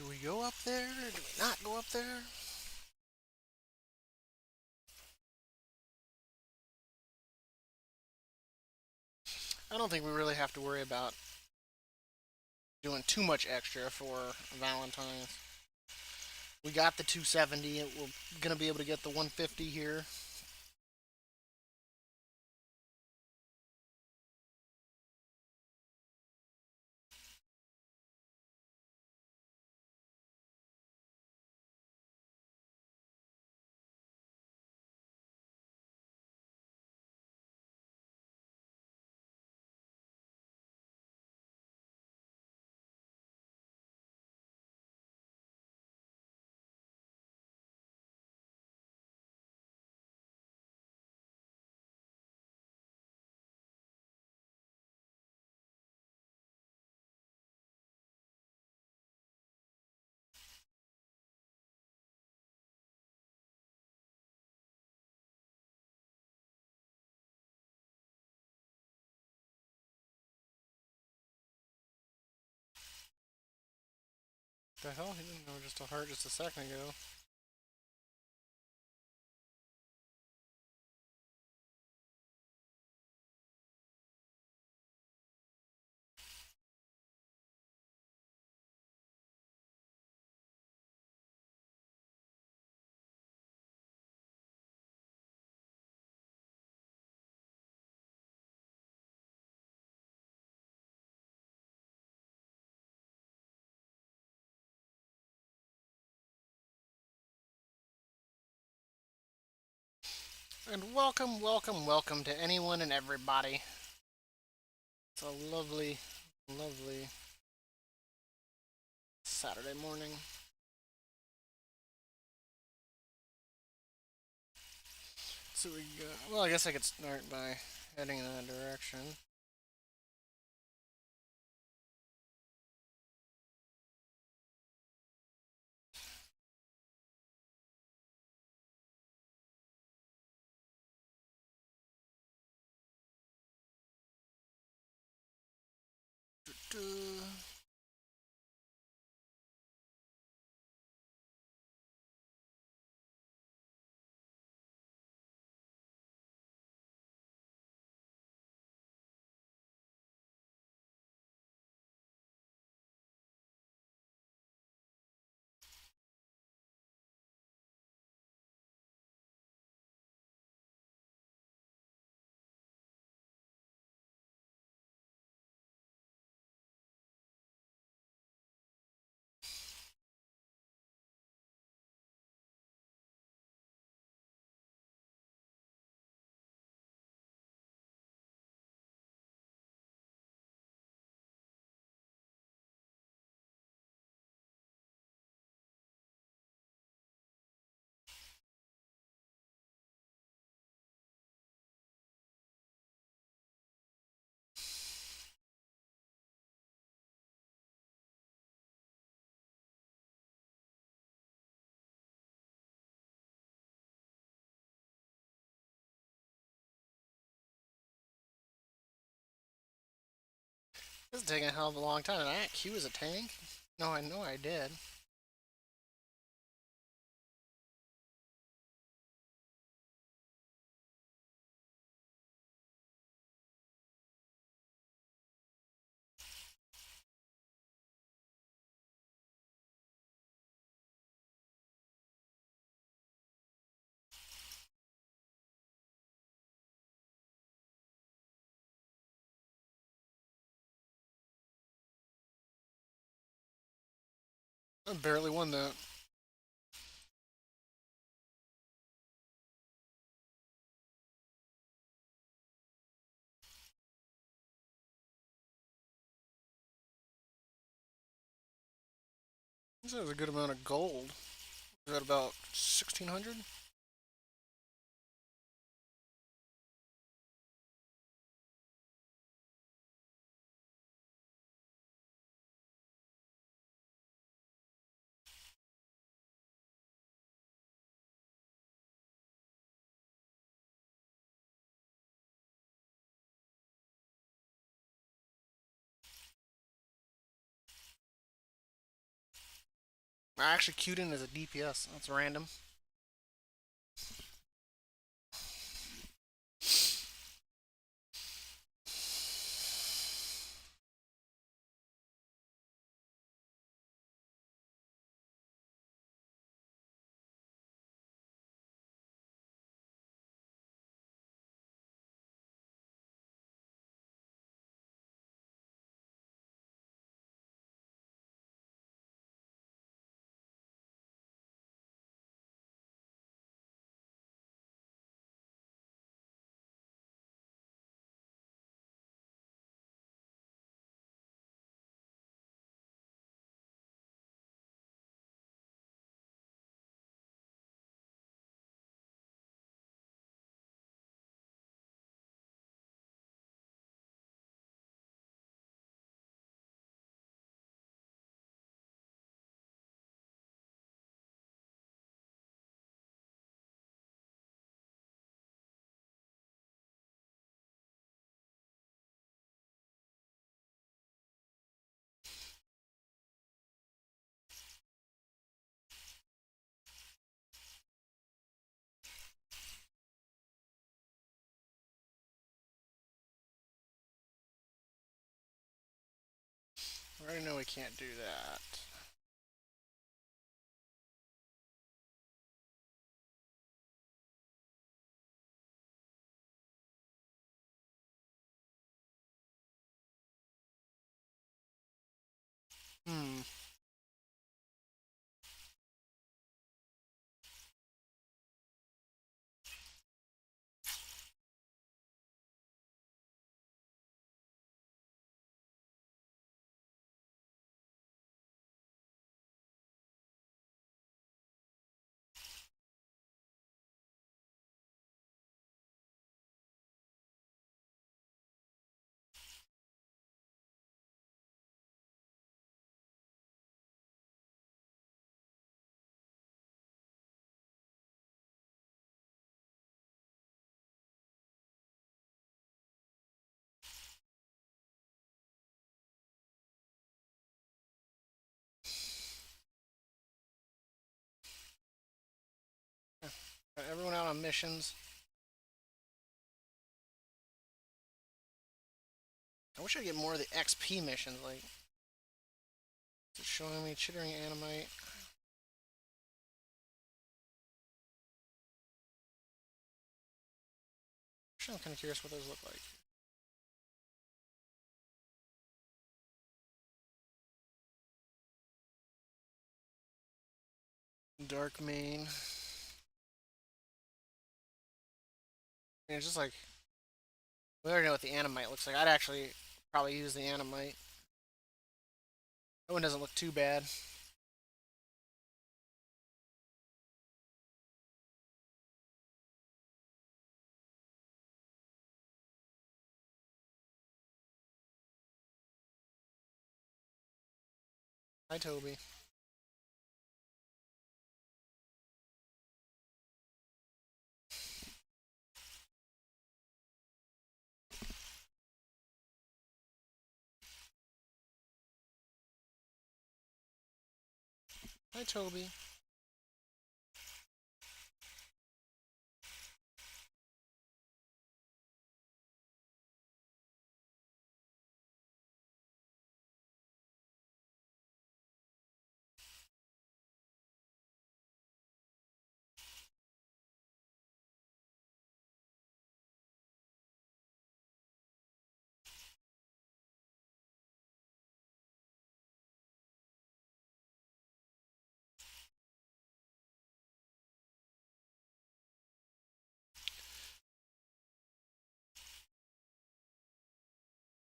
Do we go up there? Do we not go up there? I don't think we really have to worry about doing too much extra for Valentine's. We got the 270. We're gonna be able to get the 150 here. The hell? He didn't know just a heart just a second ago. And welcome, welcome, welcome to anyone and everybody. It's a lovely, lovely Saturday morning. So we go. Well, I guess I could start by heading in that direction. This is taking a hell of a long time. Did I not queue as a tank? No, I know I did. I barely won that. This is a good amount of gold. Is that about 1,600? I actually queued in as a DPS. That's random. I already know we can't do that. Hmm. Got everyone out on missions. I wish I'd get more of the XP missions. Like, it's showing me chittering animite. Actually, I'm kind of curious what those look like. Dark main. And it's just like, we already know what the animite looks like. I'd actually probably use the animite. That one doesn't look too bad. Hi, Toby. Hi, Toby.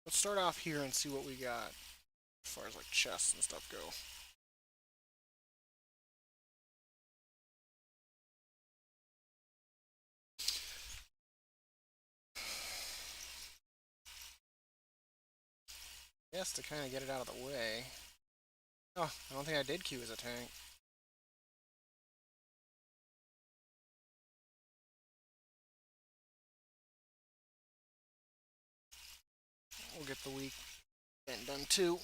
Let's start off here and see what we got as far as like chests and stuff go. Yes, to kind of get it out of the way. Oh, I don't think I did queue as a tank. We'll get the week event done too.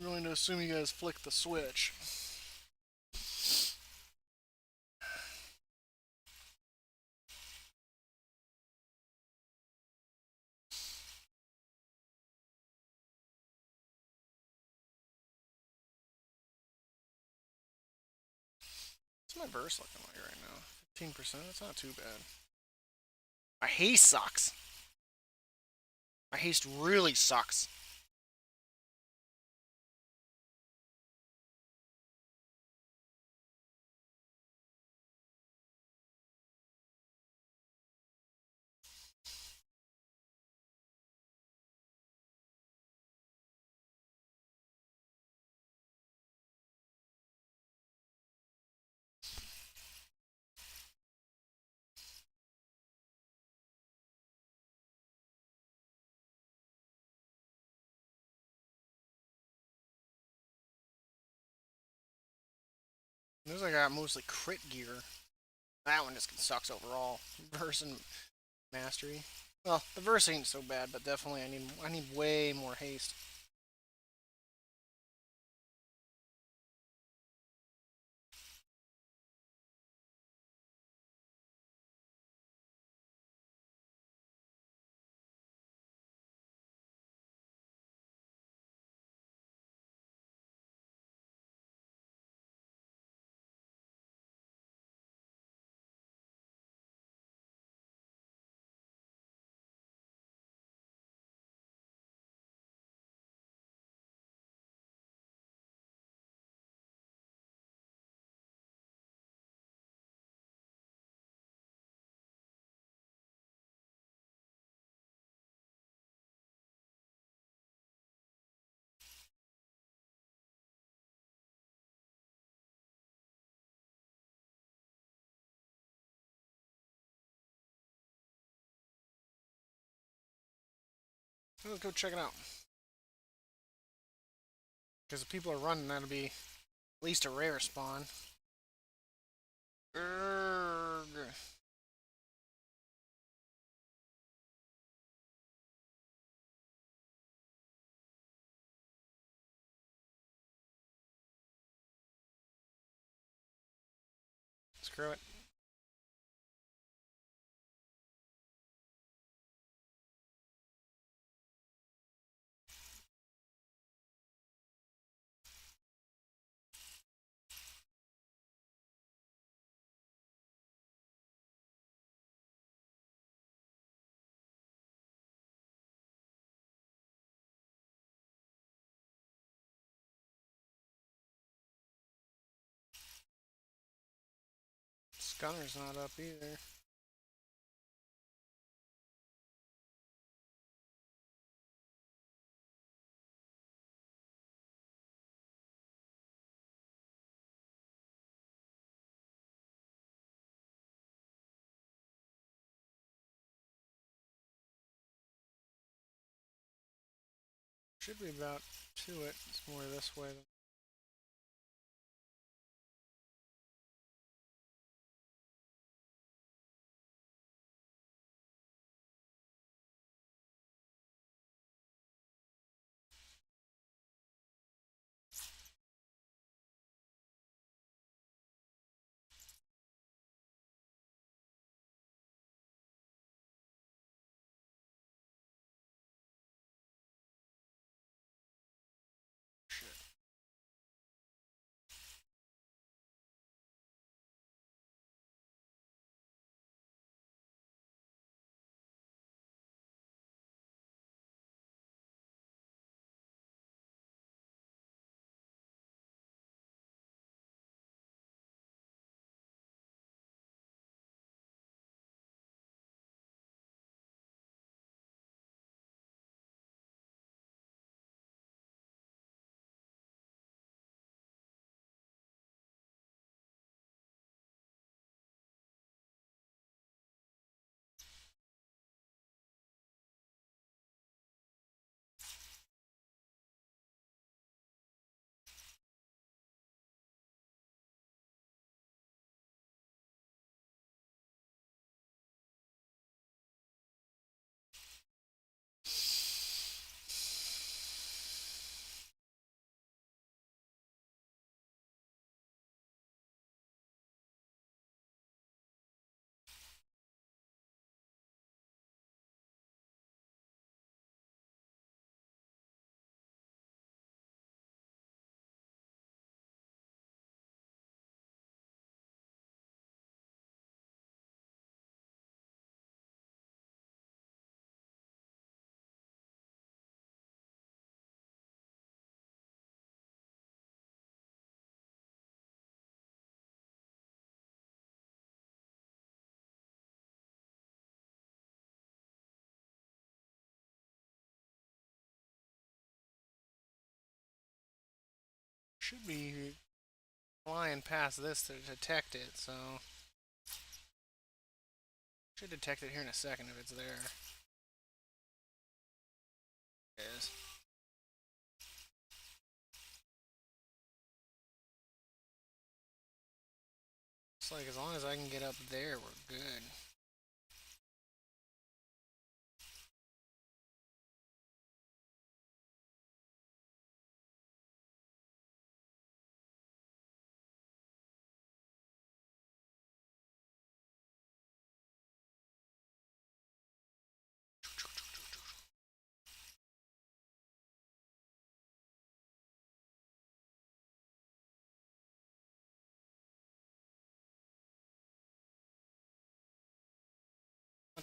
I'm going to assume you guys flick the switch. What's my verse looking like right now? 15%? That's not too bad. My haste sucks. My haste really sucks. Those I got mostly crit gear. That one just sucks overall. Verse and mastery. Well, the verse ain't so bad, but definitely I need way more haste. Let's go check it out. Because if people are running, that'll be at least a rare spawn. Urgh. Screw it. Gunner's not up either. Should be about to it. It's more this way than. Shit. Should be flying past this to detect it, so should detect it here in a second if it's there. It is. It's like as long as I can get up there, we're good.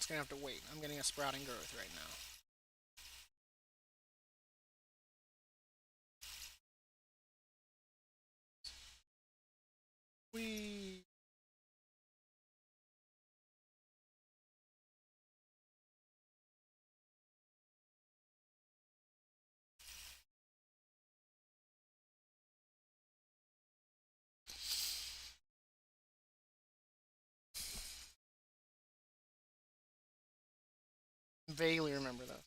It's gonna have to wait. I'm getting a sprouting growth right now. We vaguely remember that.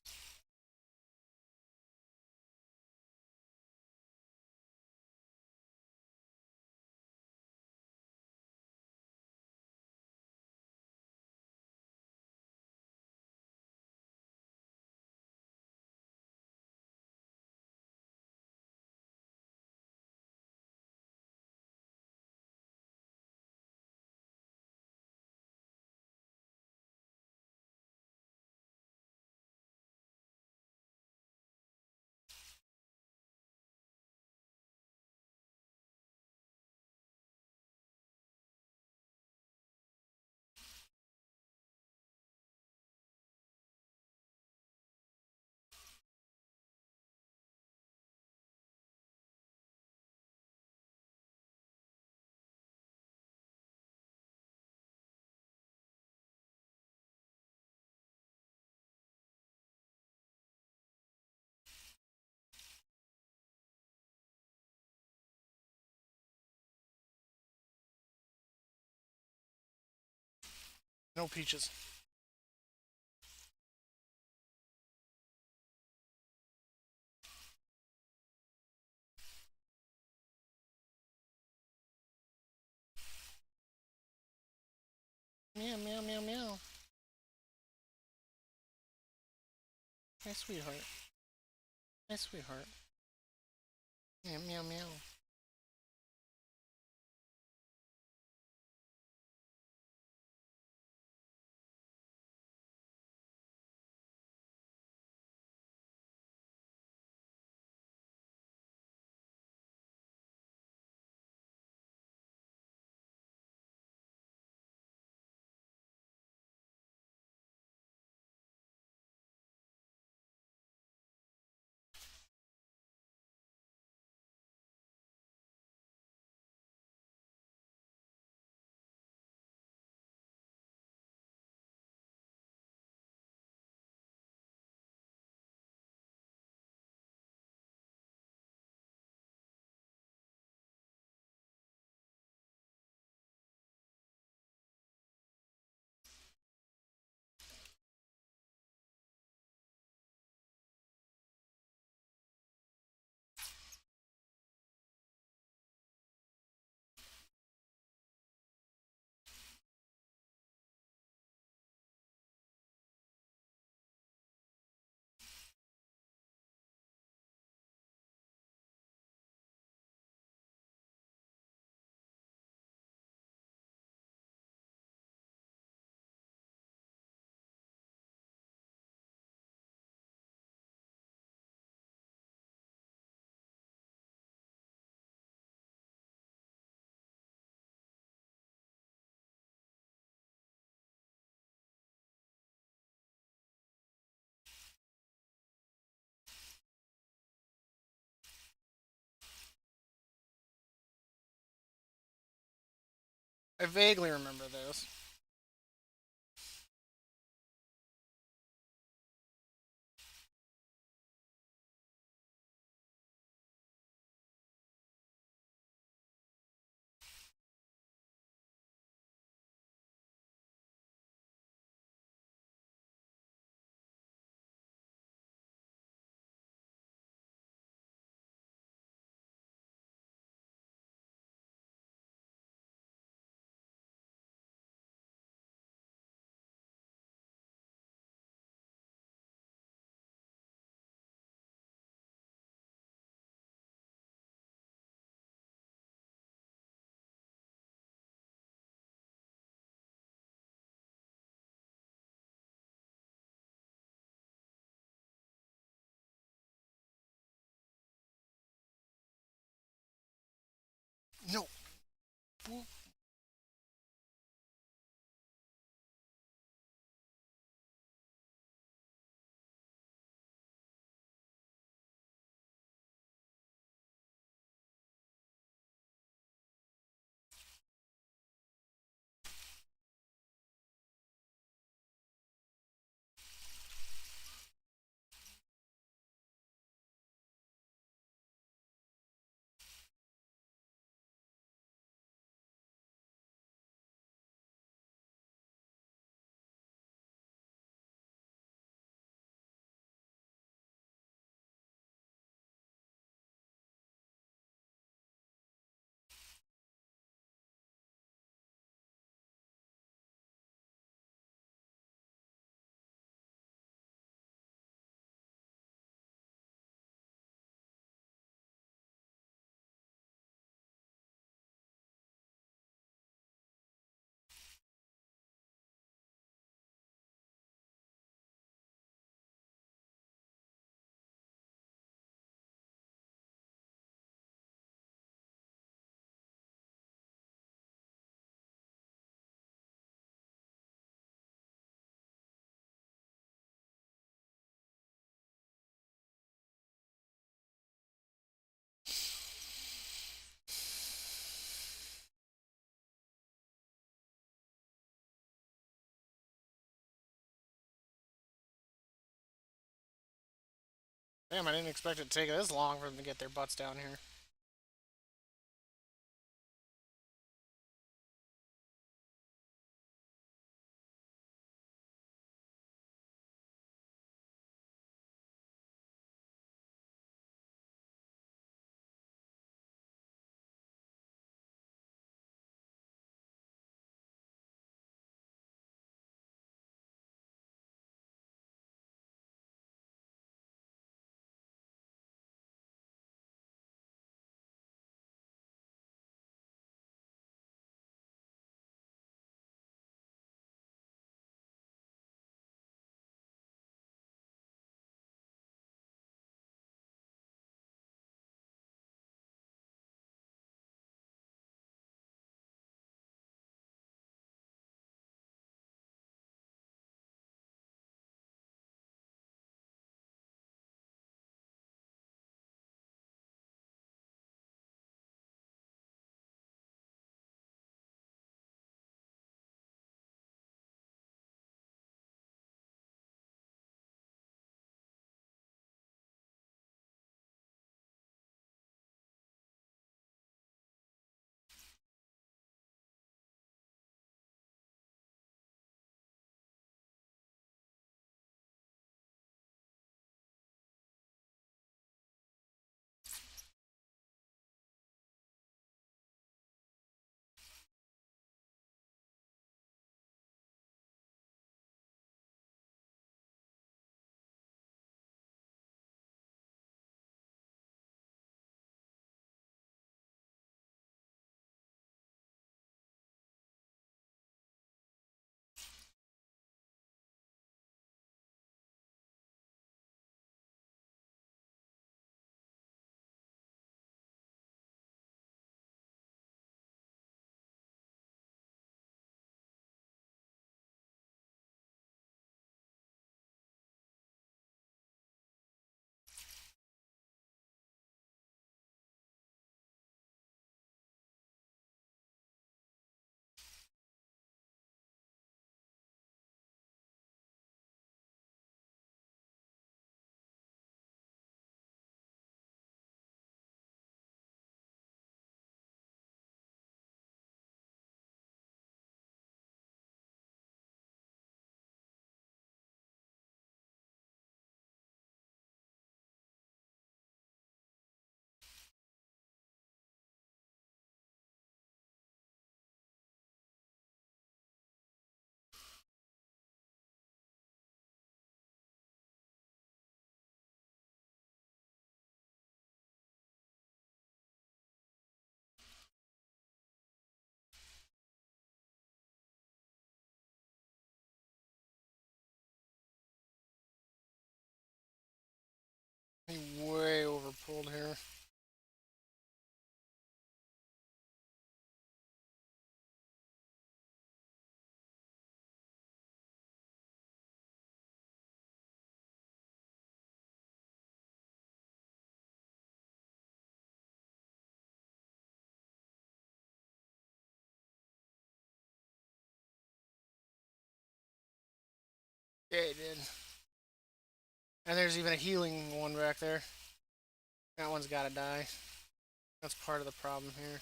No peaches. Meow meow meow meow. Hi, sweetheart. Hi, sweetheart. Meow meow meow. I vaguely remember this. Damn, I didn't expect it to take this long for them to get their butts down here. He way overpulled here. Yeah, he did. And there's even a healing one back there. That one's gotta die. That's part of the problem here.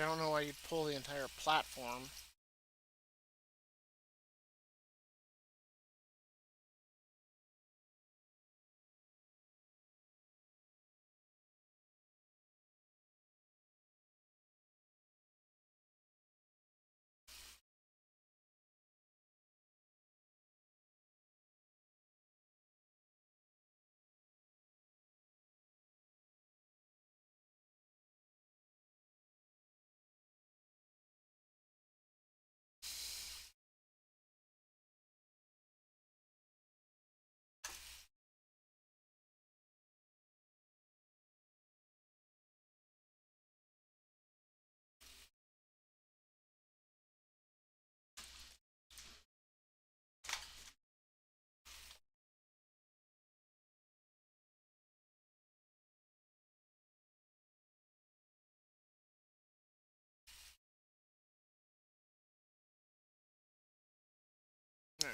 I don't know why you'd pull the entire platform.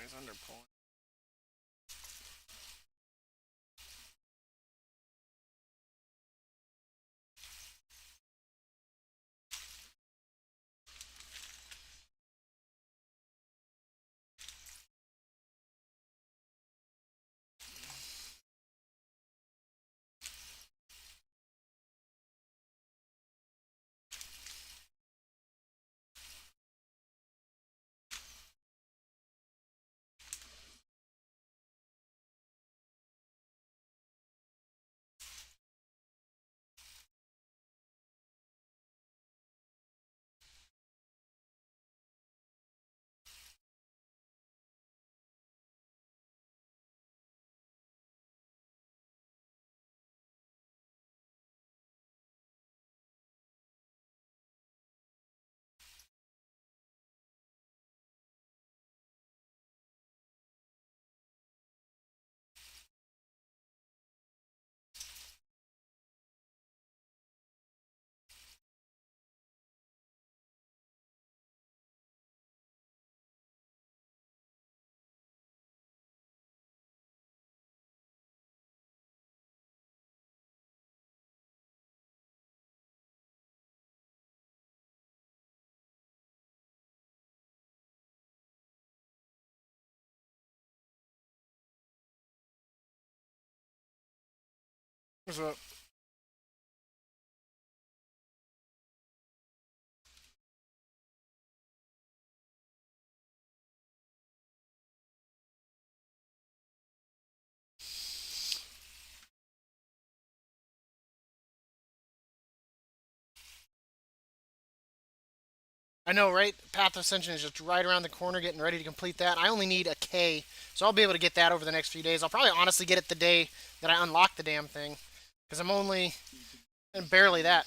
Nice underpull. What's up? I know, right? Path of Ascension is just right around the corner, getting ready to complete that. I only need a K, so I'll be able to get that over the next few days. I'll probably honestly get it the day that I unlock the damn thing, because I'm only and barely that.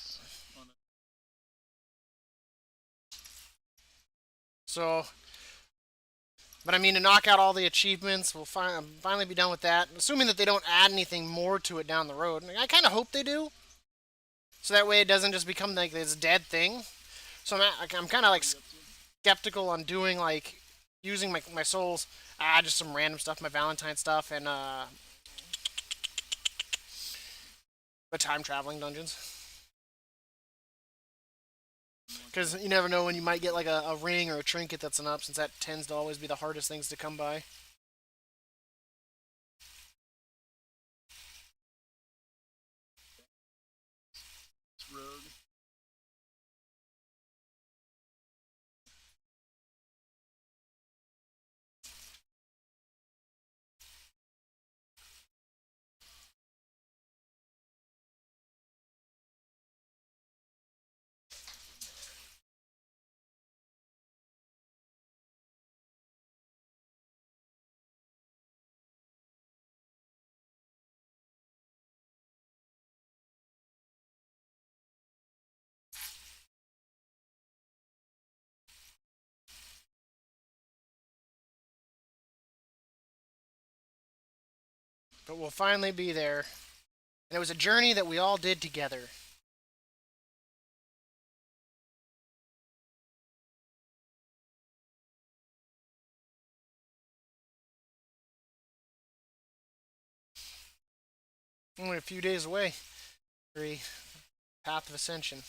So, but I mean, to knock out all the achievements, we'll finally be done with that. Assuming that they don't add anything more to it down the road. I kind of hope they do, so that way it doesn't just become like this dead thing. So I'm kind of like skeptical on doing like using my souls, just some random stuff, my Valentine stuff, and the time traveling dungeons. Because you never know when you might get like a ring or a trinket that's an up, since that tends to always be the hardest things to come by. But we'll finally be there. And it was a journey that we all did together. Only a few days away. 3. Path of Ascension.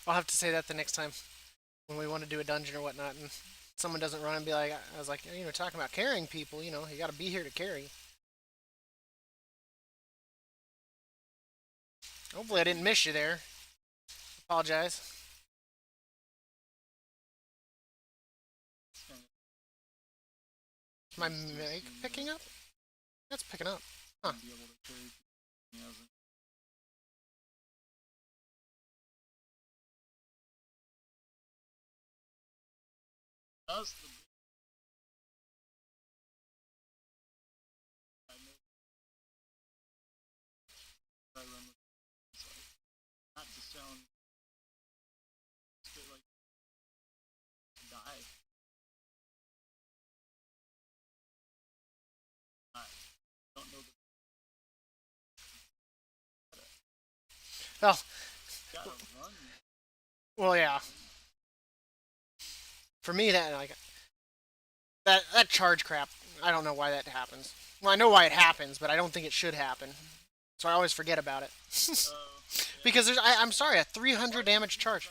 I'll have to say that the next time when we want to do a dungeon or whatnot, and someone doesn't run and be like, I was like, talking about carrying people, you got to be here to carry. Hopefully, I didn't miss you there. Apologize. My mic picking up? That's picking up. Huh. Be able to carry. He hasn't. That's the big. I know. I run with. It's like not to sound like die. I don't know the. Well, Gotta run. well, yeah. For me, that like that charge crap. I don't know why that happens. Well, I know why it happens, but I don't think it should happen. So I always forget about it. Yeah. Because I'm sorry, a 300 damage charge.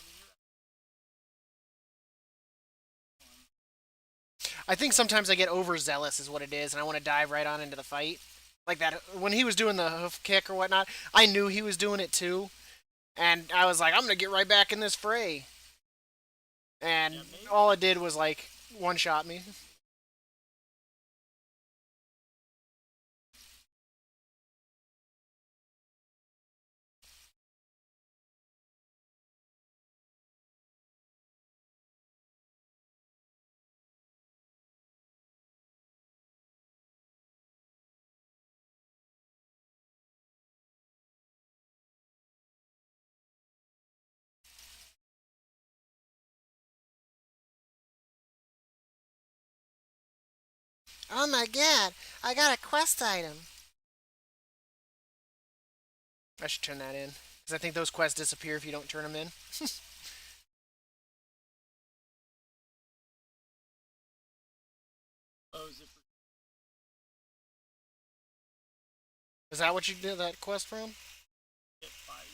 I think sometimes I get overzealous, is what it is, and I want to dive right on into the fight. Like that, when he was doing the hoof kick or whatnot, I knew he was doing it too. And I was like, I'm going to get right back in this fray. And Yeah, all it did was like one shot me. Oh my god, I got a quest item. I should turn that in. Because I think those quests disappear if you don't turn them in. Oh, is it for Is that what you did that quest from? get 500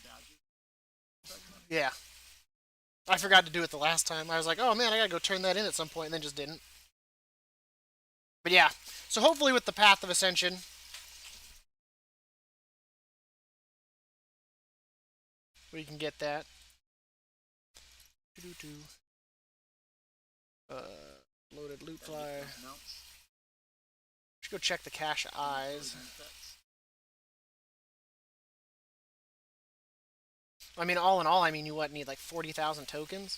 badges? Yeah. I forgot to do it the last time. I was like, oh man, I gotta go turn that in at some point, and then just didn't. But yeah, so hopefully with the Path of Ascension, we can get that. Loaded loot flyer. Should go check the cache eyes. I mean, all in all, I mean, you what, need like 40,000 tokens?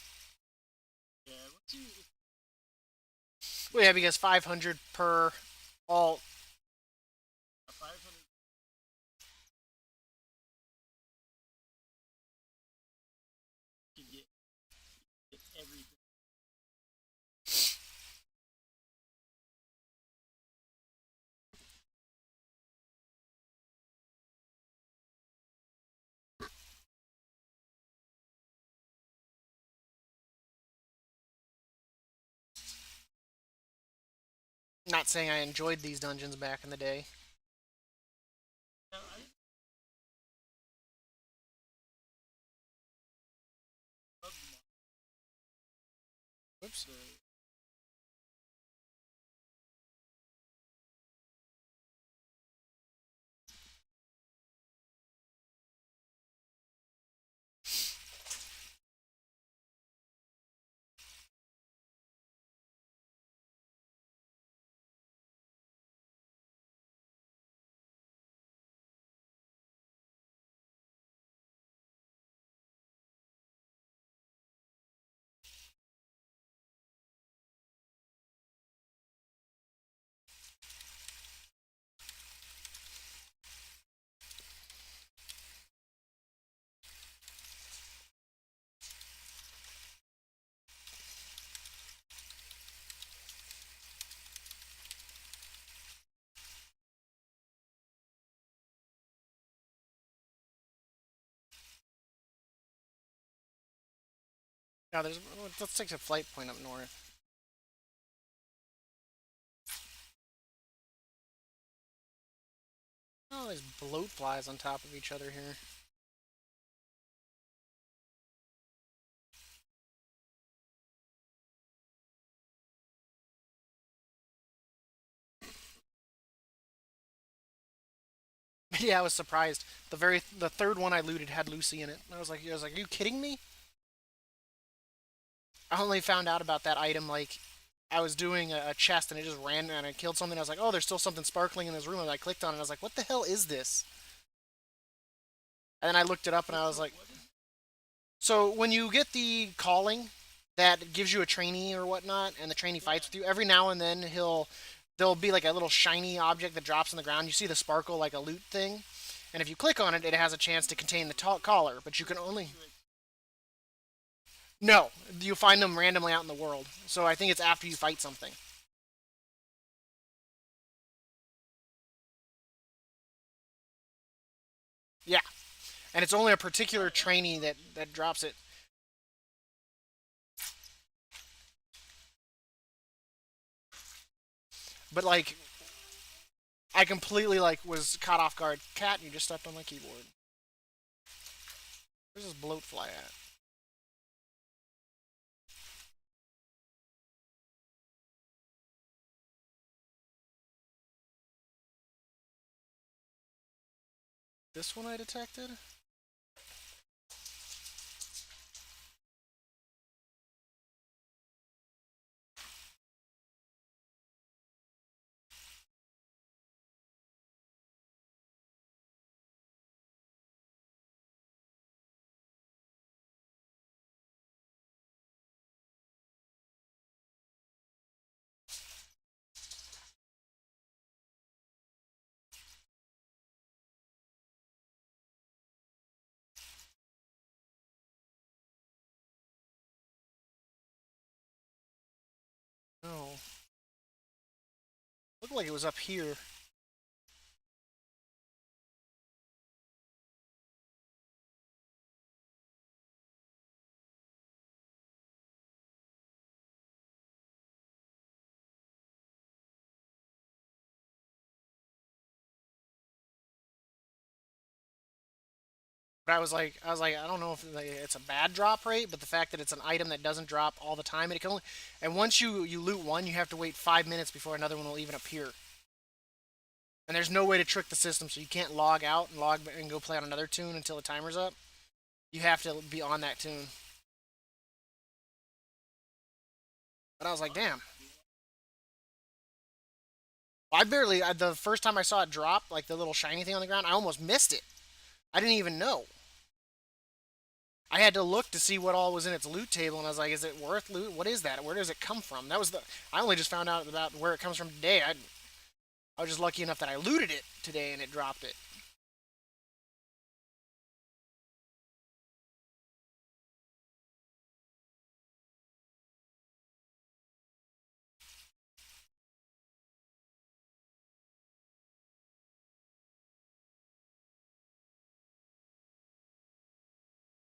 Yeah, let's see. Well, yeah, because 500 per alt. 500. To get everything. Not saying I enjoyed these dungeons back in the day. Yeah, I love them. Whoops. Now, let's take a flight point up north. Oh, there's bloat flies on top of each other here. Yeah, I was surprised. The third one I looted had Lucy in it. I was like, are you kidding me? I only found out about that item like I was doing a chest and it just ran and I killed something. I was like, oh, there's still something sparkling in this room. And I clicked on it. And I was like, what the hell is this? And then I looked it up and I was like, What is so when you get the calling that gives you a trainee or whatnot, and the trainee fights with yeah. you, every now and then there'll be like a little shiny object that drops on the ground. You see the sparkle like a loot thing, and if you click on it, it has a chance to contain the collar. But you can only Do it. no, you find them randomly out in the world. So I think it's after you fight something. Yeah, and it's only a particular Oh yeah. trainee that drops it. But like I completely like was caught off guard. Cat, you just stepped on my keyboard. Where's this bloat fly at? This one I detected? No. Looked like it was up here. But I was like, I don't know if like, it's a bad drop rate, but the fact that it's an item that doesn't drop all the time, and it can only, and once you loot one, you have to wait 5 minutes before another one will even appear. And there's no way to trick the system, so you can't log out and log and go play on another tune until the timer's up. You have to be on that tune. But I was like, Well, damn. The first time I saw it drop, like the little shiny thing on the ground, I almost missed it. I didn't even know. I had to look to see what all was in its loot table, and I was like, "Is it worth loot? What is that? Where does it come from?" That was the. I only just found out about where it comes from today. I was just lucky enough that I looted it today and it dropped it.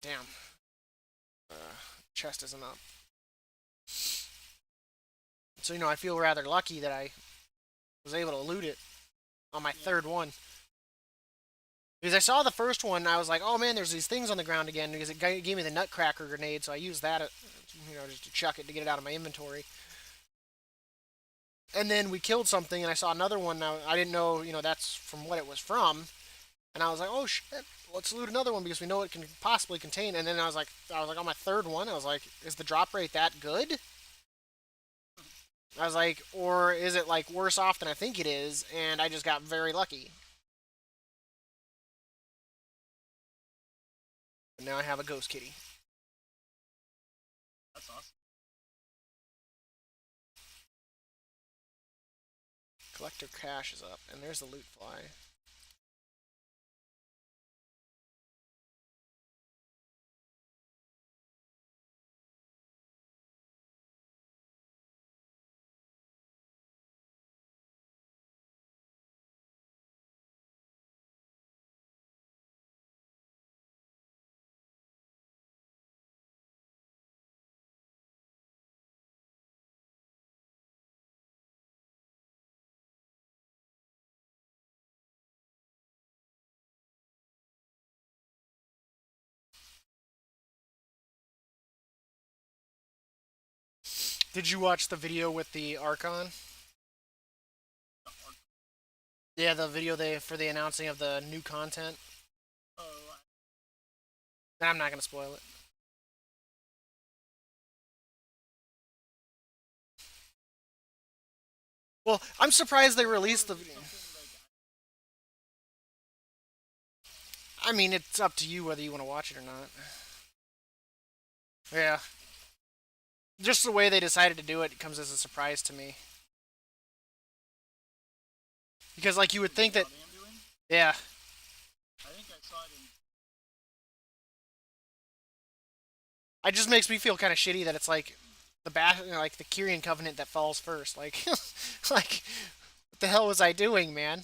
Damn. Uh, Chest isn't up. So I feel rather lucky that I was able to loot it on my yeah. third one. Because I saw the first one, and I was like, "Oh man, there's these things on the ground again." Because it gave me the Nutcracker grenade, so I used that, just to chuck it to get it out of my inventory. And then we killed something, and I saw another one. Now I didn't know, that's from what it was from, and I was like, "Oh shit, let's loot another one because we know it can possibly contain." And then I was like on my third one. I was like, "Is the drop rate that good?" I was like, "Or is it like worse off than I think it is?" And I just got very lucky. And now I have a ghost kitty. That's awesome. Collector cache is up, and there's the loot fly. Did you watch the video with the Archon? The art. Yeah, the video they for the announcing of the new content. Oh, I'm not gonna spoil it. Well, I'm surprised they Or released is the. it something like I mean, it's up to you whether you want to watch it or not. Yeah, just the way they decided to do it comes as a surprise to me. Because like you would is it think that, about Anduin? yeah, I think I saw it in. it just makes me feel kind of shitty that it's like like the Kyrian Covenant that falls first. Like, like what the hell was I doing, man?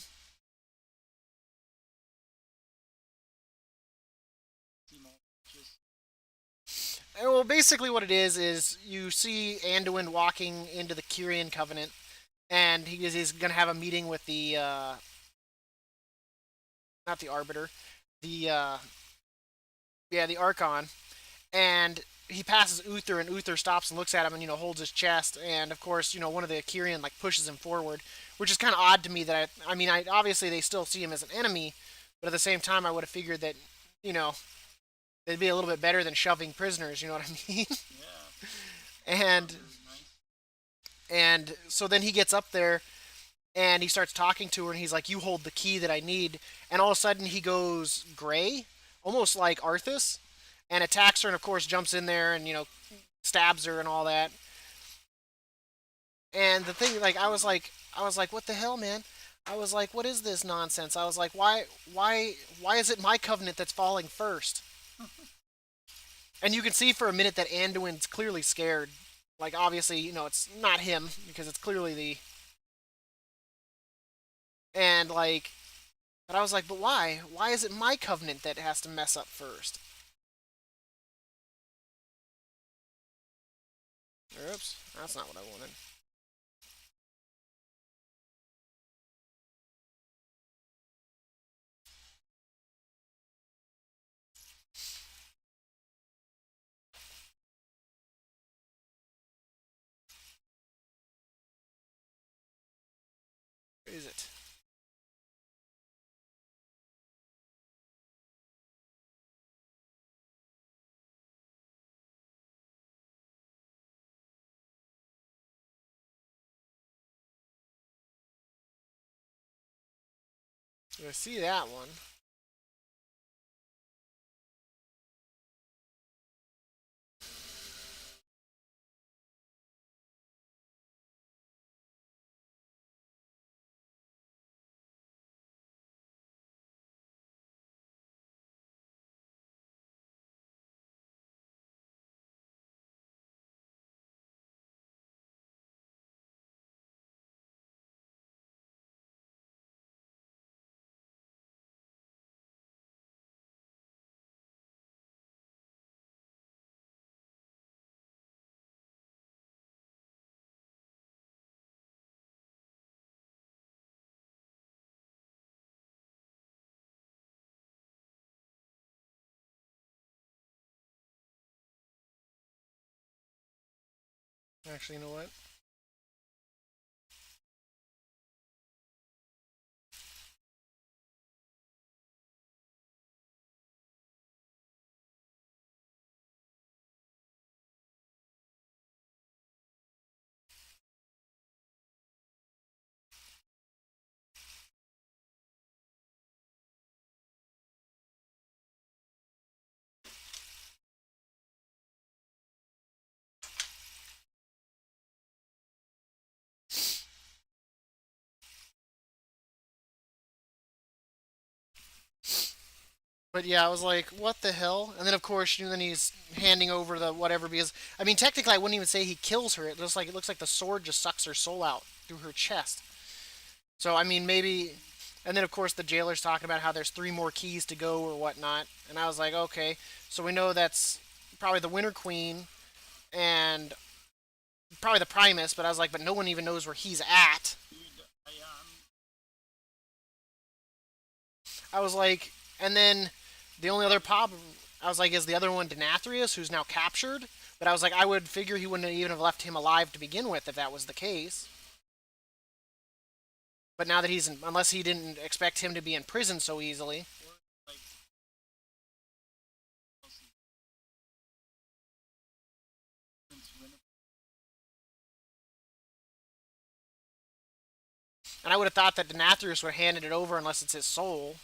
Just Well, basically what it is you see Anduin walking into the Kyrian Covenant, and he's going to have a meeting with the not the Arbiter, the yeah, the Archon, and he passes Uther, and Uther stops and looks at him, and holds his chest, and of course one of the Kyrian like pushes him forward, which is kind of odd to me. That I mean, I obviously they still see him as an enemy, but at the same time, I would have figured that you know they'd be a little bit better than shoving prisoners. You know what I mean? yeah, that's not and very nice. and so then he gets up there and he starts talking to her, and he's like, "You hold the key that I need," and all of a sudden he goes gray, almost like Arthas, and attacks her, and of course jumps in there and stabs her and all that. And the thing, like, I was like, what the hell, man? I was like, what is this nonsense? I was like, why is it my covenant that's falling first? And you can see for a minute that Anduin's clearly scared. Like, obviously, it's not him because it's clearly the and like, but I was like, but why? Why is it my covenant that has to mess up first? Oops, that's not what I wanted. Where is it? I see that one. Actually, you know what? But yeah, I was like, what the hell? And then of course, then he's handing over the whatever because I mean, technically, I wouldn't even say he kills her. It looks like the sword just sucks her soul out through her chest. So I mean, maybe. And then of course, the jailer's talking about how there's three more keys to go or whatnot. And I was like, okay, so we know that's probably the Winter Queen and probably the Primus. But I was like, but no one even knows where he's at. Dude, I was like, and then the only other pop, I was like, is the other one Denathrius, who's now captured? But I was like, I would figure he wouldn't even have left him alive to begin with if that was the case. But now that unless he didn't expect him to be in prison so easily. or like Prince Winifred. And I would have thought that Denathrius would have handed it over unless it's his soul.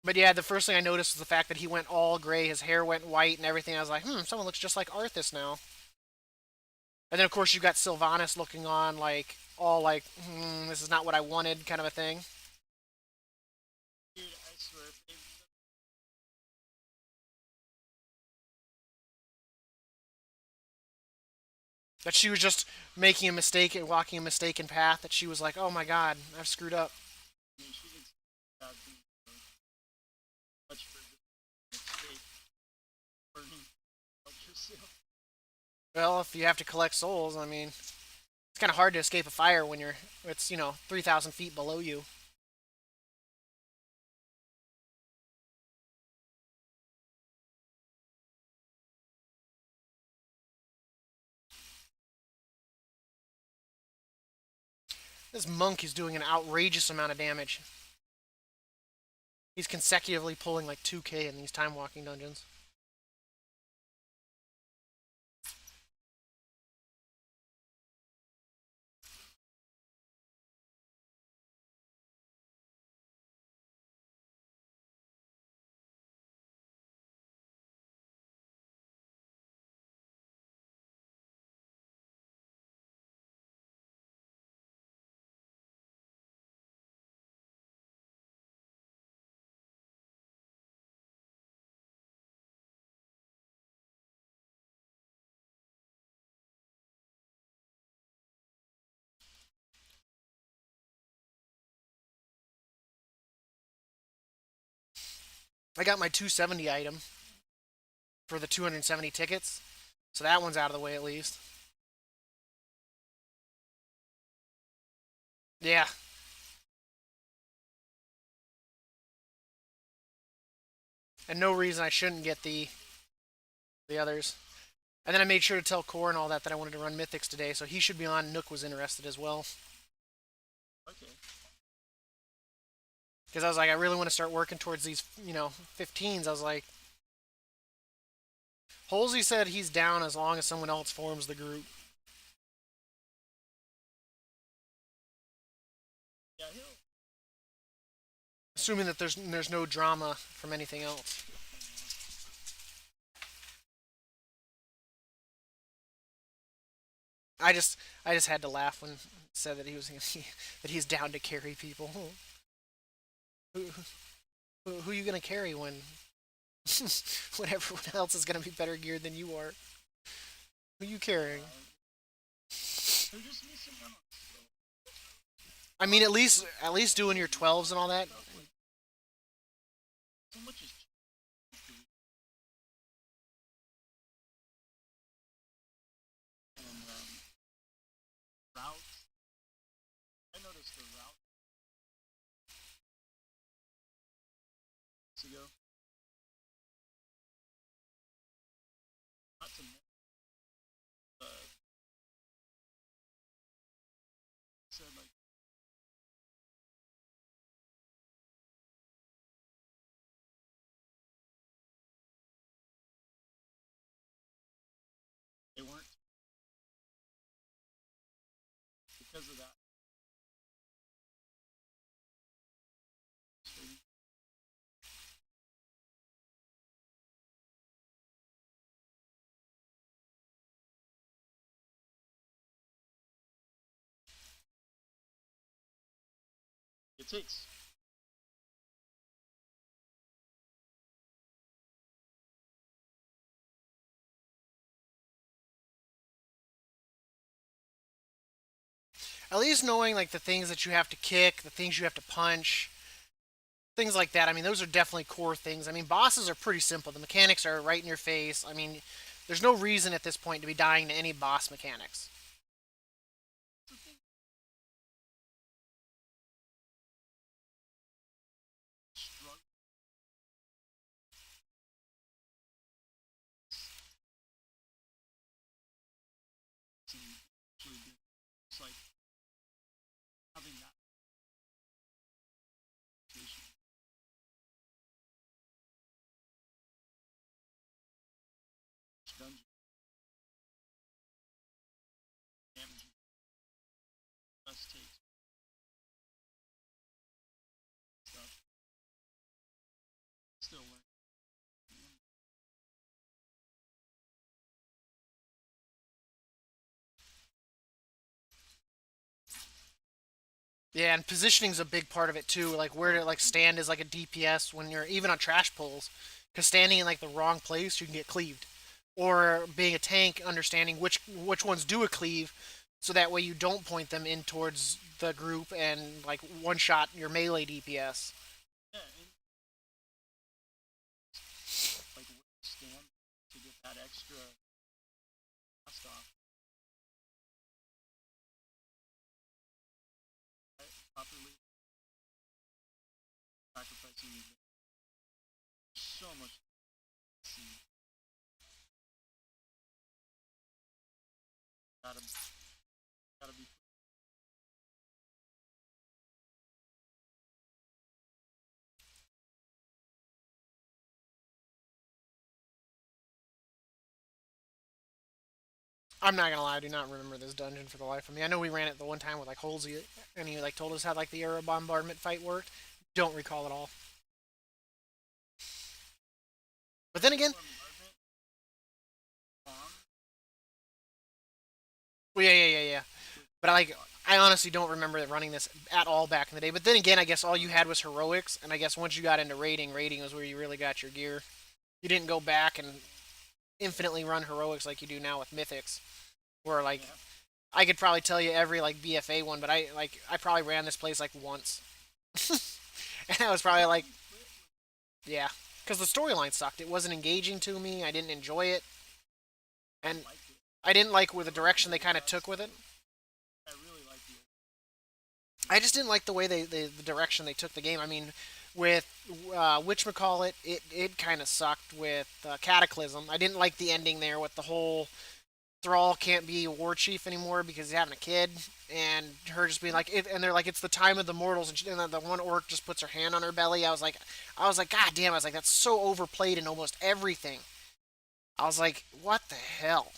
But yeah, the first thing I noticed was the fact that he went all gray, his hair went white and everything. I was like, someone looks just like Arthas now. And then of course you got Sylvanas looking on like all like, this is not what I wanted kind of a thing. Dude, I swear, if they That she was just making a mistake and walking a mistaken path. That she was like, oh my god, I've screwed up. I mean, she did bad things so much for the escape. Burning help yourself. Well, if you have to collect souls, I mean, it's kind of hard to escape a fire when it's 3,000 feet below you. This monk is doing an outrageous amount of damage. He's consecutively pulling like 2k in these time walking dungeons. I got my 270 item for the 270 tickets, so that one's out of the way at least. Yeah, and no reason I shouldn't get the others. And then I made sure to tell Core and all that I wanted to run Mythics today, so he should be on. Nook was interested as well. Okay. Because I was like, I really want to start working towards these, 15s. I was like, Halsey said he's down as long as someone else forms the group. Yeah, he'll. Assuming that there's no drama from anything else. I just had to laugh when he said that that he's down to carry people. Who who are you gonna carry when when everyone else is gonna be better geared than you are? Who are you carrying? They're just missing out. I mean, at least doing your 12s and all that. So much is and routes. I noticed the route ago. Not to mention, said like they weren't because of that. It takes. At least knowing like the things that you have to kick, the things you have to punch, things like that. I mean, those are definitely core things. I mean, bosses are pretty simple. The mechanics are right in your face. I mean, there's no reason at this point to be dying to any boss mechanics. Struggle to actually do. It's like having that dungeon. Yeah, and positioning's a big part of it too. Like where to like stand is like a DPS when you're even on trash pulls, because standing in like the wrong place you can get cleaved, or being a tank, understanding which ones do a cleave, so that way you don't point them in towards the group and like one shot your melee DPS. Yeah, and like where to stand to get that extra blast off. Right? Properly sacrificing so much to see. Gotta gotta be. I'm not gonna lie, I do not remember this dungeon for the life of me. I know we ran it the one time with like Halsey, and he like told us how like the aero bombardment fight worked. Don't recall it all. But then again, Bombardment bomb well, yeah. with But like, block. I honestly don't remember running this at all back in the day. But then again, I guess all you had was heroics, and I guess once you got into raiding, raiding was where you really got your gear. You didn't go back and infinitely run heroics like you do now with mythics, where like Yeah. I could probably tell you every like BFA one, but I probably ran this place like once, and I was Is probably that when like, you quit? yeah, because the storyline sucked. It wasn't engaging to me. I didn't enjoy it, I and like it. I didn't like with I the like the direction they old kind of gods took with it. too. I really like the old I games. just didn't like the way the direction they took the game. I mean, with whatchamacallit, it kind of sucked with Cataclysm. I didn't like the ending there with the whole Thrall can't be a war chief anymore because he's having a kid, and her just being like, and they're like, it's the time of the mortals, and then the one orc just puts her hand on her belly. I was like, God damn! I was like, that's so overplayed in almost everything. I was like, what the hell?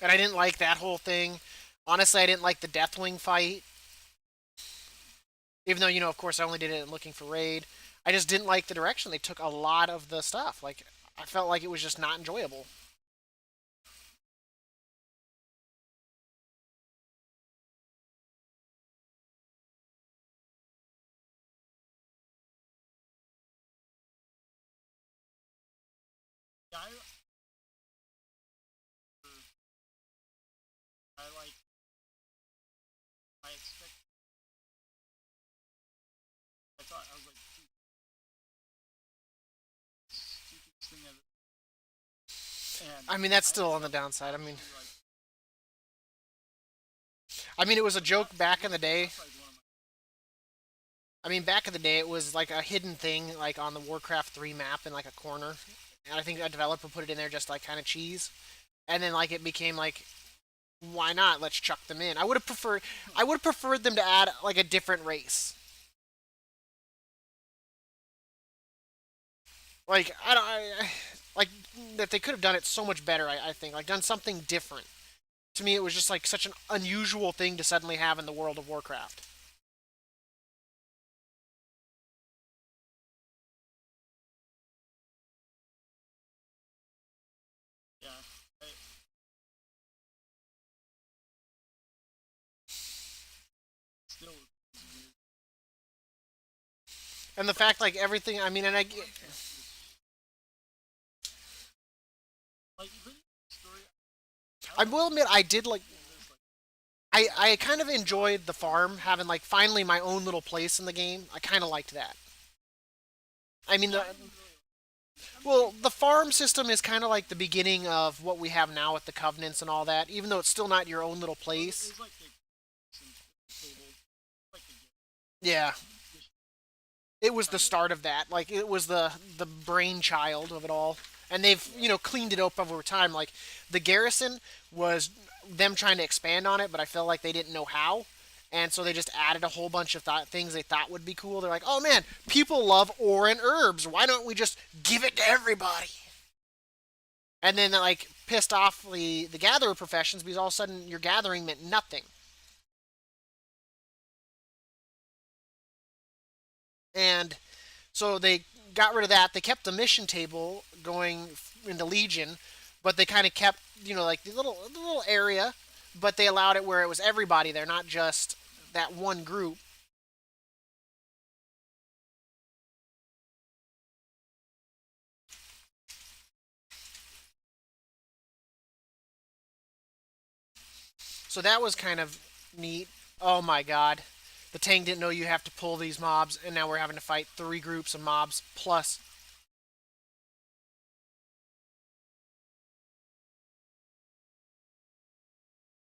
And I didn't like that whole thing. Honestly, I didn't like the Deathwing fight. Even though, of course, I only did it looking for raid. I just didn't like the direction they took a lot of the stuff. Like, I felt like it was just not enjoyable. Yeah, I like. I expect. I thought I was like, dude, stupidest thing ever. And I mean, that's I still ended on the up downside. actually like. I mean, it was a But that joke back in the was day. that's like one of my. I mean, back in the day, it was like a hidden thing, like on the Warcraft 3 map in like a corner. And I think a developer put it in there just like kind of cheese. And then like it became like, why not? Let's chuck them in. I would have preferred them to add like a different race. Like I don't, like that they could have done it so much better. I think like done something different. To me, it was just like such an unusual thing to suddenly have in the world of Warcraft. Yeah. I, still was weird. And the fact like everything. I mean, and I One camp was like even the story. I I like will admit I did like seeing this like I kind of enjoyed the farm having like finally my own little place in the game. I kind of liked that. I mean, yeah I didn't really I mean well, the farm system is kind of like the beginning of what we have now with the covenants and all that. Even though it's still not your own little well it place. was like the table like the Yeah, dish it was the kind of start of that. Like it was the brainchild of it all. And they've yeah cleaned it up over time. Like the garrison was them trying to expand on it, but I feel like they didn't know how. And so they just added a whole bunch of things they thought would be cool. They're like, oh man, people love ore and herbs. Why don't we just give it to everybody? And then like pissed off the gatherer professions because all of a sudden your gathering meant nothing. And so they got rid of that. They kept the mission table going into Legion, but they kind of kept like the little area, but they allowed it where it was everybody there, not just that one group. So that was kind of neat. Oh my god. The Tang didn't know you have to pull these mobs, and now we're having to fight three groups of mobs plus.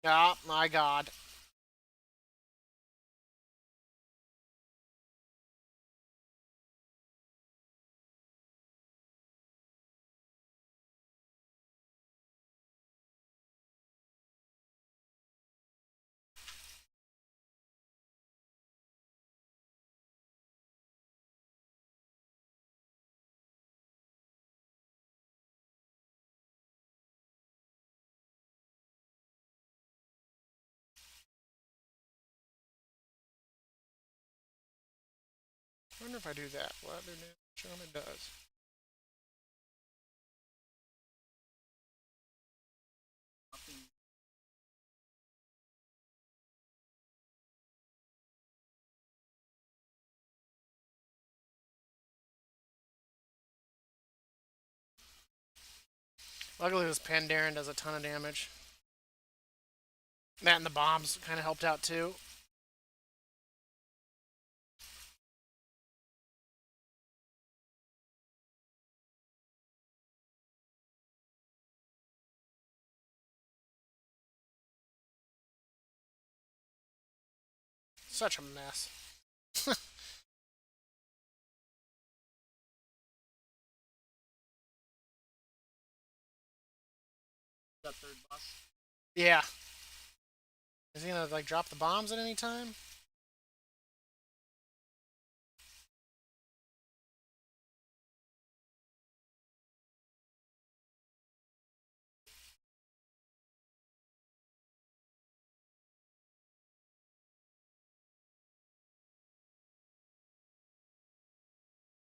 Oh my god. I wonder if I do that. What do it does? Nothing. Luckily, this Pandaren does a ton of damage. That and the bombs kind of helped out too. Such a mess. That third boss. Yeah. Is he gonna like drop the bombs at any time?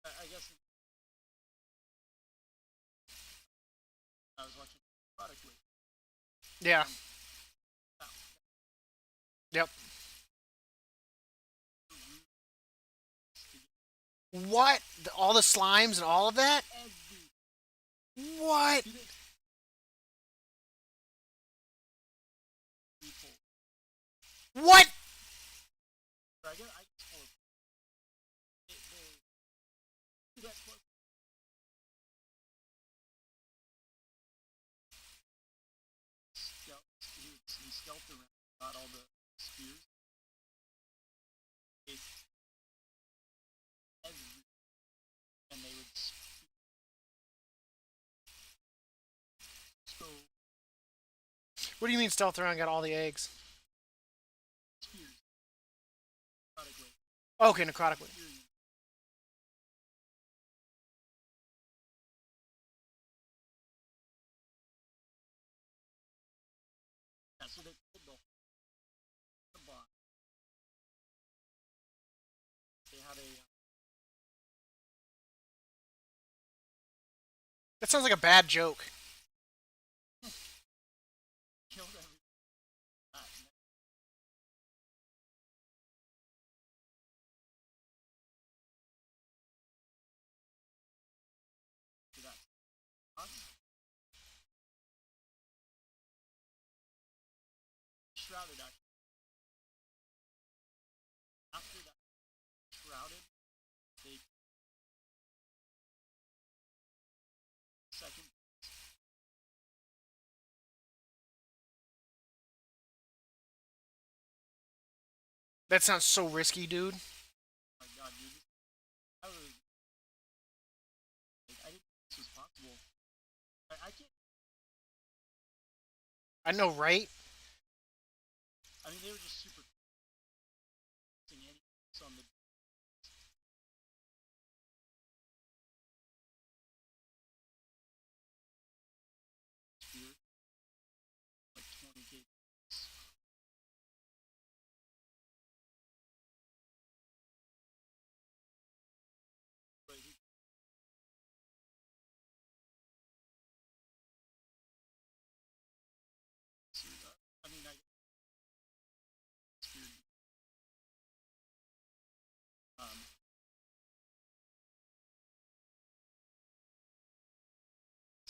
I guess I was watching product with. Yeah. Yep. What? All the slimes and all of that? Every What? people. What? I just told that's what stealth around. Got all the spears. They every and they would so What do you mean stealth around got all the eggs? spears. Product with. Okay, necrotic wing. Yeah, so they pulled the boss. They had a That sounds like a bad joke. killed every to that boss. Shrouded actually. After that shrouded, they second. That sounds so risky, dude. Oh my god, dude! I was like, I didn't think this was possible. I can't. I know, right? I mean, they were just super. On the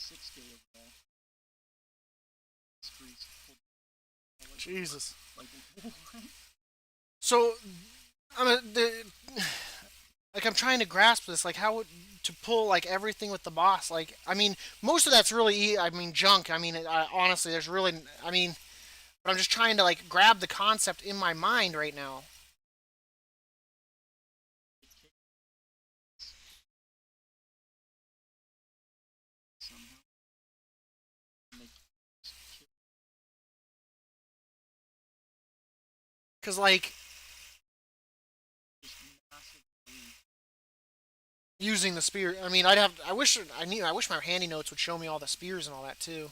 6K overall. Streets pulled like, Jesus. like what? So, like I'm trying to grasp this. Like how to pull like everything with the boss. Like I mean, most of that's really I mean junk. I mean, honestly, there's really I mean, but I'm just trying to like grab the concept in my mind right now. It kicked somehow. And they kicked Cause like just massive lead. using the spear. I mean, I'd have. I wish I knew. I wish my handy notes would show me all the spears and all that too.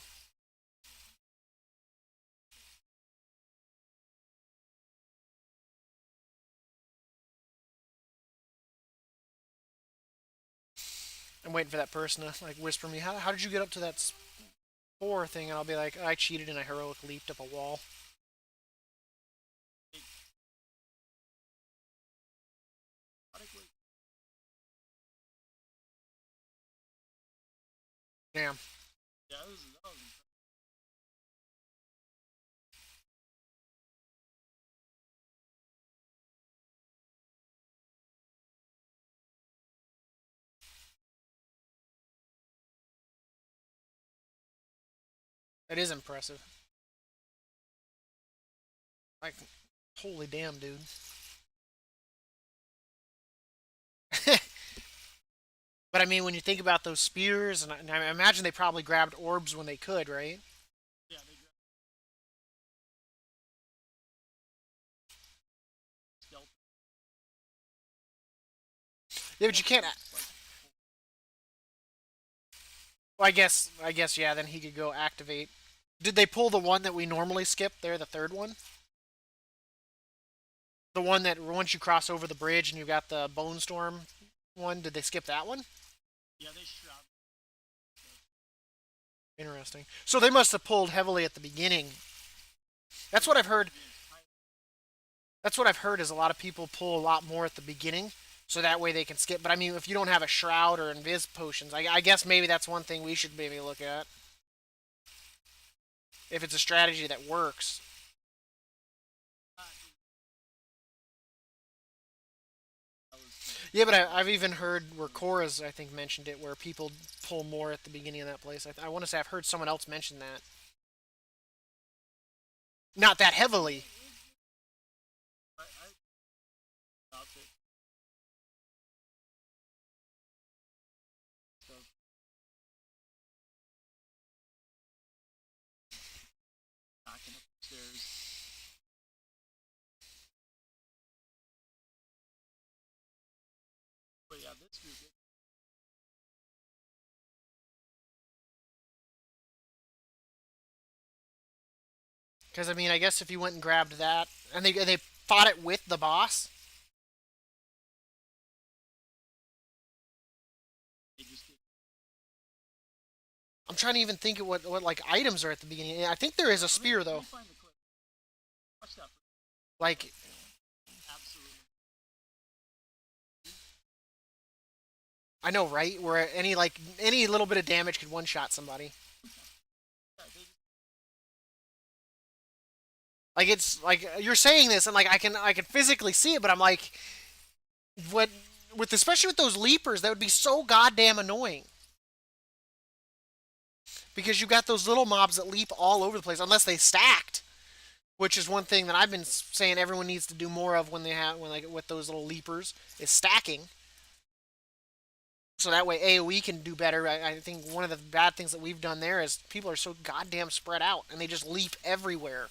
I'm waiting for that person to like whisper me, how did you get up to that spore thing? And I'll be like, I cheated and I heroic leaped up a wall. Automatically, Damn, yeah, that was that is impressive. Like, holy damn, dude. But I mean, when you think about those spears, and I imagine they probably grabbed orbs when they could, right? yeah, they grabbed skeleton. Yeah, but you can't. Like, Well, I guess, yeah. Then he could go activate. Did they pull the one that we normally skip there, the third one? The one that once you cross over the bridge and you got the bone storm one, did they skip that one? yeah, they shrouded. Interesting. So they must have pulled heavily at the beginning. That's what I've heard. The entire, That's what I've heard is a lot of people pull a lot more at the beginning, so that way they can skip. But I mean, if you don't have a shroud or invis potions, I guess maybe that's one thing we should maybe look at. If it's a strategy that works. that was Yeah, but I've even heard where Cora's, I think, mentioned it, where people pull more at the beginning of that place. I want to say I've heard someone else mention that. Not that heavily. I stopped it. So backing up the stairs. But yeah, this group, Because I mean, I guess if you went and grabbed that, and they fought it with the boss. they just get. I'm trying to even think of what like items are at the beginning. I think there is a spear Let though. me find the clip. Watch that. Like Absolutely. I know, right? Where any little bit of damage could one shot somebody. Yeah, they just, Like it's like you're saying this, and like I can physically see it, but I'm like, what with especially with those leapers, that would be so goddamn annoying. Because you got those little mobs that leap all over the place unless they stacked, which is one thing that I've been saying everyone needs to do more of when like with those little leapers is stacking. So that way AoE can do better. I think one of the bad things that we've done there is people are so goddamn spread out and they just leap everywhere.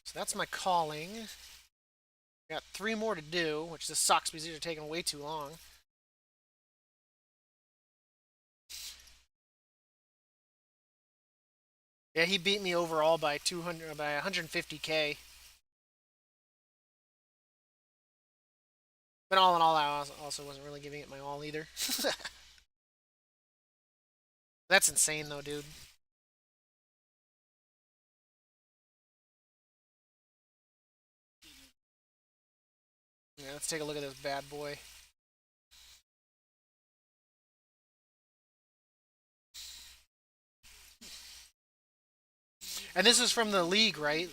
So that's my calling. Got three more to do, which this sucks because these are taking way too long. Yeah, he beat me overall by 150k. But all in all, I also wasn't really giving it my all either. That's insane though, dude. Yeah, let's take a look at this bad boy. And this is from the league, right?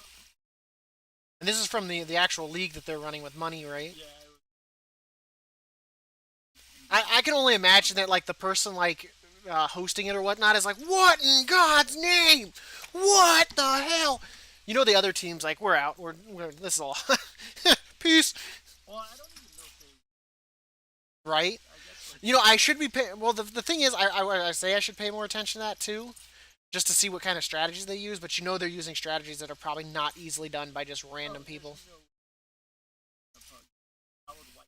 And this is from the actual league that they're running with money, right? Yeah, I can only imagine that like the person like hosting it or whatnot is like, what in God's name? What the hell? You know the other teams like we're out. We're this is all peace, well, I don't even know if they. right? I guess like You know I should be paying. Well, the thing is, I say I should pay more attention to that too, just to see what kind of strategies they use. But you know they're using strategies that are probably not easily done by just random people. there's no I would like.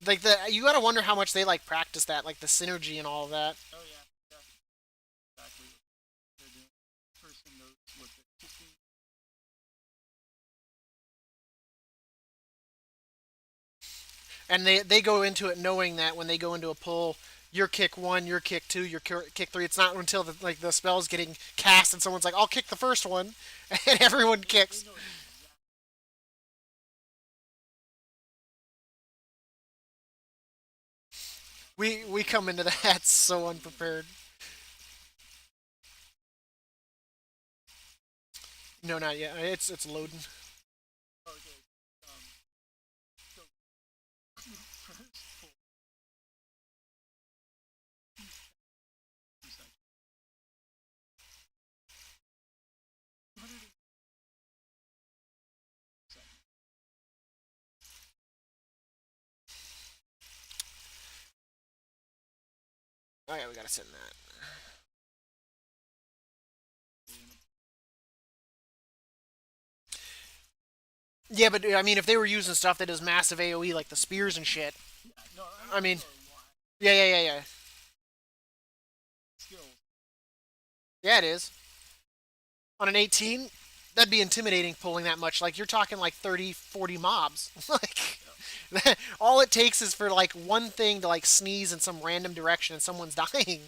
Like the you gotta wonder how much they like practice that, like the synergy and all of that. Oh yeah, yeah, exactly what they're doing. Person knows what they're kicking. And they go into it knowing that when they go into a pull, your kick one, your kick two, your kick three. It's not until the spell's getting cast and someone's like, "I'll kick the first one," and everyone They kicks. know exactly. We come into that so unprepared. No, not yet. It's loading. Okay. Um. So first pull. Percent. 200%. Oh yeah, we gotta sit in that. Yeah, but I mean, if they were using stuff that does massive AOE like the spears and shit, Yeah. No, I I don't mean, know why. yeah. Skills. Yeah, it is. On an 18, that'd be intimidating pulling that much. Like, you're talking like 30, 40 mobs. Like, Yep. all it takes is for like one thing to like sneeze in some random direction and someone's dying.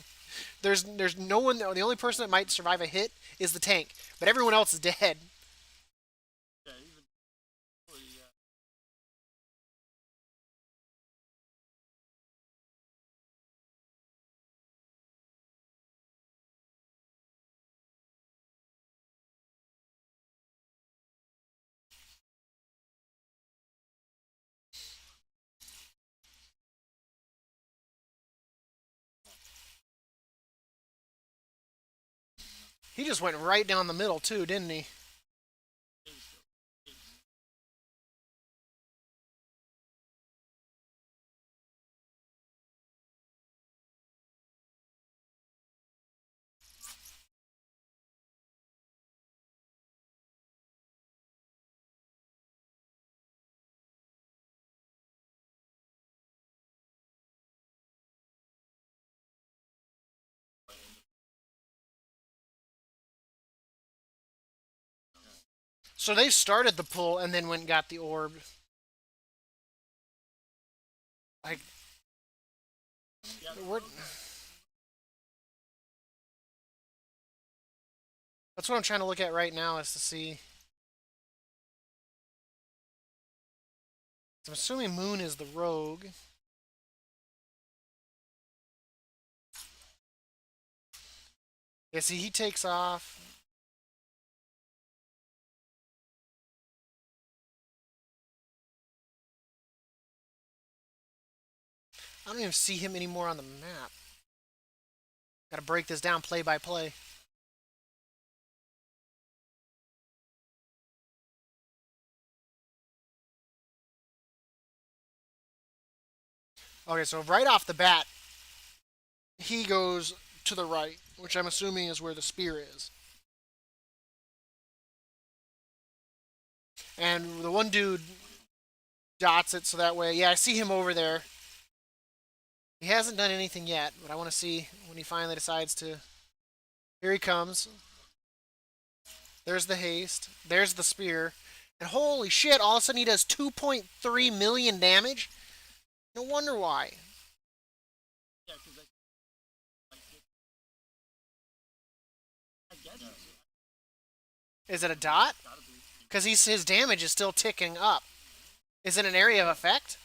There's no one. The only person that might survive a hit is the tank, but everyone else is dead. Yeah. Even. Yeah. He just went right down the middle too, didn't he? Ace though. Ace. So they started the pull and then went and got the orb. Like, Yeah. The we're, road guy. that's what I'm trying to look at right now is to see. I'm assuming Moon is the rogue. Yeah, see, he takes off. I don't even see him anymore on the map. Gotta break this down play by play. Okay, so right off the bat, he goes to the right, which I'm assuming is where the spear is. And the one dude dots it so that way, yeah, I see him over there. He hasn't done anything yet, but I want to see when he finally decides to. Here he comes. There's the haste. There's the spear. And holy shit, all of a sudden he does 2.3 million damage? No wonder why. Yeah. Because I guess it's Is it a dot? gotta be. Because his damage is still ticking up. Is it an area of effect?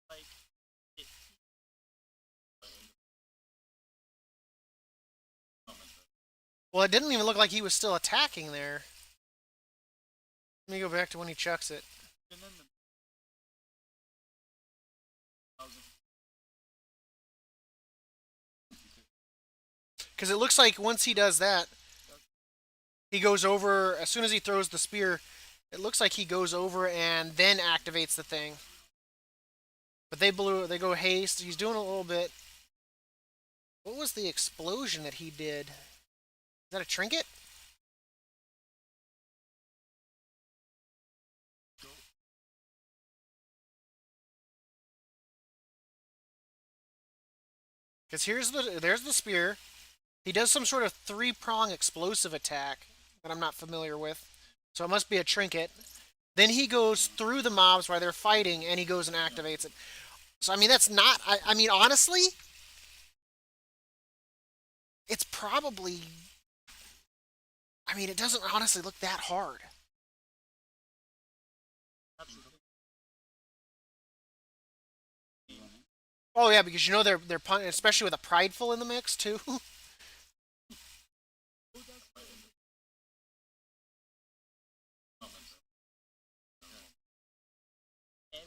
Like it. Well, it didn't even look like he was still attacking there. Let me go back to when he chucks it. And then the thousand. Because it looks like once he does that, he goes over, as soon as he throws the spear, it looks like he goes over and then activates the thing. But they go haste. He's doing a little bit. What was the explosion that he did? Is that a trinket? Because there's the spear. He does some sort of three-prong explosive attack that I'm not familiar with. So it must be a trinket. Then he goes through the mobs while they're fighting, and he goes and activates it. So, I mean, that's not... I mean, honestly, it's probably... I mean, it doesn't honestly look that hard. Absolutely. Oh, yeah, because you know they're especially with a prideful in the mix, too. Who does that? Every,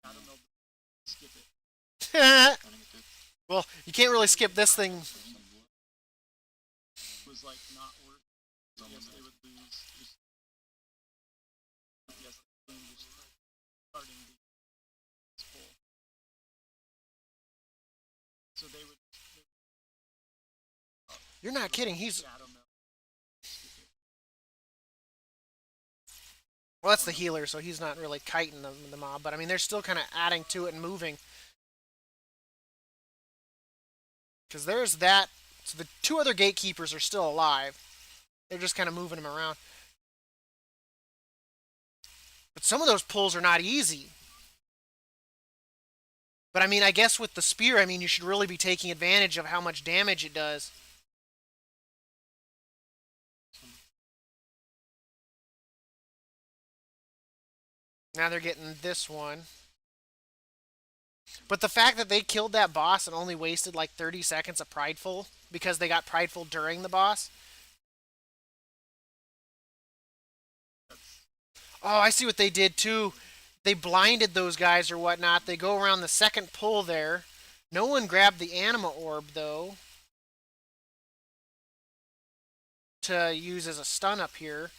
I don't know. Skip it. Well, you can't really skip this thing. It was like not worth. Yes, they would lose. Just, yes, they would lose starting the poll. So they would You're not kidding. He's... shadow melt. Well, that's the healer, so he's not really kiting the mob. But, I mean, they're still kind of adding to it and moving. Because there's that. So the two other gatekeepers are still alive. They're just kind of moving them around. But some of those pulls are not easy. But I mean, I guess with the spear, I mean, you should really be taking advantage of how much damage it does. Now they're getting this one. But the fact that they killed that boss and only wasted like 30 seconds of Prideful because they got Prideful during the boss. Oh, I see what they did too. They blinded those guys or whatnot. They go around the second pull there. No one grabbed the anima orb though to use as a stun up here,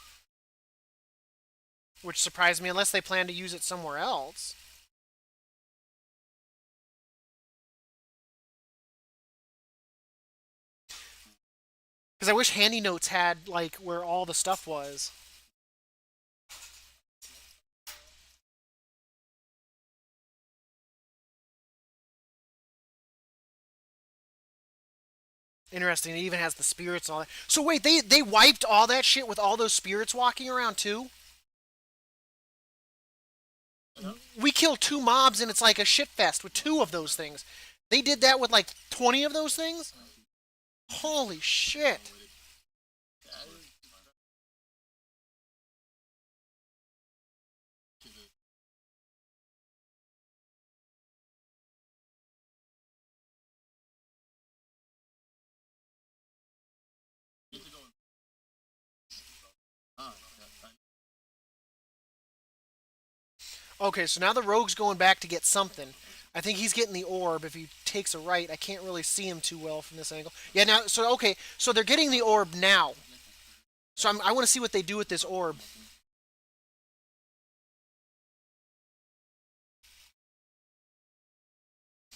which surprised me unless they plan to use it somewhere else. Because I wish Handy Notes had like where all the stuff was. Interesting. It even has the spirits and all that. So wait, they wiped all that shit with all those spirits walking around too? Yep. We killed two mobs and it's like a shit fest with two of those things. They did that with like 20 of those things? Holy shit. That is Okay, so now the rogue's going back to get something. I think he's getting the orb. If he takes a right, I can't really see him too well from this angle. Yeah, now, so okay, so they're getting the orb now. So I want to see what they do with this orb.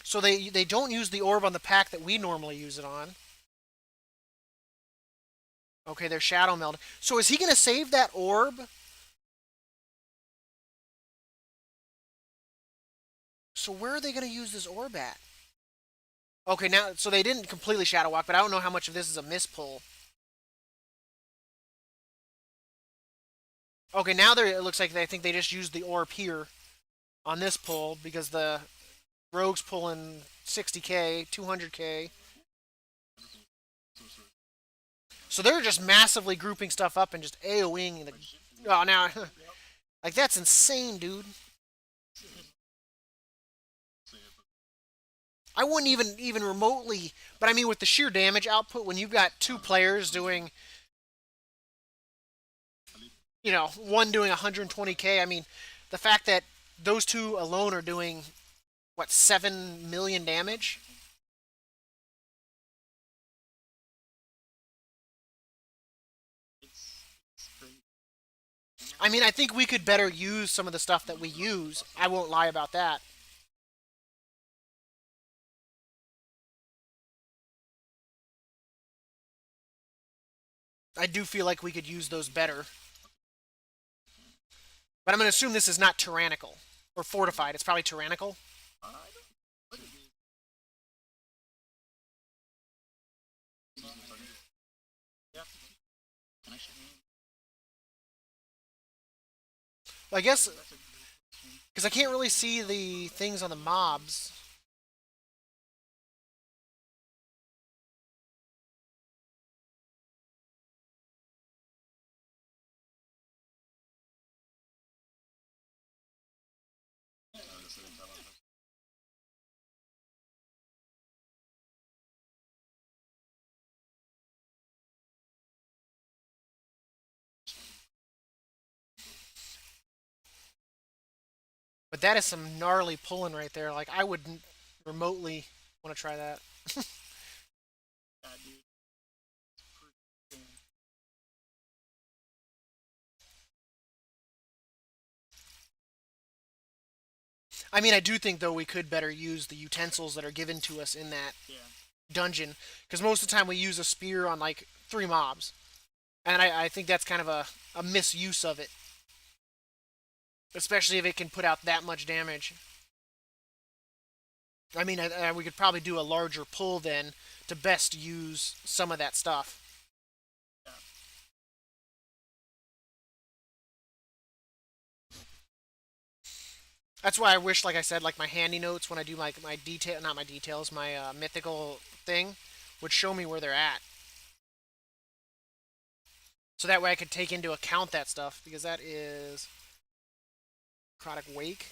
So they don't use the orb on the pack that we normally use it on. Okay, they're shadow melding. So is he going to save that orb? So where are they going to use this orb at? Okay, now, so they didn't completely shadow walk, but I don't know how much of this is a mispull. Okay, now it looks like I think they just used the orb here on this pull because the rogue's pulling 60k, 200k. So they're just massively grouping stuff up and just AOing the. Like shifting. Oh, now, Yep. like that's insane, dude. I wouldn't even remotely, but I mean with the sheer damage output when you've got two players doing, one doing 120k. I mean, the fact that those two alone are doing what 7 million damage. It's crazy. I mean, I think we could better use some of the stuff that we use. I won't lie about that. I do feel like we could use those better. But I'm going to assume this is not tyrannical or fortified. It's probably tyrannical. I don't. What it is? You have to keep connection. Well, I guess That's a great question. because I can't really see the things on the mobs. But that is some gnarly pulling right there. Like I wouldn't remotely want to try that. Yeah, dude. It's pretty insane. I mean, I do think though we could better use the utensils that are given to us in that Yeah. dungeon because most of the time we use a spear on like three mobs, and I think that's kind of a misuse of it, especially if it can put out that much damage. I mean, we could probably do a larger pull then to best use some of that stuff. Yeah. That's why I wish, like I said, like my handy notes when I do like my detail, not my details, my mythical thing, would show me where they're at. So that way I could take into account that stuff because that is necrotic wake.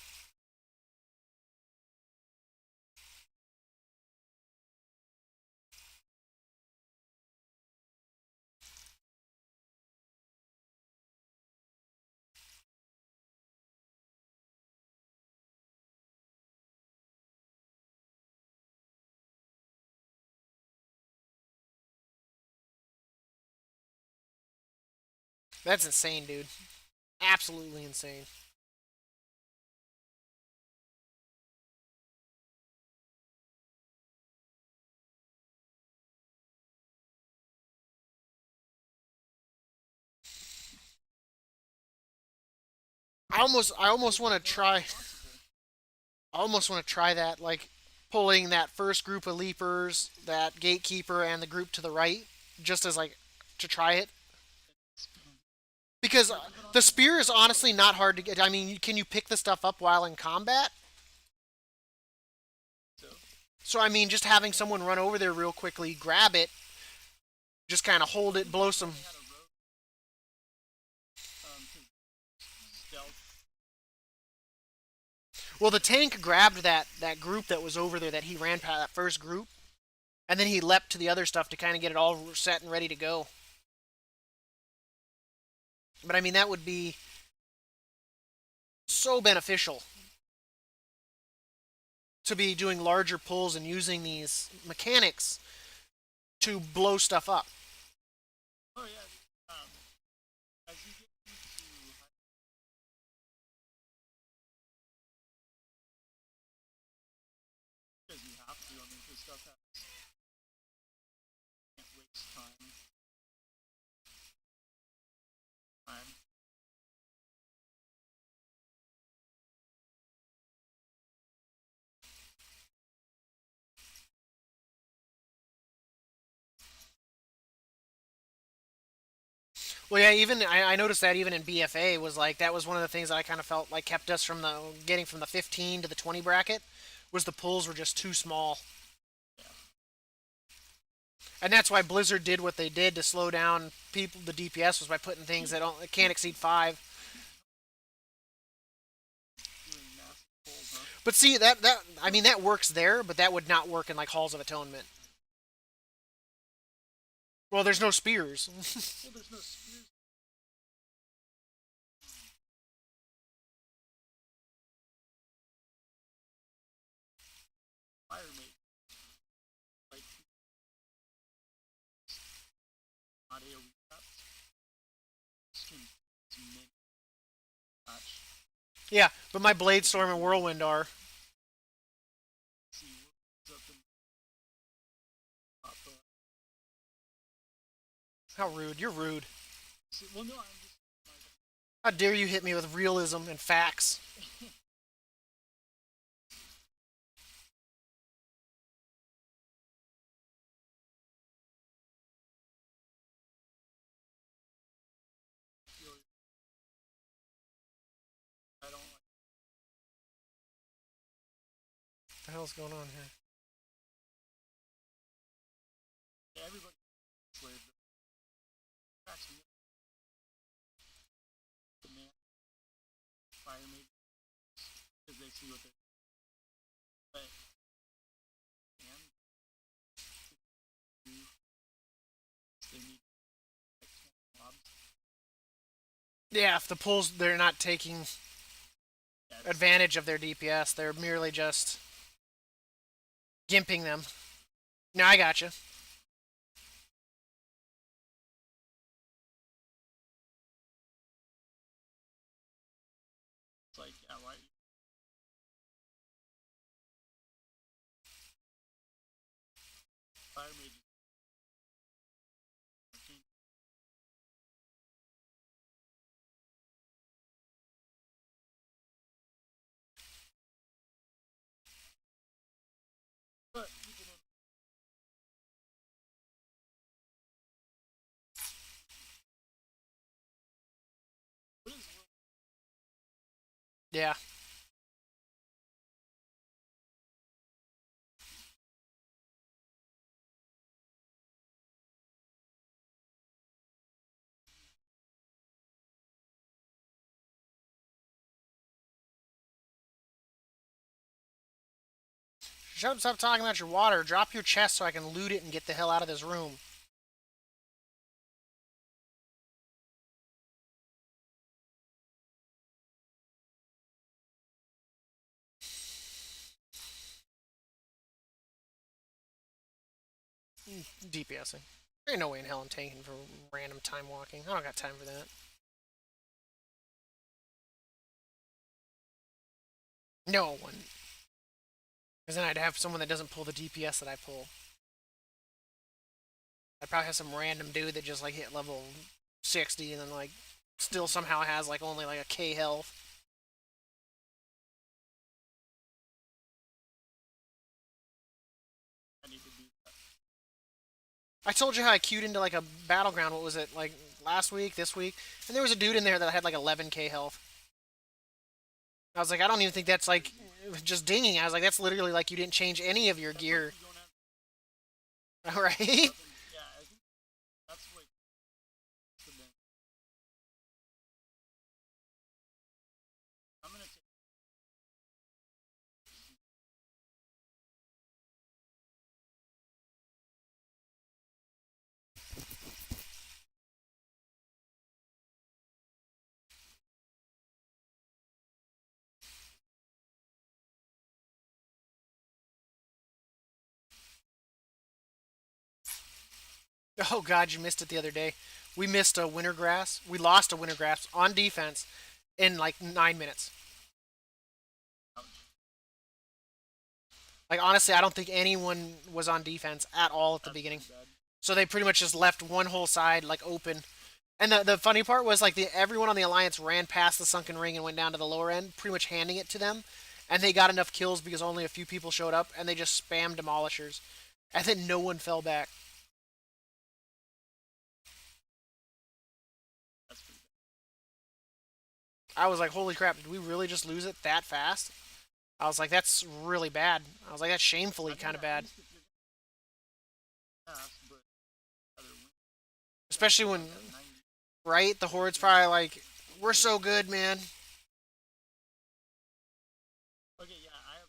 That's insane, dude. Absolutely insane. I almost want to try. I almost want to try that, like pulling that first group of leapers, that gatekeeper, and the group to the right, just as like to try it. Because Yeah, even on the the spear is honestly not hard to get. I mean, can you pick the stuff up while in combat? so So I mean, just having someone run over there real quickly, grab it, just kind of hold it, blow some. they had a rogue 'cause stealth. Well, the tank grabbed that group that was over there that he ran past that first group, and then he leapt to the other stuff to kind of get it all set and ready to go. But I mean, that would be so beneficial to be doing larger pulls and using these mechanics to blow stuff up. Oh yeah. Um, as you get into because you have to. I mean, because stuff happens. Can't waste time. Well, yeah, even I noticed that even in BFA was like that was one of the things that I kind of felt like kept us from the getting from the 15 to the 20 bracket was the pulls were just too small. Yeah. And that's why Blizzard did what they did to slow down people. The DPS was by putting things that can't exceed 5. doing massive pulls, huh? But see that I mean that works there, but that would not work in like Halls of Atonement. Well, there's no spears. Well, there's no spears. Fire mate, like not AoE traps. Skin min patch. Yeah, but my Blade Storm and Whirlwind are. See what's up in top. How rude! You're rude. See, well, no, I'm just like, How dare you hit me with realism and facts? feel I don't like. What the hell's going on here? Yeah, everybody slave cracks me up. The man, fire mate, because they see what they but and do they need like 20 mobs. Yeah, if the pulls they're not taking Yeah, advantage of their DPS, they're merely just gimping them. No, I gotcha. it's like yeah, why fire mage is but people don't. What is Yeah. Shut up, stop talking about your water. Drop your chest so I can loot it and get the hell out of this room. DPSing. There ain't no way in hell I'm tanking for random time walking. I don't got time for that. No one. Because then I'd have someone that doesn't pull the DPS that I pull. I'd probably have some random dude that just like hit level 60 and then like still somehow has like only like a K health. I need to do that. I told you how I queued into like a battleground. What was it like last week, this week? And there was a dude in there that had like 11K health. I was like, I don't even think that's like just dinging. I was like, that's literally like you didn't change any of your That's like gear. you don't have All right. nothing. Yeah, I think that's like the thing. I'm gonna take. Oh God, you missed it the other day. We missed a winter grass. We lost a winter grass on defense in like 9 minutes. Ouch. Like honestly, I don't think anyone was on defense at all at the That's beginning. pretty bad. So they pretty much just left one whole side like open. And the funny part was like everyone on the alliance ran past the sunken ring and went down to the lower end, pretty much handing it to them. And they got enough kills because only a few people showed up, and they just spammed demolishers, and then no one fell back. That's pretty bad. I was like, holy crap, did we really just lose it that fast? I was like, that's really bad. I was like, that's I shamefully mean, kind of at bad. least if you're gonna pass, but Especially when, like a 90. right, the Horde's probably like, we're so good, man. Okay, yeah, I have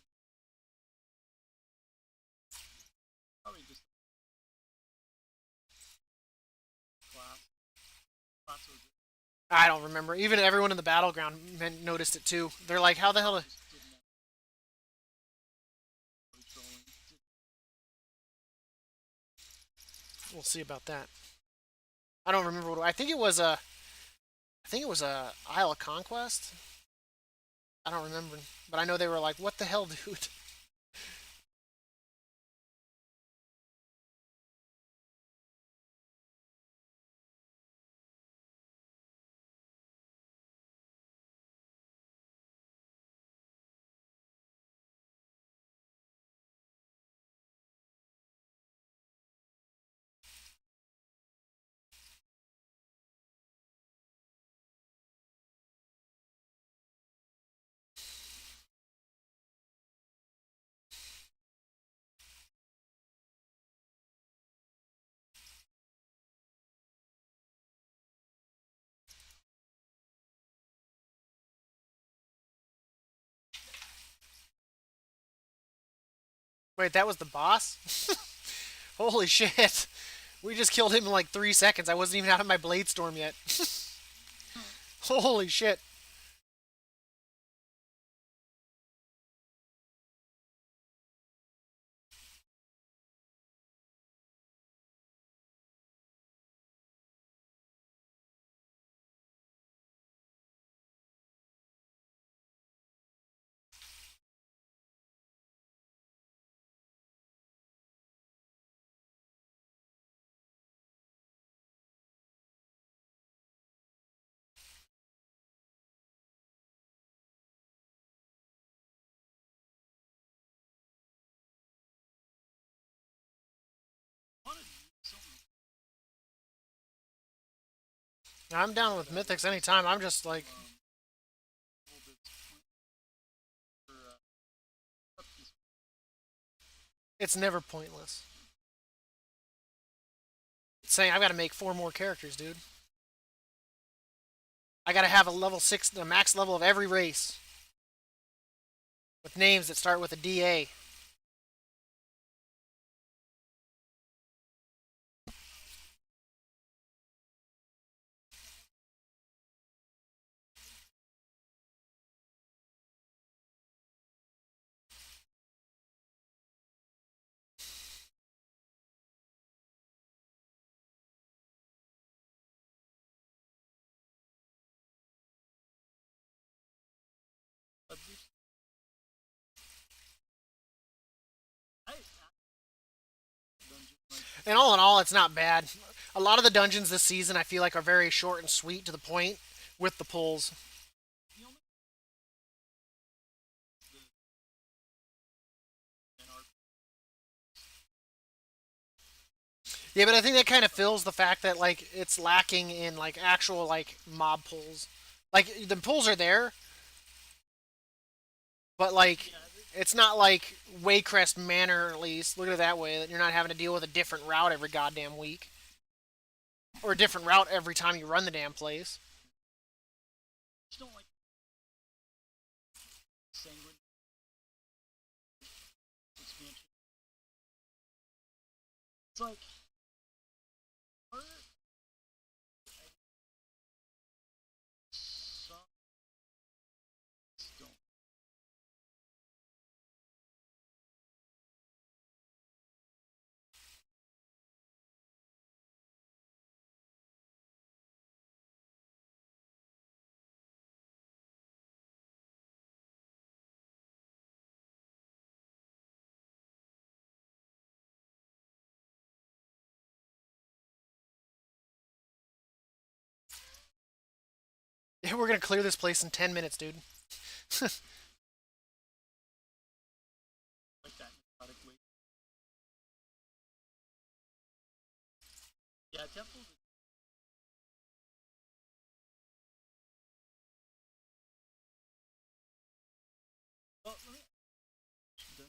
probably just class. Class was it. I don't remember. Even everyone in the battleground noticed it too. They're like, how the hell? Just didn't know really trolling. We'll see about that. I don't remember what. I think it was a. I think it was a Isle of Conquest. I don't remember, but I know they were like, "What the hell, dude?" Wait, that was the boss? Holy shit! We just killed him in like 3 seconds. I wasn't even out of my blade storm yet. Holy shit! I wanted to use something I'm down with that mythics was anytime. I'm just like, a little bit for up this. it's never pointless. It's saying I've got to make 4 more characters, dude. I got to have a level 6, the max level of every race, with names that start with a DA. I dungeon like And all in all, it's not bad. A lot of the dungeons this season I feel like are very short and sweet to the point with the pulls. the only the and our Yeah, but I think that kind of fills the fact that like it's lacking in like actual like mob pulls. Like the pulls are there, but like yeah it's not like Waycrest Manor at least. Look at it that way. That you're not having to deal with a different route every goddamn week, or a different route every time you run the damn place. just don't like sanguine expansion. It's like or some don't. Yeah, we're gonna clear this place in 10 minutes, dude. Like that neurotic way. Yeah, Temple. Well, let me done.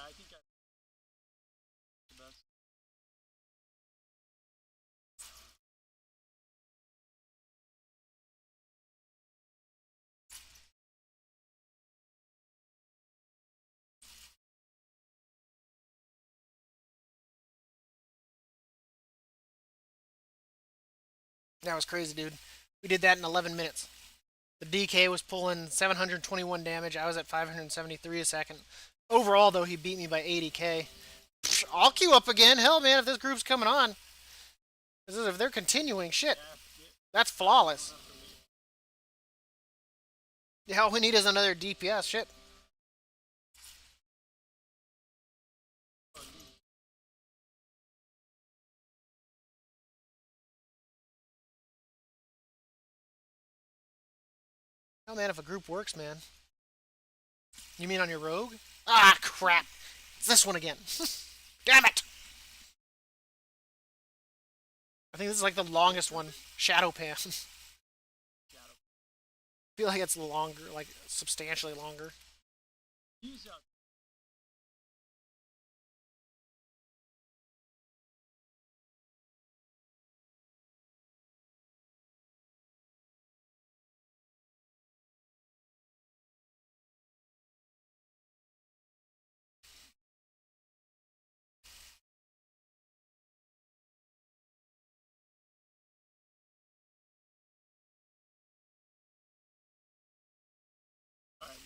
I think I the best. That was crazy, dude. We did that in 11 minutes. The DK was pulling 721 damage. I was at 573 a second. Overall, though, he beat me by 80k. I'll queue up again. Hell, man, if this group's coming on, if they're continuing, shit, Yeah, yeah, that's flawless. Yeah, all we need is another DPS. Shit. Oh man, if a group works, man. You mean on your rogue? Ah, crap. It's this one again. Damn it! I think this is like the longest one. Shadow Pam. I Shadow. feel like it's longer, like substantially longer. Use out. Alright,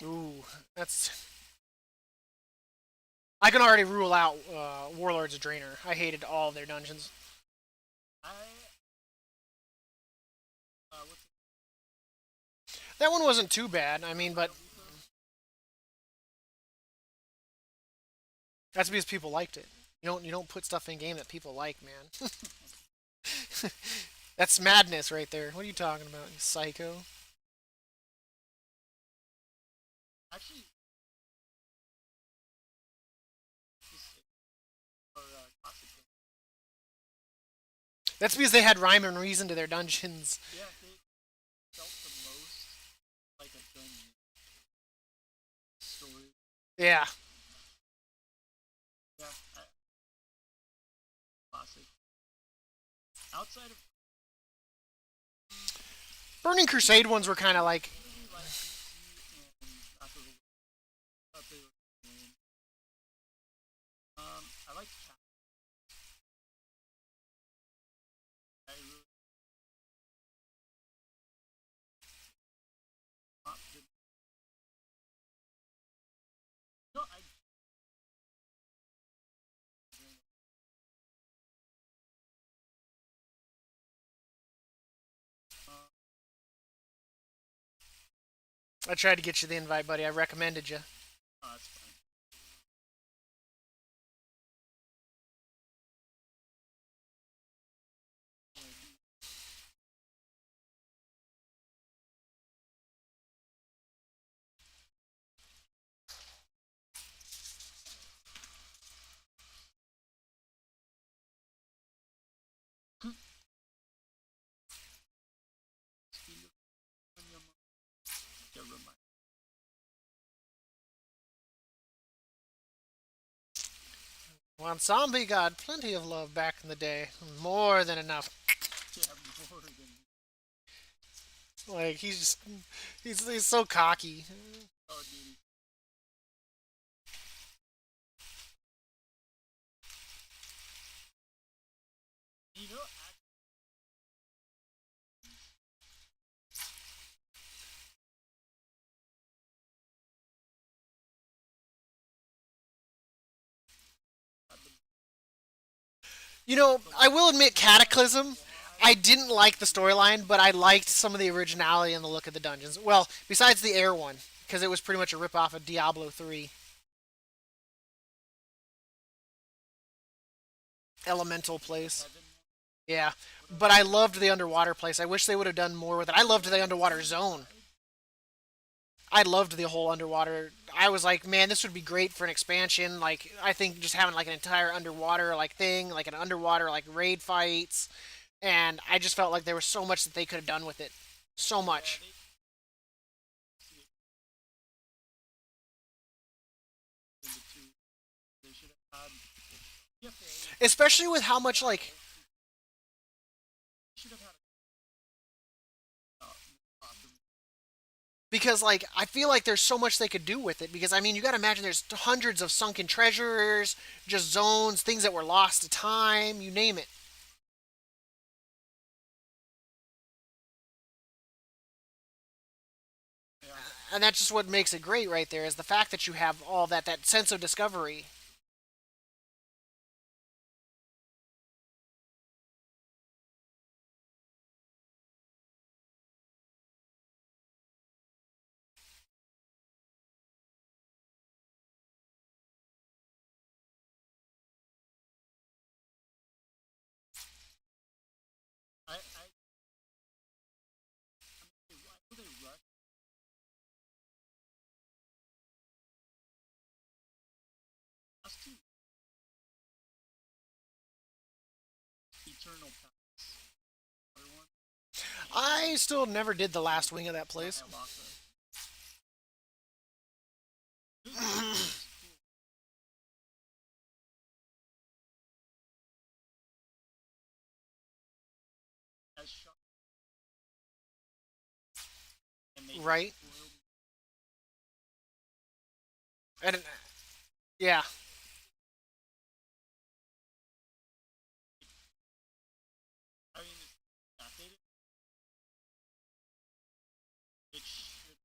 Ooh, that's. I can already rule out Warlord's Drainer. I hated all of their dungeons. I what's That one wasn't too bad. I mean, but that's because people liked it. You don't put stuff in game that people like, man. That's madness right there. What are you talking about, you psycho? actually this or classic. That's because they had rhyme and reason to their dungeons. Yeah, they felt the most like a dungeon story. Yeah. Yeah, classic. Outside of Burning Crusade ones were kind of like. really like DC and Wrath of the thought they were lame. I like Cat. I really not good. No, I uh, I tried to get you the invite, buddy. I recommended you. that's fine. Speed of premium. Get remind. Well, Zombie got plenty of love back in the day. More than enough. Yeah, more than Like, he's just. He's so cocky. oh, dude. You know, I will admit, Cataclysm. I didn't like the storyline, but I liked some of the originality and the look of the dungeons. Well, besides the air one, because it was pretty much a ripoff of Diablo 3. Elemental place. heaven. Yeah. But I loved the underwater place. I wish they would have done more with it. I loved the underwater zone. I loved the whole underwater. I was like, man, this would be great for an expansion. Like, I think just having like an entire underwater like thing, like an underwater like raid fights, and I just felt like there was so much that they could have done with it. So Yeah, much. they especially with how much like should have had because like I feel like there's so much they could do with it because I mean you got to imagine there's hundreds of sunken treasures, just zones, things that were lost to time, you name it. yeah. And that's just what makes it great right there is the fact that you have all that sense of discovery. Why do they rush? Us too. Eternal Palace. Other one. I still never did the last wing of that place. I lost that. This is cool. As shot and they Right? spoiled. And yeah, I mean, yeah, they didn't. It should.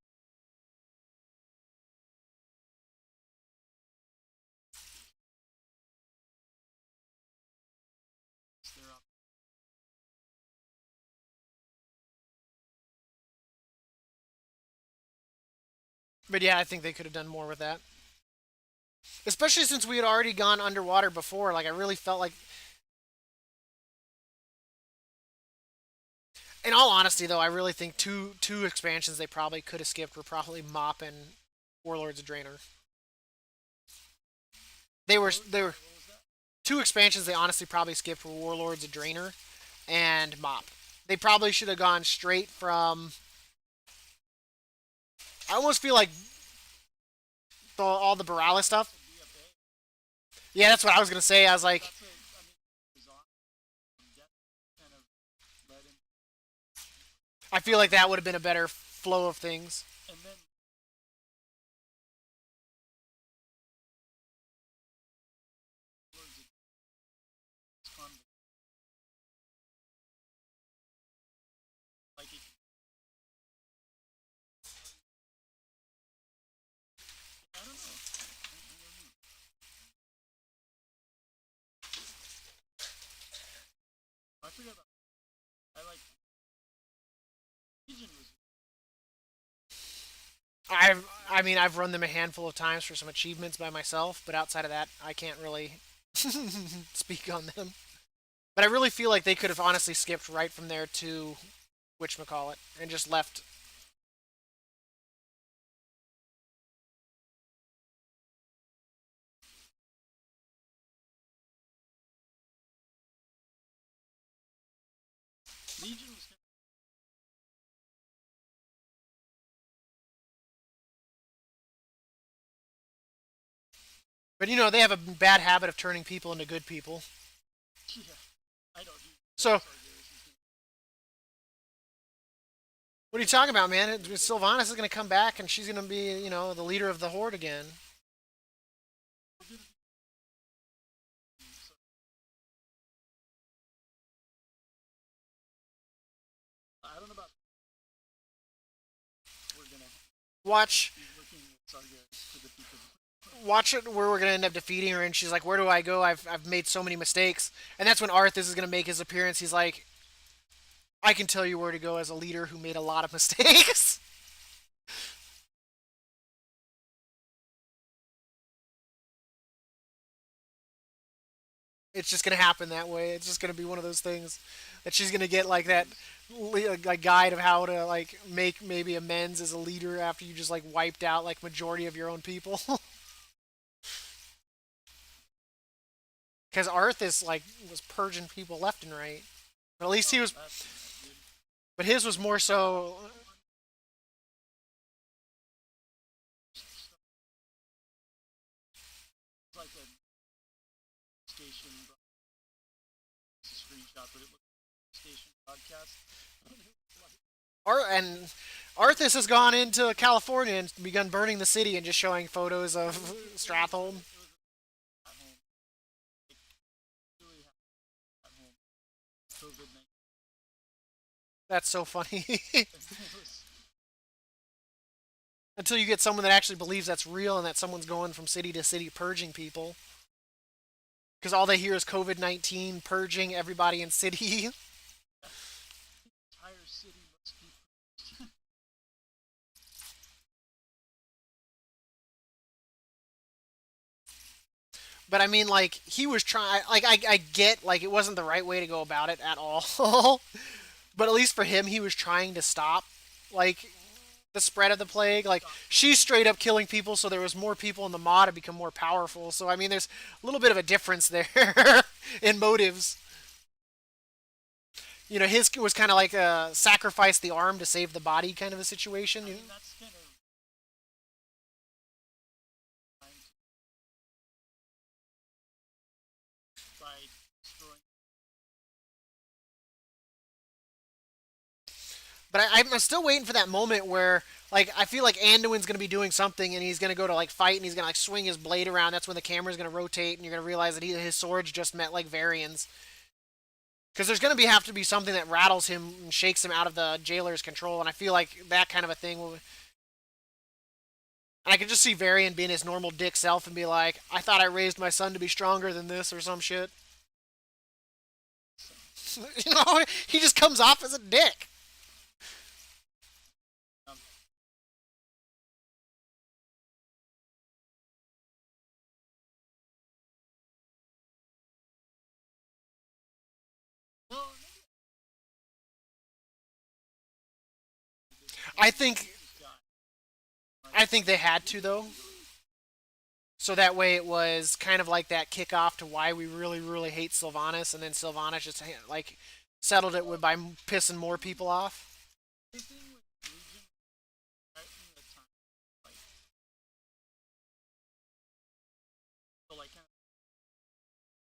They're up. but yeah, I think they could have done more with that. Especially since we had already gone underwater before. Like I really felt like, in all honesty, though, I really think two expansions they probably could have skipped were probably Mop and Warlords of Draenor. They were What was that? two expansions they honestly probably skipped were Warlords of Draenor and Mop. They probably should have gone straight from. I almost feel like all the Borala stuff. The BFA. Yeah, that's what I was gonna say. I was like, That's a. I mean, bizarre. That kind of led in. I feel like that would have been a better flow of things. And then Lords of Convict. Like it. I don't know. I don't know. I forget about. I like. Legion was. I mean, I've run them a handful of times for some achievements by myself, but outside of that, I can't really speak on them. But I really feel like they could have honestly skipped right from there to whatchamacallit and just left. Legion was. But you know, they have a bad habit of turning people into good people. Yeah. I don't do. So what are you talking about, man? Sylvanas is going to come back and she's going to be, you know, the leader of the horde again. I don't know about. We're gonna Watch be working with Sarga to defeat them. watch it where we're gonna end up defeating her, and she's like, "Where do I go? I've made so many mistakes." And that's when Arthas is gonna make his appearance. He's like, "I can tell you where to go as a leader who made a lot of mistakes." It's just gonna happen that way. It's just gonna be one of those things that she's gonna get like that like guide of how to like make maybe amends as a leader after you just like wiped out like majority of your own people. Because Arthas like was purging people left and right. But at least he Oh, was. that's dude. But his was more so. It's like a station. shot, but it looked like a station broadcast. And Arthas has gone into California and begun burning the city and just showing photos of Stratholme. It was at home. It really happened at home. COVID 19. That's so funny. Was, Until you get someone that actually believes that's real and that someone's going from city to city purging people. Because all they hear is COVID 19 purging everybody in city. the entire city must be. But I mean, like, he was trying. Like, I get, like, it wasn't the right way to go about it at all. But at least for him, he was trying to stop, like, the spread of the plague. Like, she's straight up killing people, so there was more people in the mod to become more powerful. So, I mean, there's a little bit of a difference there in motives. You know, his was kind of like a sacrifice the arm to save the body kind of a situation. I mean, that's kind of trying to by destroying. But I'm still waiting for that moment where, like, I feel like Anduin's gonna be doing something and he's gonna go to like fight and he's gonna like swing his blade around. That's when the camera's gonna rotate and you're gonna realize that his swords just met like Varian's. Because there's gonna have to be something that rattles him and shakes him out of the jailer's control, and I feel like that kind of a thing will. And I could just see Varian being his normal dick self and be like, "I thought I raised my son to be stronger than this" or some shit. You know, he just comes off as a dick. Um, well, I think this guy. I think they had to though. So that way it was kind of like that kickoff to why we really, really hate Sylvanas, and then Sylvanas just like settled it with by pissing more people off. The thing with Legion, right in the time, like, so like, kind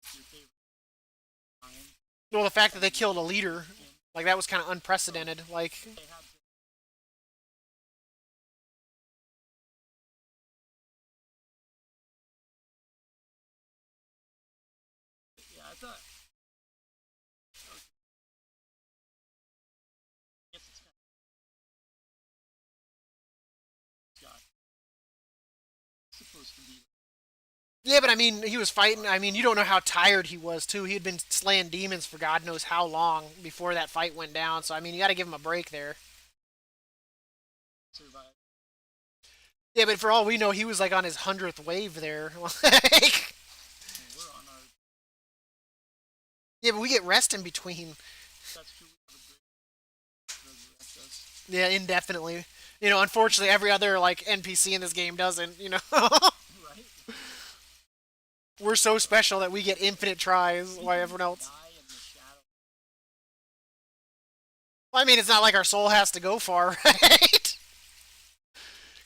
of your favorite time. Well, the fact that they killed a leader, And like that was kind of unprecedented. Like, they had to. Yeah, I thought. Okay, I guess it's kind of got supposed to be. yeah, but I mean, he was fighting. I mean, you don't know how tired he was too. He had been slaying demons for God knows how long before that fight went down. So I mean, you got to give him a break there. Survive. Yeah, but for all we know, he was like on his 100th wave there. Like, I mean, we're on our. yeah, but we get rest in between. That's true. We have a great resurrect us. Yeah, indefinitely. You know, unfortunately, every other like NPC in this game doesn't. You know, Right? we're so special that we get infinite tries, We while can everyone else. die in the shadow. Well, I mean, it's not like our soul has to go far, right?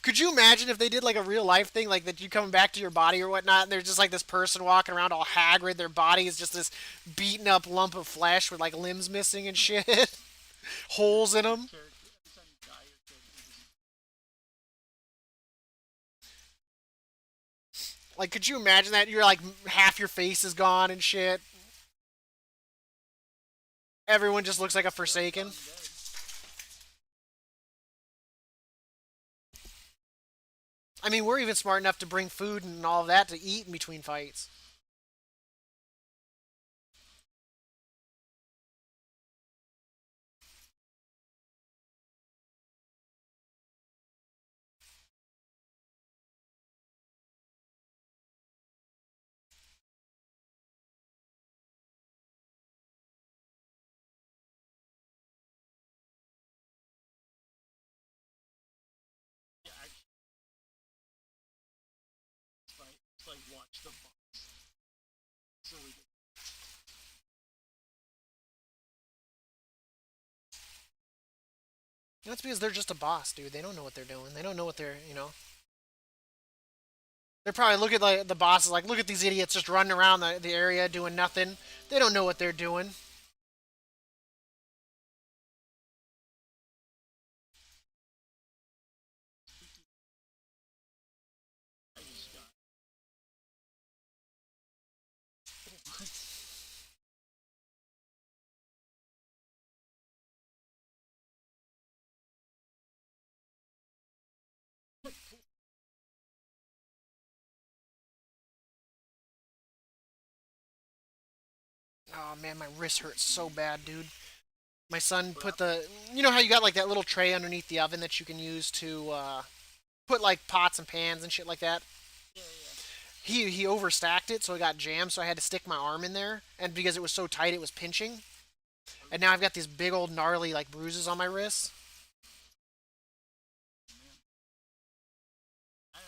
Could you imagine if they did like a real life thing, like that you coming back to your body or whatnot, and there's just like this person walking around all haggard, their body is just this beaten up lump of flesh with like limbs missing and shit, holes in them. Character. Every time you die, your character just. Like, could you imagine that? You're like half your face is gone and shit. Everyone just looks like a Yep, Forsaken. I'm dead. I mean, we're even smart enough to bring food and all of that to eat in between fights. Yeah, actually, it's like watch the box. So we did. That's because they're just a boss, dude. They don't know what they're doing. They don't know what they're, you know. They're probably look at like the bosses like, look at these idiots just running around the area doing nothing. They don't know what they're doing. Oh man, my wrist hurts so bad, dude. My son What put happened? the, you know how you got like that little tray underneath the oven that you can use to put like pots and pans and shit like that. Yeah, yeah. He overstacked it, so it got jammed. So I had to stick my arm in there, and because it was so tight, it was pinching. And now I've got these big old gnarly like bruises on my wrists. Man,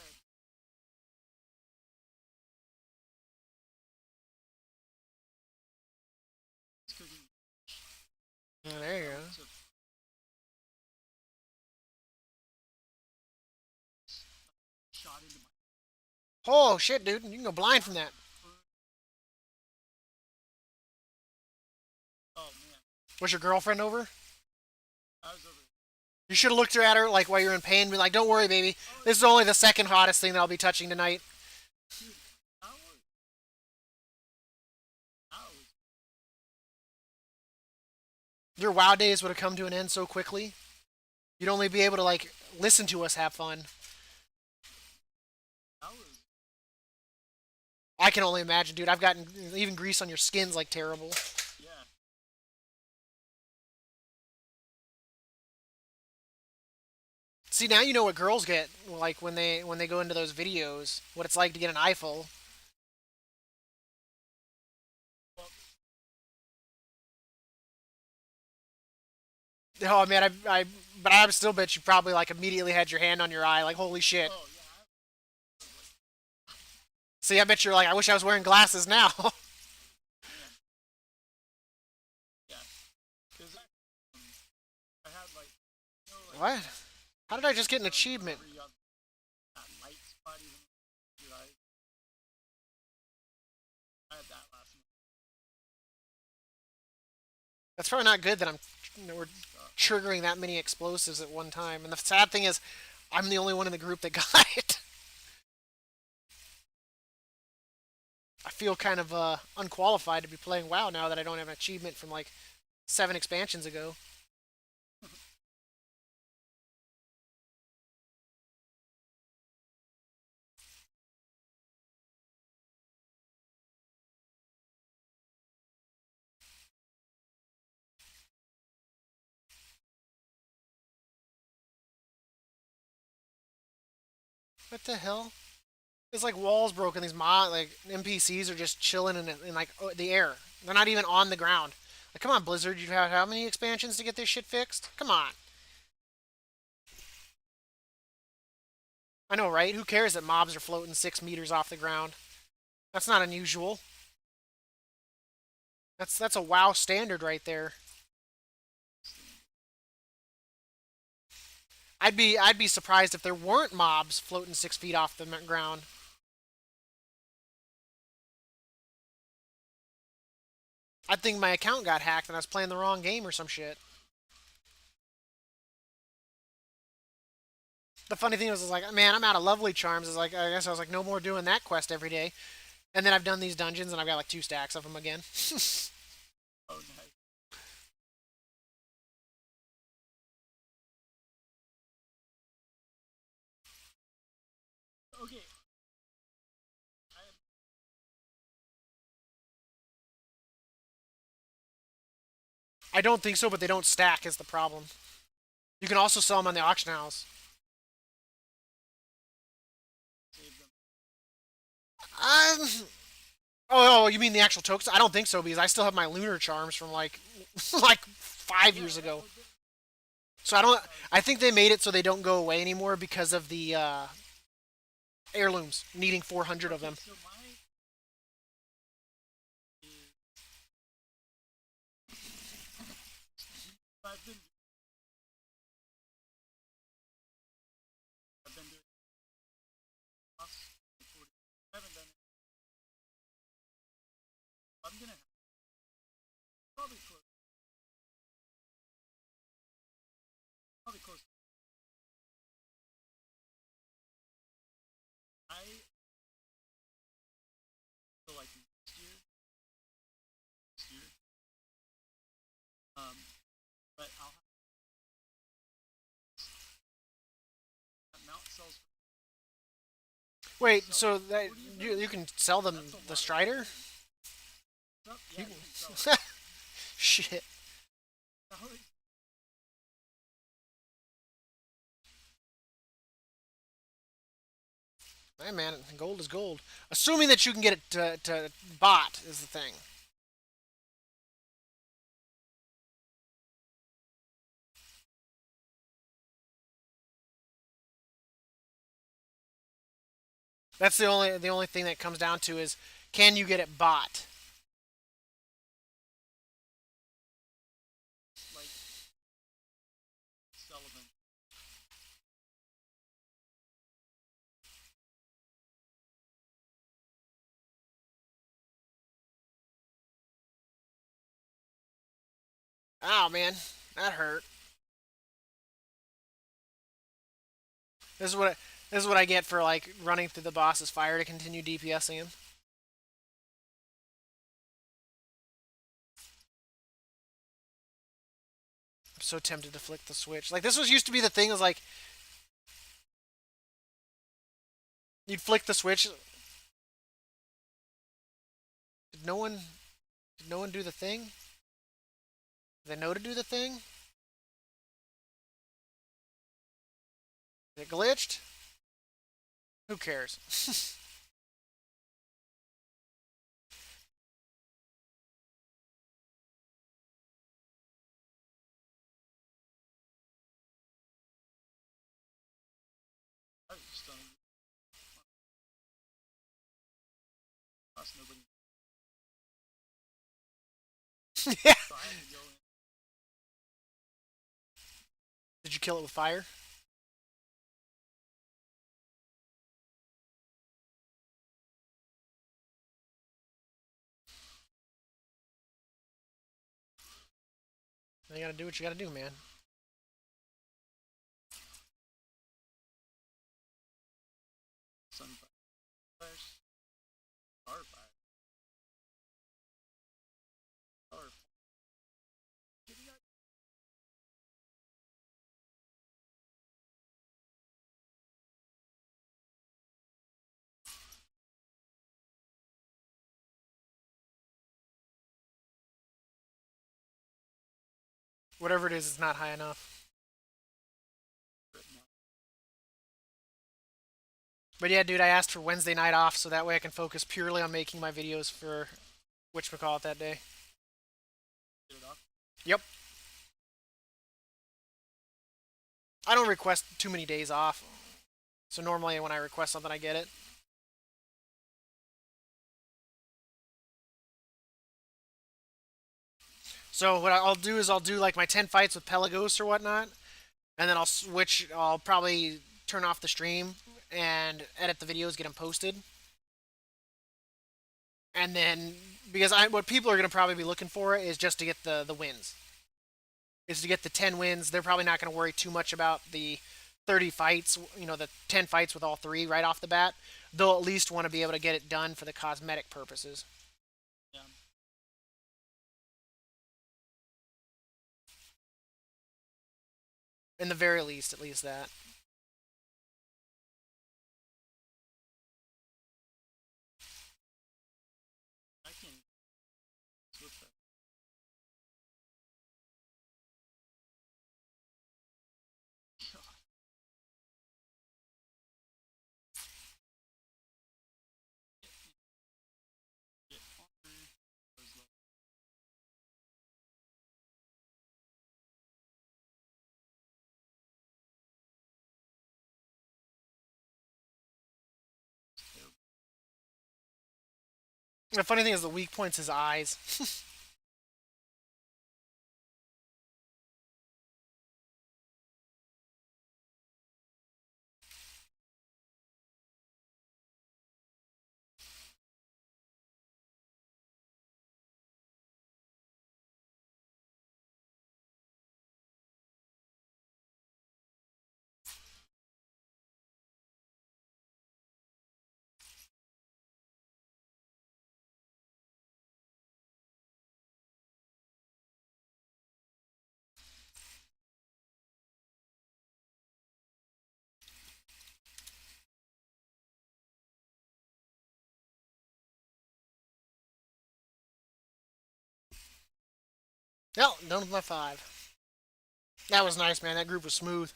I was cooking Oh, there you I go. went to shot into my Oh shit, dude, you can go blind from that. burn. Oh man, Was your girlfriend over? I was over. You should have looked at her like while you're in pain, and be like, "Don't worry, baby. Oh This is only the second hottest thing that I'll be touching tonight." dude, I was Your WoW days would have come to an end so quickly. You'd only be able to like listen to us have fun. I was I can only imagine, dude. I've gotten even grease on your skin's like terrible. yeah. See, now you know what girls get like when they go into those videos. What it's like to get an eyeful. Well, Oh man, but I still bet you probably like immediately had your hand on your eye, like holy shit. oh yeah, See, I bet you're like, I wish I was wearing glasses now. man, yeah. Because I had like like What? How did I just get an achievement? wherever you have that light spot even in your eyes. I had that last night. That's probably not good that we're Stuff. triggering that many explosives at one time. And the sad thing is, I'm the only one in the group that got it. I feel kind of unqualified to be playing WoW now that I don't have an achievement from like 7 expansions ago. What the hell? It's like walls broken. These like NPCs are just chilling in like the air. They're not even on the ground. Like, come on, Blizzard. You have how many expansions to get this shit fixed? Come on. I know, right? Who cares that mobs are floating 6 meters off the ground? That's not unusual. That's a WoW standard right there. I'd be surprised if there weren't mobs floating 6 feet off the ground. I think my account got hacked and I was playing the wrong game or some shit. The funny thing was like, man, I'm out of lovely charms. I guess I was like, no more doing that quest every day. And then I've done these dungeons and I've got like 2 stacks of them again. Oh nice. Okay, I have, I don't think so, but they don't stack is the problem. You can also sell them on the auction house. saved them. Um, oh, you mean the actual tokens? I don't think so because I still have my lunar charms from like like 5 years Yeah, ago. well, So I don't. I think they made it so they don't go away anymore because of the heirlooms needing 400 of okay. them. So my is I've been I've been doing lots of 40. I haven't done it. I'm gonna have probably close. Probably close. I feel like next year. Um, but I'll have mount sells Wait, sell so for that 40 of you those. can sell them That's a the lot of Strider? coins. Oh, You yeah, you can sell it. can... Shit. How is- Hey man, gold is gold. Assuming that you can get it to bot is the thing. That's the only thing that comes down to is can you get it bot? like Sullivan. Oh man, that hurt. This is what I get for like running through the boss's fire to continue DPSing him. I'm so tempted to flick the switch. Like this was used to be the thing. Was like you'd flick the switch. Did no one? Did no one do the thing? Did they know to do the thing? Is it glitched? Who cares? I was just telling you. Plus, nobody. Yeah. So I had to go in. Did you kill it with fire? You gotta do what you gotta do, man. Sunfire. Starfire. Starfire. Whatever it is, it's not high enough. But yeah, dude, I asked for Wednesday night off so that way I can focus purely on making my videos for whatchamacallit that day. Get it off. Yep. I don't request too many days off. So normally when I request something, I get it. So what I'll do is I'll do like my 10 fights with Pelagos or whatnot, and then I'll switch. I'll probably turn off the stream and edit the videos, get them posted, and then because what people are gonna probably be looking for is just to get the wins. Is to get the 10 wins. They're probably not gonna worry too much about the 30 fights. The 10 fights with all three right off the bat. They'll at least want to be able to get it done for the cosmetic purposes. Yeah. In the very least, at least that. I can switch that. Get armor. Those low. Terrible. The funny thing is the weak point's his eyes. No, done with my 5. That was nice, man. That group was smooth.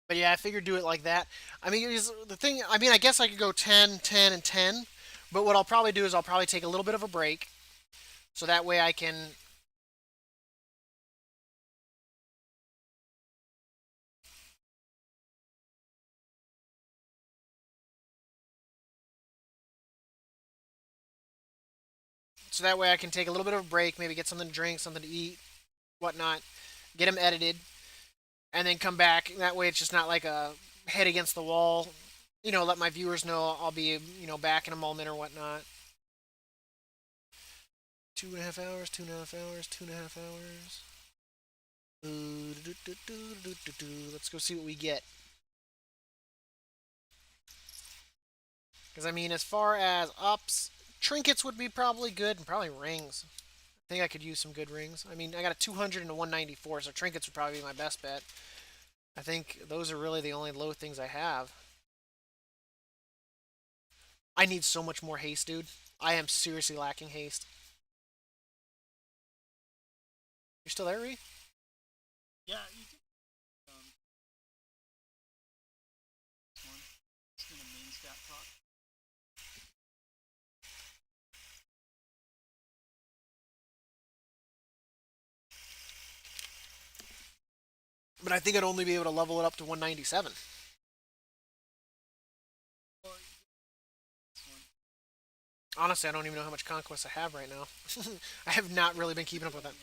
But yeah, I figured do it like that. I mean, the thing. I mean, I guess I could go 10, 10, and 10. But what I'll probably do is I'll probably take a little bit of a break, so that way I can. So that way I can take a little bit of a break, maybe get something to drink, something to eat, whatnot, get them edited, and then come back. That way it's just not like a head against the wall. Let my viewers know I'll be, back in a moment or whatnot. 2.5 hours, 2.5 hours, 2.5 hours. Let's go see what we get. Because, I mean, as far as ups, trinkets would be probably good, and probably rings. I think I could use some good rings. I mean, I got a 200 and a 194, so trinkets would probably be my best bet. I think those are really the only low things I have. I need so much more haste, dude. I am seriously lacking haste. You're still there, Ree? Yeah, you can. This one. It's in a main stat talk. But I think I'd only be able to level it up to 197. Or this one. Honestly, I don't even know how much conquest I have right now. I have not really been keeping up with that.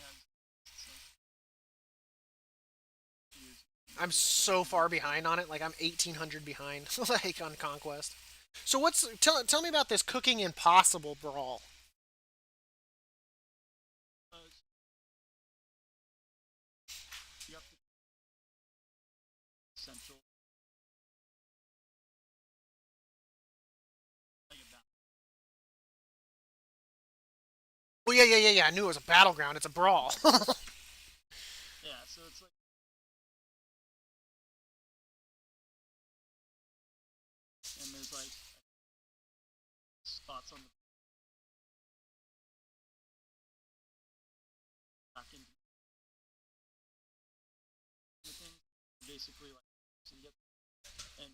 I'm so far behind on it. Like I'm 1,800 behind, like on conquest. So tell me about this cooking impossible brawl. Uh, you have to central. Like a bat. Well, yeah. I knew it was a battleground. It's a brawl. Yeah, so it's like, and there's like spots on the back end of the thing. Basically, like, so you get and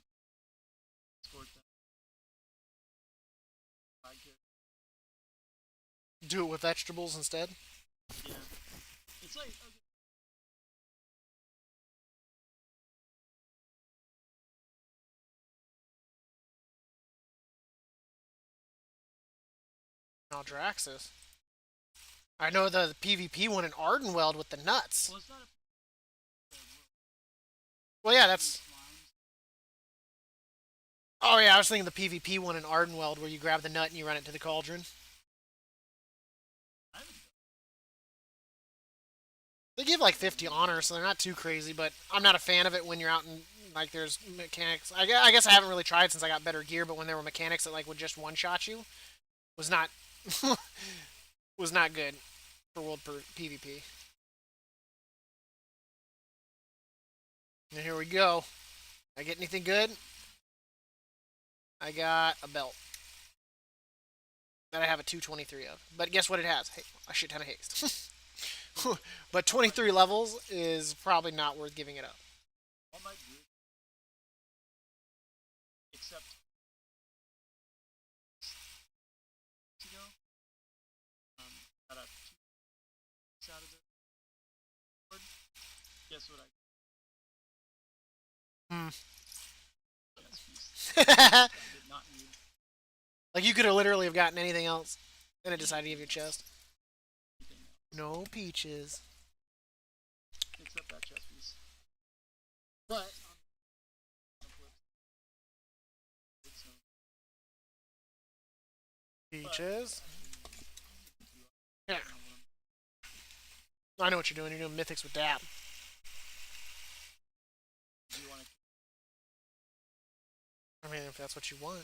score them. I get, Do it with vegetables instead. yeah. It's like, okay, Aldraxis. I know the PvP one in Ardenweld with the nuts. well, it's not a Well, yeah, these that's. slimes. Oh yeah, I was thinking the PvP one in Ardenweld where you grab the nut and you run it to the cauldron. I haven't They give like 50 honor, so they're not too crazy. But I'm not a fan of it when you're out in like there's mechanics. I guess I haven't really tried since I got better gear. But when there were mechanics that like would just one shot you, was not was not good for world PvP. And here we go. I get anything good? I got a belt that I have a 223 of. But guess what it has? Hey, a shit ton of haste. But 23 levels is probably not worth giving it up. all my group except you know, got a two out of it. Guess what I Hmm. chess piece I did not need Like you could have literally have gotten anything else, and it decided to give you a chest. anything else No peaches. except that chess piece. But on the flip side, so, but Peaches. actually, Yeah, I know what you're doing. You're doing mythics with Dab. do you want to? I mean, if that's what you want.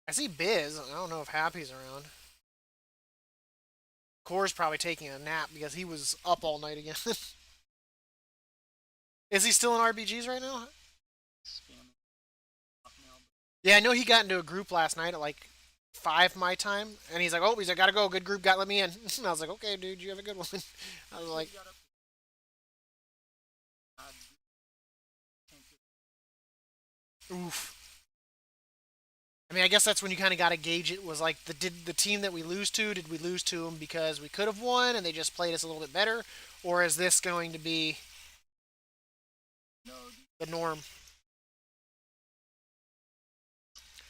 I see Biz. I don't know if Happy's around. Kor's probably taking a nap because he was up all night again. Is he still in RBGs right now? Spamming off now. Yeah, I know he got into a group last night at like 5 my time, and he's like, "Oh, he's like, gotta go. Good group, got let me in." And I was like, "Okay, dude, you have a good one." I was But like, he got up to God, can't get "Oof." I mean, I guess that's when you kind of got to gauge it. Was like, did the team that we lose to, did we lose to them because we could have won and they just played us a little bit better, or is this going to be no, dude. the norm?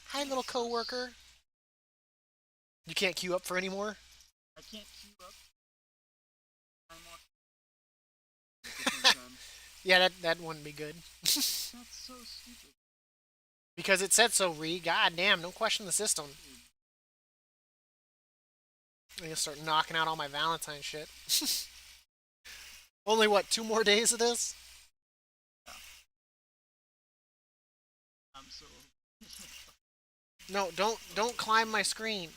Hi, little It's so coworker. You can't queue up for any more. I can't queue up. I'm on. Get things done. Yeah, that wouldn't be good That's so stupid. because it said so. God damn, don't question the system. Dude, I'm gonna start knocking out all my Valentine shit. Only what, 2 more days of this? yeah, I'm so. No, don't climb my screen.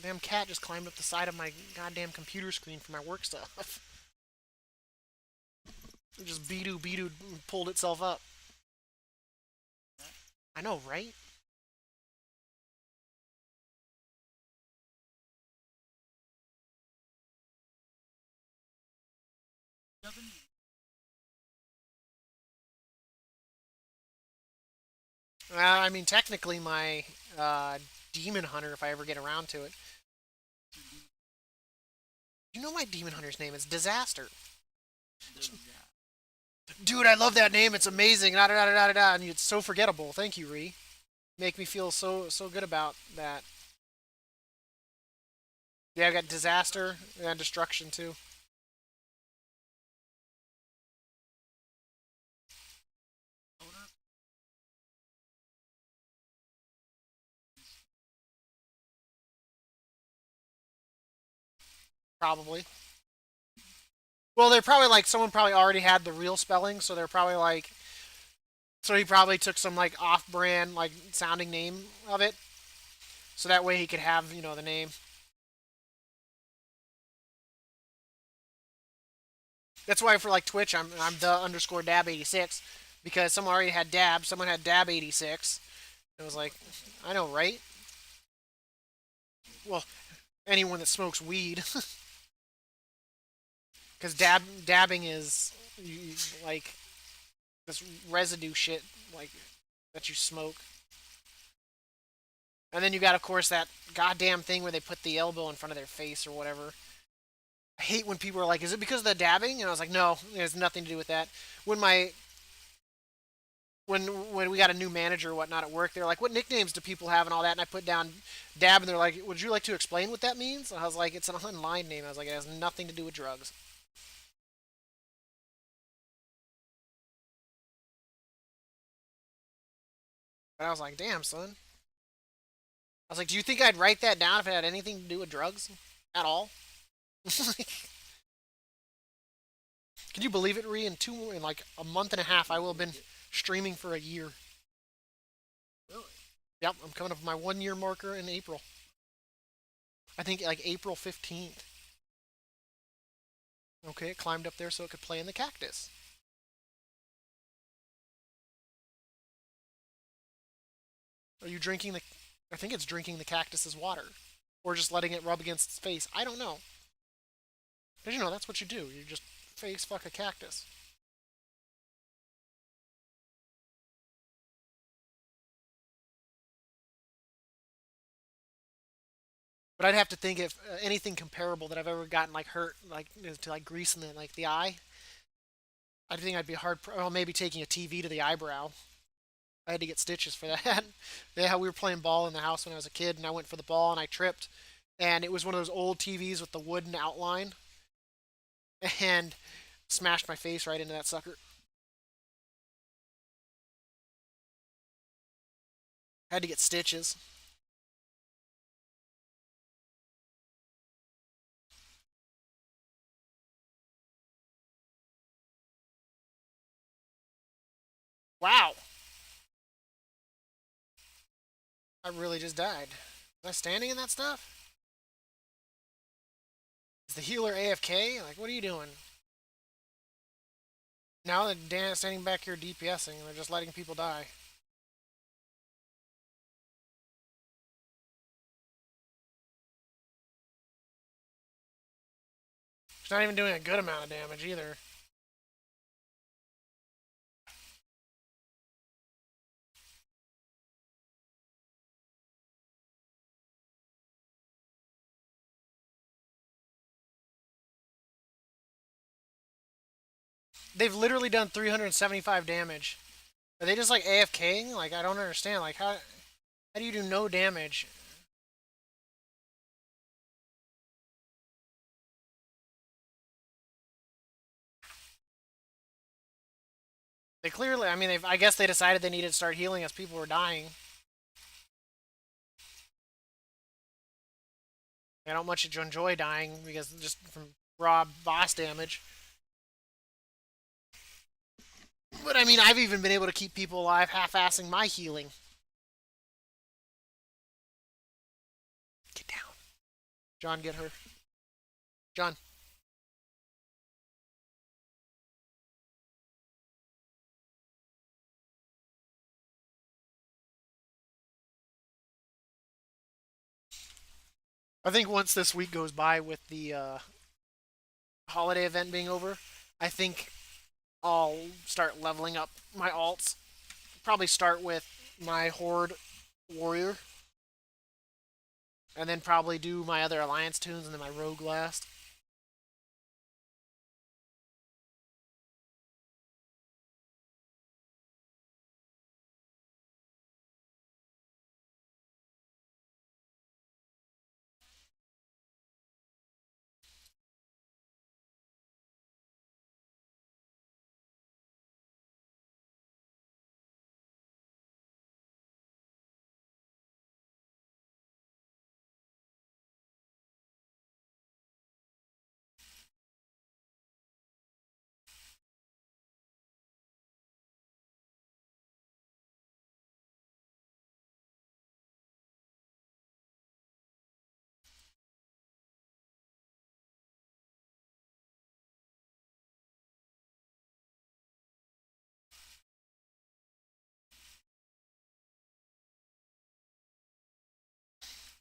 Damn cat just climbed up the side of my goddamn computer screen for my work stuff. It just beedoo pulled itself up. I know, right? Doesn't I mean, technically, my demon hunter, if I ever get around to it. You know my demon hunter's name is Disaster. there's that. Dude, I love that name. It's amazing. Da da da da da da. And it's so forgettable. Thank you, Ree. Make me feel so good about that. Yeah, I got Disaster and Destruction too. Owner, Probably. Well, they're probably like someone probably already had the real spelling, so they're probably like, so he probably took some like off-brand like sounding name of it, so that way he could have the name. That's why for like Twitch, I'm the underscore dab 86 because someone already had dab, someone had dab 86. It was like, I know, right? Well, anyone that smokes weed, because dabbing is like this residue shit like that you smoke. And then you got, of course, that goddamn thing where they put the elbow in front of their face or whatever. I hate when people are like, "Is it because of the dabbing?" And I was like, "No, it has nothing to do with that." When my when we got a new manager or whatnot at work, they're like, "What nicknames do people have and all that?" And I put down dab, and they're like, "Would you like to explain what that means?" And I was like, "It's an online name." I was like, "It has nothing to do with drugs." And I was like, "Damn, son." I was like, "Do you think I'd write that down if it had anything to do with drugs at all?" Can you believe it, Ree? In like a month and a half, I will have been streaming for a year. really? Yep, I'm coming up with my 1 year marker in April. I think like April 15th. Okay, it climbed up there so it could play in the cactus. Are you drinking the? I think it's drinking the cactus's water, or just letting it rub against its face. I don't know. Did you know that's what you do? You just face fuck a cactus. But I'd have to think if anything comparable that I've ever gotten like hurt like to like grease in the eye. I think I'd be hard. Well, maybe taking a TV to the eyebrow. I had to get stitches for that. Yeah, we were playing ball in the house when I was a kid, and I went for the ball and I tripped, and it was one of those old TVs with the wooden outline, and smashed my face right into that sucker. I had to get stitches. Wow, I really just died. Was I standing in that stuff? the healer AFK? Like, what are you doing? Now that Dan is standing back here DPSing and they're just letting people die. She's not even doing a good amount of damage either. They've literally done 375 damage. Are they just like AFKing? Like, I don't understand. Like, how do you do no damage? They clearly, I mean, I guess they decided they needed to start healing as people were dying. They don't much enjoy dying because just from raw boss damage. But I mean, I've even been able to keep people alive half-assing my healing. Get down. John, get her. John. I think once this week goes by with the holiday event being over, I think I'll start leveling up my alts. Probably start with my Horde Warrior, and then probably do my other Alliance tunes and then my Rogue last.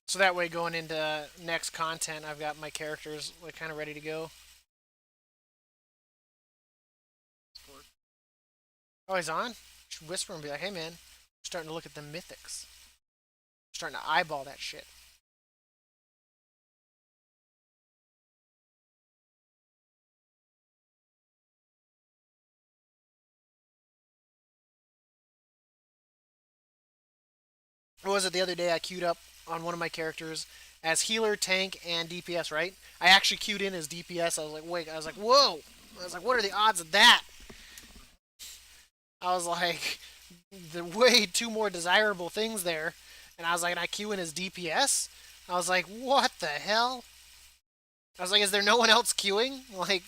So that way, going into next content, I've got my characters like kind of ready to go. Oh, he's on. Should whisper and be like, "Hey, man, I'm starting to look at the mythics. I'm starting to eyeball that shit." What was it the other day? I queued up on one of my characters as healer, tank, and DPS. Right? I actually queued in as DPS. I was like, wait. I was like, whoa. I was like, what are the odds of that? I was like, the way two more desirable things there, and I was like, and I queue in as DPS. I was like, what the hell? I was like, is there no one else queuing? Like,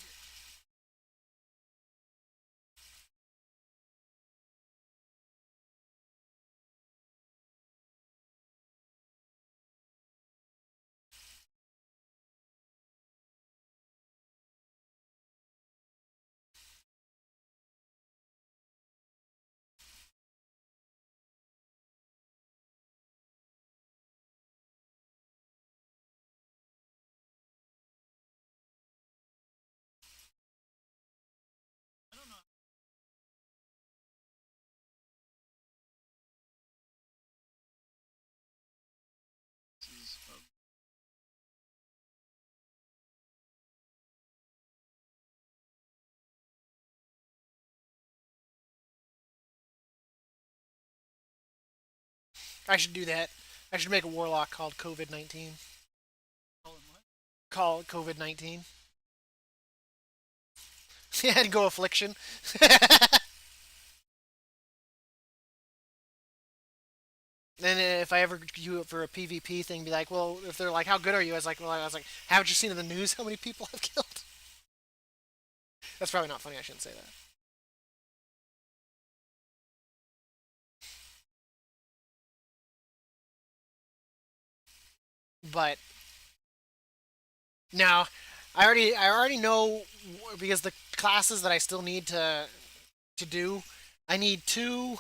I should do that. I should make a warlock called COVID-19. Call it COVID-19. Yeah, and go affliction. Then if I ever do it for a PvP thing, be like, well, if they're like, how good are you? I was like, haven't you seen in the news how many people I've killed? That's probably not funny. I shouldn't say that. But now, I already know because the classes that I still need to do, I need two.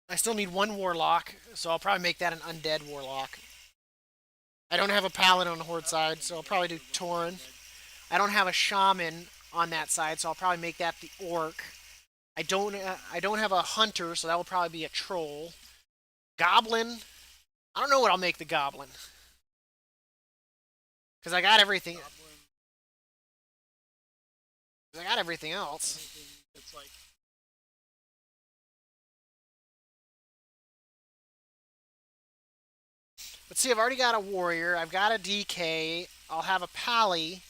I still need one warlock, so I'll probably make that an undead warlock. I don't have a paladin on the horde That would side, have so been I'll good. probably do You want an Tauren. undead. I don't have a shaman on that side, so I'll probably make that the orc. I don't have a hunter, so that will probably be a troll. Goblin. I don't know what I'll make the goblin because I got everything. Goblin, 'Cause I got everything else. anything that's like But see, I've already got a warrior. I've got a DK. I'll have a pally.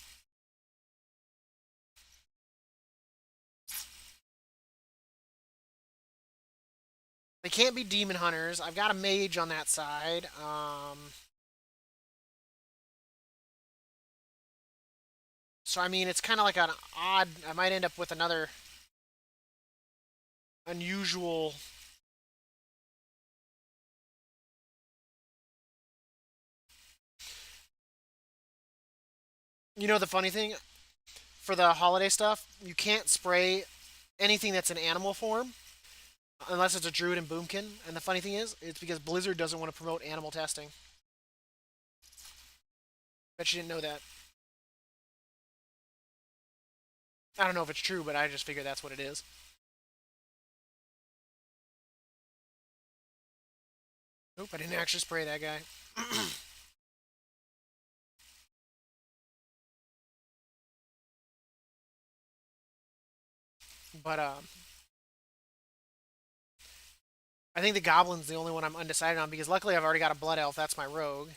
They can't be demon hunters. I've got a mage on that side. So I mean, it's kind of like an odd. I might end up with another unusual. You know, the funny thing for the holiday stuff, you can't spray anything that's in animal form unless it's a druid and boomkin. And the funny thing is, it's because Blizzard doesn't want to promote animal testing. Bet you didn't know that. I don't know if it's true, but I just figure that's what it is. Nope, I didn't actually spray that guy. But I think the goblin's the only one I'm undecided on because luckily I've already got a blood elf. That's my rogue.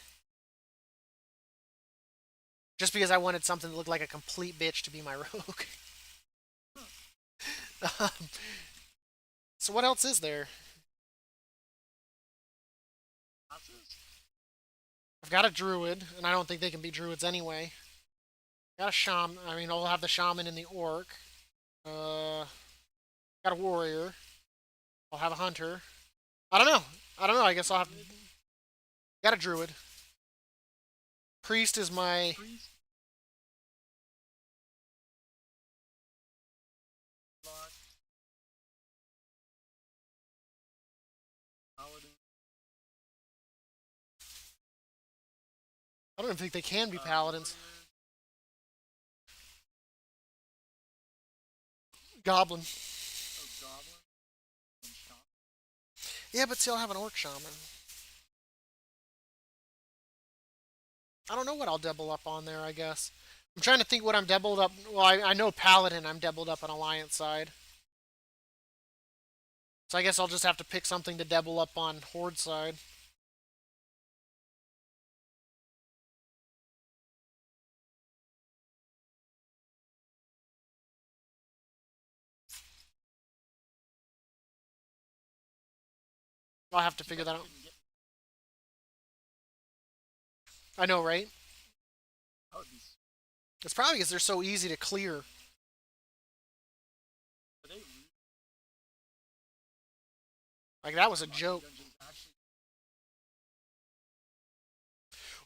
Just because I wanted something that looked like a complete bitch to be my rogue. um, so what else is there? classes. I've got a druid, and I don't think they can be druids anyway. Got a shaman. I mean, I'll have the shaman and the orc. Uh, got a warrior. I'll have a hunter. I don't know. I don't know. I guess I'll have. Druid, Got a druid. Priest is my. priest, lock, paladin, I don't even think they can be paladins. warrior, Goblin. oh goblin, and shaman. Yeah, but still have an orc shaman. I don't know what I'll double up on there, I guess. I'm trying to think what I'm doubled up. Well, I know Paladin I'm doubled up on Alliance side. So I guess I'll just have to pick something to double up on Horde side. I'll have to Too figure bad that you out. couldn't get. I know, right? That would be. It's probably because they're so easy to clear. Are they really Like, that was a mocking joke. dungeons actually?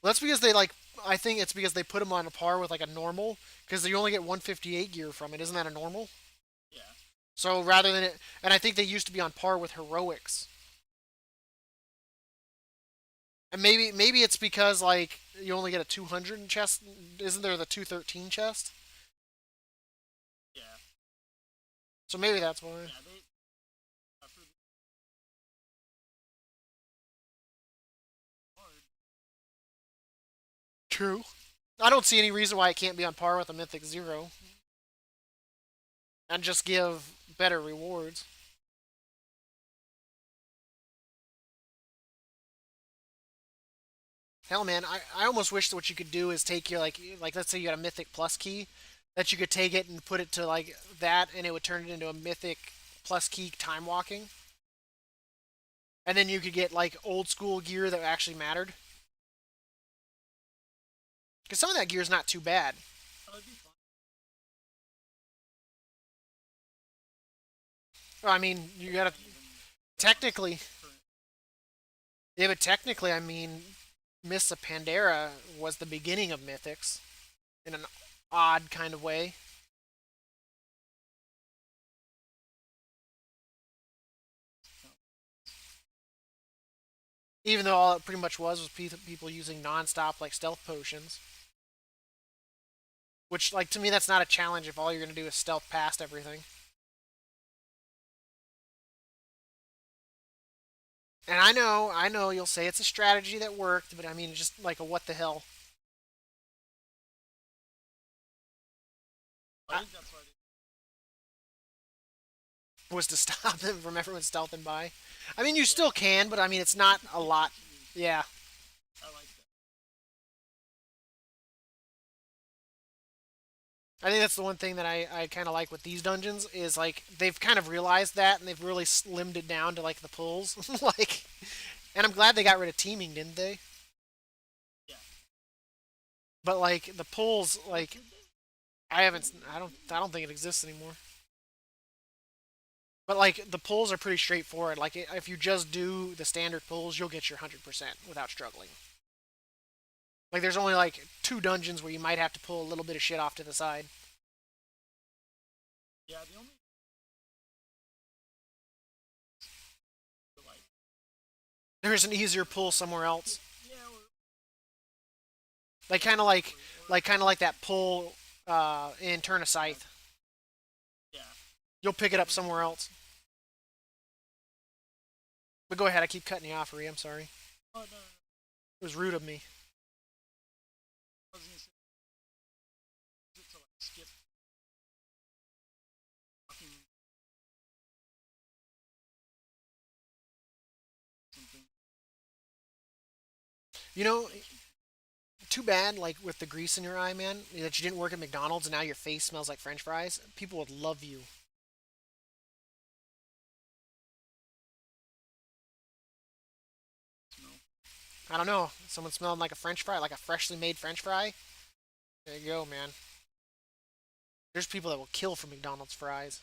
Well, that's because they, like, I think it's because they put them on a par with, like, a normal. Because you only get 158 gear from it. Isn't that a normal? Yeah. So rather than it. And I think they used to be on par with heroics. And maybe it's because like you only get a 200 chest. Isn't there the 213 chest? Yeah. So maybe that's why. Yeah. They. After the hard. True. I don't see any reason why it can't be on par with a Mythic Zero and just give better rewards. Hell, man, I almost wish that what you could do is take your like let's say you got a Mythic Plus key, that you could take it and put it to like that, and it would turn it into a Mythic Plus key time walking, and then you could get like old school gear that actually mattered. Because some of that gear is not too bad. That would be fun. Well, I mean, you They gotta can't even technically, current. yeah, but technically, I mean, Mists of Pandora was the beginning of Mythics. in an odd kind of way. Even though all it pretty much was people using non-stop like stealth potions. Which, like, to me, that's not a challenge if all you're gonna do is stealth past everything. And I know, you'll say it's a strategy that worked, but I mean, just like a what the hell. I think that's why Was to stop them from everyone stealthing by. I mean, you yeah, still can, but I mean, it's not you a can lot. actually. Yeah. I like that. I think that's the one thing that I kind of like with these dungeons is like they've kind of realized that and they've really slimmed it down to like the pulls. Like, and I'm glad they got rid of teaming, didn't they? Yeah. But like the pulls, Or like did they? I don't think it exists anymore. But like the pulls are pretty straightforward. Like if you just do the standard pulls, you'll get your 100% without struggling. Like there's only like two dungeons where you might have to pull a little bit of shit off to the side. Yeah. The only like There's an easier pull somewhere else. yeah, Like kind of like that pull in Turn a Scythe. yeah. You'll pick it up somewhere else. But go ahead, I keep cutting you off, Ree. I'm sorry. Oh no, no, no. It was rude of me. I was gonna say is it to like skip fucking something. You know, too bad, like with the grease in your eye, man, that you didn't work at McDonald's and now your face smells like French fries. People would love you. You know. I don't know. Someone smelling like a French fry, like a freshly made French fry. There you go, man. There's people that will kill for McDonald's fries.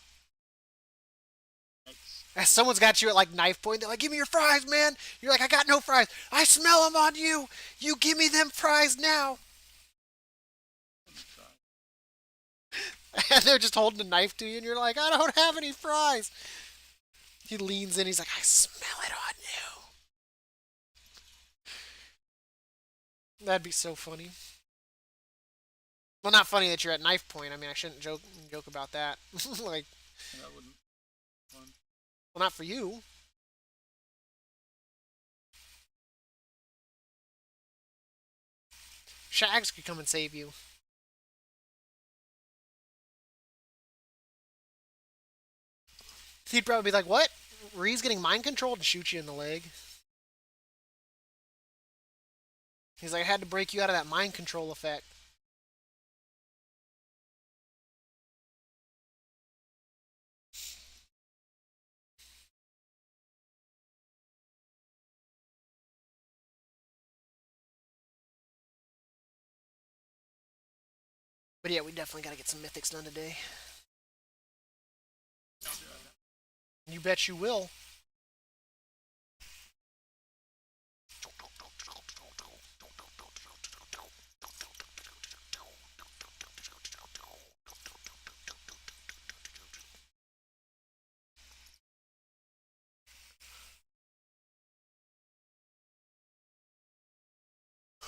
As someone's got you at like knife point, they're like, "Give me your fries, man." You're like, "I got no fries. I smell them on you. You give me them fries now." And they're just holding a knife to you, and you're like, "I don't have any fries." He leans in. He's like, "I smell it on you." That'd be so funny. Well, not funny that you're at knife point. I mean, I shouldn't joke about that. Like, That wouldn't be fun. well, not for you. Shags could come and save you. He'd probably be like, "What? Ree's getting mind controlled," and shoot you in the leg. He's like, "I had to break you out of that mind control effect." But yeah, we definitely got to get some mythics done today. You bet you will.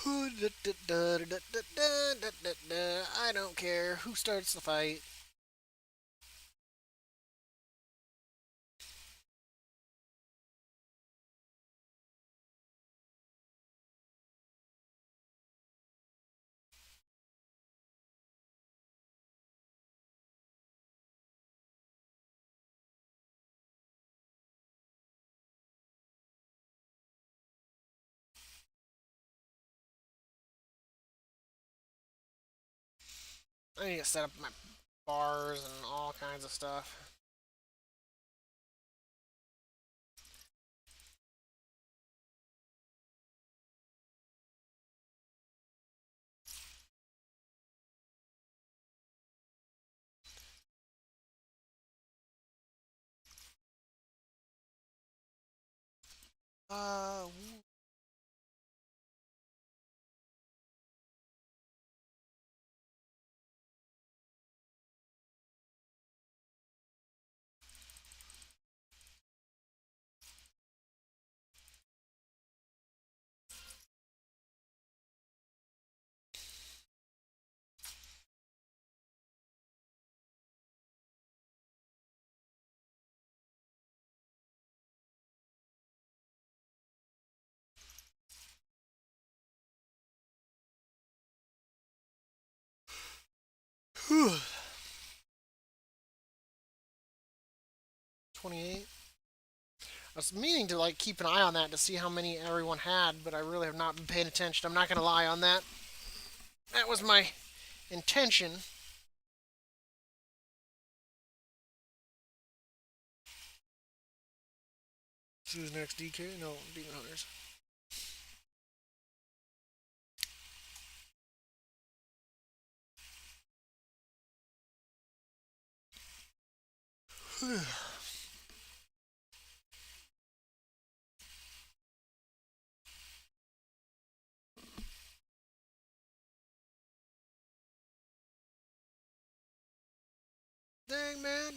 I don't care who starts the fight. I need to set up my bars and all kinds of stuff. Uh, $28. I was meaning to like keep an eye on that to see how many everyone had, but I really have not been paying attention. I'm not gonna lie on that. That was my intention. Who's next? DK? No, Demon Hunters. Dang man.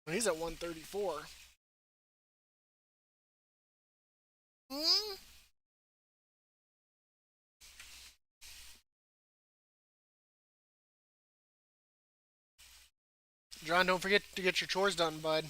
He's at 134. Hmm? John, don't forget to get your chores done, bud.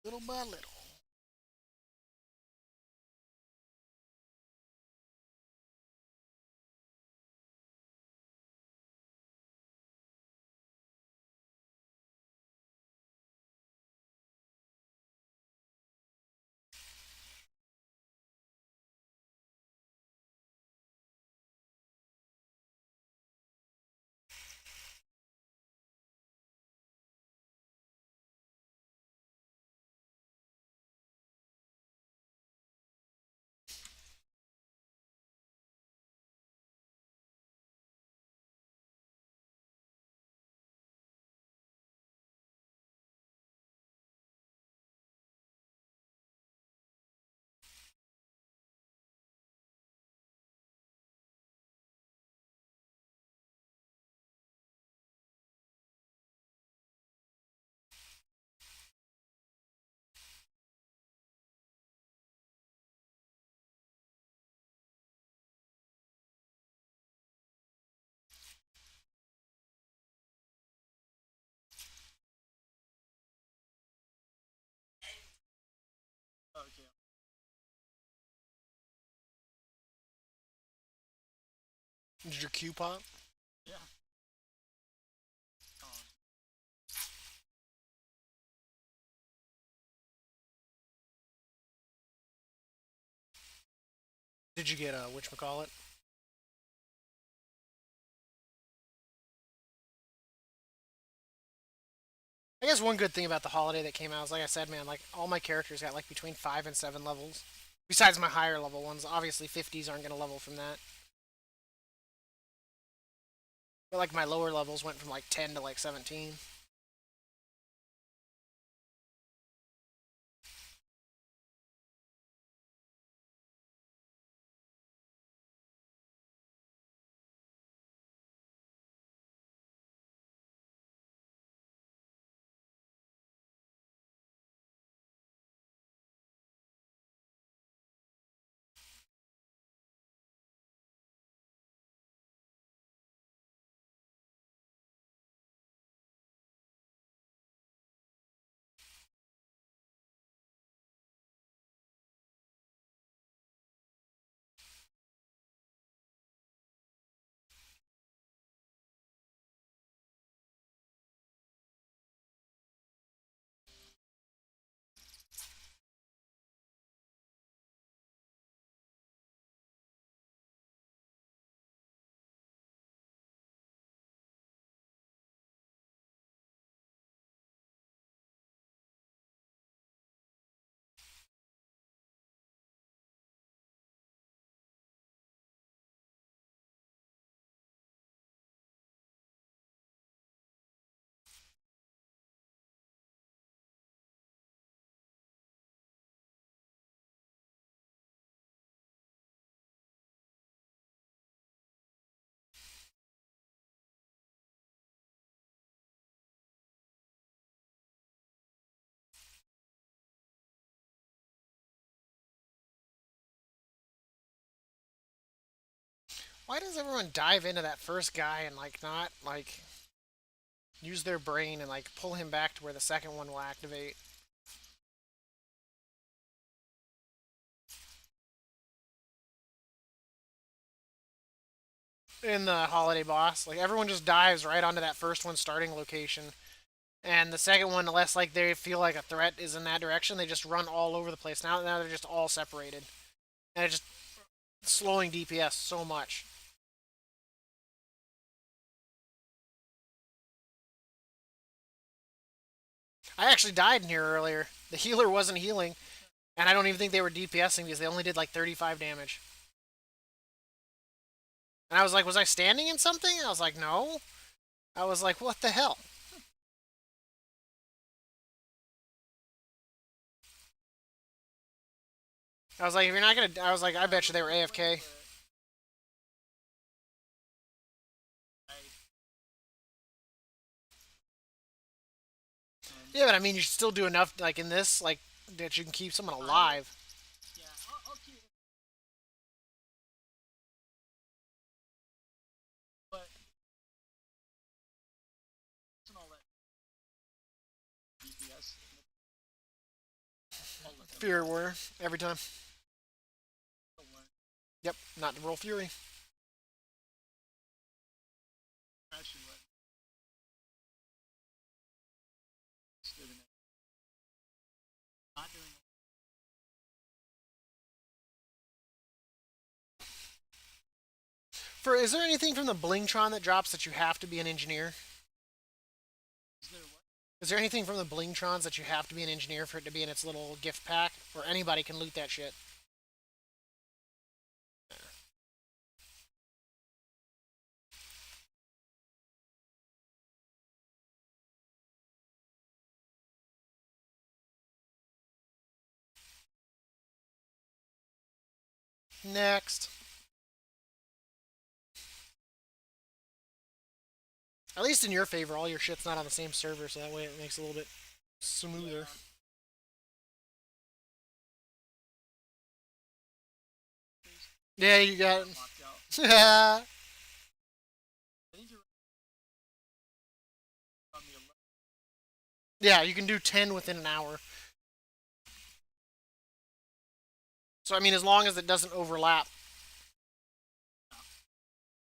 Little by little. Did your Q pop? Yeah. Um, Did you get a whatchamacallit? I guess one good thing about the holiday that came out is, like I said, man, like all my characters got like between 5 and 7 levels. Besides my higher level ones, obviously 50s aren't gonna level from that. But like my lower levels went from like 10 to like 17. Why does everyone dive into that first guy and like not like use their brain and like pull him back to where the second one will activate? In the holiday boss, like everyone just dives right onto that first one starting location, and the second one, unless like they feel like a threat is in that direction, they just run all over the place. Now they're just all separated, and it's just slowing DPS so much. I actually died in here earlier. The healer wasn't healing, and I don't even think they were DPSing because they only did like 35 damage. And I was like, was I standing in something? I was like, no. I was like, what the hell? I was like, if you're not gonna, I was like, I yeah, bet you they were AFK. I, Yeah, but I mean, you should still do enough, like in this, like that you can keep someone I, alive. yeah, I'll keep it, but and all that DPS, I'll let them Fear know. Warrior every time. They'll learn. Yep, not to roll Fury. I should let student not doing it. For is there anything from the Blingtron that drops that you have to be an engineer? Is there what? Is there anything from the Blingtrons that you have to be an engineer for it to be in its little gift pack, or anybody can loot that shit? Next. At least in your favor, all your shit's not on the same server, so that way it makes it a little bit Yeah. smoother. Yeah, you got Got locked out. it. I think you're on the 11th. Yeah, you can do 10 within an hour. So, I mean, as long as it doesn't overlap.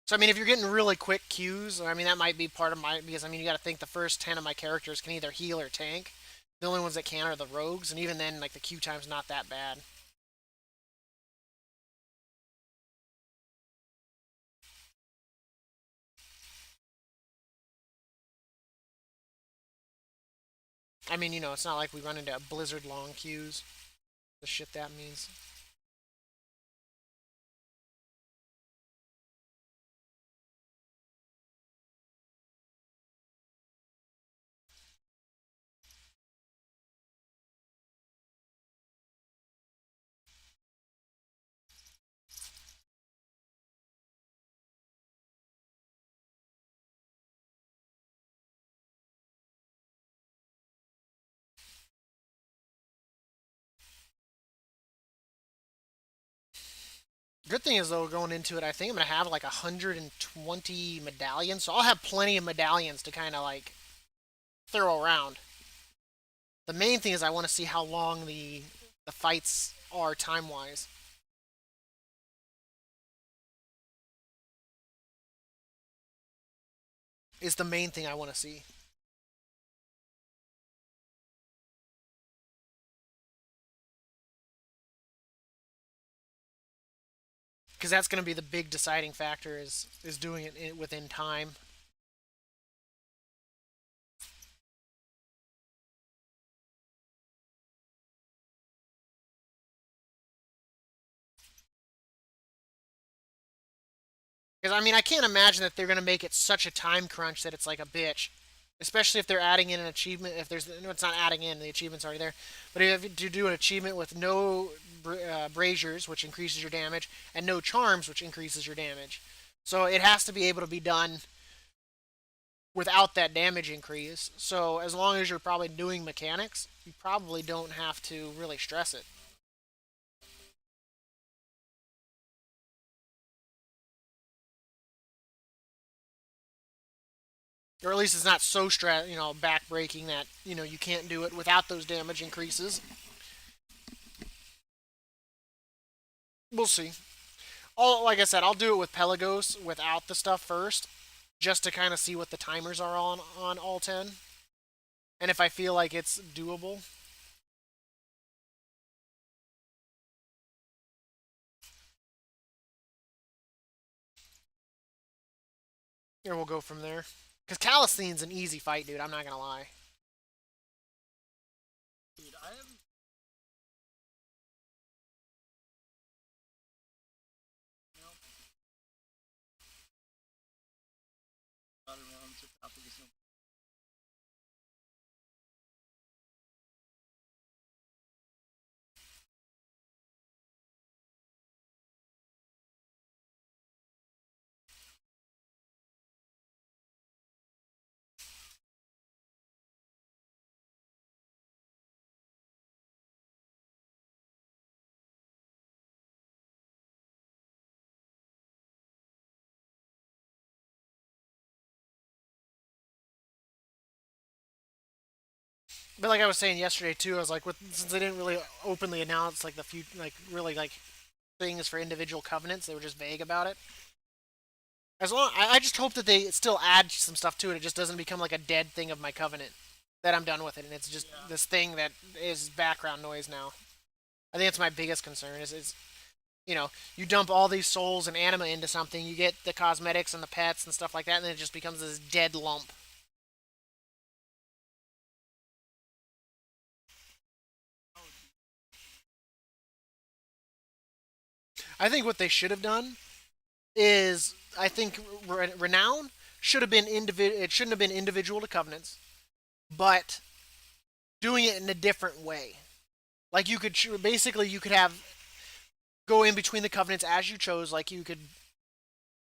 So I mean, if you're getting really quick Qs, I mean that might be part of my because I mean you got to think the first 10 of my characters can either heal or tank. The only ones that can are the rogues, and even then, like the Q time's not that bad. I mean, it's not like we run into blizzard long queues. The shit that means. Good thing is though, going into it, I think I'm gonna have like 120 medallions, so I'll have plenty of medallions to kind of like throw around. The main thing is I want to see how long the fights are time wise. Is the main thing I want to see. Because that's going to be the big deciding factor is doing it within time. Because I mean, I can't imagine that they're going to make it such a time crunch that it's like a bitch. Especially if they're adding in an achievement. If there's no, it's not adding in, the achievement's already there. But if you do an achievement with no braziers, which increases your damage, and no charms, which increases your damage, so it has to be able to be done without that damage increase. So as long as you're probably doing mechanics, you probably don't have to really stress it. Or at least it's not so backbreaking that you can't do it without those damage increases. We'll see. Like I said, I'll do it with Pelagos without the stuff first, just to kind of see what the timers are on all 10, and if I feel like it's doable, and we'll go from there. Because Calisthine's an easy fight, dude. I'm not gonna lie. Dude, I am. You know, got around to top of this. But like I was saying yesterday too, I was like, since they didn't really openly announce like the few like really like things for individual covenants, they were just vague about it. As long, I just hope that they still add some stuff to it. It just doesn't become like a dead thing of my covenant. That I'm done with it, and it's just Yeah. this thing that is background noise now. I think that's my biggest concern. Is you dump all these souls and anima into something, you get the cosmetics and the pets and stuff like that, and then it just becomes this dead lump. Oh, I think what they should have done is I think renown should have been it shouldn't have been individual to covenants, but doing it in a different way. Like you could basically you could have go in between the covenants as you chose. Like you could,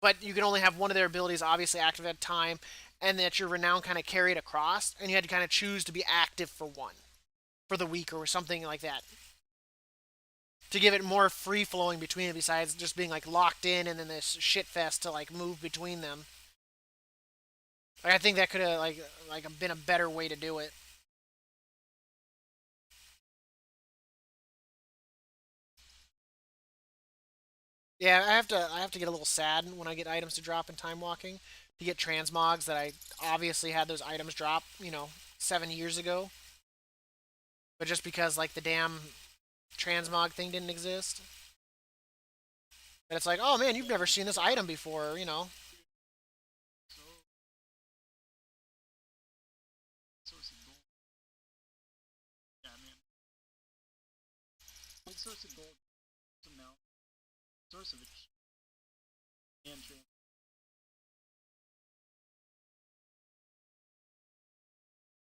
but you could only have one of their abilities obviously active at a time, and that your renown kind of carried across, and you had to kind of choose to be active for one for the week or something like that to give it more free flowing between it. Besides just being like locked in and then this shit fest to like move between them. Like, I think that could have like been a better way to do it. Yeah, I have to get a little sad when I get items to drop in time walking to get transmogs that I obviously had those items drop, 7 years ago, but just because like the damn transmog thing didn't exist, and it's like, oh man, you've Yeah, never seen this item before. so source of gold. Yeah, man. Big source of gold amount. Source of it. And trans.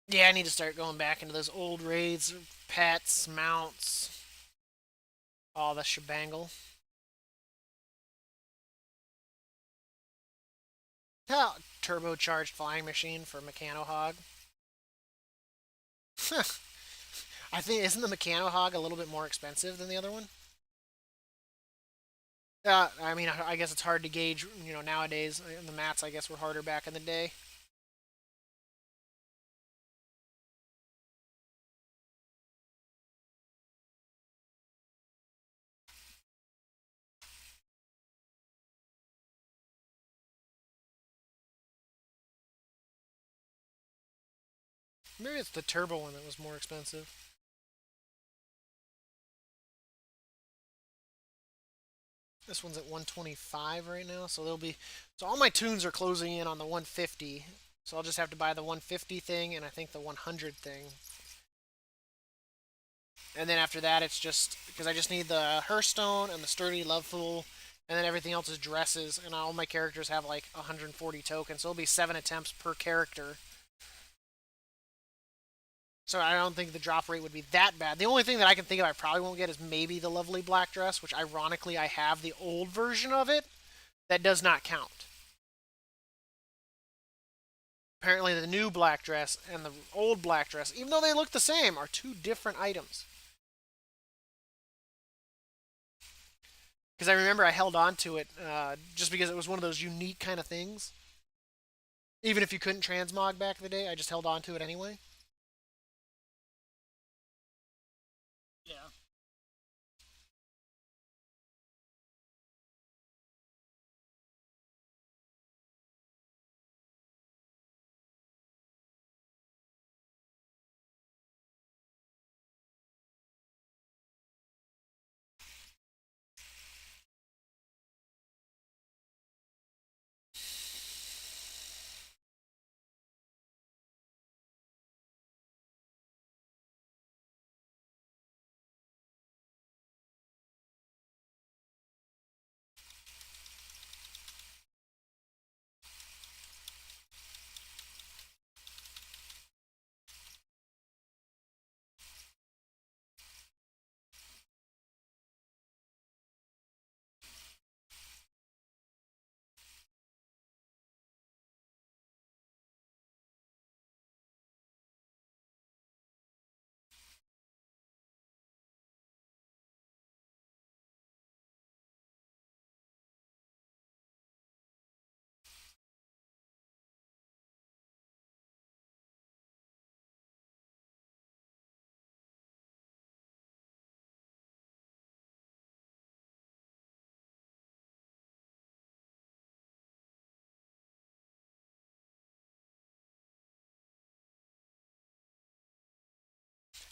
Yeah, I need to start going back into those old raids, pets, mounts, all the shebangle. Oh, turbocharged flying machine for Mechano Hog. I think isn't the Mechano Hog a little bit more expensive than the other one? I mean, I guess it's hard to gauge, nowadays. The mats, I guess, were harder back in the day. Maybe it's the turbo one that was more expensive. This one's at 125 right now, so they'll be. So all my tunes are closing in on the 150. So I'll just have to buy the 150 thing and I think the 100 thing. And then after that, it's just because I just need the Hearthstone and the Sturdy Loveful, and then everything else is dresses. And all my characters have like 140 tokens, so it'll be 7 attempts per character. So I don't think the drop rate would be that bad. The only thing that I can think of I probably won't get is maybe the lovely black dress, which ironically I have the old version of it. That does not count. Apparently the new black dress and the old black dress, even though they look the same, are two different items. Because I remember I held on to it just because it was one of those unique kind of things. Even if you couldn't transmog back in the day, I just held on to it anyway. Yeah.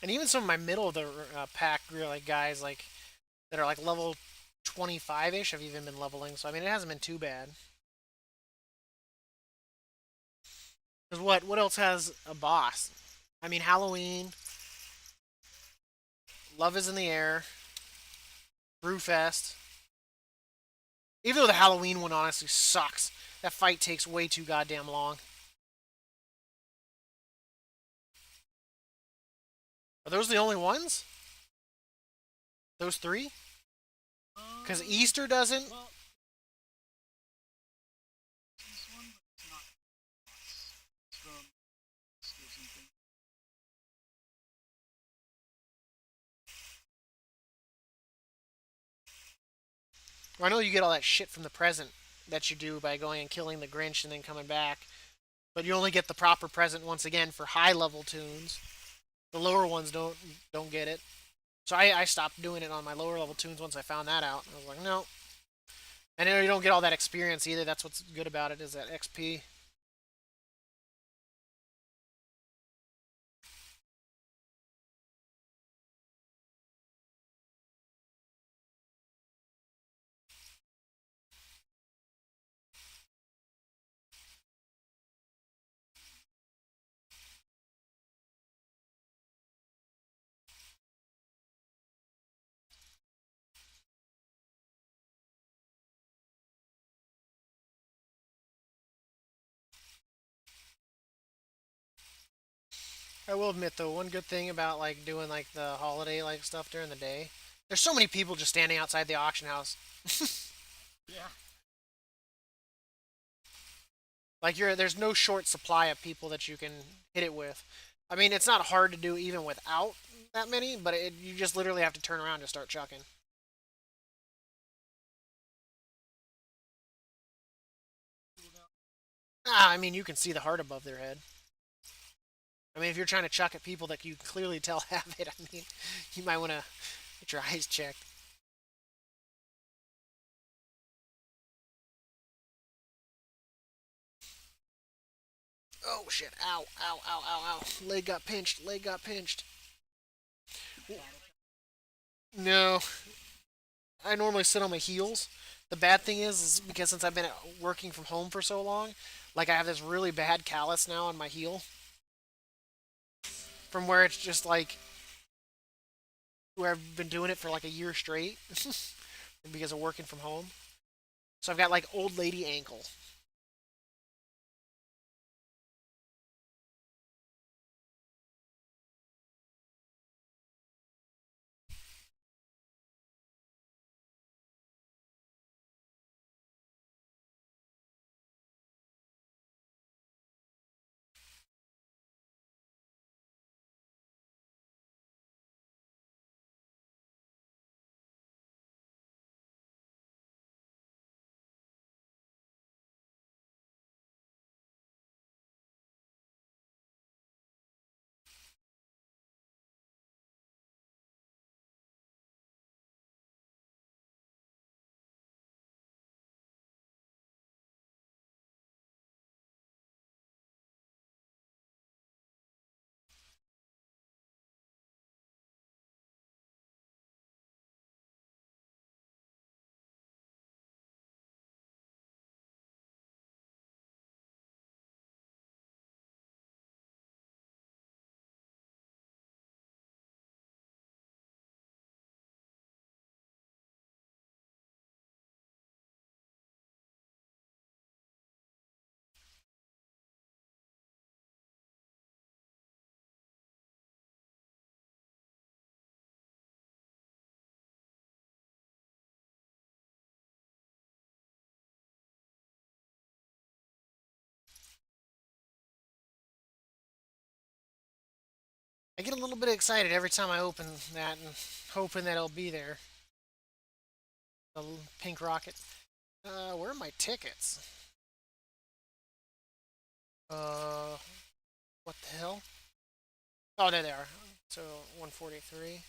And even some of my middle of the pack like guys like that are like level 25-ish have even been leveling. So I mean, it hasn't been too bad. Because what else has a boss? I mean, Halloween, Love is in the Air, Brewfest. Even though the Halloween one honestly sucks, that fight takes way too goddamn long. Are those the only ones? Those three? Because Easter doesn't. Well, this one, but it's not. It's from schools and things. I know you get all that shit from the present that you do by going and killing the Grinch and then coming back, but you only get the proper present once again for high level tunes. The lower ones don't get it. So I stopped doing it on my lower level tunes once I found that out. I was like, no. I know you don't get all that experience either. That's what's good about it is that XP. I will admit though, one good thing about like doing like the holiday like stuff during the day, there's so many people just standing outside the auction house. Yeah. Like there's no short supply of people that you can hit it with. I mean, it's not hard to do even without that many, but you just literally have to turn around and start chucking. I mean, you can see the heart above their head. I mean, if you're trying to chuck at people that you clearly tell have it, I mean, you might want to get your eyes checked. Oh shit! Ow! Ow! Ow! Ow! Ow! Leg got pinched. Leg got pinched. No, I normally sit on my heels. The bad thing is because since I've been working from home for so long, like I have this really bad callus now on my heel from where it's just like where I've been doing it for like a year straight because of working from home. So I've got like old lady ankle. I get a little bit excited every time I open that and hoping that it'll be there. The pink rocket. Where are my tickets? Uh, what the hell? Oh, there they are. So 143.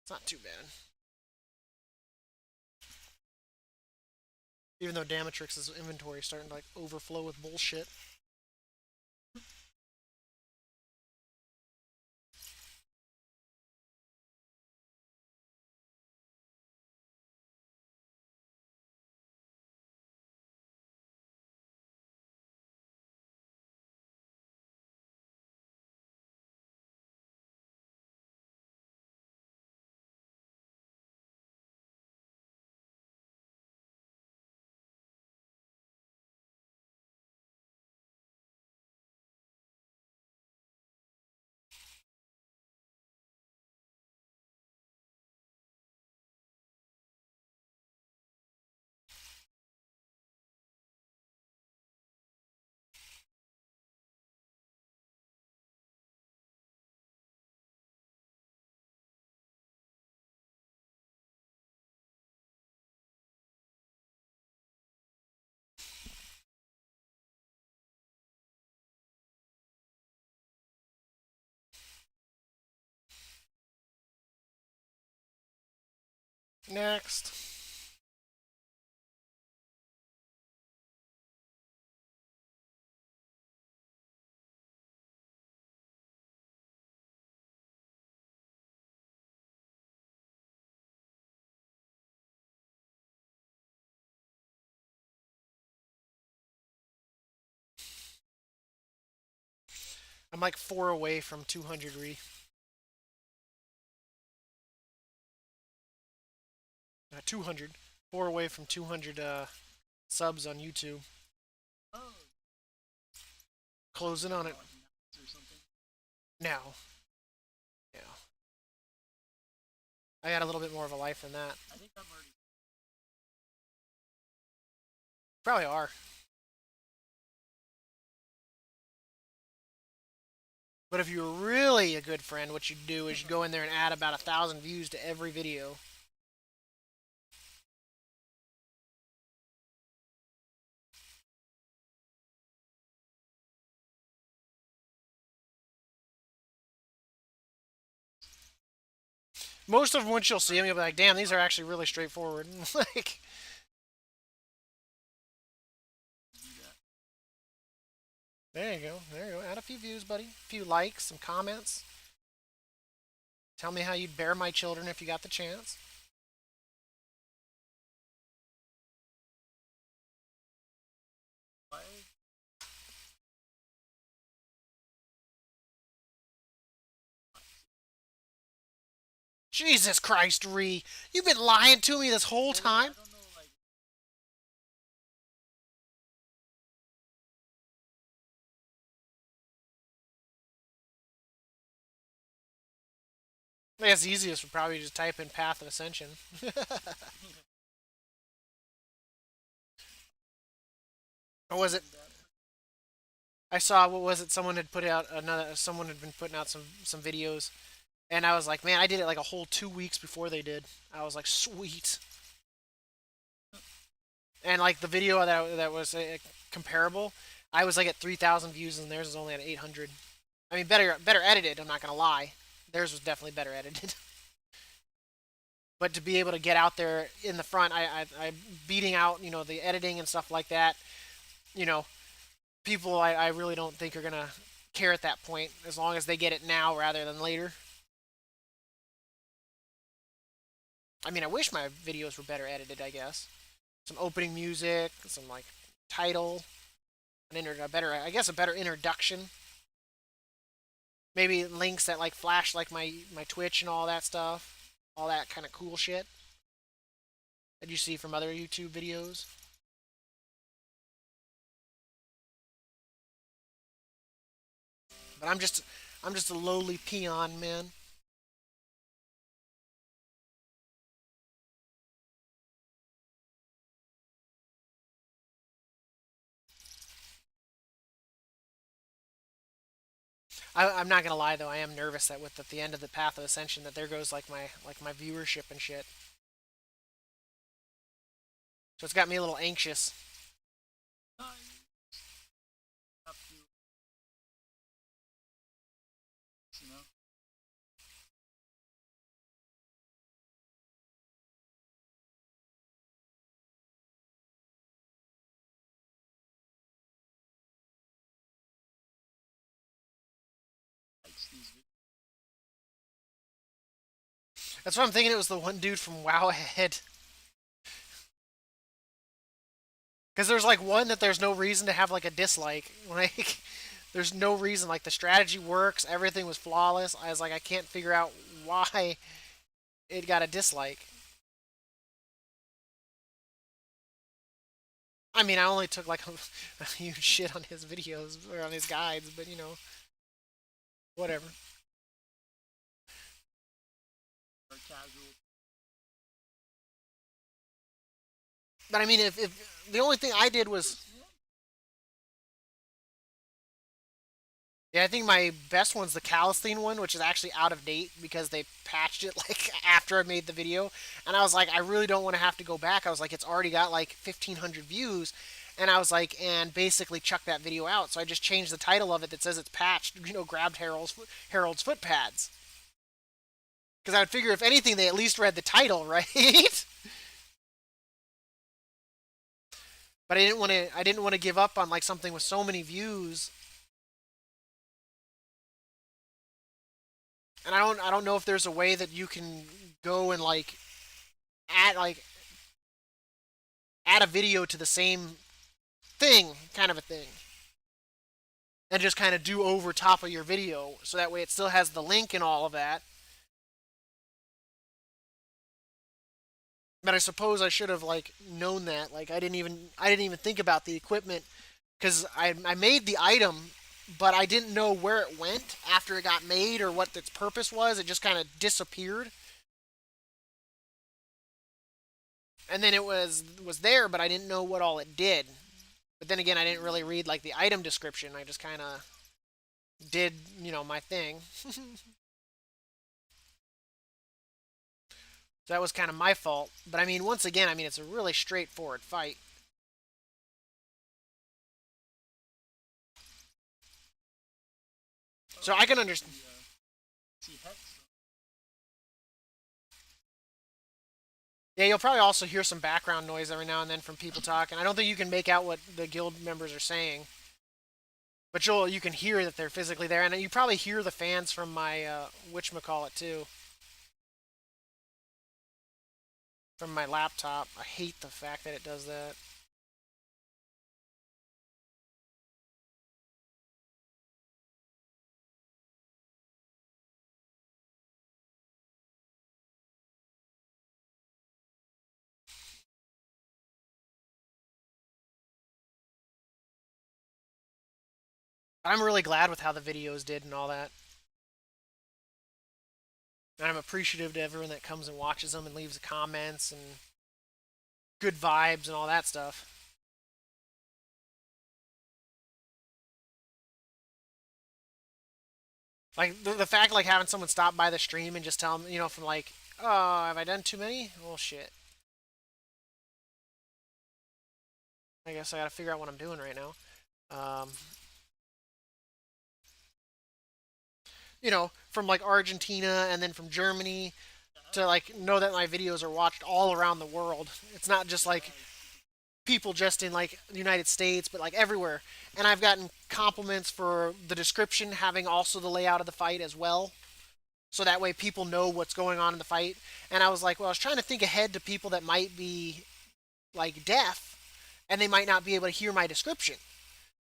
It's not too bad. Even though Damatrix's inventory is starting to like overflow with bullshit. Next. I'm like 4 away from 200 200. 4 away from 200 subs on YouTube. Oh, Closing on it like nuts or something. now. Yeah. I got a little bit more of a life than that. I think I'm already. Probably are. But if you're really a good friend, what you do is you go in there and add about 1,000 views to every video. Most of them, once you'll see them, you'll be like, "Damn, these are actually really straightforward." Like, Do that. there you go, there you go. Add a few views, buddy. A few likes, some comments. Tell me how you'd bear my children if you got the chance. Why? Jesus Christ, Ree, you've been lying to me this whole Well, I time. don't know. Like, I guess the easiest would probably just type in Path of Ascension. Or was it? that. I saw, what was it? Someone had put out another. Someone had been putting out some videos, and I was like, man, I did it like a whole 2 weeks before they did. I was like, sweet. And like the video that was comparable, I was like at 3,000 views, and theirs was only at 800. I mean, better edited. I'm not gonna lie. Theirs was definitely better edited. But to be able to get out there in the front, I beating out the editing and stuff like that. You know, people I really don't think are gonna care at that point as long as they get it now rather than later. I mean, I wish my videos were better edited. I guess some opening music, some like title, a better, I guess, a better introduction. Maybe links that like flash like my Twitch and all that stuff, all that kind of cool shit that you see from other YouTube videos. But I'm just a lowly peon, man. I'm not gonna lie though, I am nervous that with at the end of the Path of Ascension that there goes like my viewership and shit. So it's got me a little anxious. No, have to, you know. Likes these videos. That's what I'm thinking. It was the one dude from WoW Ahead. Because there's like one that there's no reason to have like a dislike. Like, there's no reason. Like, the strategy works, everything was flawless. I was like, I can't figure out why it got a dislike. I mean, I only took like a huge shit on his videos or on his guides, but whatever. Or casual. But I mean, if the only thing I did was, yeah, I think my best one's the Calistine one, which is actually out of date because they patched it like after I made the video, and I was like, I really don't want to have to go back. I was like, it's already got like 1,500 views, and I was like, and basically chuck that video out. So I just changed the title of it that says it's patched. Grabbed Harold's foot pads because I would figure if anything they at least read the title, right? But I didn't want to. I didn't want to give up on like something with so many views, and I don't know if there's a way that you can go and like add like add a video to the same thing, kind of a thing. and just kind of do over top of your video, so that way it still has the link and all of that. But I suppose I should have like known that. Like I didn't even think about the equipment because I made the item, but I didn't know where it went after it got made or what its purpose was. It just kind of disappeared, and then it was there, but I didn't know what all it did. But then again, I didn't really read like the item description. I just kind of did my thing. So that was kind of my fault. But I mean, once again, I mean it's a really straightforward fight. So I can understand. See Hex. Yeah, you'll probably also hear some background noise every now and then from people talking. I don't think you can make out what the guild members are saying, but you can hear that they're physically there, and you probably hear the fans from my whatchamacallit too, from my laptop. I hate the fact that it does that. I'm really glad with how the videos did and all that. And I'm appreciative to everyone that comes and watches them and leaves comments and good vibes and all that stuff. Like the fact like having someone stop by the stream and just tell them, from like, oh, have I done too many? Well, shit. I guess I gotta figure out what I'm doing right now. Um, from like Argentina and then from Germany to like know that my videos are watched all around the world. It's not just like people just in like the United States, but like everywhere. And I've gotten compliments for the description having also the layout of the fight as well. So that way people know what's going on in the fight. And I was like, well, I was trying to think ahead to people that might be like deaf and they might not be able to hear my description.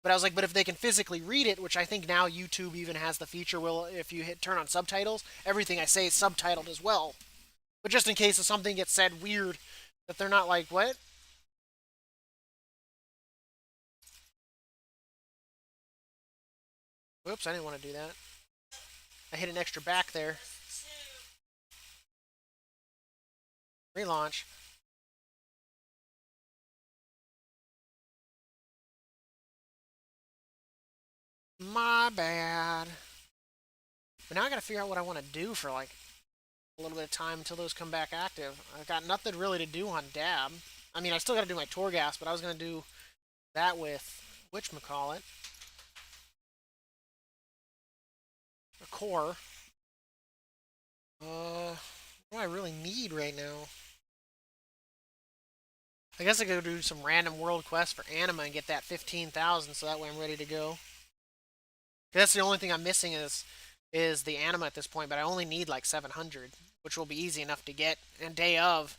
But I was like, but if they can physically read it, which I think now YouTube even has the feature, will if you hit turn on subtitles, everything I say is subtitled as well. But just in case if something gets said weird, that they're not like, what? Whoops, I didn't want to do that. I hit an extra back there. Relaunch. My bad. But now I gotta figure out what I want to do for like a little bit of time until those come back active. I've got nothing really to do on Dab. I mean, I still gotta do my Torghast, but I was gonna do that with whatchamacallit, a core. What do I really need right now? I guess I could do some random world quest for anima and get that 15,000, so that way I'm ready to go. That's the only thing I'm missing is the anima at this point, but I only need like 700, which will be easy enough to get. And day of,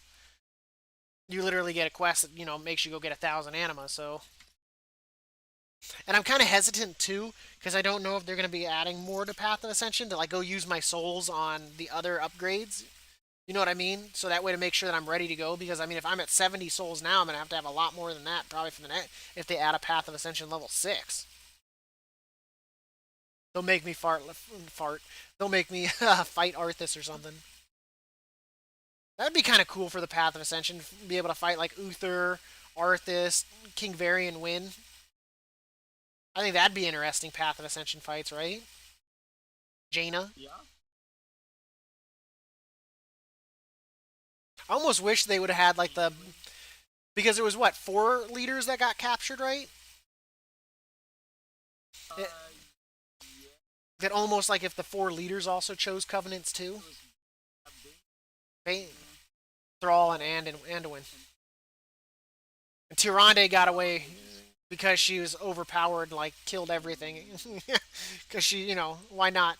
you literally get a quest that makes you go get 1,000 anima. So, and I'm kind of hesitant too because I don't know if they're going to be adding more to Path of Ascension to like go use my souls on the other upgrades. You know what I mean? So that way to make sure that I'm ready to go. Because I mean, if I'm at 70 souls now, I'm gonna have to have a lot more than that probably for the next. If they add a Path of Ascension level 6, they'll make me fart. They'll make me fight Arthas or something. That'd be kind of cool for the Path of Ascension. Be able to fight like Uther, Arthas, King Varian win. I think that'd be interesting Path of Ascension fights, right? Jaina. Yeah. I almost wish they would have had like the because it was what 4 leaders that got captured, right? It, Yeah. that almost like if the 4 leaders also chose covenants too. Bane, Thrall, and Anduin. And Tyrande got away because she was overpowered, like killed everything. Because she, why not?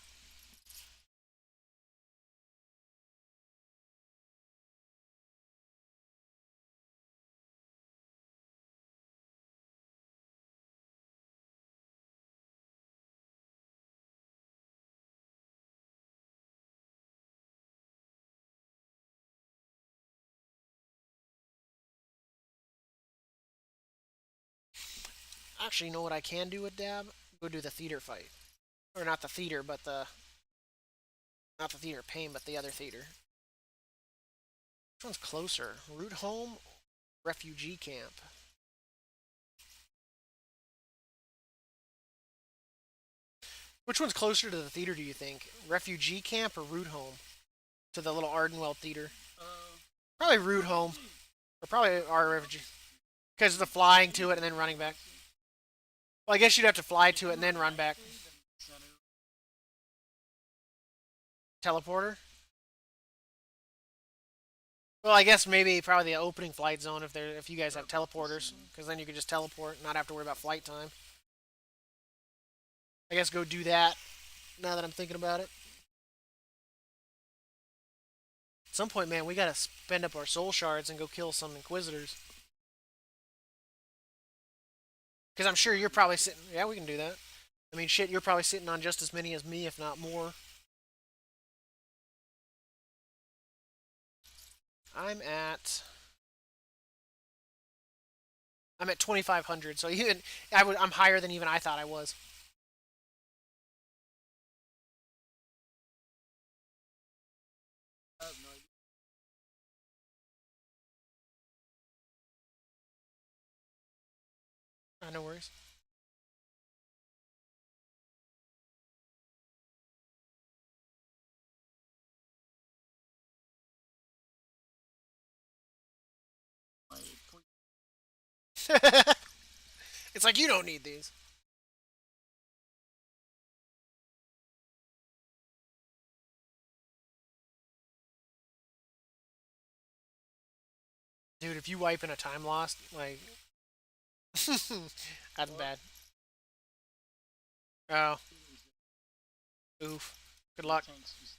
Actually, you know what I can do with Dab? Go do the theater fight, or not the theater, but the not the theater pain, but the other theater. Which one's closer? Root home, refugee camp. Which one's closer to the theater, do you think? Refugee camp or root home? To the little Ardenwell theater? Uh, Probably root home. Or probably our refugee. Because of the flying to it and then running back. Well, I guess you'd have to fly to it and then run back. Teleporter? Well, I guess maybe probably the opening flight zone if you guys have teleporters, because then you could just teleport, and not have to worry about flight time. I guess go do that. Now that I'm thinking about it, at some point, man, we gotta spend up our soul shards and go kill some inquisitors. Because I'm sure you're probably sitting. Yeah, we can do that. I mean, shit, you're probably sitting on just as many as me, if not more. I'm at I'm at 2,500, so even I'm higher than even I thought I was. I have no idea. No worries. My point. It's like you don't need these, dude. If you wipe in a time lost, like that's Well, bad. Oh, oof. Good luck. tanks just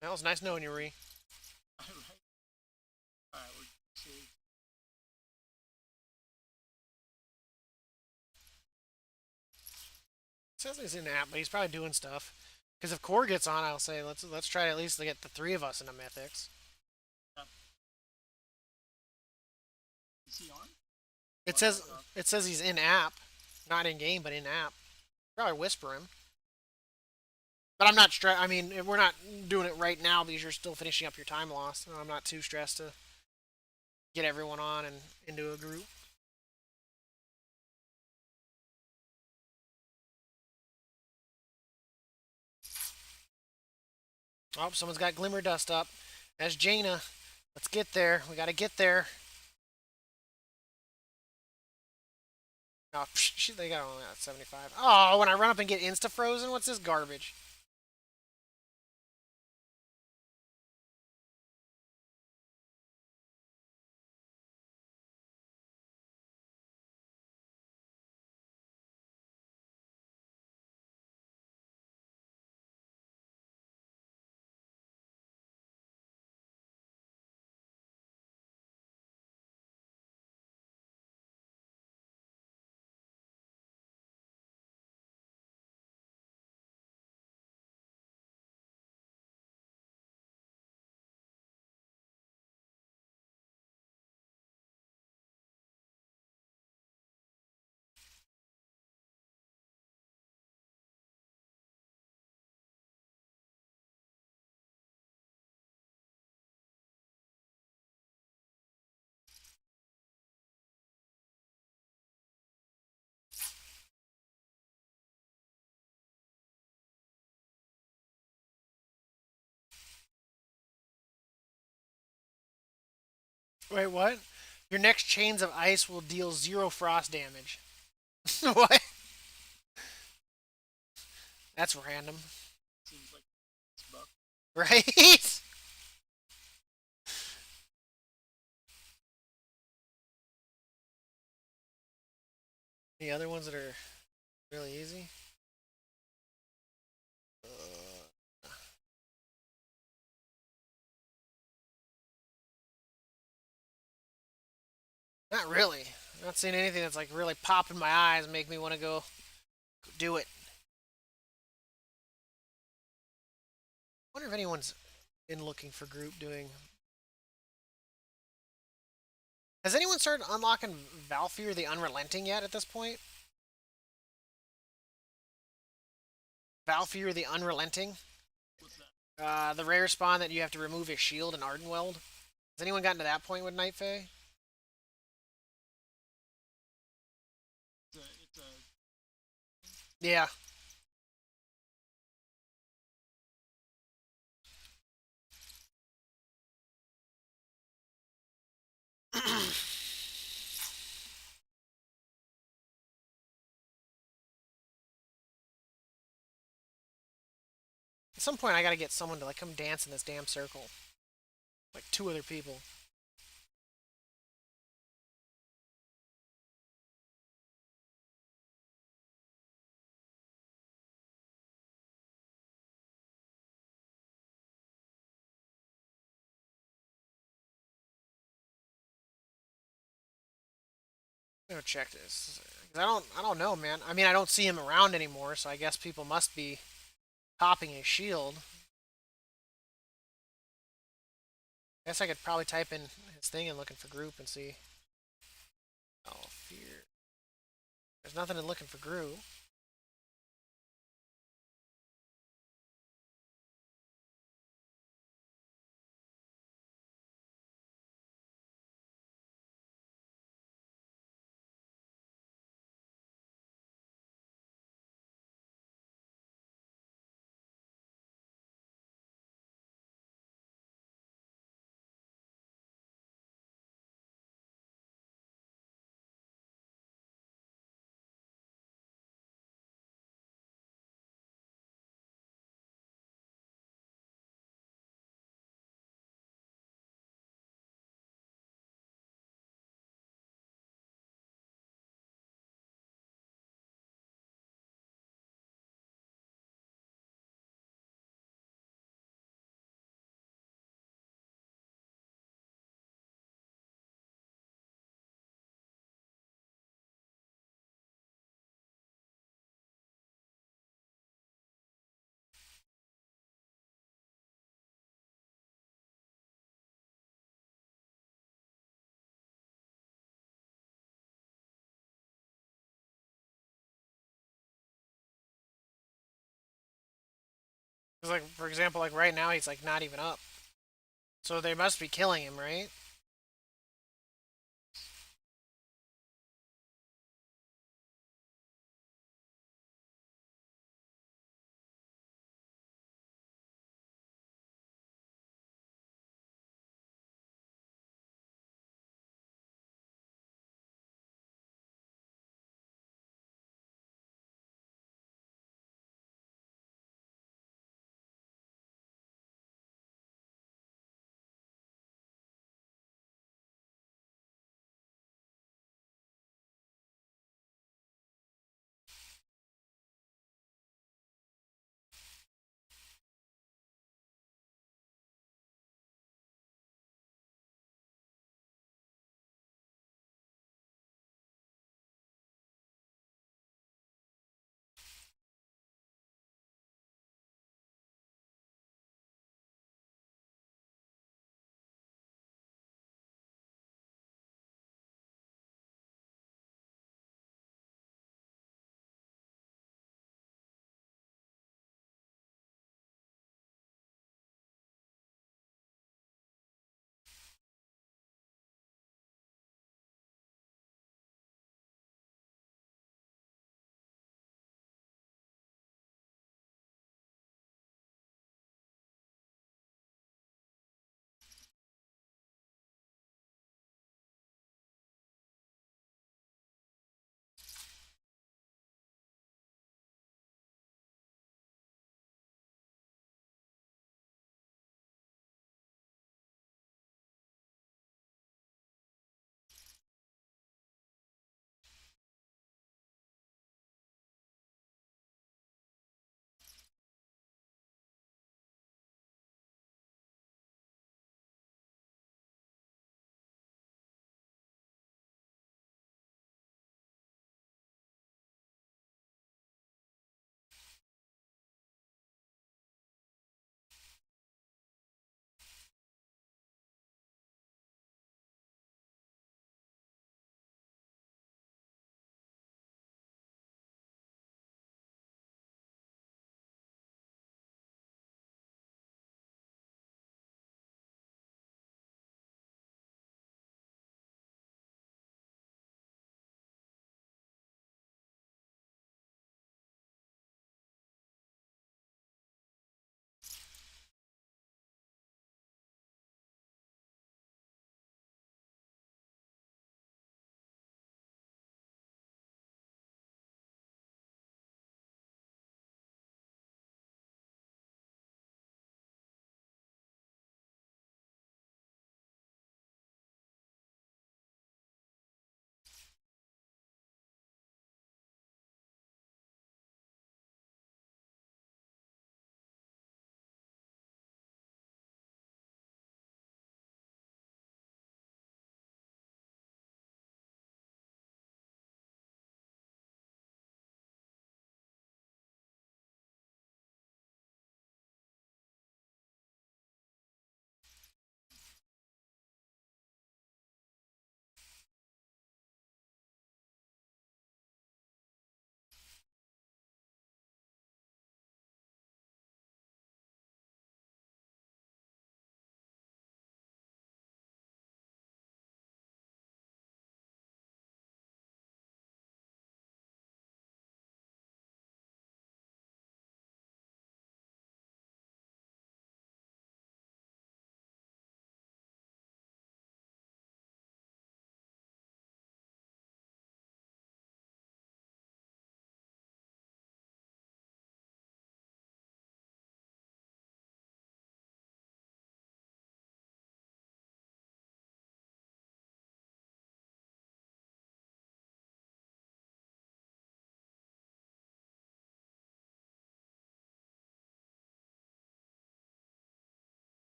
That was nice knowing you, Ree. right. Alright, we're saved. Says he's in app, but he's probably doing stuff. Because if Core gets on, I'll say let's try at least to get the three of us into mythics. Yeah. Is he on? It Oh, says no, it says he's in app, not in game, but in app. Probably whisper him. But I'm not stressed. I mean, we're not doing it right now because you're still finishing up your time loss. I'm not too stressed to get everyone on and into a group. Oh, someone's got glimmer dust up. That's Jaina. Let's get there. We gotta get there. Oh, they got only at 75. Oh, when I run up and get insta frozen, what's this garbage? Wait, what? Your next chains of ice will deal 0 frost damage. What? That's random. seems like it's buff. Right? The other ones that are really easy? Not really. I'm not seeing anything that's like really popping my eyes and make me want to go do it. I wonder if anyone's been looking for group doing Has anyone started unlocking Valfear the Unrelenting yet at this point? Valfear the Unrelenting? What's that? The rare spawn that you have to remove his shield in Ardenweld. Has anyone gotten to that point with Night Fae? It's a Yeah. At some point, I gotta get someone to like come dance in this damn circle, like two other people. Let me go check this. I don't know, man. I mean, I don't see him around anymore, so I guess people must be popping his shield. I guess I could probably type in his thing and looking for group and see. Oh, fear. There's nothing in looking for group. Because, like, for example, like right now, he's like not even up. So they must be killing him, right?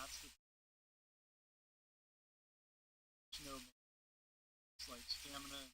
that's the no. It's like stamina.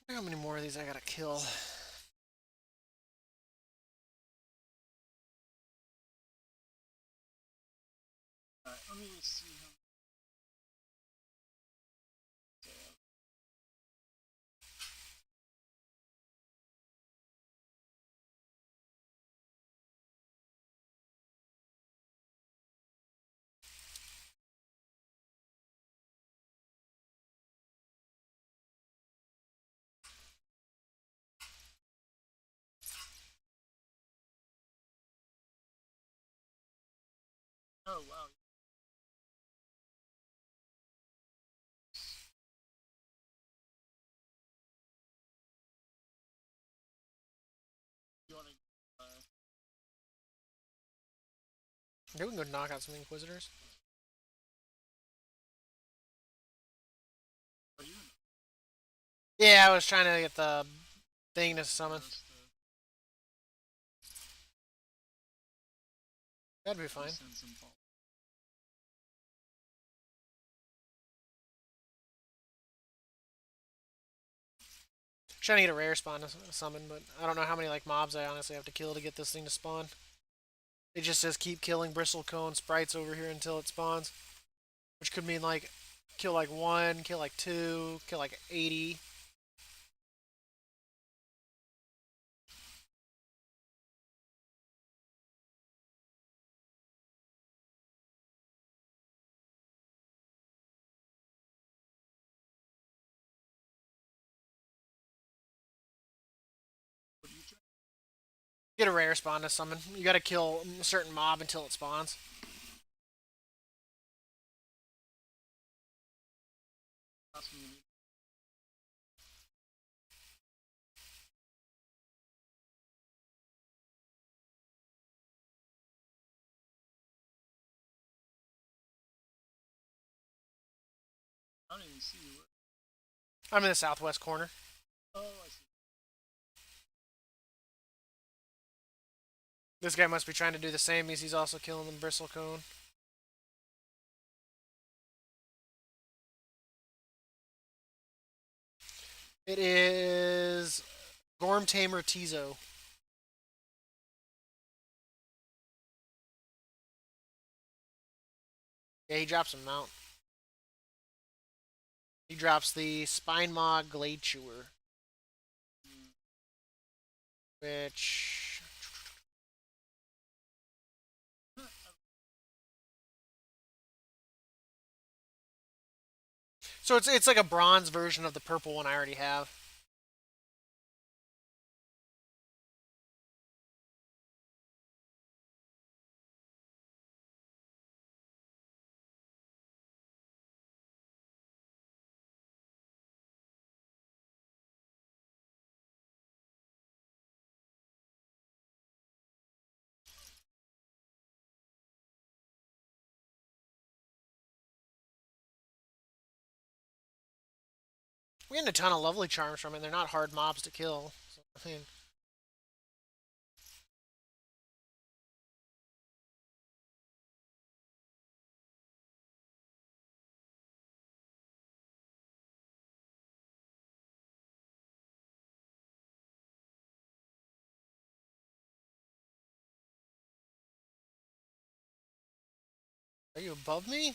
How many more of these I gotta kill? Let me see how. Oh wow. You want to? Okay, we can go knock out some Inquisitors. Are you? Yeah, I was trying to get the thing to summon. That'd be fine. Send some ball. Trying to get a rare spawn to summon, but I don't know how many like mobs I honestly have to kill to get this thing to spawn. It just says keep killing bristlecone sprites over here until it spawns, which could mean like kill like one, kill like two, kill like 80. What are you trying? Get a rare spawn to summon. You gotta kill a certain mob until it spawns. Asking you. I don't even see you. I'm in the southwest corner. Oh, I see. This guy must be trying to do the same because he's also killing the bristlecone. It is Gorm Tamer Tizo. Yeah, he drops a mount. He drops the Spine Maw Glade Chewer, which so it's like a bronze version of the purple one I already have. We had a ton of lovely charms from it. They're not hard mobs to kill. So, I mean, are you above me?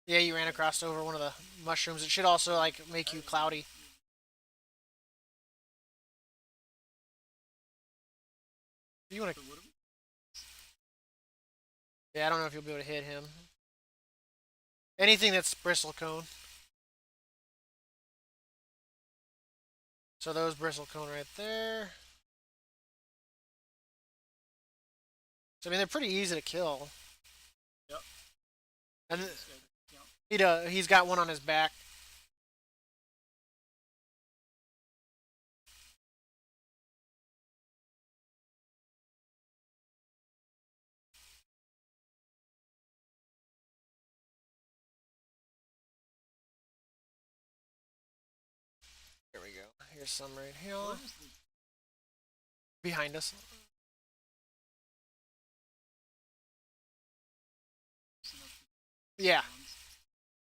Yeah, you ran across over one of the mushrooms. It should also like make you cloudy. Do you want to? Yeah, I don't know if you'll be able to hit him. Anything that's bristlecone. So those bristlecone right there. So I mean, they're pretty easy to kill. Yep. And This guy, yeah. he's got one on his back. Here we go. Here's some right here. Where is the Behind us. Yeah, ones?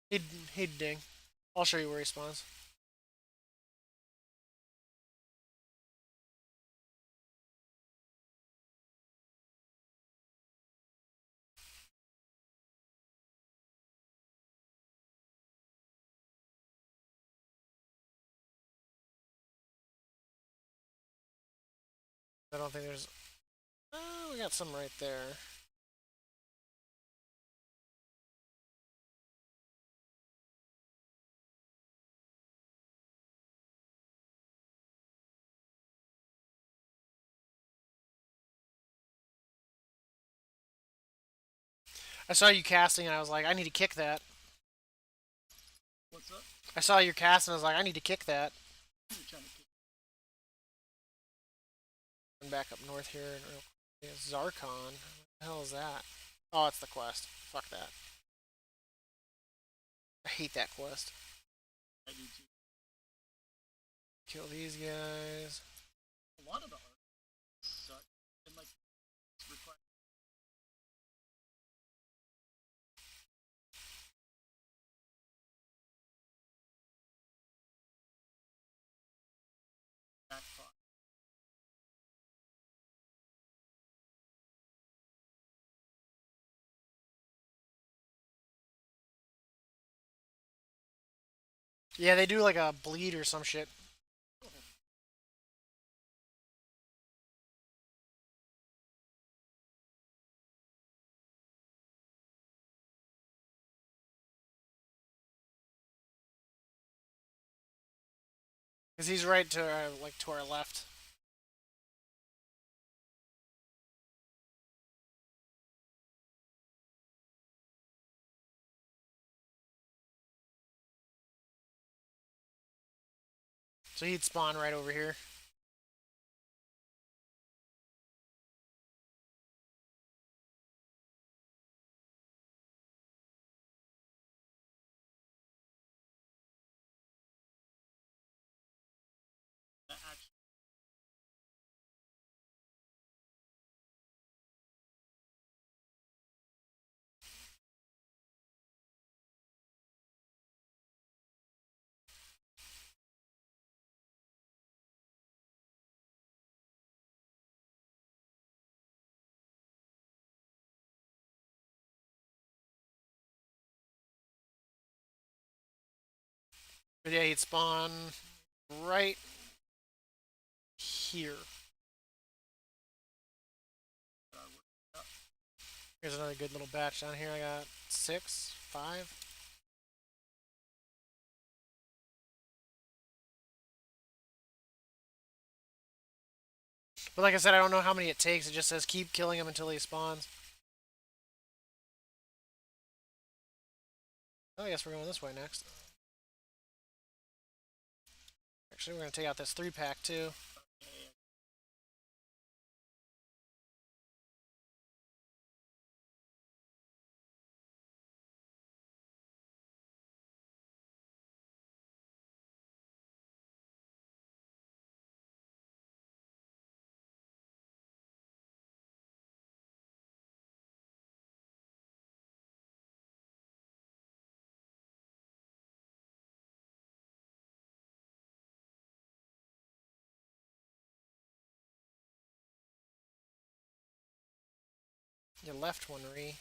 he'd he'd ding. I'll show you where he spawns. I don't think there's. Oh, we got some right there. I saw you casting, and I was like, I need to kick that. What's up? I saw your cast, and I was like, I need to kick that. You're trying to kick. And back up north here. Zarkon. What the hell is that? Oh, it's the quest. Fuck that. I hate that quest. I do too. Kill these guys. A lot of the art suck. And like, it's required backpot. Yeah, they do like a bleed or some shit. Because he's right to like to our left. So he'd spawn right over here. Actually, But yeah, he'd spawn right here. Here's another good little batch down here. I got 6, 5. But like I said, I don't know how many it takes. It just says keep killing him until he spawns. Oh, I guess we're going this way next. Actually, we're going to take out this 3-pack too. You left one, Ree.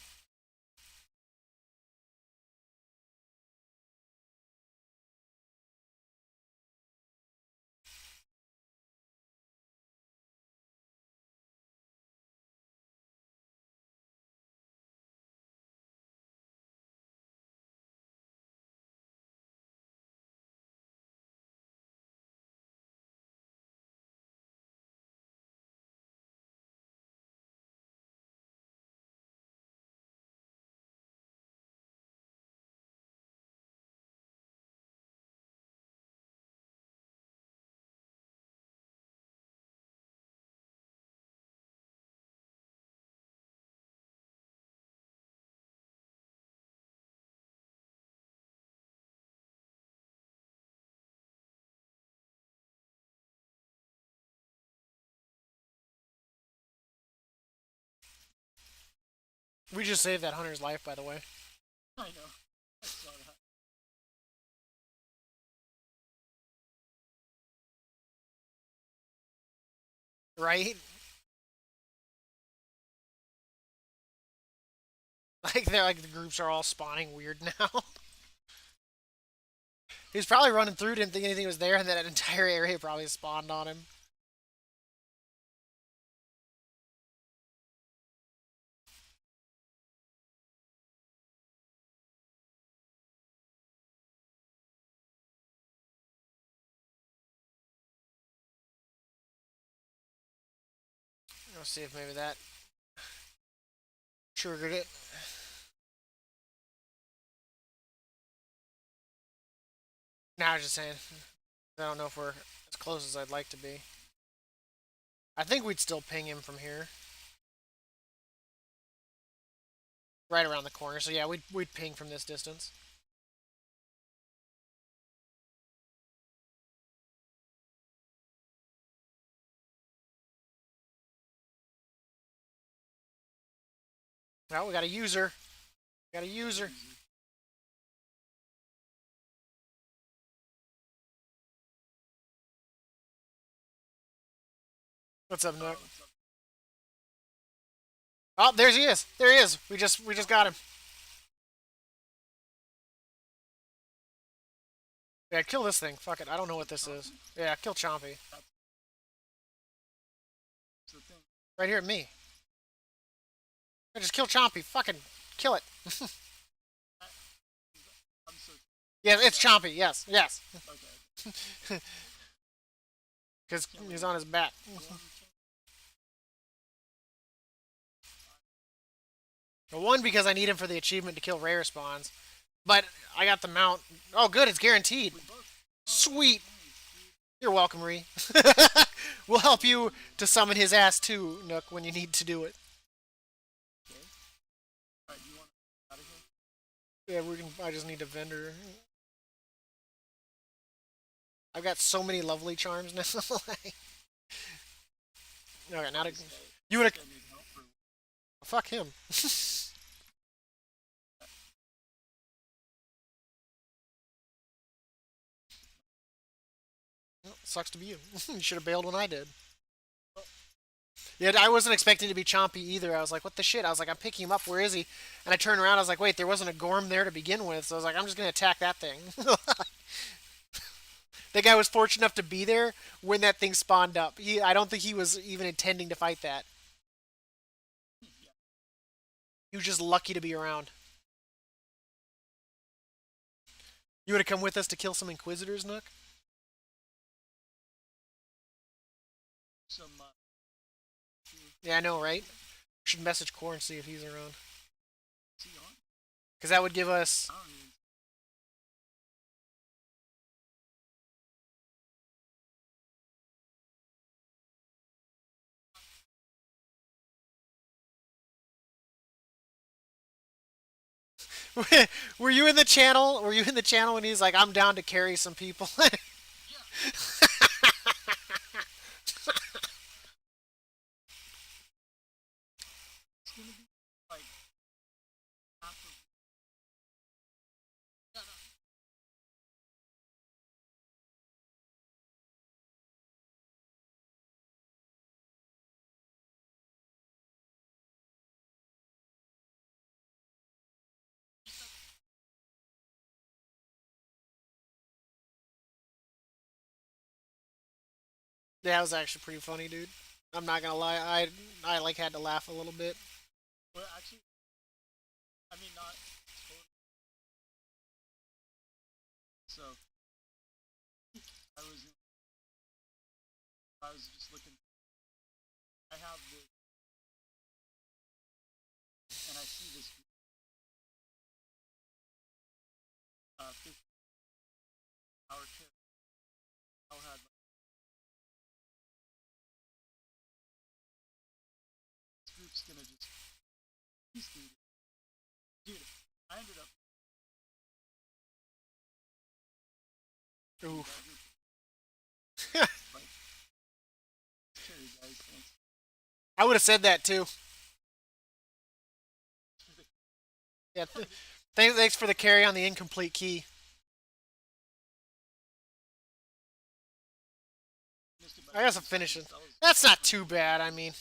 We just saved that hunter's life, by the way. I know. I saw that. Right? Like they're like the groups are all spawning weird now. He was probably running through, didn't think anything was there, and that entire area probably spawned on him. Let's see if maybe that triggered it. Now I was just saying, I don't know if we're as close as I'd like to be. I think we'd still ping him from here. Right around the corner. So yeah, we'd ping from this distance. Well, we got a user. We got a user. What's up, Nook? Oh, there he is. There he is. We just got him. Yeah, kill this thing. Fuck it. I don't know what this is. Yeah, kill Chompy. Right here at me. Yeah, just kill Chompy. Fucking kill it. Yeah, it's Chompy. Yes, yes. Because he's on his back. One, because I need him for the achievement to kill rare spawns. But I got the mount. Oh, good. It's guaranteed. Sweet. You're welcome, Ree. We'll help you to summon his ass too, Nook, when you need to do it. Yeah, we can. I just need a vendor. I've got so many lovely charms now. Okay, now to you wanna fuck him. Well, sucks to be you. You should have bailed when I did. Yeah, I wasn't expecting to be Chompy either. I was like, what the shit? I was like, I'm picking him up. Where is he? And I turned around. I was like, wait, there wasn't a Gorm there to begin with. So I was like, I'm just gonna attack that thing. The guy was fortunate enough to be there when that thing spawned up. I don't think he was even intending to fight that. Yeah. He was just lucky to be around. You want to come with us to kill some Inquisitors, Nook? Some, Yeah, I know, right? We should message Core and see if he's around. is he on? Because that would give us. I don't even. Were you in the channel? Were you in the channel when he's like, "I'm down to carry some people"? Yeah. It's gonna be like half of. Yeah, no. That was actually pretty funny, dude. I'm not gonna lie, I like had to laugh a little bit. Well, actually, I mean, not totally. So, I was in, I was just looking. I have this, and I see this 50-hour trip. I'll have like, this group's gonna just peace through it. Dude, I ended up in that Oof. group. Like, sure, guys, thanks. I would have said that too. Yeah. Thanks for the carry on the incomplete key. Missed it by I guess I'm 2 finishing. seconds. That was That's not pretty too good. bad. I mean,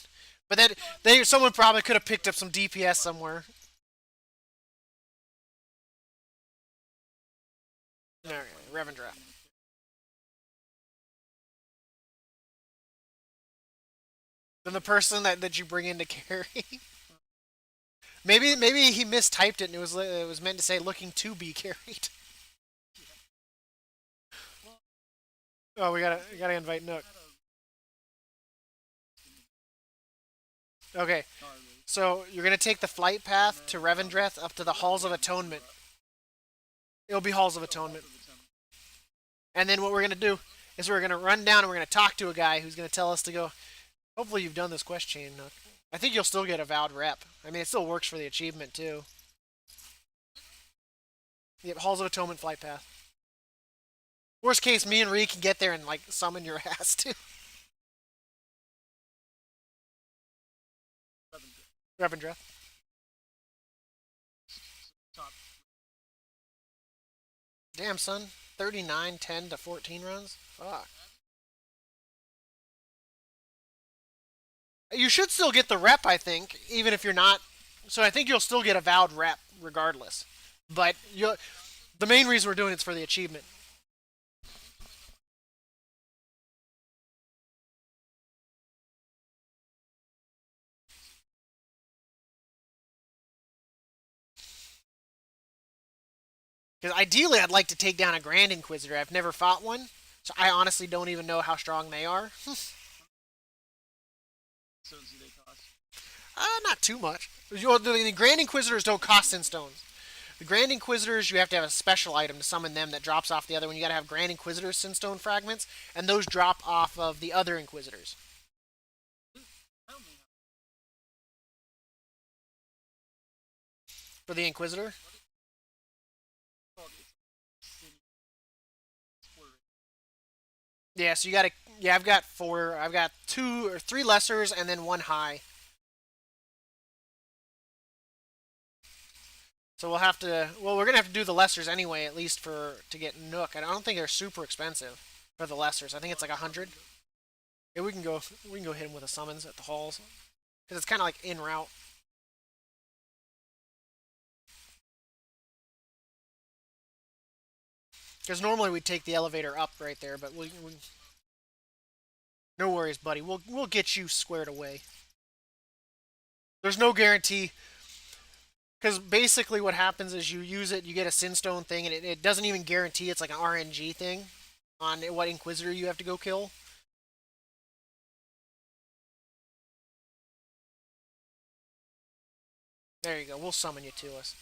but that someone probably could have picked up some DPS somewhere. All Never right, playing Revan with drop. you. Then the person that you bring in to carry. Maybe he mistyped it and it was meant to say looking to be carried. Yeah. Well, Oh, we gotta actually, we gotta invite Nook. had a. Okay, Not really. so you're gonna take the flight And path to then, Revendreth up to the whatever Halls of game you Atonement. brought. It'll be Halls of Oh, Halls Atonement. of Atonement. And then what we're gonna do is we're gonna run down and we're gonna talk to a guy who's gonna tell us to go. Hopefully you've done this quest chain, Nook. I think you'll still get a vowed rep. I mean, it still works for the achievement too. Yep, Halls of Atonement flight path. Worst case, me and Ree can get there and like summon your ass too. Revendreth. Revendreth. Top. Damn, son. 39, 10 to 14 runs? Fuck. You should still get the rep, I think, even if you're not. So I think you'll still get a vowed rep regardless. But the main reason we're doing it's for the achievement. Because ideally, I'd like to take down a Grand Inquisitor. I've never fought one, so I honestly don't even know how strong they are. So do they cost? Not too much. The Grand Inquisitors don't cost in stones. The Grand Inquisitors, you have to have a special item to summon them that drops off the other one. You gotta have Grand Inquisitor Sinstone fragments, and those drop off of the other Inquisitors. I only have. For the Inquisitor? Well, it's city explorer. Yeah, so you gotta. Yeah, I've got four. I've got two or three lessers and then one high. So we'll have to. Well, we're gonna have to do the lessers anyway, at least for to get Nook. And I don't think they're super expensive for the lessers. I think it's like 100. Yeah, we can go. We can go hit him with a summons at the halls because it's kind of like en route. Because normally we'd take the elevator up right there, but no worries, buddy. We'll get you squared away. There's no guarantee because basically what happens is you use it, you get a Sinstone thing, and it doesn't even guarantee it's like an RNG thing on what Inquisitor you have to go kill. There you go. We'll summon you to us.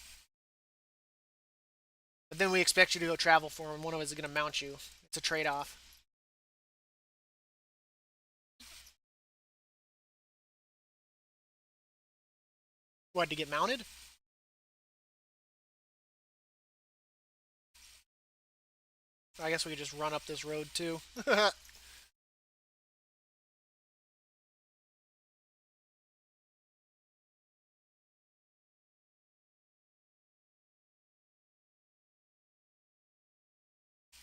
But then we expect you to go travel for him. One of us is going to mount you. It's a trade-off. What, to get mounted? I guess we could just run up this road too.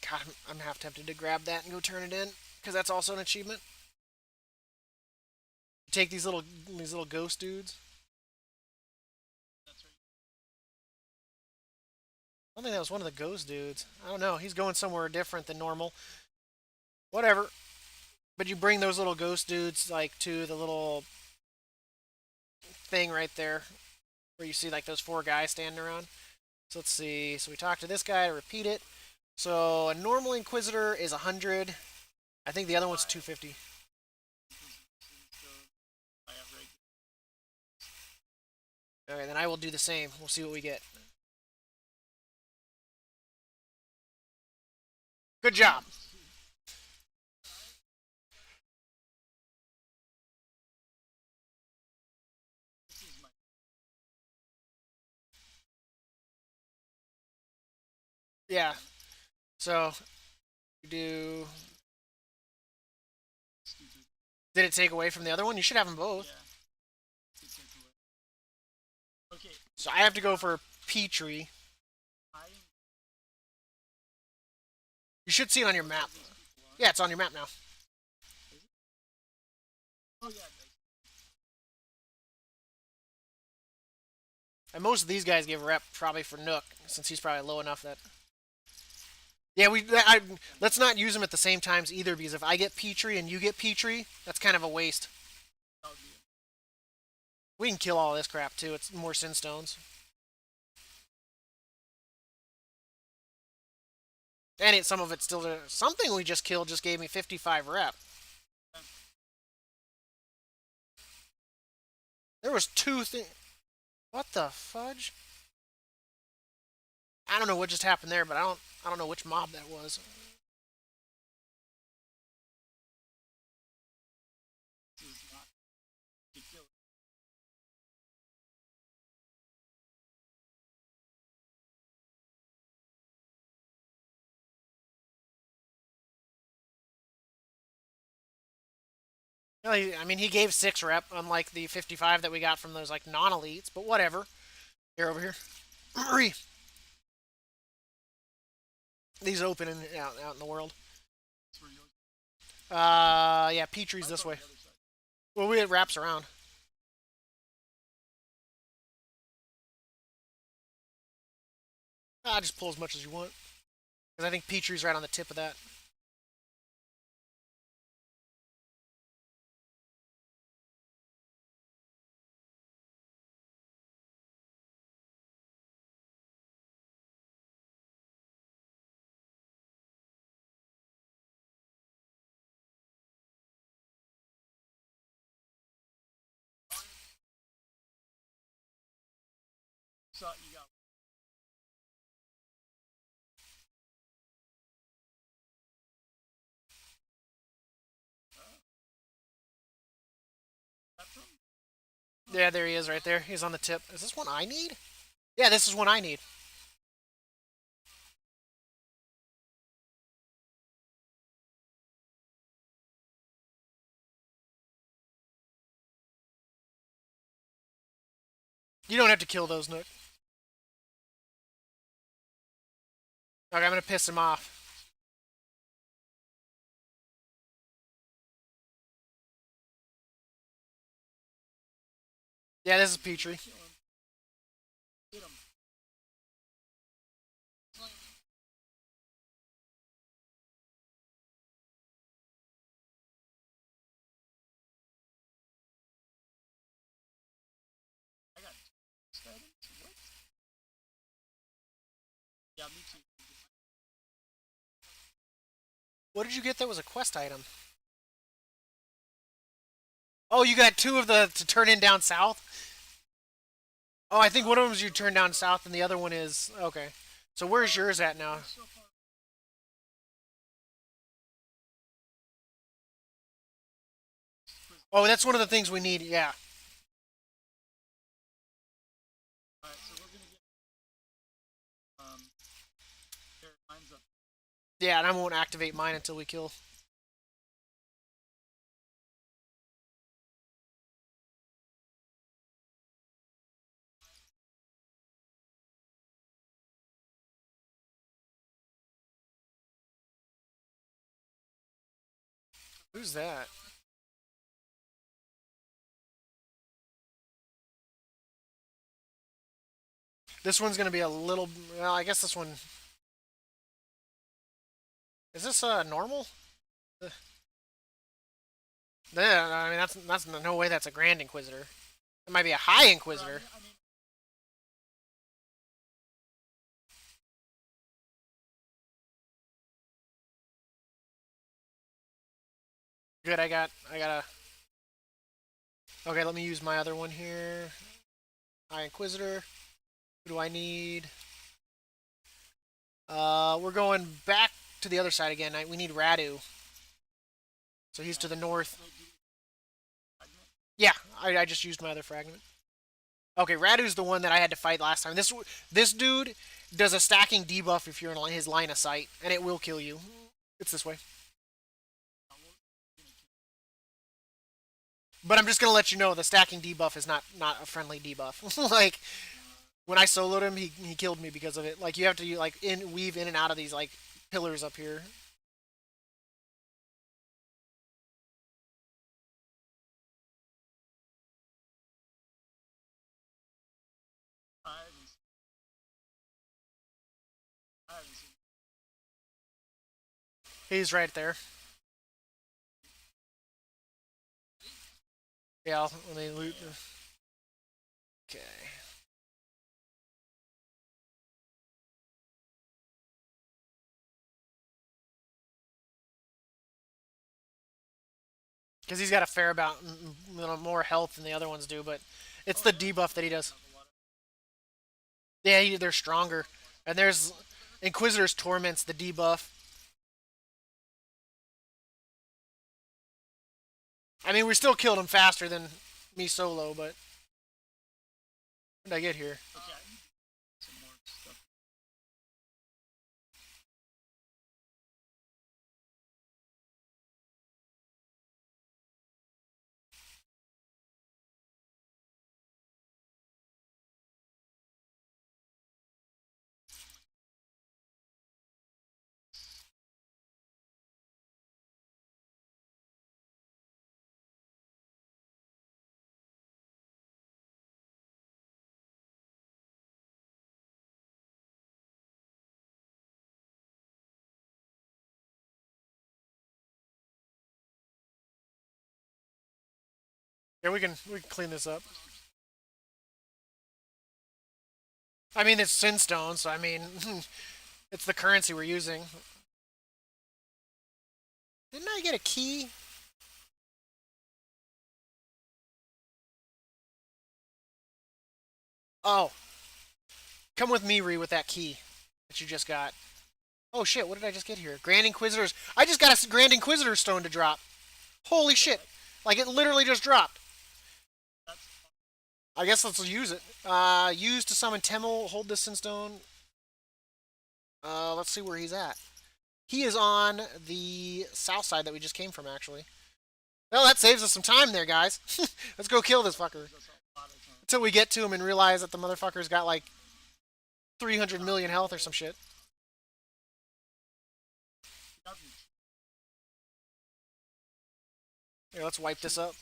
God, I'm half tempted to grab that and go turn it in because that's also an achievement. You take these little ghost dudes. That's right. I don't think that was one of the ghost dudes. I don't know. He's going somewhere different than normal. Whatever. But you bring those little ghost dudes like to the little thing right there where you see like those four guys standing around. So let's see. So we talk to this guy to repeat it. So a normal Inquisitor is 100. I think the other one's 250. So I have regular. Okay, then I will do the same. We'll see what we get. Good job. This is my Yeah. So you do. stupid. Did it take away from the other one? You should have them both. Yeah. It took away. Okay. So I have to go for Petrie. I You should see it on your map. these people on. Yeah, it's on your map now. Is it? Oh yeah. And most of these guys give rep probably for Nook, since he's probably low enough that. Yeah, let's not use them at the same times either, because if I get Petrie and you get Petrie, that's kind of a waste. That would be We can kill all this crap too. It's more sin stones. And some of it still. Something we just killed just gave me 55 rep. There was two things. What the fudge? I don't know what just happened there, but I don't know which mob that was. this is not ridiculous. I mean, he gave 6 rep, unlike the 55 that we got from those like non-elites. But whatever. Here, over here. These open out in the world. That's where yours. Yeah, Petrie's Mine's this on way. the other side. Well, we had wraps around. Just pull as much as you want. Because I think Petrie's right on the tip of that. So you got. That from? Yeah, there he is right there. He's on the tip. Is this one I need? Yeah, this is one I need. You don't have to kill those, Nook. Okay, I'm gonna piss him off. Yeah, this is Petrie. Kill him. Hit him. Yeah, me too. What did you get that was a quest item? Oh, you got two of the to turn in down south? Oh, I think one of them is you turn down south and the other one is... Okay. So where's yours at now? So far, Oh, that's one of the things we need, yeah. alright, so we're gonna get, there, mine's up. Yeah, and I won't activate mine until we kill. Who's that? This one's gonna be a little... Well, I guess this one... Is this normal? Yeah, I mean that's no way that's a Grand Inquisitor. It might be a High Inquisitor. I mean, Good, I got a... Okay, let me use my other one here. High Inquisitor. Who do I need? We're going back to the other side again. We need Radu. So he's to the north. Yeah, I just used my other fragment. Okay, Radu's the one that I had to fight last time. This dude does a stacking debuff if you're in his line of sight, and it will kill you. It's this way. But I'm just gonna let you know the stacking debuff is not a friendly debuff. Like when I soloed him, he killed me because of it. Like you have to like weave in and out of these like pillars up here. I haven't, I haven't seen. He's right there. Yeah, let me loot. Okay. Because he's got a fair amount more health than the other ones do, but it's the debuff that he does. Yeah, they're stronger. And there's Inquisitor's Torment's the debuff. I mean, we still killed him faster than me solo, but... When did I get here? Okay, I need some more stuff. Yeah, we can clean this up. I mean, it's Sinstone, so I mean, it's the currency we're using. Didn't I get a key? Oh, come with me, Ree, with that key that you just got. Oh shit, what did I just get here? Grand Inquisitors. I just got a Grand Inquisitor stone to drop. Holy shit. Like it literally just dropped. That's I guess let's use it. Use to summon Temel, hold this in stone. Let's see where he's at. He is on the south side that we just came from, actually. Well, that saves us some time there, guys. Let's go kill this fucker. that's a lot of time. Until we get to him and realize that the motherfucker's got like 300 million health or some shit. Here, let's wipe this up.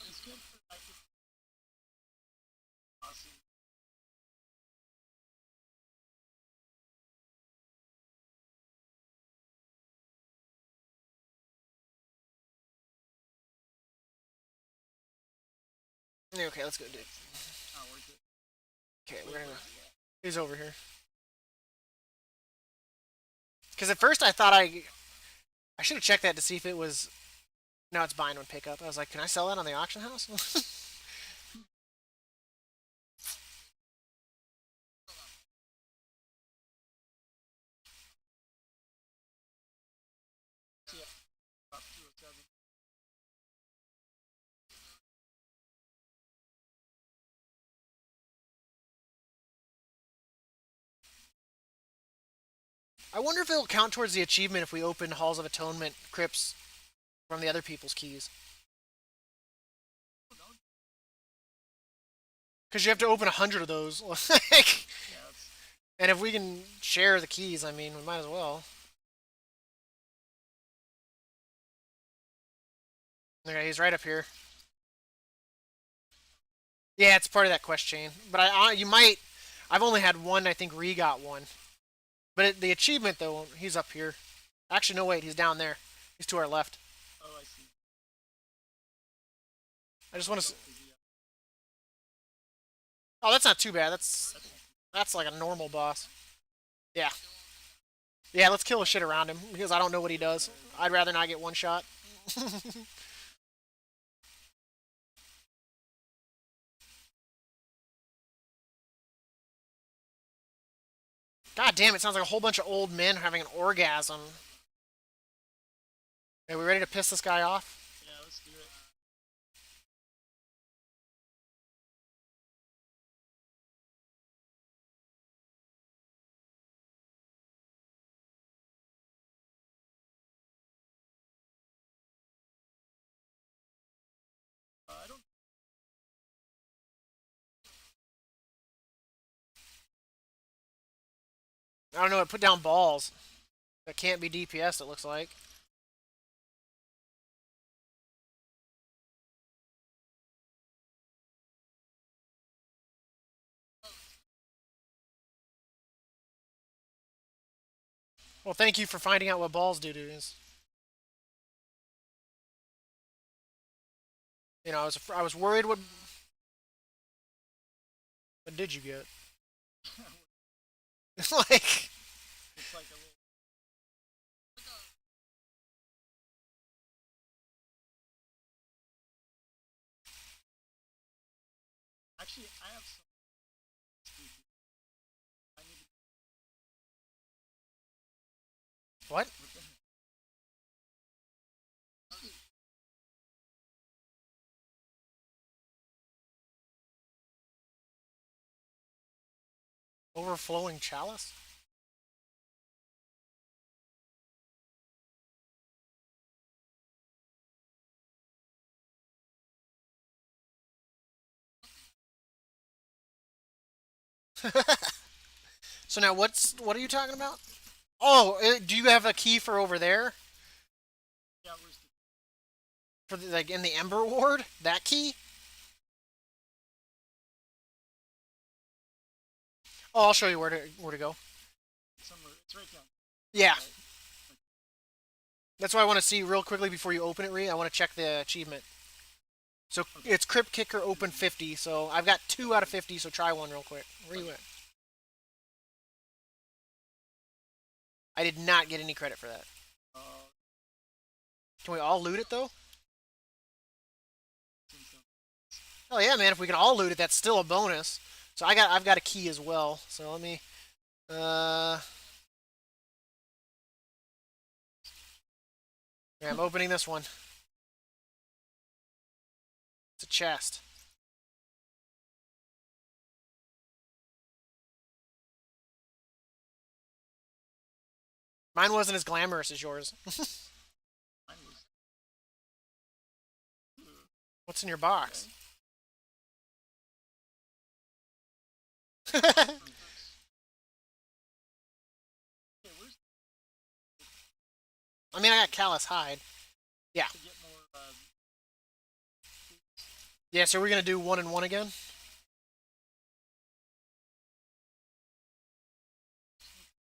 It's good for like awesome. Okay, let's go, dude. Oh, Okay, we're gonna. He's over here. Because at first I thought I should have checked that to see if it was. No, it's bind on pickup. I was like, can I sell that on the auction house? Yeah, about 207. I wonder if it'll count towards the achievement if we open Halls of Atonement crypts from the other people's keys. Because you have to open 100 of those. Like, Yeah, that's and if we can share the keys, I mean, we might as well. Okay, he's right up here. Yeah, it's part of that quest chain. But you might. I've only had one. I think Ree got one. But the achievement though, he's up here. Actually, no wait, he's down there. He's to our left. oh, I see. I just want to. Don't think Oh, that's not too bad. That's that's that's like a normal boss. Yeah. Yeah, let's kill the shit around him because I don't know what he does. I'd rather not get one shot. God damn, it sounds like a whole bunch of old men having an orgasm. Are we ready to piss this guy off? yeah, let's do it. I don't. I don't know. It put down balls. That can't be DPS. It looks like. Well, thank you for finding out what balls do to us. You know, I was worried what did you get? Like It's like a little. Actually, I have some. I need to. what? What the heck? Overflowing chalice? So now what are you talking about? Oh, do you have a key for over there? Yeah, where's the? For like in the Ember Ward? That key? Oh, I'll show you where to go. Somewhere. It's right down. Yeah, Right. that's what I want to see real quickly before you open it, Ree. I want to check the achievement. So it's Crypt Kicker open 50. So I've got 2 out of 50. So try one real quick. Where you at? I did not get any credit for that. Uh, Can we all loot it though? since, Oh yeah, man! If we can all loot it, that's still a bonus. So I've got a key as well. So let me. Uh, yeah, I'm opening this one. It's a chest. Mine wasn't as glamorous as yours. mine was. What's in your box? Okay. I Okay, where's mean, I got callous hide. Yeah. to get more? Yeah. So we're gonna do 1 and 1 again.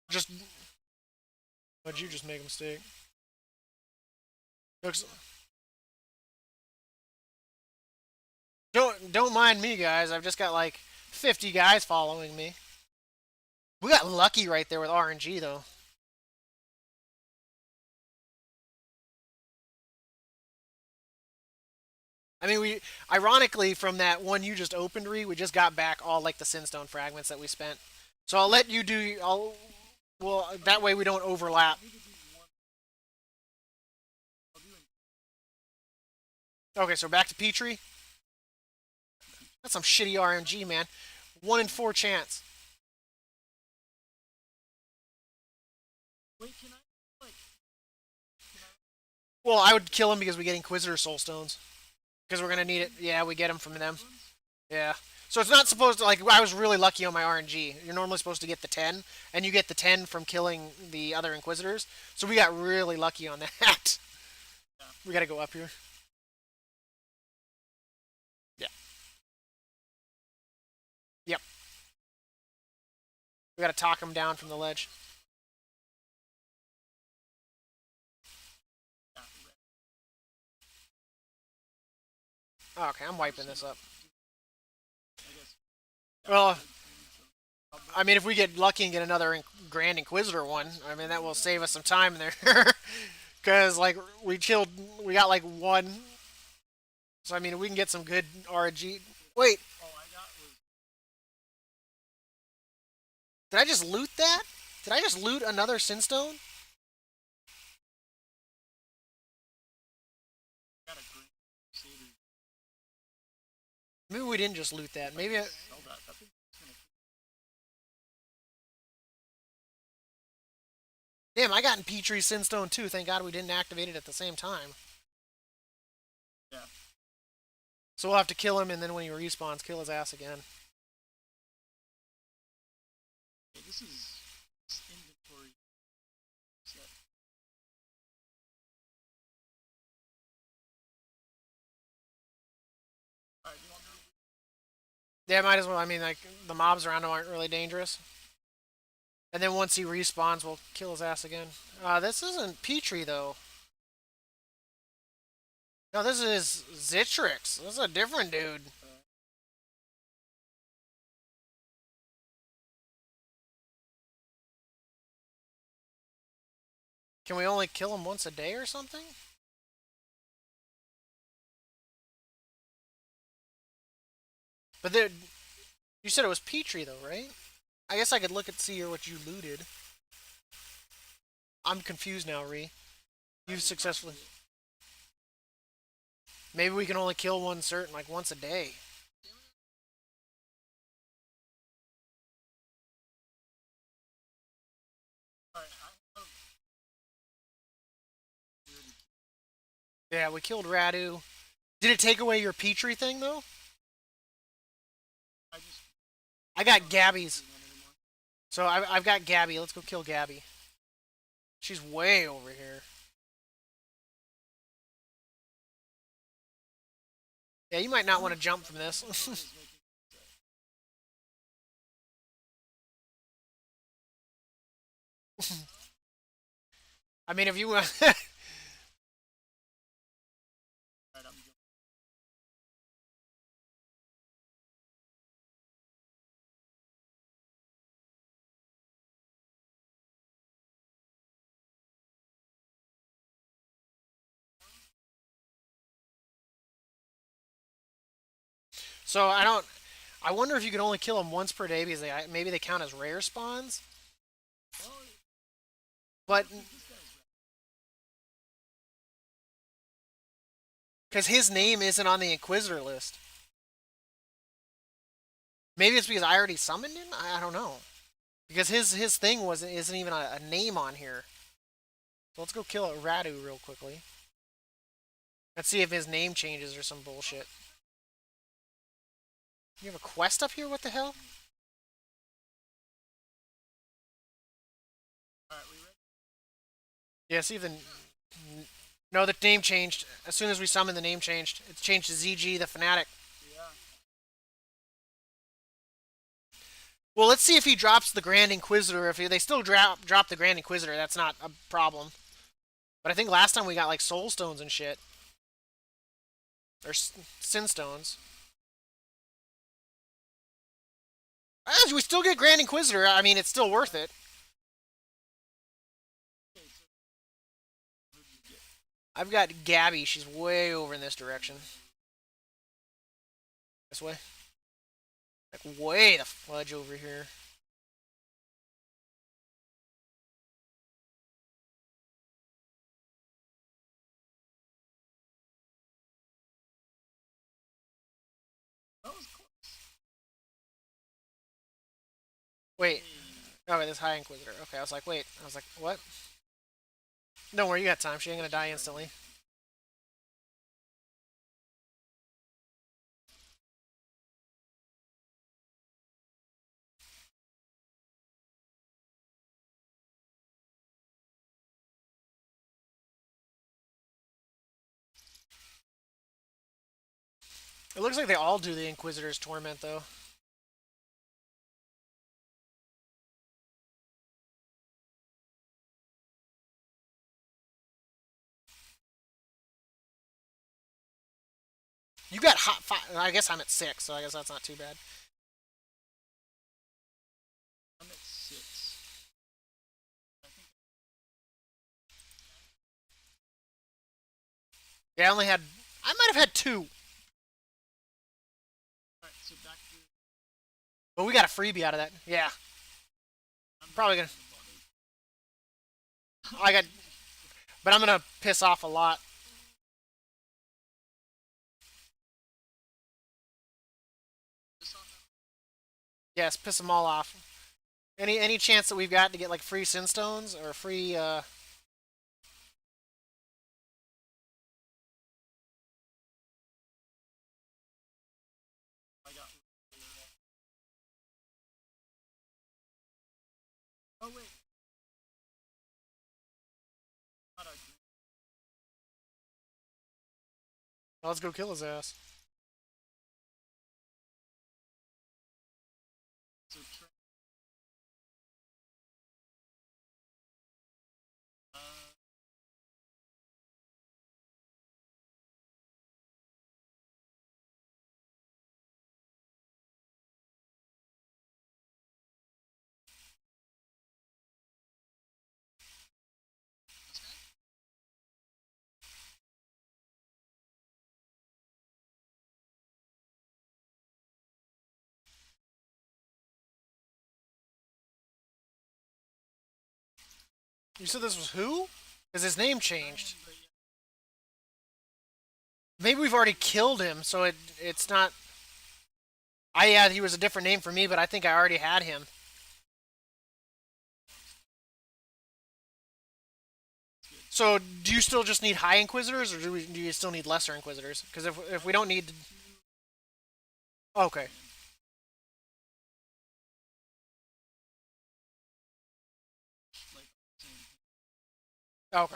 Just. Why'd you just make a mistake? Looks. Don't mind me, guys. I've just got like 50 guys following me. We got lucky right there with RNG though. I mean, we ironically from that one you just opened, we just got back all like the Sinstone fragments that we spent. So I'll let you do. I'll well that way we don't overlap. I need to do one. I'll do it. Okay, so back to Petrie. That's some shitty RNG, man. 1 in 4 chance. Wait, can I like? Can I Well, I would kill him because we get Inquisitor Soul Stones. Because we're gonna need it. Yeah, we get them from them. ones? Yeah. So it's not supposed to like. I was really lucky on my RNG. You're normally supposed to get the 10, and you get the 10 from killing the other Inquisitors. So we got really lucky on that. Yeah. We gotta go up here. Yeah. Yep. We gotta talk him down from the ledge. Yeah. Oh, okay, I'm wiping this up. I guess. Well, I'll I mean, if we get lucky and get another Grand Inquisitor one, I mean that will save us some time there. Because like we got like one. So I mean, we can get some good RNG. Wait, all I got was did I just loot that? Did I just loot another Sinstone? got a green crusader. Maybe we didn't just loot that. If I Maybe. can sell that. That thing's gonna. Damn, I got in Petrie Sinstone too. Thank God we didn't activate it at the same time. Yeah. So we'll have to kill him, and then when he respawns, kill his ass again. Okay, this inventory set. All right, you want me to? Yeah, might as well. I mean, like the mobs around him aren't really dangerous. And then once he respawns, we'll kill his ass again. This isn't Petrie though. No, this is Zitrix. This is a different dude. Can we only kill him once a day or something? But there, you said it was Petrie though, right? I guess I could look at see here what you looted. I'm confused now, Ree. You've successfully. Maybe we can only kill one certain like once a day. All right, I have security. Yeah, we killed Radu. Did it take away your Petrie thing though? I just I got don't Gabby's. do one anymore. So I've got Gabby. Let's go kill Gabby. She's way over here. Yeah, you might not want to jump from this. Inventory is making I mean, if you want. right. I'm going. So I don't. I wonder if you could only kill them once per day because maybe they count as rare spawns. Well, But this guy's right. because his name isn't on the Inquisitor list. Maybe it's because I already summoned him. I don't know. Because his thing wasn't isn't even a name on here. So let's go kill Radu real quickly. Let's see if his name changes or some bullshit. You have a quest up here? What the hell? All right, we ready? Yeah, see if the. No, the name changed. As soon as we summoned, the name changed. It's changed to ZG the Fanatic. Yeah. Well, let's see if he drops the Grand Inquisitor. If they still drop the Grand Inquisitor, that's not a problem. But I think last time we got like Soul Stones and shit. Or Sin Stones. We still get Grand Inquisitor. I mean, it's still worth it. Okay, so who did you get? I've got Gabby. She's way over in this direction. This way. Like, way the fudge over here. That was close. Wait. Hey, Oh, wait, this High Inquisitor. Okay, I was like, wait. I was like, what? Don't worry, you got time. She ain't gonna die instantly. It looks like they all do the Inquisitor's Torment, though. You got hot five. I guess I'm at 6, so I guess that's not too bad. I'm at 6. I think. Yeah, I only had. I might have had 2, Alright, so back to. but we got a freebie out of that. Yeah, I'm probably gonna. about I got, but I'm gonna piss off a lot. this on them. Yes, piss them all off. Any chance that we've got to get like free Sin Stones or free? I got. Oh wait. Not a green. Let's go kill his ass. So uh, this guy? You said this was who? Because his name changed. But yeah, Maybe we've already killed him, so it's not. I yeah, he was a different name for me, but I think I already had him. it's good. So do you still just need High Inquisitors, or do you still need Lesser Inquisitors? Because if we don't need, okay, Like same. okay,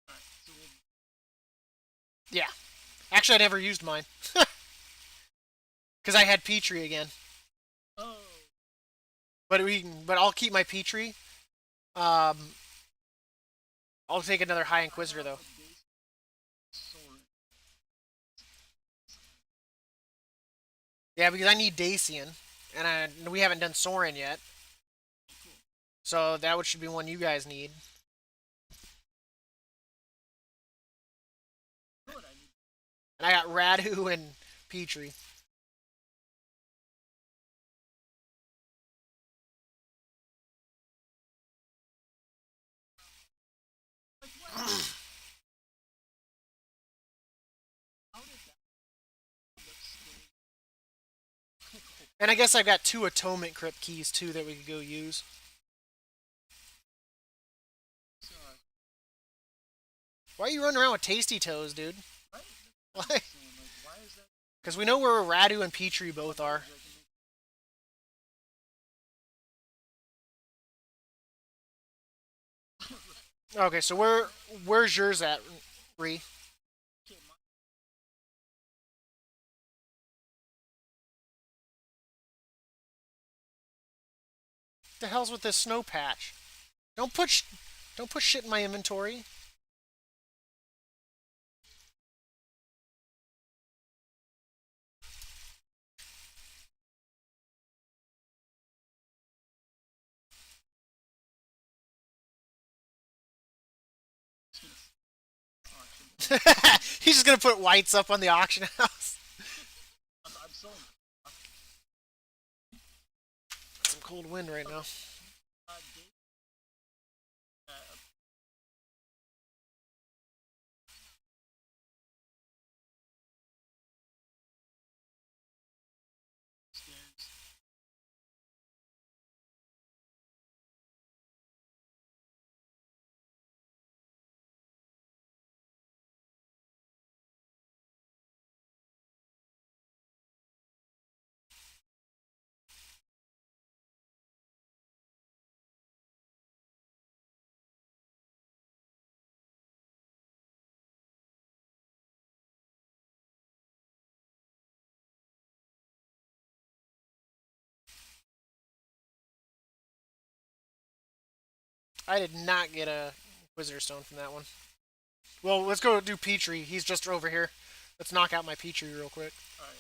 Alright, so we'll. yeah. Actually, I never used mine because I had Petrie again. Oh. But I'll keep my Petrie. Um, I'll take another High I Inquisitor have though. a base sword. Yeah, because I need Dacian, and we haven't done Soren yet, Oh, cool. so that should be one you guys need. You know what I need? And I got Radu and Petrie. Like what? How did that look scary? And I guess I've got 2 Atonement Crypt keys too that we could go use. So, Why are you running around with Tasty Toes, dude? right? Why? Saying, like, why is that? Because we know where Radu and Petrie both are. Okay, so where's yours at, Ree? Okay, The hell's with this snow patch? Don't put don't put shit in my inventory. He's just gonna put whites up on the auction house. I'm selling. Some cold wind right now. Dave, upstairs. I did not get a Inquisitor Stone from that one. Well, let's go do Petrie. He's just over here. Let's knock out my Petrie real quick. Alright,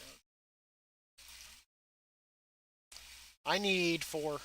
I need 4.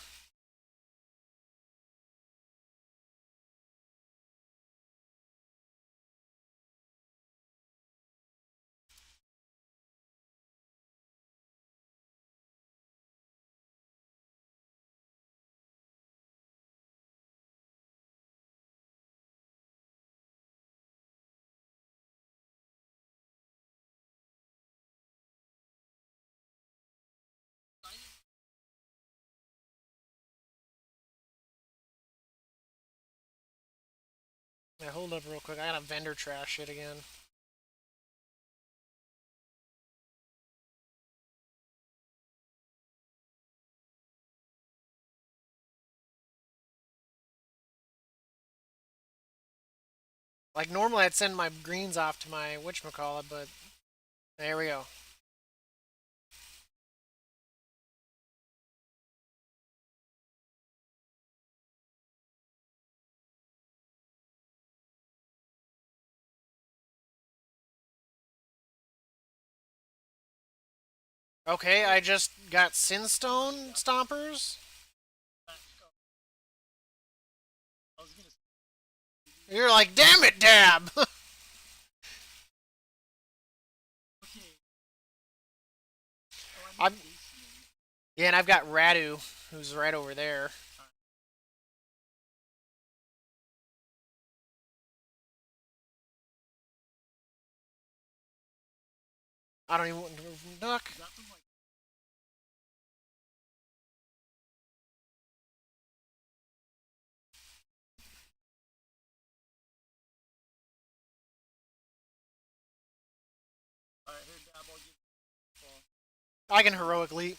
Yeah, hold up real quick. I gotta vendor trash shit again. Like normally I'd send my greens off to my whatchamacallit, but there we go. Okay, I just got Sinstone Stompers. I was gonna say, You're like, damn it, Dab! okay. Oh, I I'm, need Dacian. yeah, and I've got Radu, who's right over there. I don't even want to duck. Is that from like Alright, here Dab, I'll give you a call. I can heroic leap.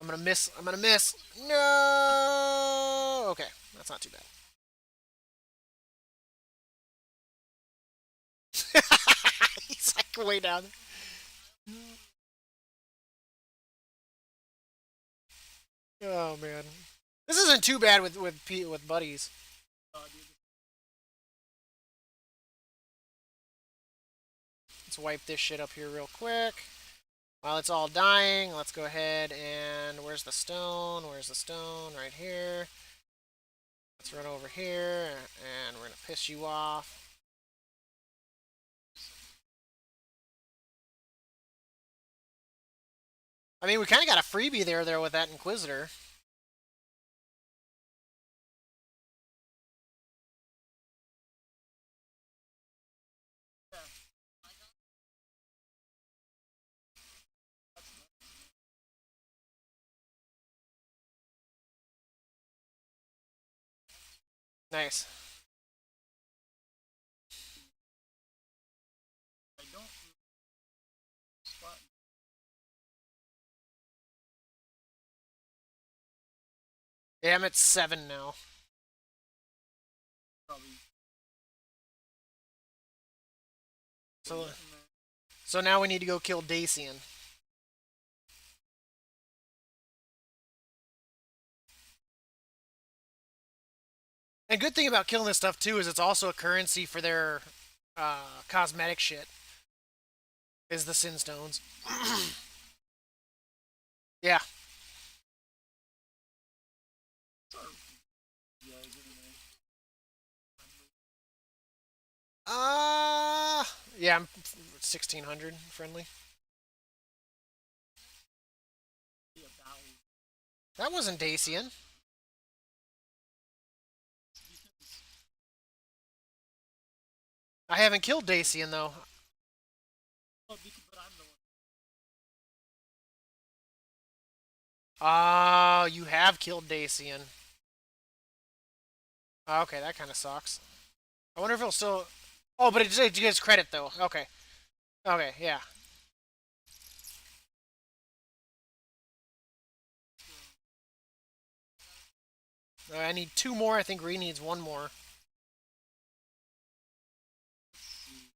I'm gonna miss. I'm gonna miss. No. Okay, that's not too bad. He's like way down. Oh man, this isn't too bad with buddies. Dude, Let's wipe this shit up here real quick. While it's all dying, let's go ahead and where's the stone? Where's the stone? Right here. Let's run over here and we're gonna piss you off. I mean, we kind of got a freebie there with that Inquisitor. yeah, that's nice. Nice. I don't really spot Yeah, I'm at 7 now. probably So, getting there. so now we need to go kill Dacian. And good thing about killing this stuff too is it's also a currency for their cosmetic shit. Is the Sin Stones. Yeah. Sorry, guys. Yeah, I'm 1600 friendly. Be a value. That wasn't Dacian. Because, I haven't killed Dacian though. but I'm the one. Ah, you have killed Dacian. Okay, that kind of sucks. I wonder if it'll still. Oh, but it gives credit though. Okay. Okay, yeah. I need two more. I think Ree needs one more. Let's see.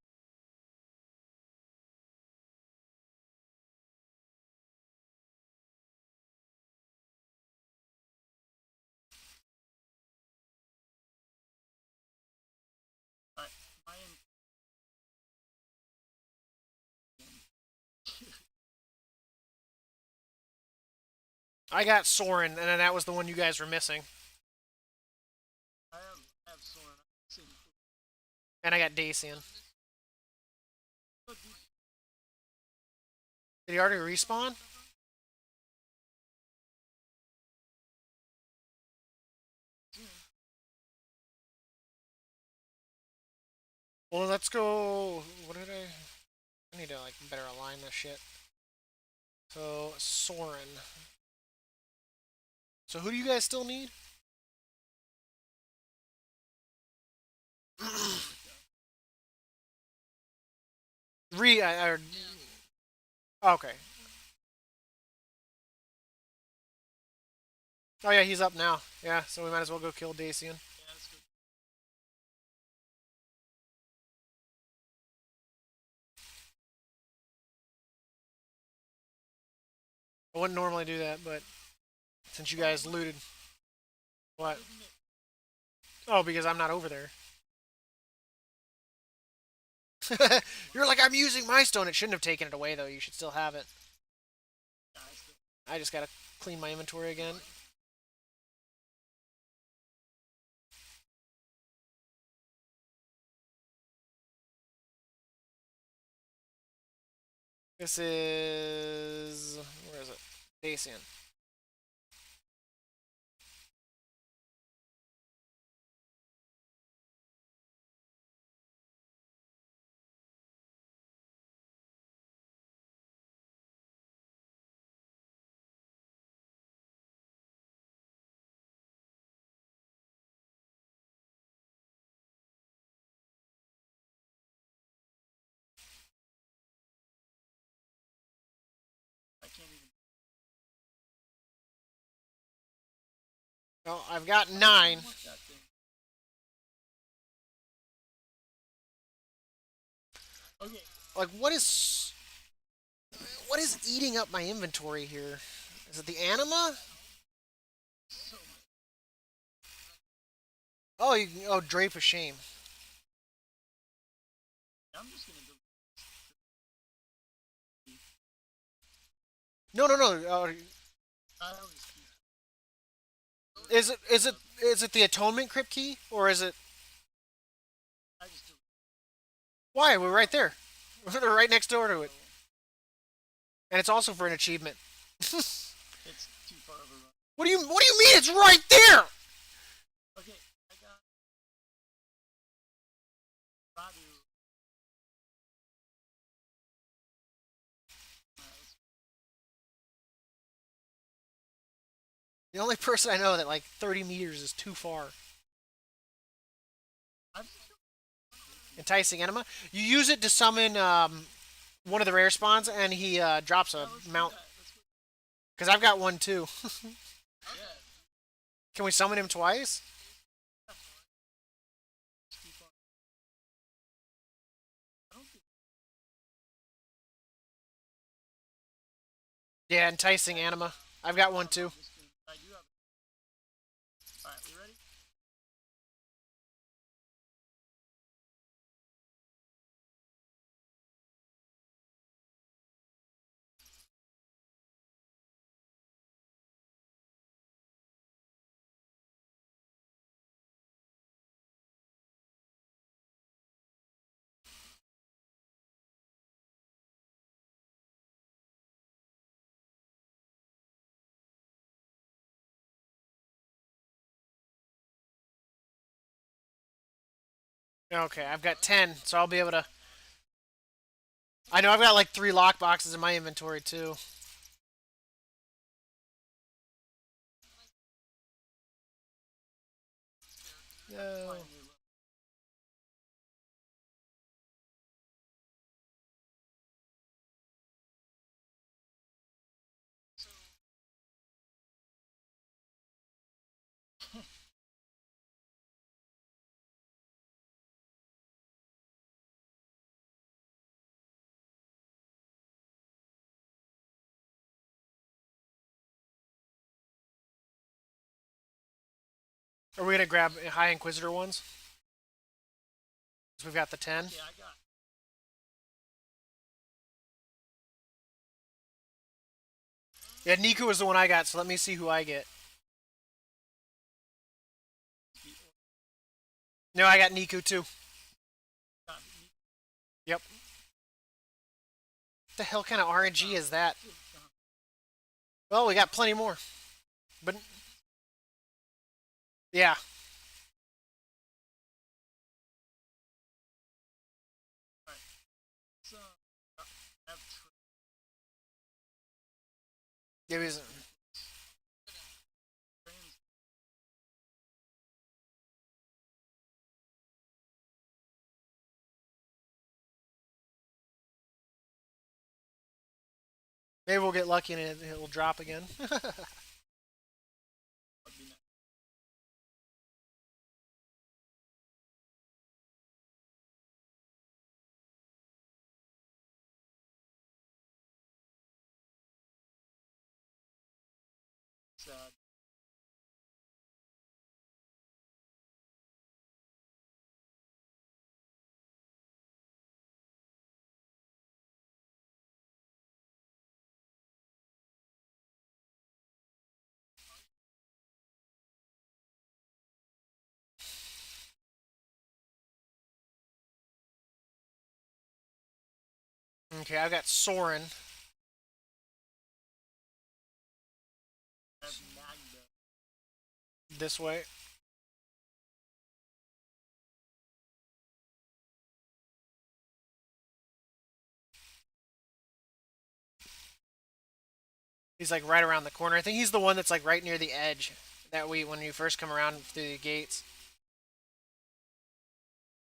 Alright, my I got Soren, and then that was the one you guys were missing. I have Soren. And I got Dacian. Did he already respawn? Well, let's go. What did I need to like better align this shit. So Soren. So who do you guys still need? Re. Okay. Oh yeah, he's up now. Yeah, so we might as well go kill Dacian. Yeah, that's good. I wouldn't normally do that, but since you guys looted, what? Oh, because I'm not over there. You're like, I'm using my stone. It shouldn't have taken it away though. You should still have it. Yeah, that's good. I just gotta clean my inventory again. This is where is it? Dacian. I can't even. Well, I've got 9. Want that thing. Okay. Like, what is eating up my inventory here? Is it the anima? So Oh, drape of shame. I'm just gonna go. No, no, no. I always keep. Is it the atonement crypt key or is it? I just do. Why we're right there. We're right next door to it, and it's also for an achievement. It's too far of a run. What do you mean it's right there? Okay, I got Radu. The only person I know that like 30 meters is too far. I'm Enticing enema. You use it to summon one of the rare spawns, and he drops a mount. Because I've got one too. Yeah. Can we summon him twice? Keep on. I don't think. Yeah, enticing anima. I've got one too. I do have. Alright, we ready? Okay, I've got 10, so I'll be able to. I know I've got like 3 lock boxes in my inventory too. No. Are we gonna grab High Inquisitor ones? 'Cause we've got the 10. Yeah, I got Yeah, Niku is the one I got, so let me see who I get. the No, I got Niku too. got Yep. What the hell kind of RNG is that? Well, we got plenty more. But yeah, right. So have it was, trains. maybe we'll get lucky and it'll drop again. That'd be nice. Sad. Okay, I've got Soren Have Magda. this way. He's like right around the corner. I think he's the one that's like right near the edge that we when you first come around through the gates.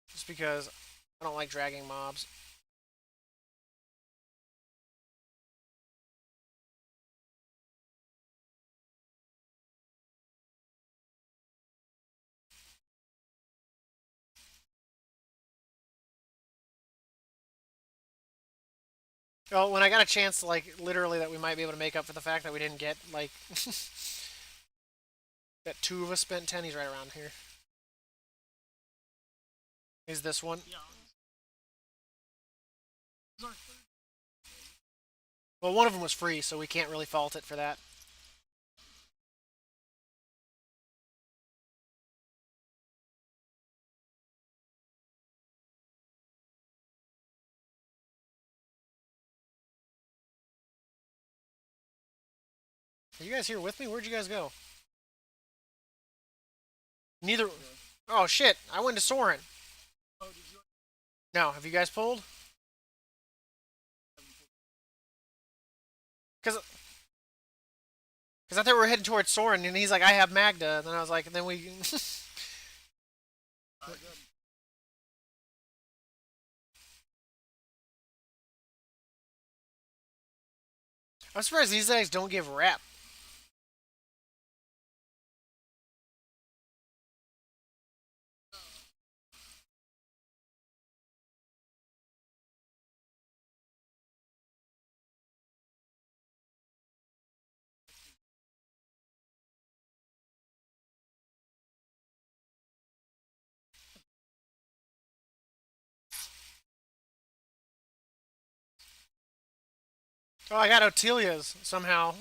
Just because I don't like dragging mobs. Well, when I got a chance to like literally that we might be able to make up for the fact that we didn't get like that 2 of us spent 10, he's right around here. Is this one? Yeah. This is our third. Well, one of them was free, so we can't really fault it for that. Are you guys here with me? Where'd you guys go? Neither. Oh shit! I went to Soren. Oh, did you? No, have you guys pulled? Because I thought we were heading towards Soren, and he's like, "I have Magda." And then I was like, and then we. Good. I'm surprised these guys don't give rep. Oh, I got Otelia's somehow.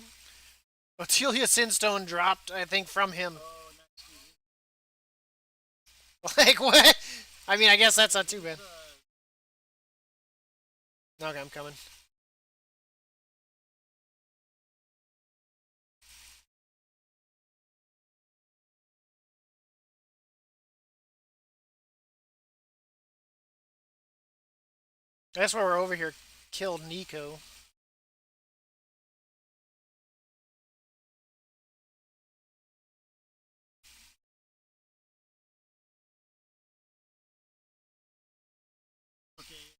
Otelia Sinstone dropped, I think, from him. Oh, next week. Like what? I mean, I guess that's not too bad. Uh, Okay, I'm coming. That's why we're over here. Killed Nico. Okay.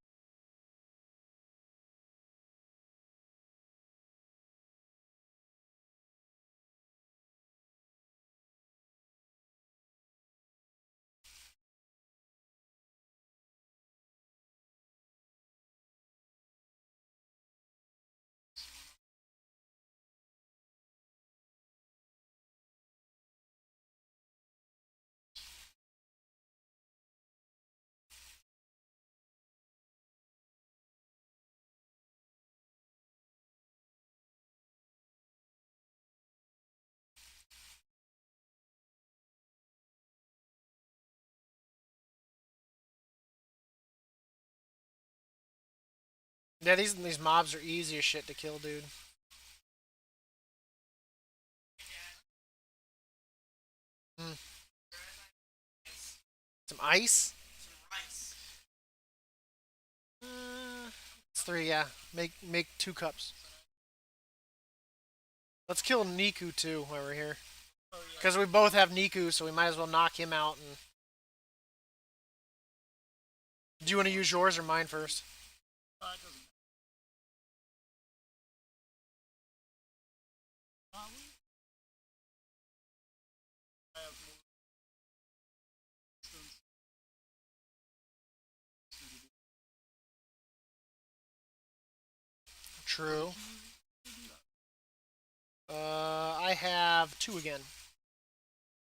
Yeah, these mobs are easy as shit to kill, dude. Mm. Some ice. It's three. Yeah, make 2 cups. Let's kill Niku too while we're here, Oh because yeah. we both have Niku, so we might as well knock him out. And do you want to use yours or mine first? It doesn't matter. I have more stones to do. Or True. did you do that? I have two again.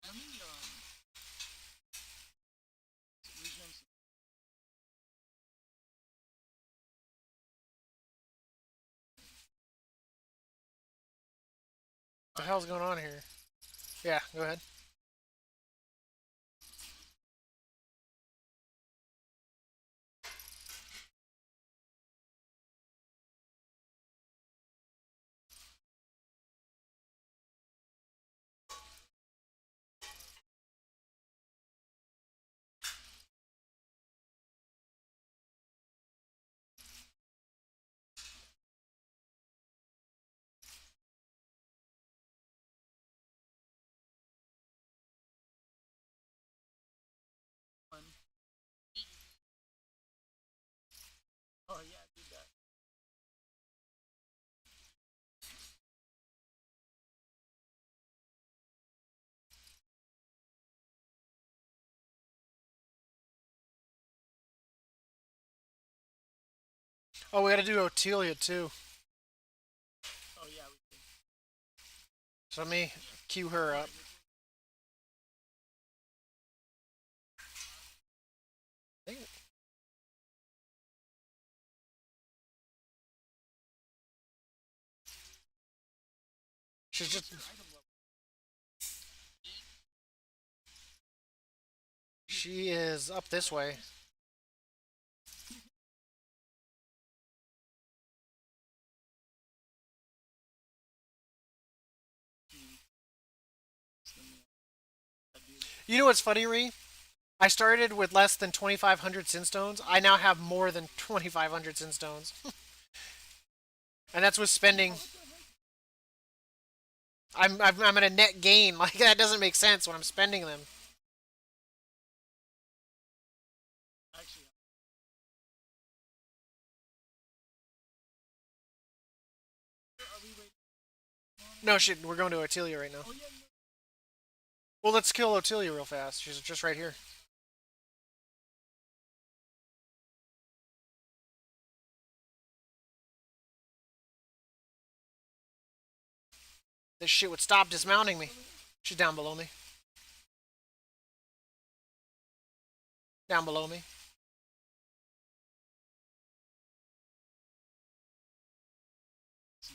Let me regen some. What the Alright. hell's going on here? Yeah, go ahead. One. Oh yeah, I did that. Oh, we got to do Otelia too. Oh yeah, we did. So let me queue her up. Alright, I think she's what's just your item level? she is up this way. You know what's funny, Ree? I started with less than 2,500 sin stones. I now have more than 2,500 sin stones, and that's with spending. What the heck? I'm at a net gain. Like that doesn't make sense when I'm spending them. Actually, are we waiting on No shit, we're going to Otelia right now. Oh yeah, no. Well, let's kill Otelia real fast. She's just right here. This shit would stop dismounting me. She's down below me. Down below me. See.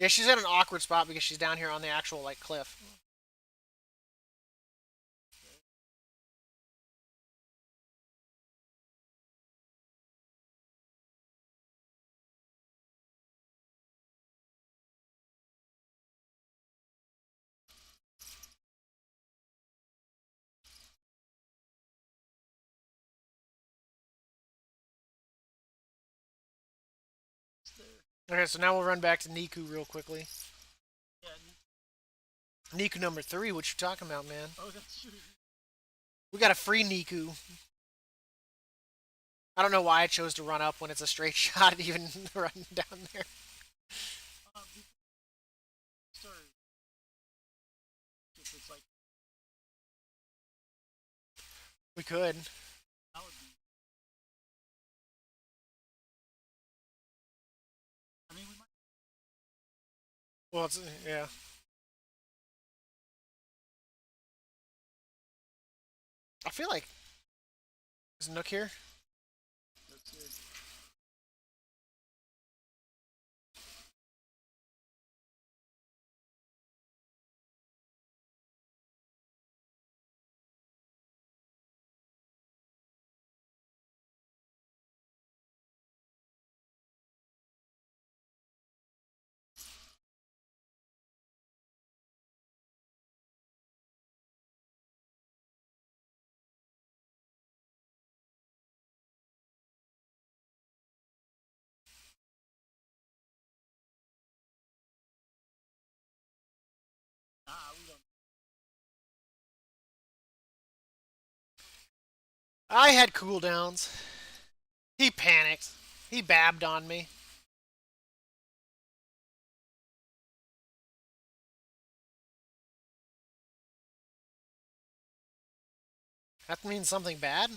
Yeah, she's at an awkward spot because she's down here on the actual like cliff. Okay, so now we'll run back to Niku real quickly. Yeah. Niku number 3, what you talking about, man? Oh, that's true. We got a free Niku. I don't know why I chose to run up when it's a straight shot, even running down there. Because sorry, if it's like We could. that would be. I mean, we might. Well, it's yeah. I feel like is Nook here? Let's see. Nah, we don't. I had cooldowns. He panicked. He babbed on me. That means something bad?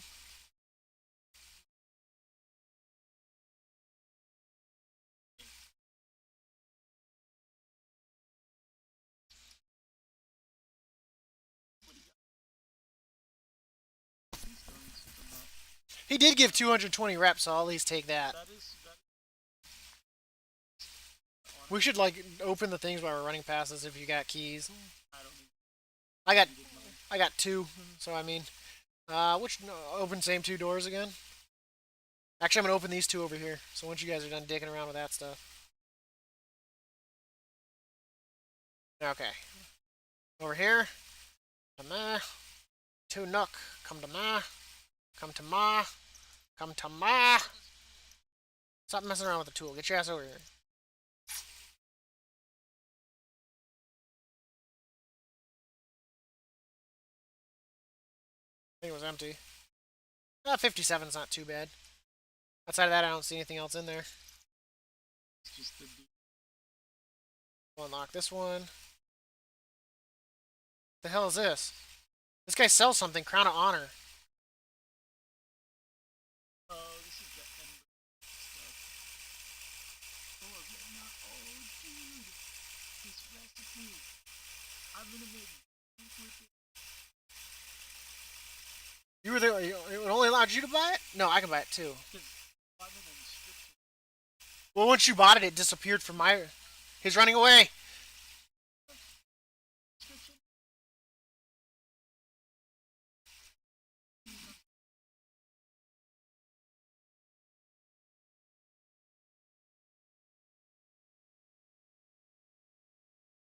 He's throwing super much. He did give 220 reps, so I'll at least take that. That is that. We should like open the things while we're running past this if you got keys. I don't need. I got Needed mine. I got 2, so I mean, which no, open same 2 doors again? Actually, I'm gonna open these 2 over here. So once you guys are done dicking around with that stuff. Okay. Over here. To ma. To Nook. Come to ma. Come to ma. Come to ma. Stop messing around with the tool. Get your ass over here. I think it was empty. 57's not too bad. Outside of that, I don't see anything else in there. It's just the. We'll unlock this one. What the hell is this? This guy sells something. Crown of Honor. Oh, this is the end stuff. Oh, yeah, not. Oh, dude, this recipe. I'm gonna make soup with it. You were there. It only allowed you to buy it? No, I can buy it too. Because I'm in a description. Well, once you bought it, it disappeared from my. He's running away. Description.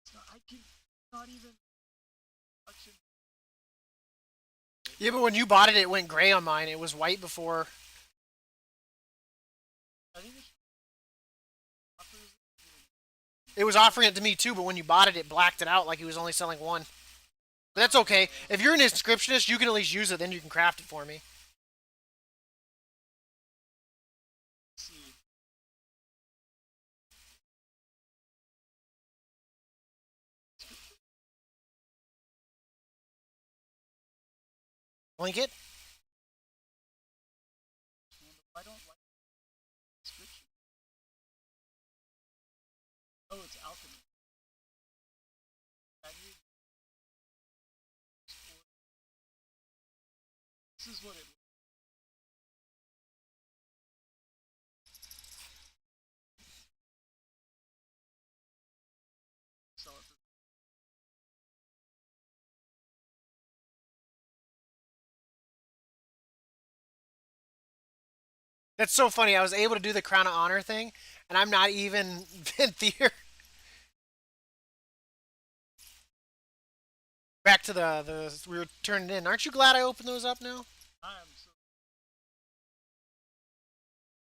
It's not. I can not even. Action. Yeah, but when you bought it, it went gray on mine. It was white before. I think it's offers. It was offering it to me too, but when you bought it, it blacked it out like he was only selling one. But that's okay. If you're an inscriptionist, you can at least use it. Then you can craft it for me. See. Link it. I don't like description. Oh, it's alchemy. That is. This is what it. Sell it. That's so funny. I was able to do the Crown of Honor thing, and I'm not even in theater. Back to the we were turning in. Aren't you glad I opened those up now? I am so.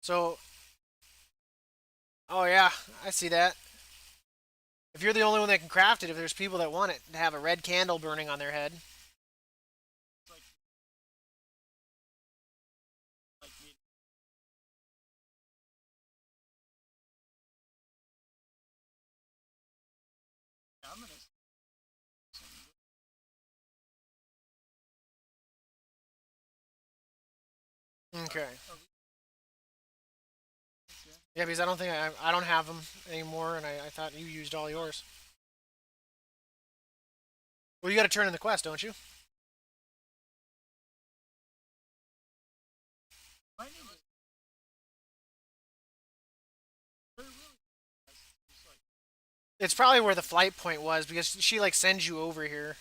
So Oh yeah, I see that. If you're the only one that can craft it, if there's people that want it to have a red candle burning on their head. It's like me. I'm gonna. Okay. Are we? Okay. Yeah, because I don't think I don't have them anymore, and I thought you used all yours. Well, you got to turn in the quest, don't you? My name is. They're really. It's like. It's probably where the flight point was because she like sends you over here.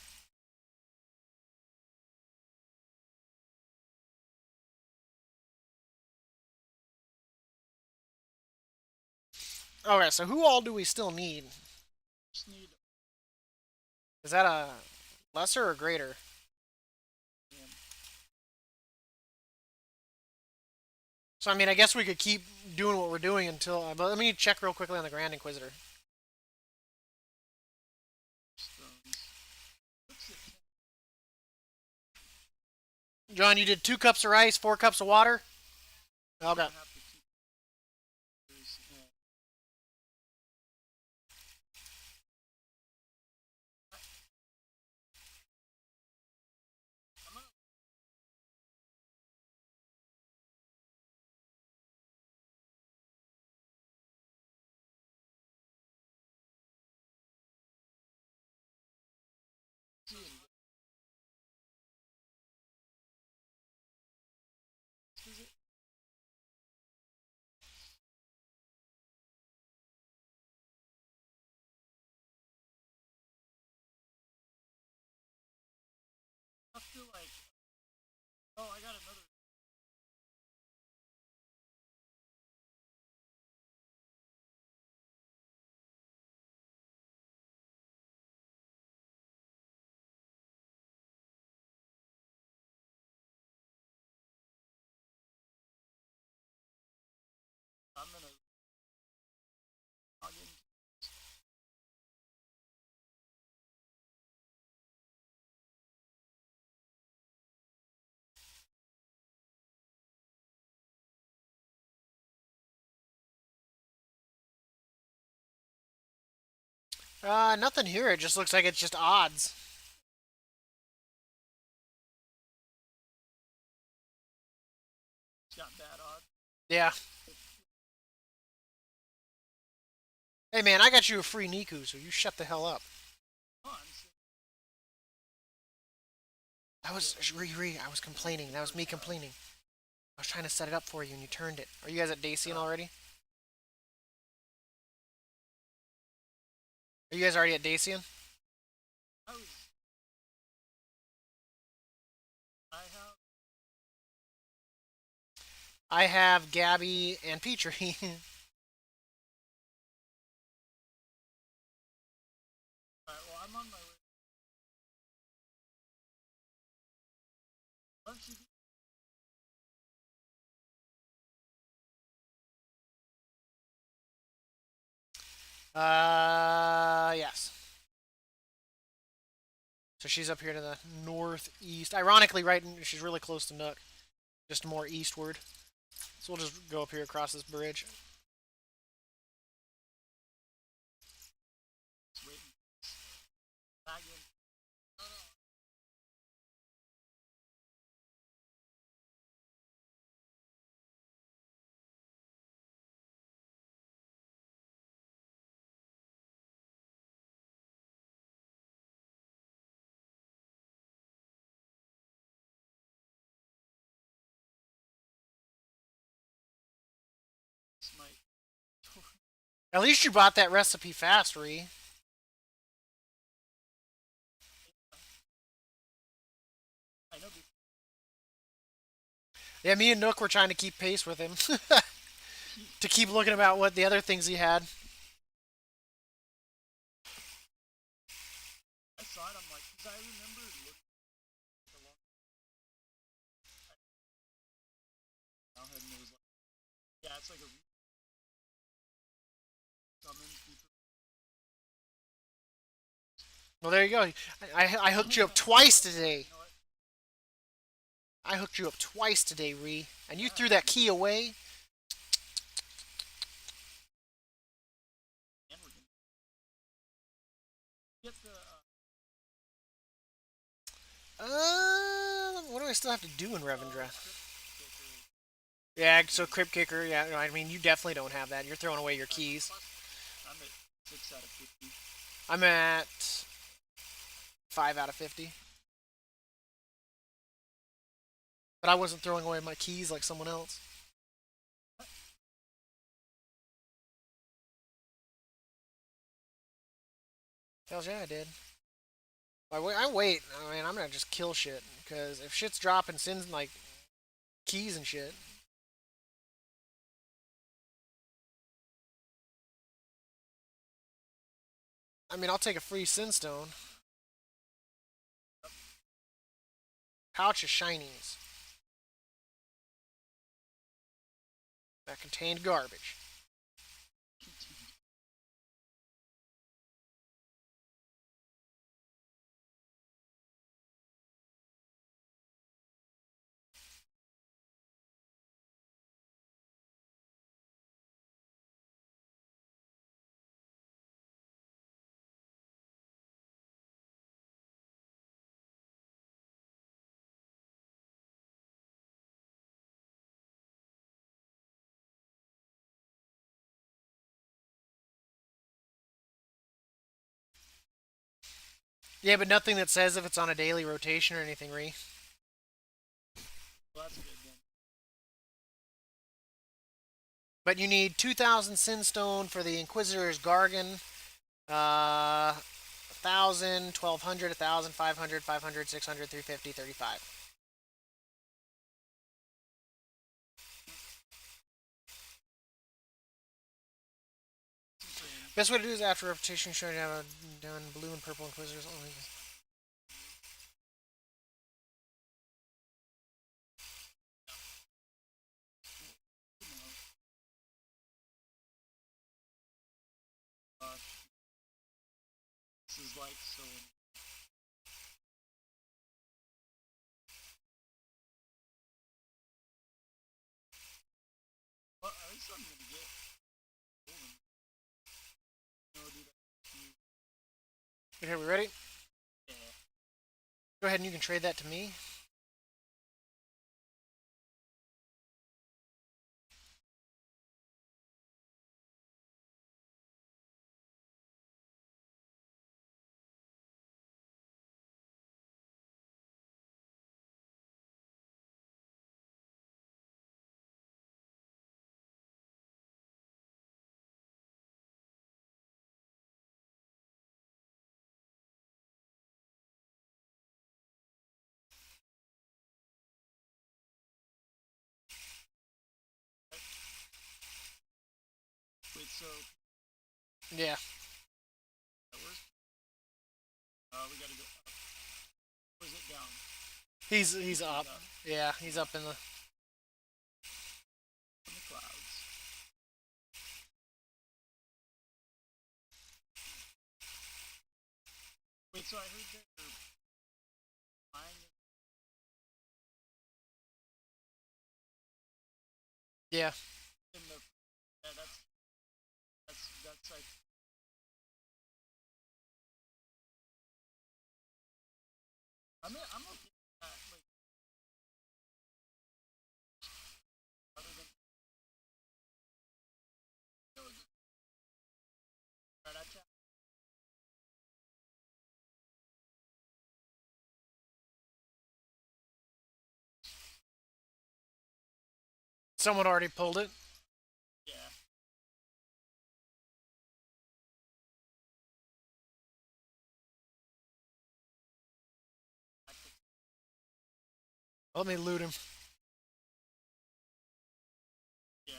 Okay, so who all do we still need? Just need. Is that a lesser or greater? Man. So I mean, I guess we could keep doing what we're doing until. But let me check real quickly on the Grand Inquisitor. Stones. What's it? John, you did 2 cups of rice, 4 cups of water. I Okay. have to keep. There's. I'm gonna. See it. Is it? I feel like. Oh, I got another. I'm gonna log in. Nothing here. It just looks like it's just odds. It's got bad odds. Yeah. Hey man, I got you a free Niku, so you shut the hell up. On. That was Riri. I was complaining. That was me complaining. I was trying to set it up for you, and you turned it. Are you guys at Dacian already? Are you guys already at Dacian? I was. I have. I have Gabby and Petrie. Alright, well, I'm on my way. Why don't you do? Yes. So she's up here to the northeast. Ironically, right, she's really close to Nook, just more eastward. So we'll just go up here across this bridge. Just waiting. Back in. No, no. This might. At least you bought that recipe fast, Ree. I know. Yeah, me and Nook were trying to keep pace with him. To keep looking about what the other things he had. I saw it. I'm like, because I remember looking at the long. Now and it was like, yeah, it's like a. Well, there you go. I hooked you up twice today. You know what? I hooked you up twice today, Ree. And you Yeah, threw that key away. and we're gonna get the What do I still have to do in Revendreth? crypt kicker. Yeah, so Crypt Kicker, yeah, no, I mean, you definitely don't have that. You're throwing away your keys. Plus, I'm at 6 out of 50. I'm at 5 out of 50. But I wasn't throwing away my keys like someone else. Hell yeah, I did. I wait. I mean, I'm gonna just kill shit. Because if shit's dropping sins like keys and shit. I mean, I'll take a free sin stone. Pouch of shinies. That contained garbage. Yeah, but nothing that says if it's on a daily rotation or anything, Ree. Well, that's good then. But you need 2,000 Sinstone for the Inquisitor's Gargan. 1,000, 1,200, 1,000, 500, 500, 600, 350, 35. Best way to do is after repetition, showing you have done blue and purple Inquisitors only. This is like so. Well, at least I'm gonna get golden. No, do that. Okay, we ready? Yeah. Go ahead and you can trade that to me. Wait, so Yeah, that works? We gotta go up. Or is it down? he's up. Yeah, he's up in the. In the clouds. Wait, so I heard that they're flying Yeah, in the. Yeah, that's like. I'm okay with that. Like, other than. Right, I can't. someone already pulled it. Yeah. I could, Let me loot him. yeah.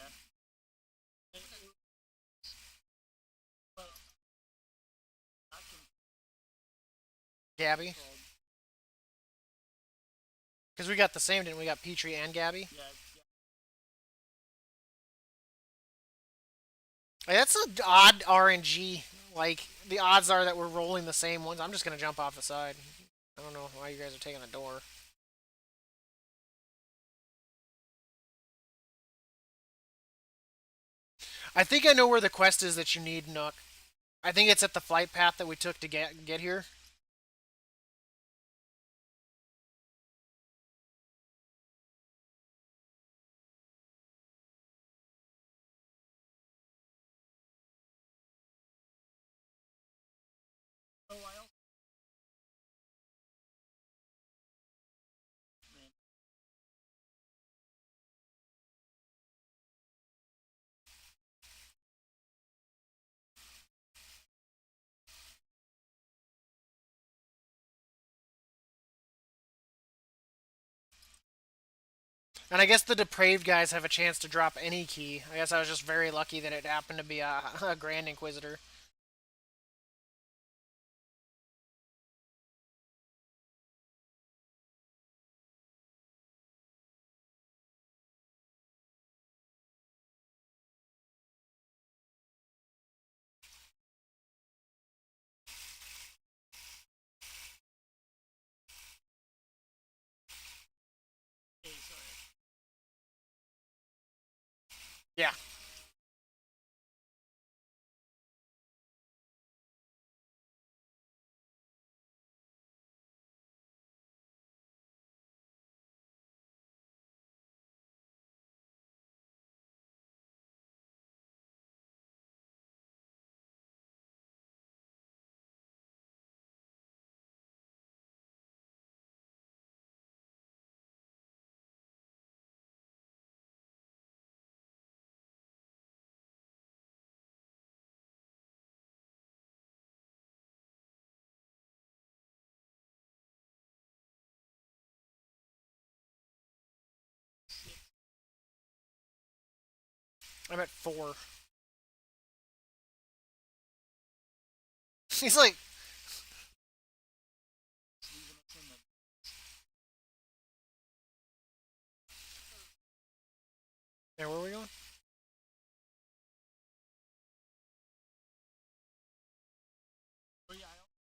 But I can. Gabby. Called, Because we got the same, didn't we? Got Petrie and Gabby. yeah, yeah. Hey, that's an odd RNG Like, the odds are that we're rolling the same ones. I'm just gonna jump off the side. I don't know why you guys are taking the door. I think I know where the quest is that you need, Nook. I think it's at the flight path that we took to get here. Oh, I also man, And I guess the depraved guys have a chance to drop any key. I guess I was just very lucky that it happened to be a Grand Inquisitor. hey, sorry. Yeah. I'm at 4. He's like, Just leaving us in the. yeah, where are we going? Oh yeah, I don't know.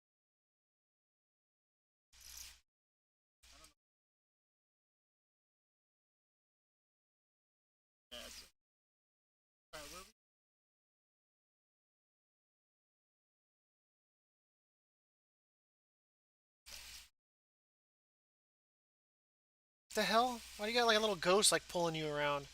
Yeah, it's, alright, where are we? What the hell? Why do you got like a little ghost like pulling you around?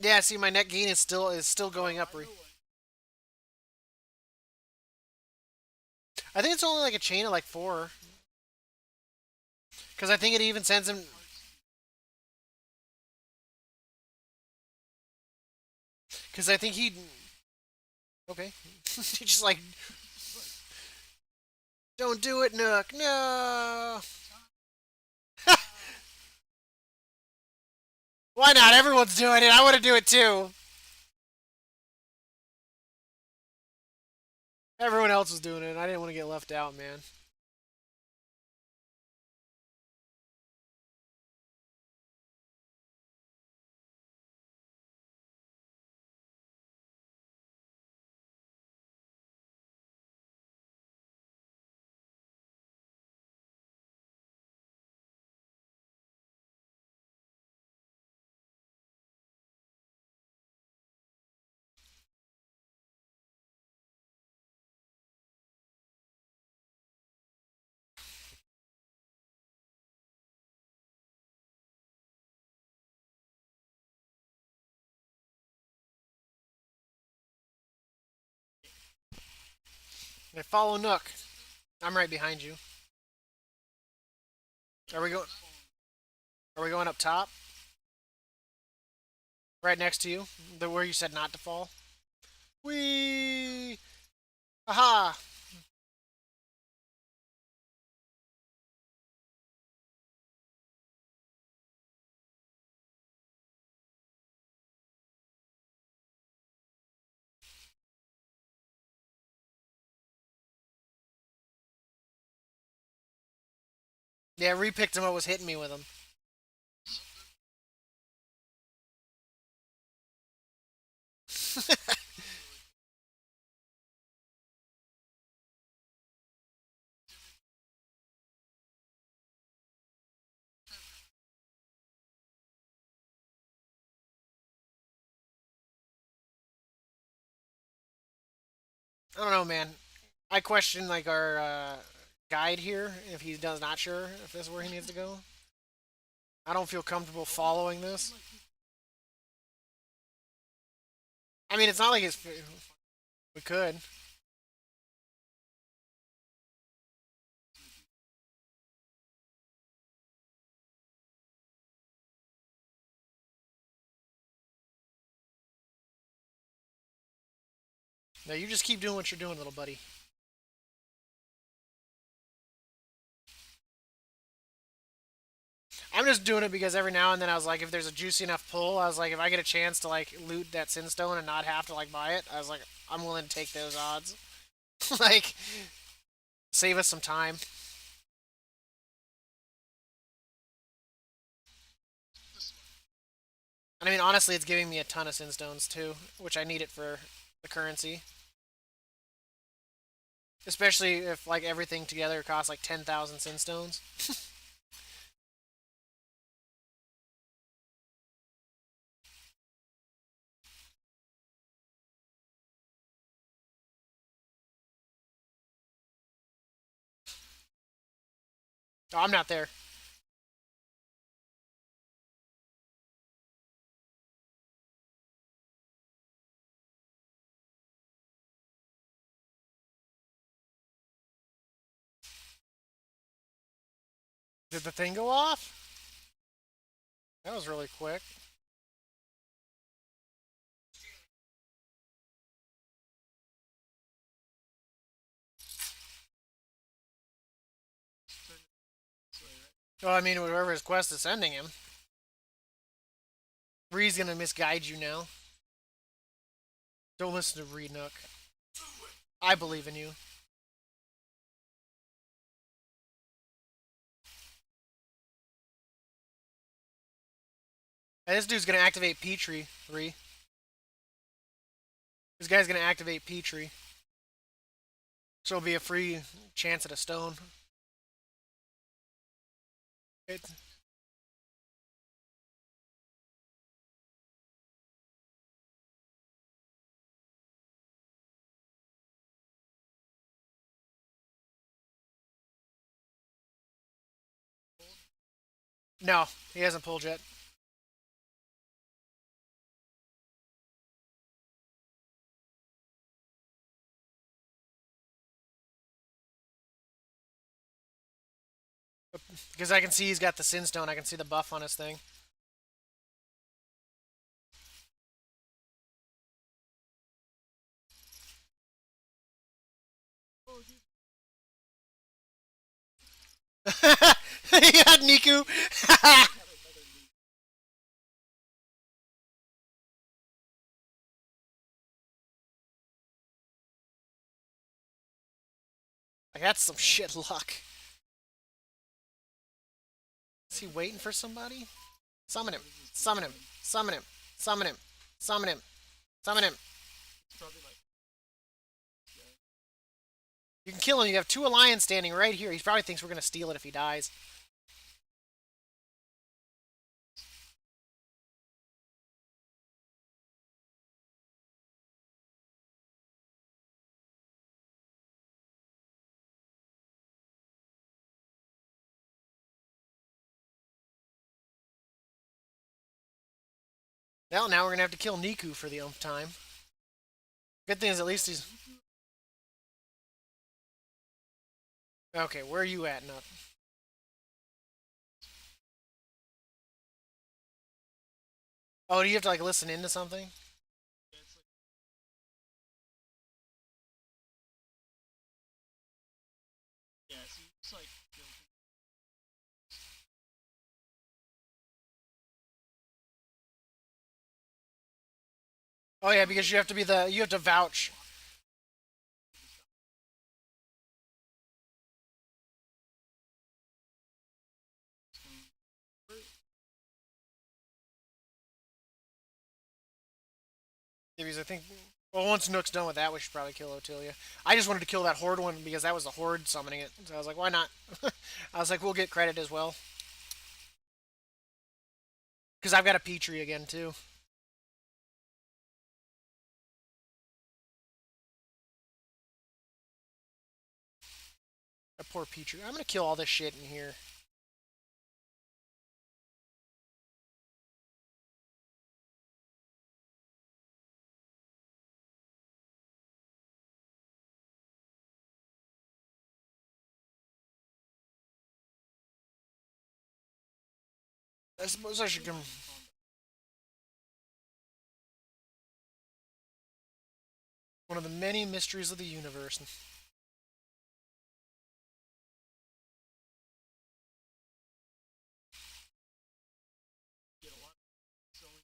Yeah, see, my net gain is still going Oh, up. I know what. I think it's only like a chain of like 4, because I think it even sends him. Because I think he. Okay, he just like, don't do it, Nook. No. Why not? Everyone's doing it. I want to do it too. Everyone else was doing it. I didn't want to get left out, man. I follow Nook. I'm right behind you. Are we going? Are we going up top? Right next to you, the where you said not to fall. Wee! Aha! Yeah, repicked him up. Was hitting me with him. I don't know, man. I question like our guide here if he does not sure if this is where he needs to go. I don't feel comfortable following this. I mean, it's not like it's. We could. No, you just keep doing what you're doing, little buddy. I'm just doing it because every now and then I was like, if there's a juicy enough pull, I was like, if I get a chance to like loot that Sinstone and not have to like buy it, I was like, I'm willing to take those odds. Like, save us some time. And I mean, honestly, it's giving me a ton of Sinstones too, which I need it for the currency. Especially if like everything together costs like 10,000 Sinstones. Oh, I'm not there. Did the thing go off? That was really quick. Well, I mean, whoever his quest is sending him. Ree's gonna misguide you now. Don't listen to Ree Nook. I believe in you. And this dude's gonna activate Petrie, Ree. This guy's gonna activate Petrie. So it'll be a free chance at a stone. It, no, he hasn't pulled yet. Because I can see he's got the Sin Stone. I can see the buff on his thing. He got Niku. Like, that's some shit luck. Is he waiting for somebody? Summon him. Summon him. Summon him. Summon him. Summon him. Summon him. You can kill him. You have two Alliance standing right here. He probably thinks we're going to steal it if he dies. Well, now we're going to have to kill Niku for the umph time. Good thing is at least he's... Okay, where are you at, Nut? Oh, do you have to like listen into something? Yeah, it's like, yeah, so you just like kill people. Oh yeah, Or because like you have to be the you have to vouch. walk people stop. Or, Yeah, because I think well once Nook's done with that, we should probably kill Otilia. I just wanted to kill that horde one because that was the horde summoning it. So I was like, why not? I was like, we'll get credit as well because I've got a Petrie again too. A poor Petrie. I'm gonna kill all this shit in here. I suppose I should come. One of the many mysteries of the universe. get a lot of silly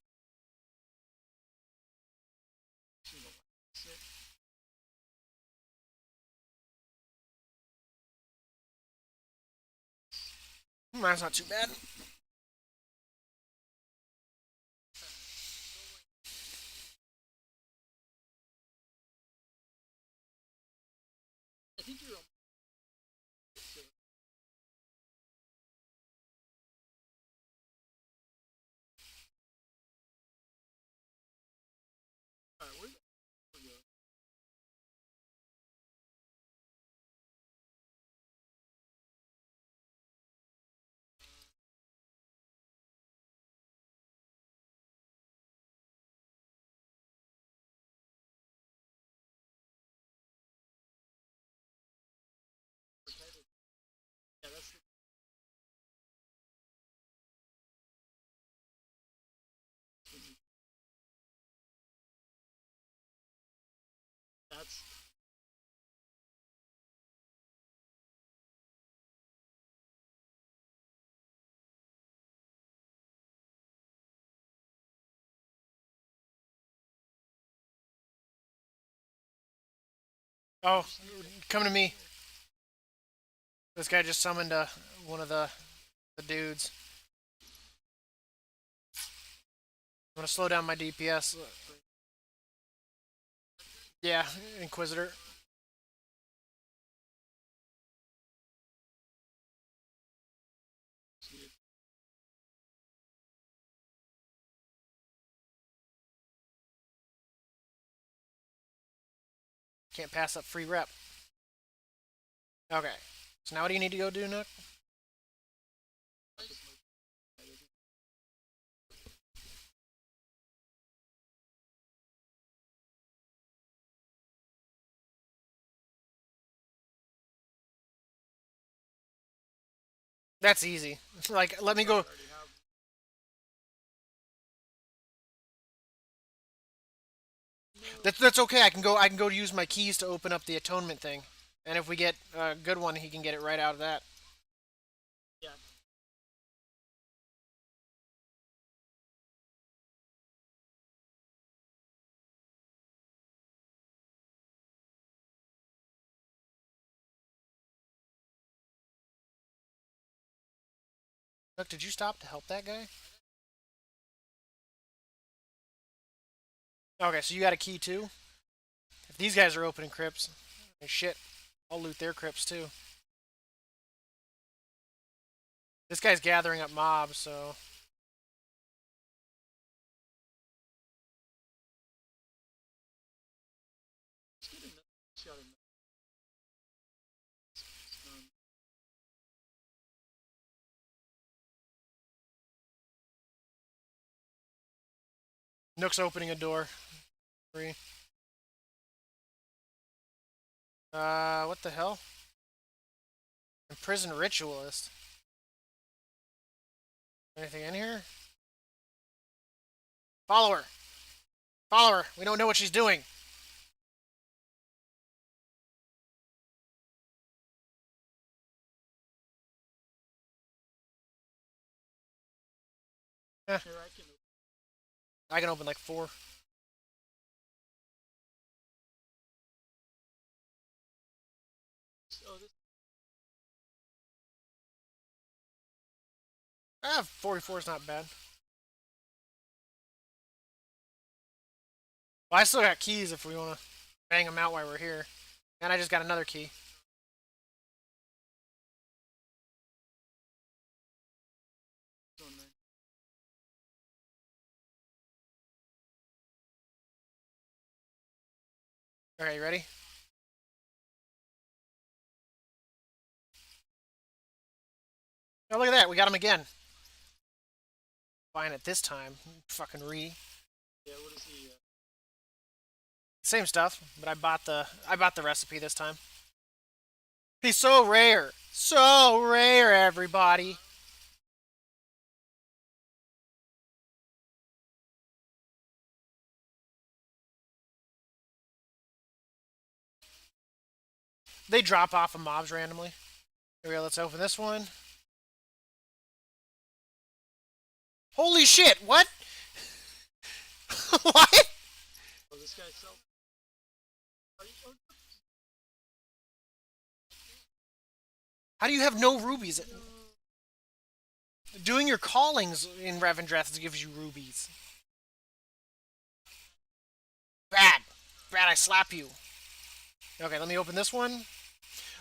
to the sick. That's not too bad. I think you're almost so. Alright, where the we go? Yeah, that's the, that's Oh, come to me. This guy just summoned one of the dudes. I'm gonna slow down my DPS. Yeah, Inquisitor. Can't pass up free rep. Okay. So now what do you need to go do, Nook? That's easy. Like, let me go. already have. That's okay. I can go. I can go use my keys to open up the atonement thing. And if we get a good one, he can get it right out of that. Yeah, Nook, did you stop to help that guy? Okay, so you got a key too. If these guys are opening crypts, shit, I'll loot their crypts too. This guy's gathering up mobs, so let's get another shot of Nook's opening a door. Free. What the hell? Imprisoned ritualist. Anything in here? Follow her. Follow her. We don't know what she's doing. Eh, Here, I can. I can open like 4. Oh, this. 44 is not bad. Well, I still got keys if we want to bang them out while we're here. And I just got another key. One there. Okay, you ready? Oh, look at that. We got him again. Buying it this time. Fucking re. Yeah, what is he? Same stuff, but I bought the recipe this time. He's so rare. So rare, everybody. They drop off of mobs randomly. Here we go, let's open this one. Holy shit, what? What? Oh, this guy sells. Oh, How do you have no rubies? Doing your callings in Revendreth gives you rubies. Bad. Bad, I slap you. Okay, let me open this one.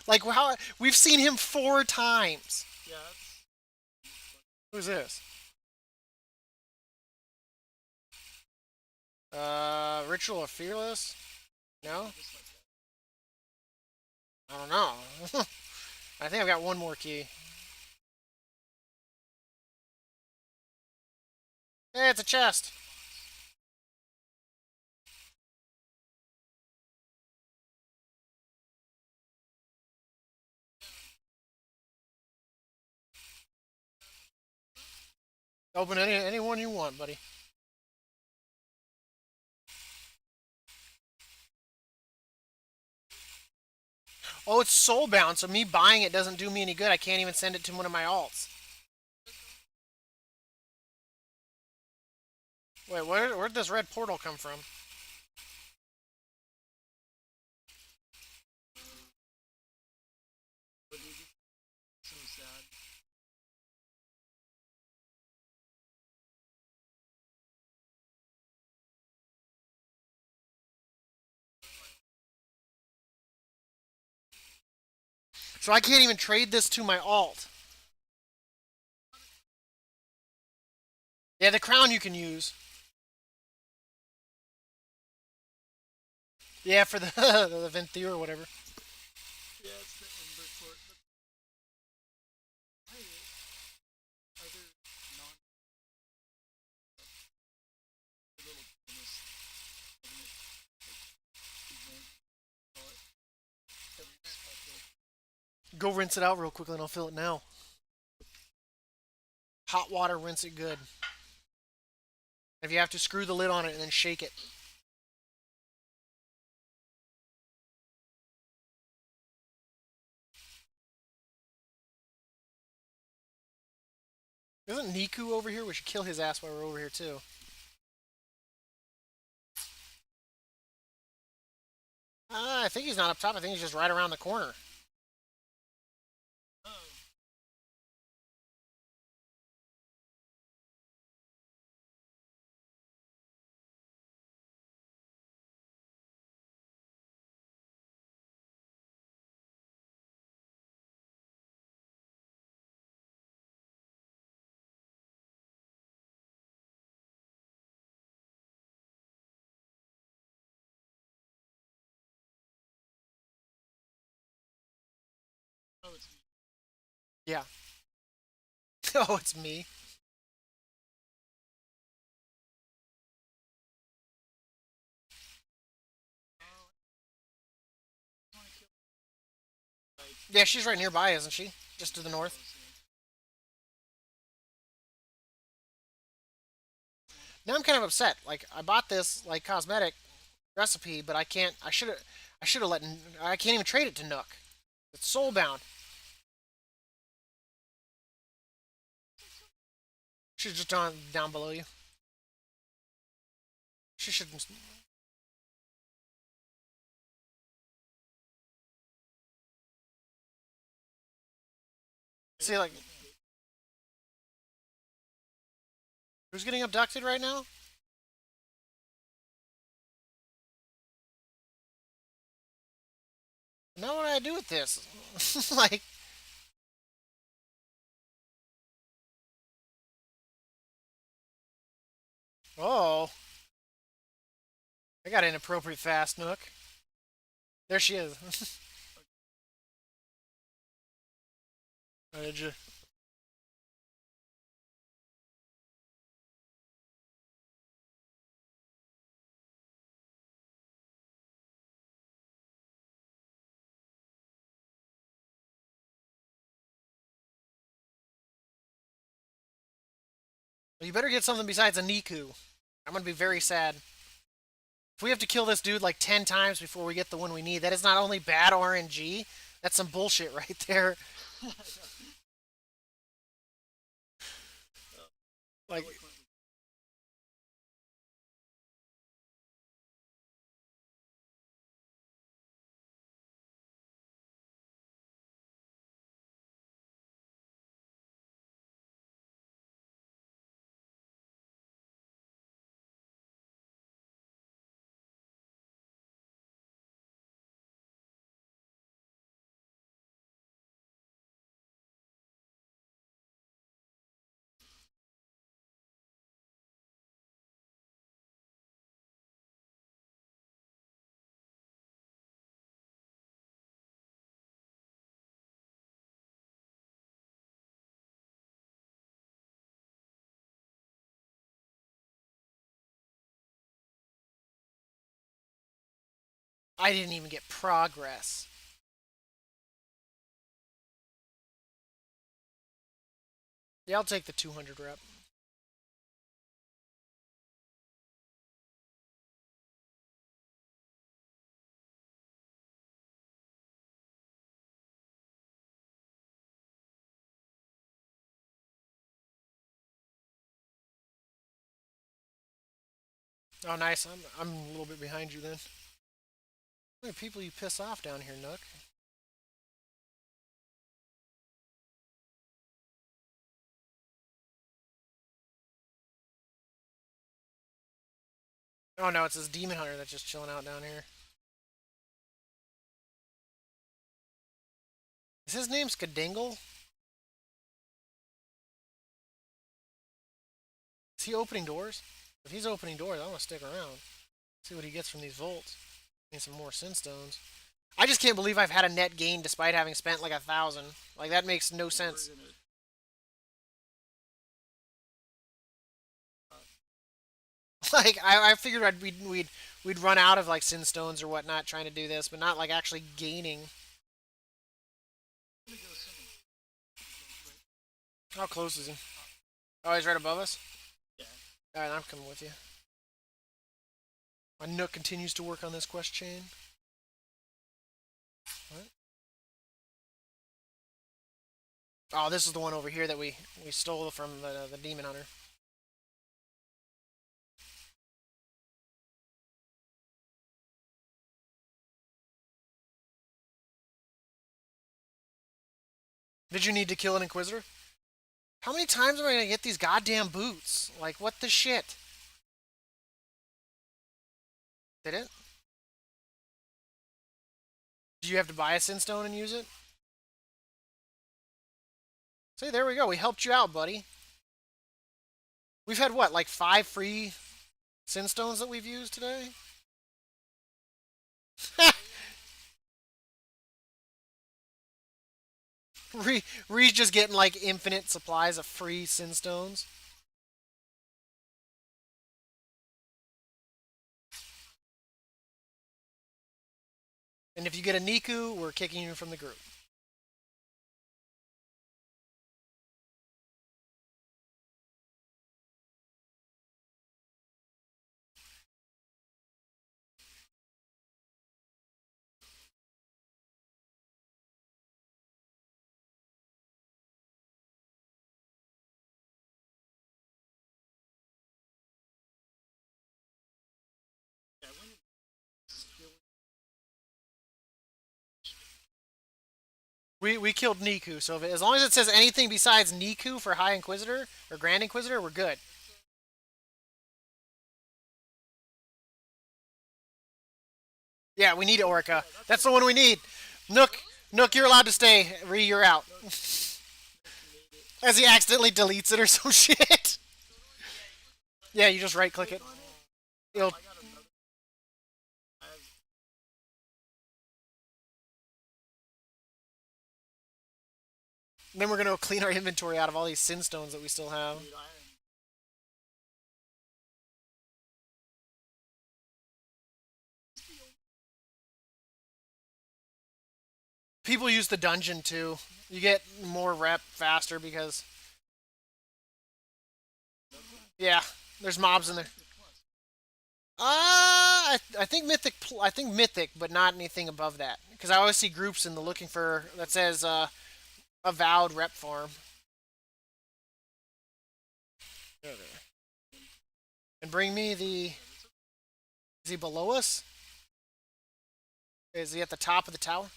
Like, how? We've seen him 4 times. yeah, that's. Who's this? Ritual of Fearless? No? Just like that. I don't know. I think I've got one more key. Hey, it's a chest. Open any one you want, buddy. Oh, it's soulbound, so me buying it doesn't do me any good. I can't even send it to one of my alts. Wait, where'd this red portal come from? But he so sad. So I can't even trade this to my alt. Yeah, the crown you can use. Yeah, for the the Venthyr or whatever. Yeah, it's the Ember Court. But why other non little bonus event call it every special. Go rinse it out real quickly and I'll fill it now. Hot water, rinse it good. If you have to, screw the lid on it and then shake it. Isn't Niku over here? We should kill his ass while we're over here too. I think he's not up top. I think he's just right around the corner. Oh, oh, it's me. Yeah. Oh, it's me. Oh, I want to kill. Like, Yeah, she's right nearby, isn't she? Just to the north. close here. Now I'm kind of upset. Like I bought this like cosmetic recipe, but I can't. I should have let. I can't even trade it to Nook. It's soul bound. She's just down below you. She should. See, like, who's getting abducted right now? Now what do I do with this? Like, oh, I got inappropriate fast, Nook. There she is. Did you? Well, you better get something besides a Niku. I'm gonna be very sad. If we have to kill this dude like 10 times before we get the one we need, that is not only bad RNG, that's some bullshit right there. Like, Eloquently. I didn't even get progress. Yeah, I'll take the 200 rep. Oh, nice. I'm a little bit behind you then. How many people you piss off down here, Nook? Oh no, it's this demon hunter that's just chilling out down here. Is his name Skadingle? Is he opening doors? If he's opening doors, I want to stick around. See what he gets from these volts. Need some more sin stones. I just can't believe I've had a net gain despite having spent like 1,000. Like that makes no We're sense. gonna. Like I figured we'd run out of like sin stones or whatnot trying to do this, but not like actually gaining. Let me go summon. Real quick. How close is he? Oh, he's right above us. Yeah. All right, I'm coming with you. My Nook continues to work on this quest chain. What? Oh, this is the one over here that we stole from the demon hunter. Did you need to kill an inquisitor? How many times am I gonna get these goddamn boots? Like, what the shit? Did it? Do you have to buy a sinstone and use it? See, there we go. We helped you out, buddy. We've had what, like 5 free sinstones that we've used today? Ree's just getting like infinite supplies of free sinstones. And if you get a Niku, we're kicking you from the group. We killed Niku, so as long as it says anything besides Niku for High Inquisitor or Grand Inquisitor, we're good. Yeah, we need Orca. Yeah, that's That's what the one we need. Nook, Nook, you're allowed to stay. Ree, you're out. made it. As he accidentally deletes it or some shit. Yeah, you just right click Click it. on it. It'll, I got another. I have, then we're gonna clean our inventory out of all these sin stones that we still have. dude, I am. People use the dungeon too. You get more rep faster because yeah, there's mobs in there. I think mythic. I think mythic, but not anything above that. Because I always see groups in the looking for that says avowed rep farm. And bring me the. Is he below us? Is he at the top of the tower?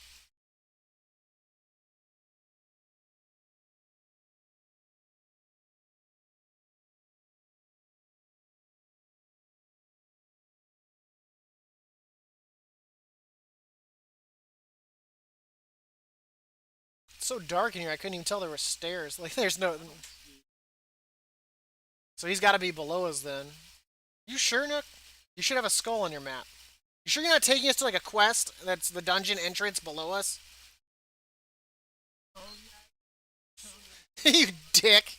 It's so dark in here. I couldn't even tell there were stairs. Like there's no. So he's got to be below us then. You sure, Nook? You should have a skull on your map. You sure you're not taking us to like a quest that's the dungeon entrance below us? Oh You dick.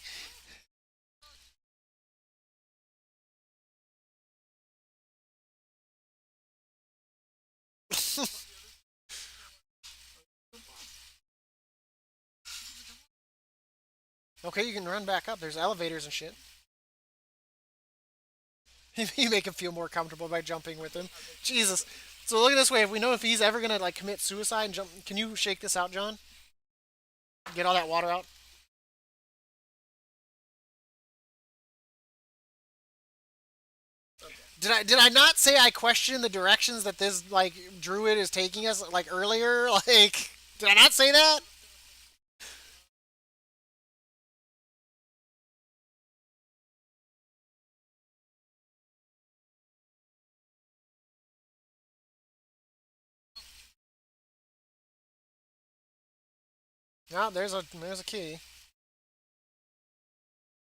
Okay, you can run back up. There's elevators and shit. You make him feel more comfortable by jumping with him. Jesus. So look at this way. If we know if he's ever gonna like commit suicide and jump, can you shake this out, John? Get all that water out. yeah. Okay. Did I not say I question the directions that this like druid is taking us like earlier? Like, did I not say that? No, there's a key.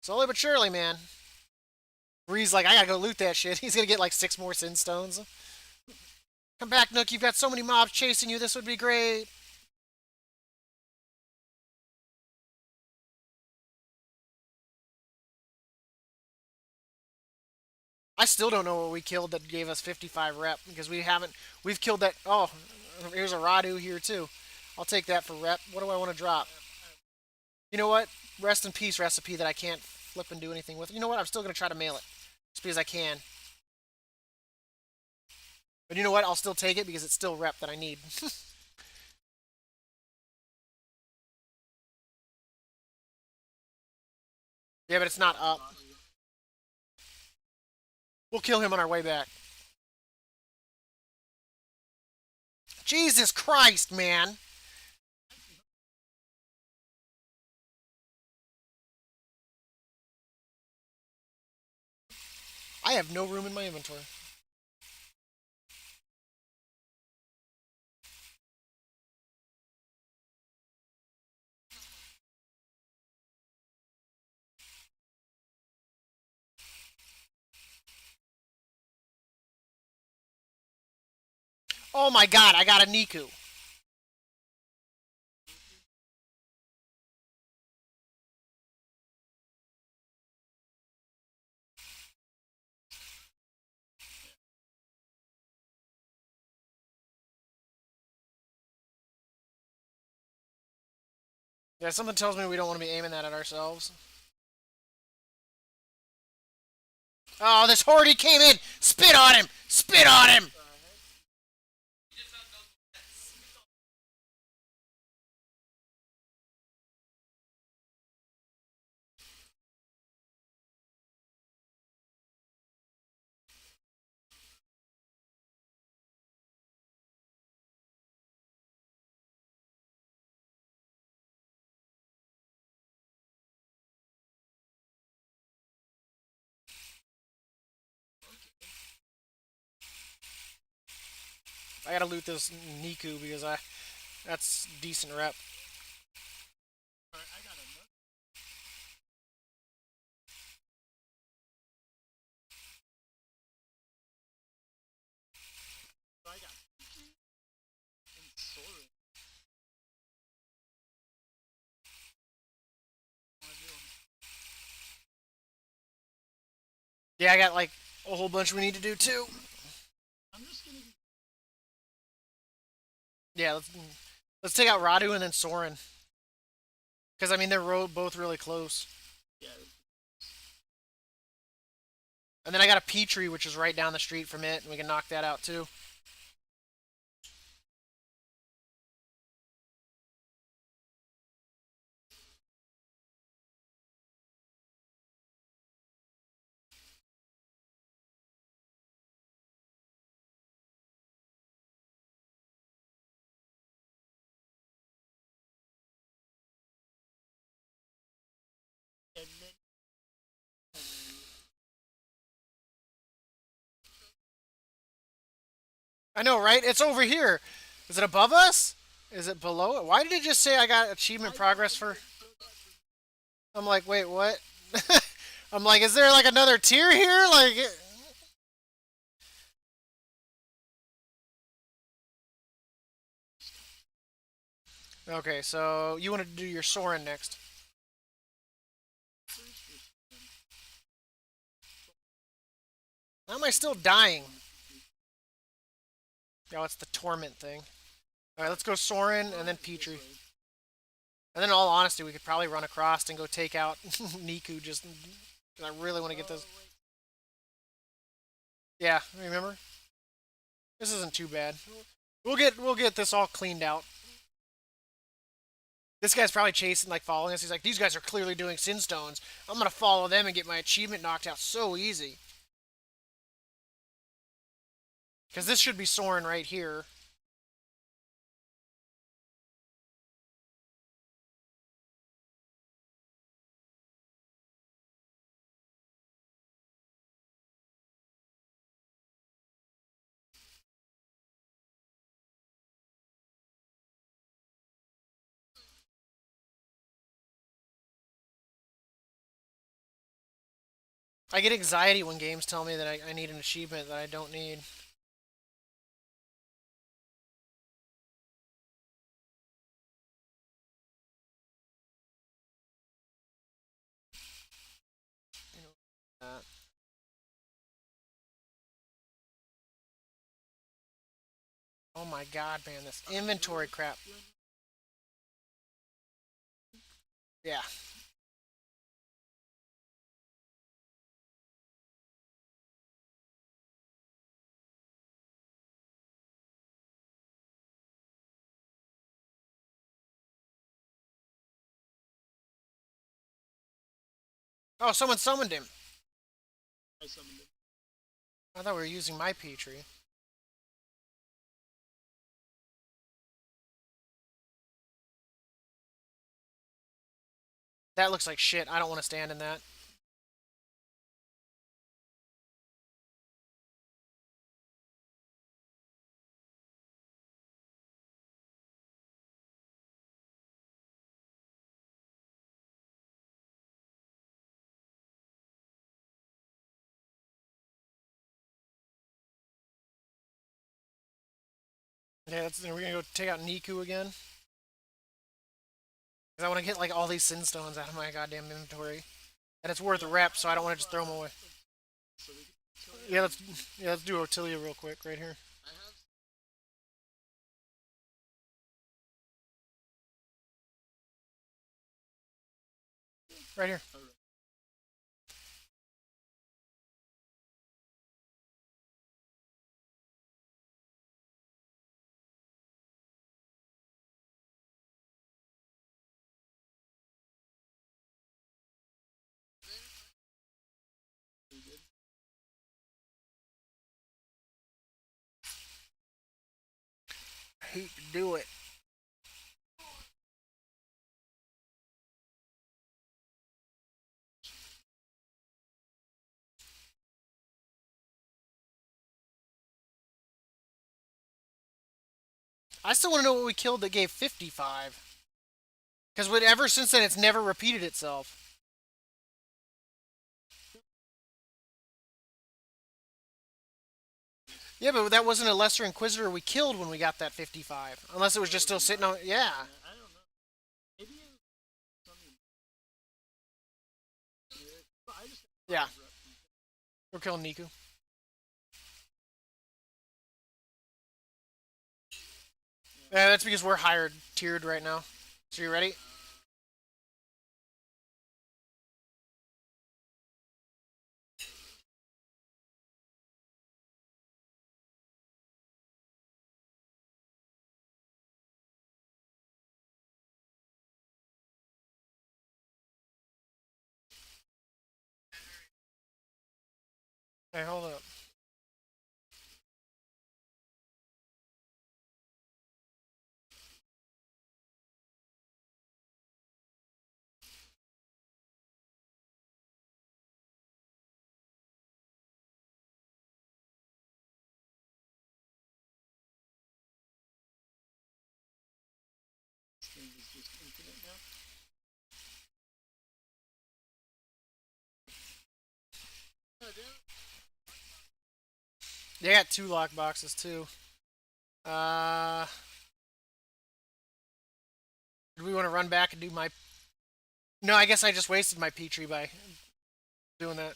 Slowly but surely, man. Bree's like, I gotta go loot that shit. He's gonna get like 6 more sin stones. Come back, Nook. You've got so many mobs chasing you. This would be great. I still don't know what we killed that gave us 55 rep because we haven't. We've killed that. Oh, here's a Radu here too. I'll take that for rep. What do I want to drop? You know what? Rest in peace recipe that I can't flip and do anything with. You know what? I'm still gonna try to mail it just because I can. But you know what? I'll still take it because it's still rep that I need. Yeah, but it's not up. We'll kill him on our way back. Jesus Christ, man! I have no room in my inventory. Oh my god, I got a Niku. Yeah, something tells me we don't want to be aiming that at ourselves. Oh, this horde he came in! Spit on him! Spit on him! I gotta loot this Niku because that's decent rep. Alright, I got another. So I got Pikachu and Sora. Wanna do 'em? Yeah, I got like a whole bunch we need to do too. I'm just gonna be. Yeah, let's take out Radu and then Soren because I mean they're both really close. Yeah, And then I got a Petrie, which is right down the street from it, and we can knock that out too. and then. I know, right? It's over here. Is it above us? Is it below it? Why did it just say I got achievement progress for? I'm like, wait, what? I'm like, is there like another tier here? Like, okay, so you want to do your Soren next? How am I still dying? Oh, it's the torment thing. All right, let's go Soren and then Petrie. And then, in all honesty, we could probably run across and go take out Niku. Just, 'cause I really want to get this. Yeah, remember? This isn't too bad. We'll get this all cleaned out. This guy's probably chasing, like following us. He's like, these guys are clearly doing sin stones. I'm gonna follow them and get my achievement knocked out so easy. Because this should be Soren right here. I get anxiety when games tell me that I need an achievement that I don't need. You know, oh my god, man, this inventory crap. Yeah. Oh, someone summoned him. I summoned him. I thought we were using my Petrie. That looks like shit. I don't want to stand in that. Yeah, we're gonna go take out Niku again. Because I want to get like all these sin stones out of my goddamn inventory. And it's worth a rep, so I don't want to just throw them away. So we can kill him. Yeah, let's do Otilia real quick right here. I have. Right here. Alright. We good? I hate to do it. I still want to know what we killed that gave 55. Because ever since then, it's never repeated itself. Yeah, but that wasn't a Lesser Inquisitor we killed when we got that 55. Unless it was just still sitting on. Yeah. I don't know. Maybe it was something. I just Yeah. We're killing Niku. Yeah, that's because we're higher tiered right now. So you ready? Hey, hold up. this thing is just infinite now. Oh, damn it. They got two lock boxes too. Uh, do we want to run back and do my? No, I guess I just wasted my Petrie by doing that.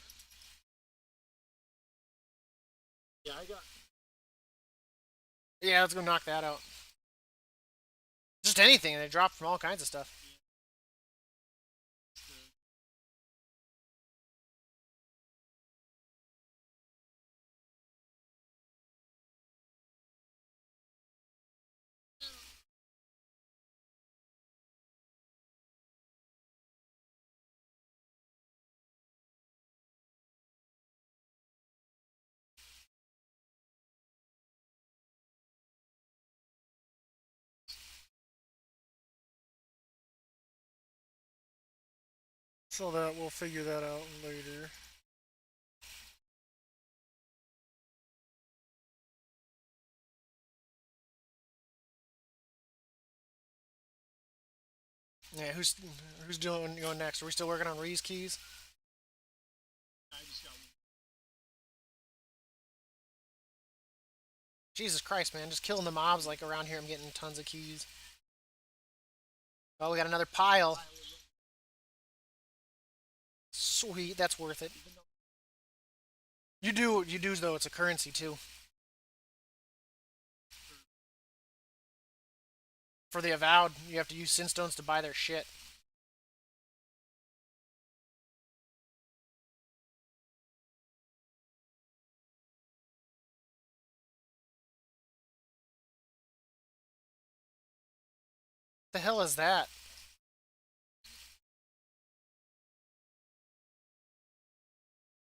Yeah, I got. Yeah, let's go knock that out. Just anything, and they drop from all kinds of stuff. So that we'll figure that out later. Yeah, who's doing going next? Are we still working on Reese keys? I just got one. Jesus Christ, man, just killing the mobs like around here. I'm getting tons of keys. Oh, we got another pile. Sweet, that's worth it. You do though. It's a currency too. For the avowed, you have to use Sinstones to buy their shit. The hell is that?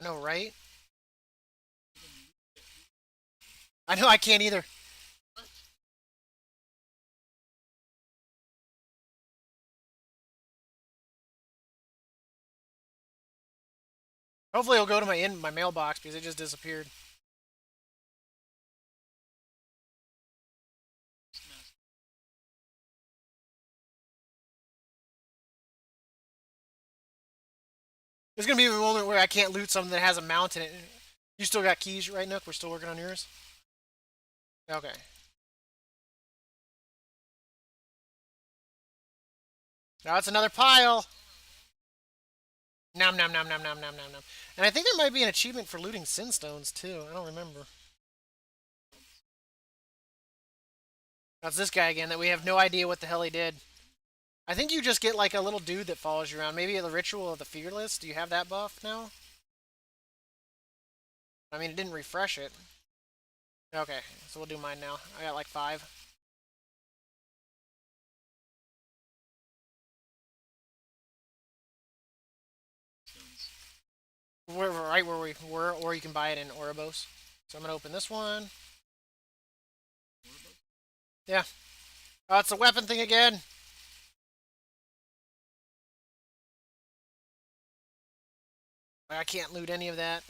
No, right? I know I can't either. Hopefully, it'll go to my mailbox because it just disappeared. There's gonna be a moment where I can't loot something that has a mount in it. You still got keys, right, Nook? We're still working on yours. Okay. Now it's another pile. Nom nom nom nom nom nom nom nom. And I think there might be an achievement for looting Sinstones too. I don't remember. That's this guy again that we have no idea what the hell he did. I think you just get like a little dude that follows you around. Maybe the ritual of the Fearless. Do you have that buff now? I mean, it didn't refresh it. Okay, so we'll do mine now. I got like 5. We're right where we were, or you can buy it in Oribos. So I'm gonna open this one. Yeah. Oh, it's a weapon thing again. I can't loot any of that.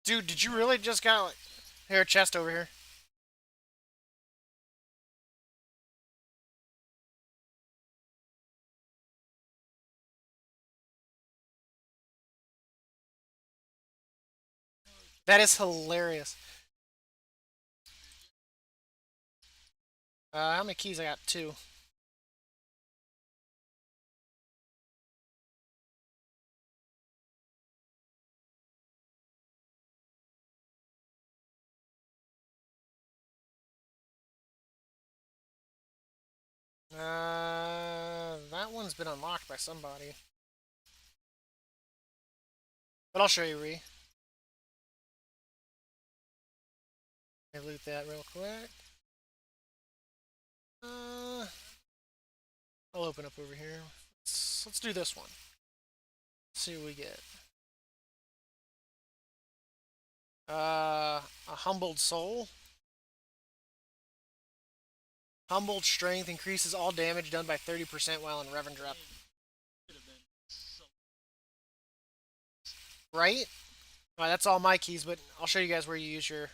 Dude, did you really just got like here a chest over here? That is hilarious. How many keys I got? Two. That one's been unlocked by somebody. But I'll show you, Ree. Let me loot that real quick. Uh, I'll open up over here. Let's do this one. See what we get. A humbled soul. Humbled strength increases all damage done by 30% while in Revendrep. Could have been so. Right? Alright, that's all my keys, but I'll show you guys where you use your.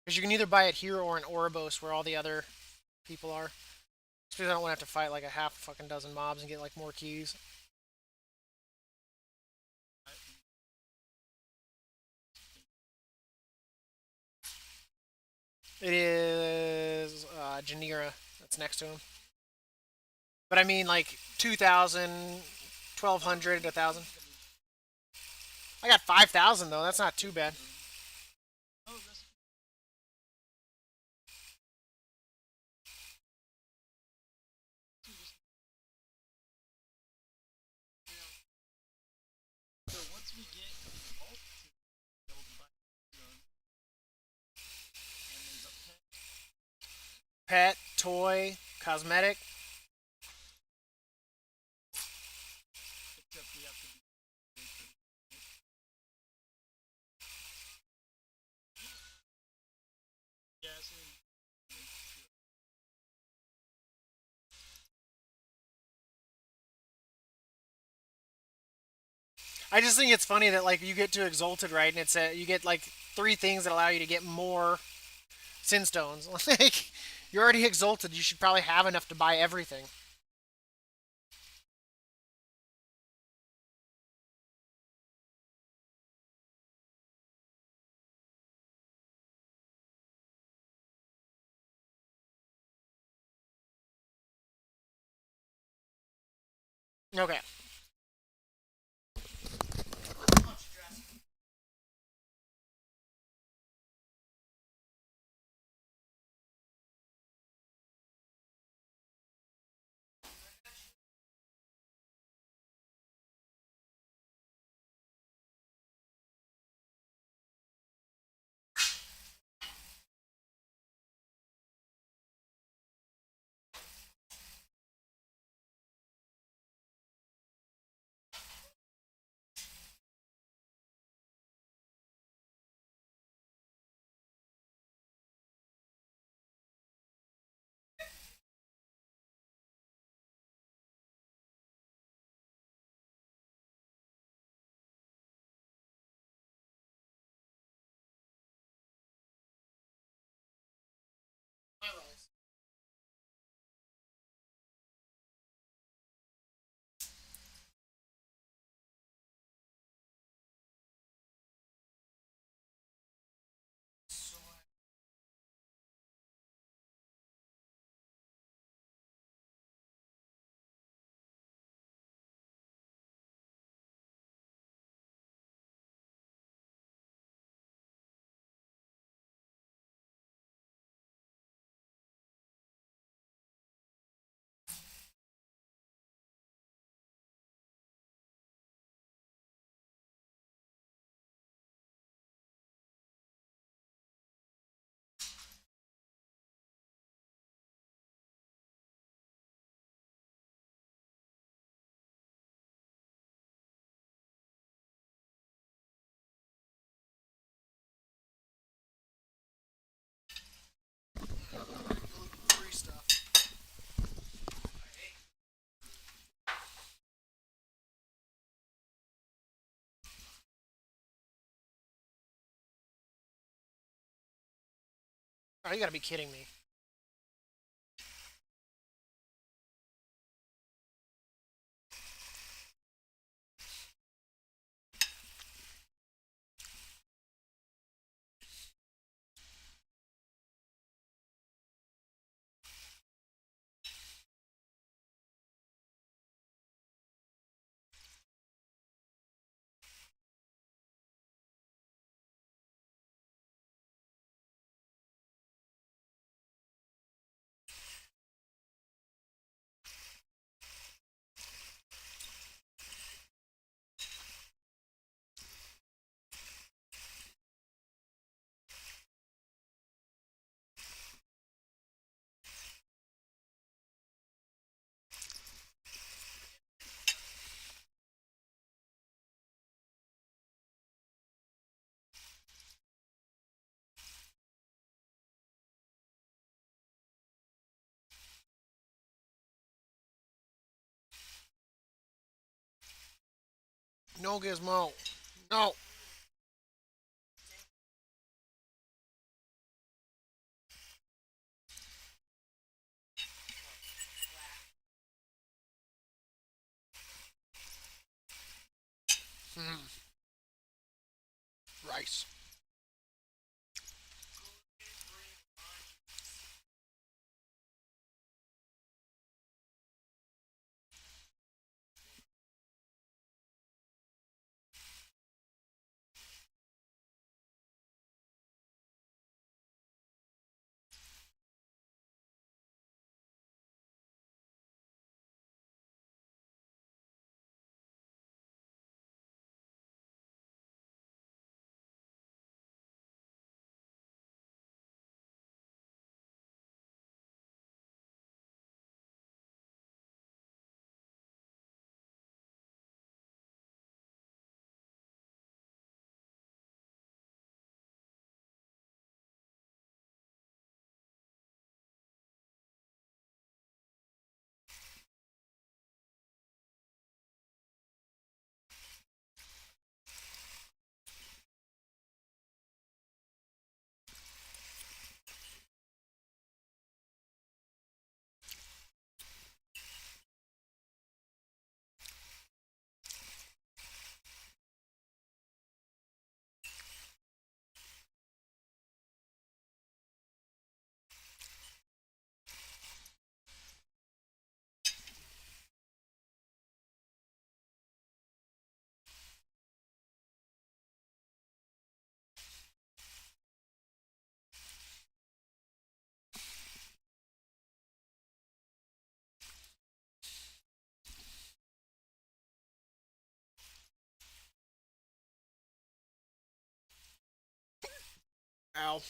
Because you can either buy it here or in Oribos, where all the other people are. Just because I don't want to have to fight like a half a fucking dozen mobs and get like more keys. It is Janira that's next to him. But I mean like 2,000, 1,200, 1,000. I got 5,000 though. That's not too bad. Oh, that's so once we get all built by gun, and there's a pet, Pet, toy, cosmetic. except we have to be gassing. I just think it's funny that like you get to Exalted, right, and you get like three things that allow you to get more Sin Stones. Like you're already Exalted, you should probably have enough to buy everything. Okay. Oh, you gotta be kidding me. No Gizmo. No. Hmm. Rice. Ow.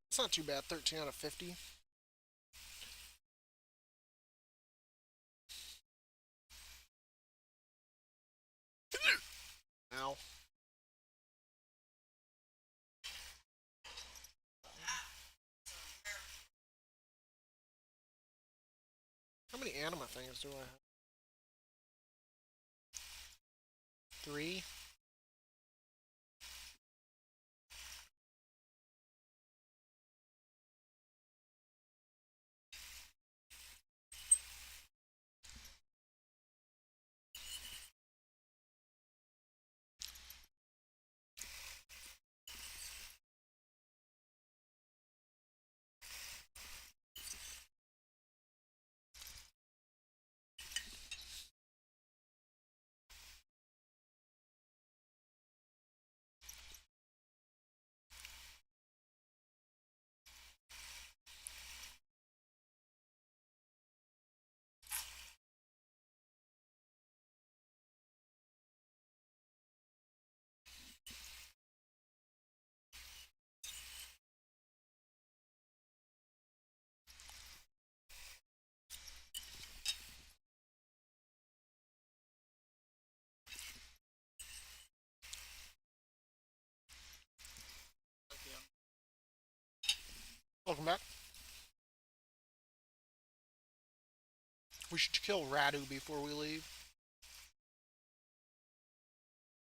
It's not too bad. 13 out of 50. Ow. How many anima things do I have? 3. Welcome back. We should kill Radu before we leave.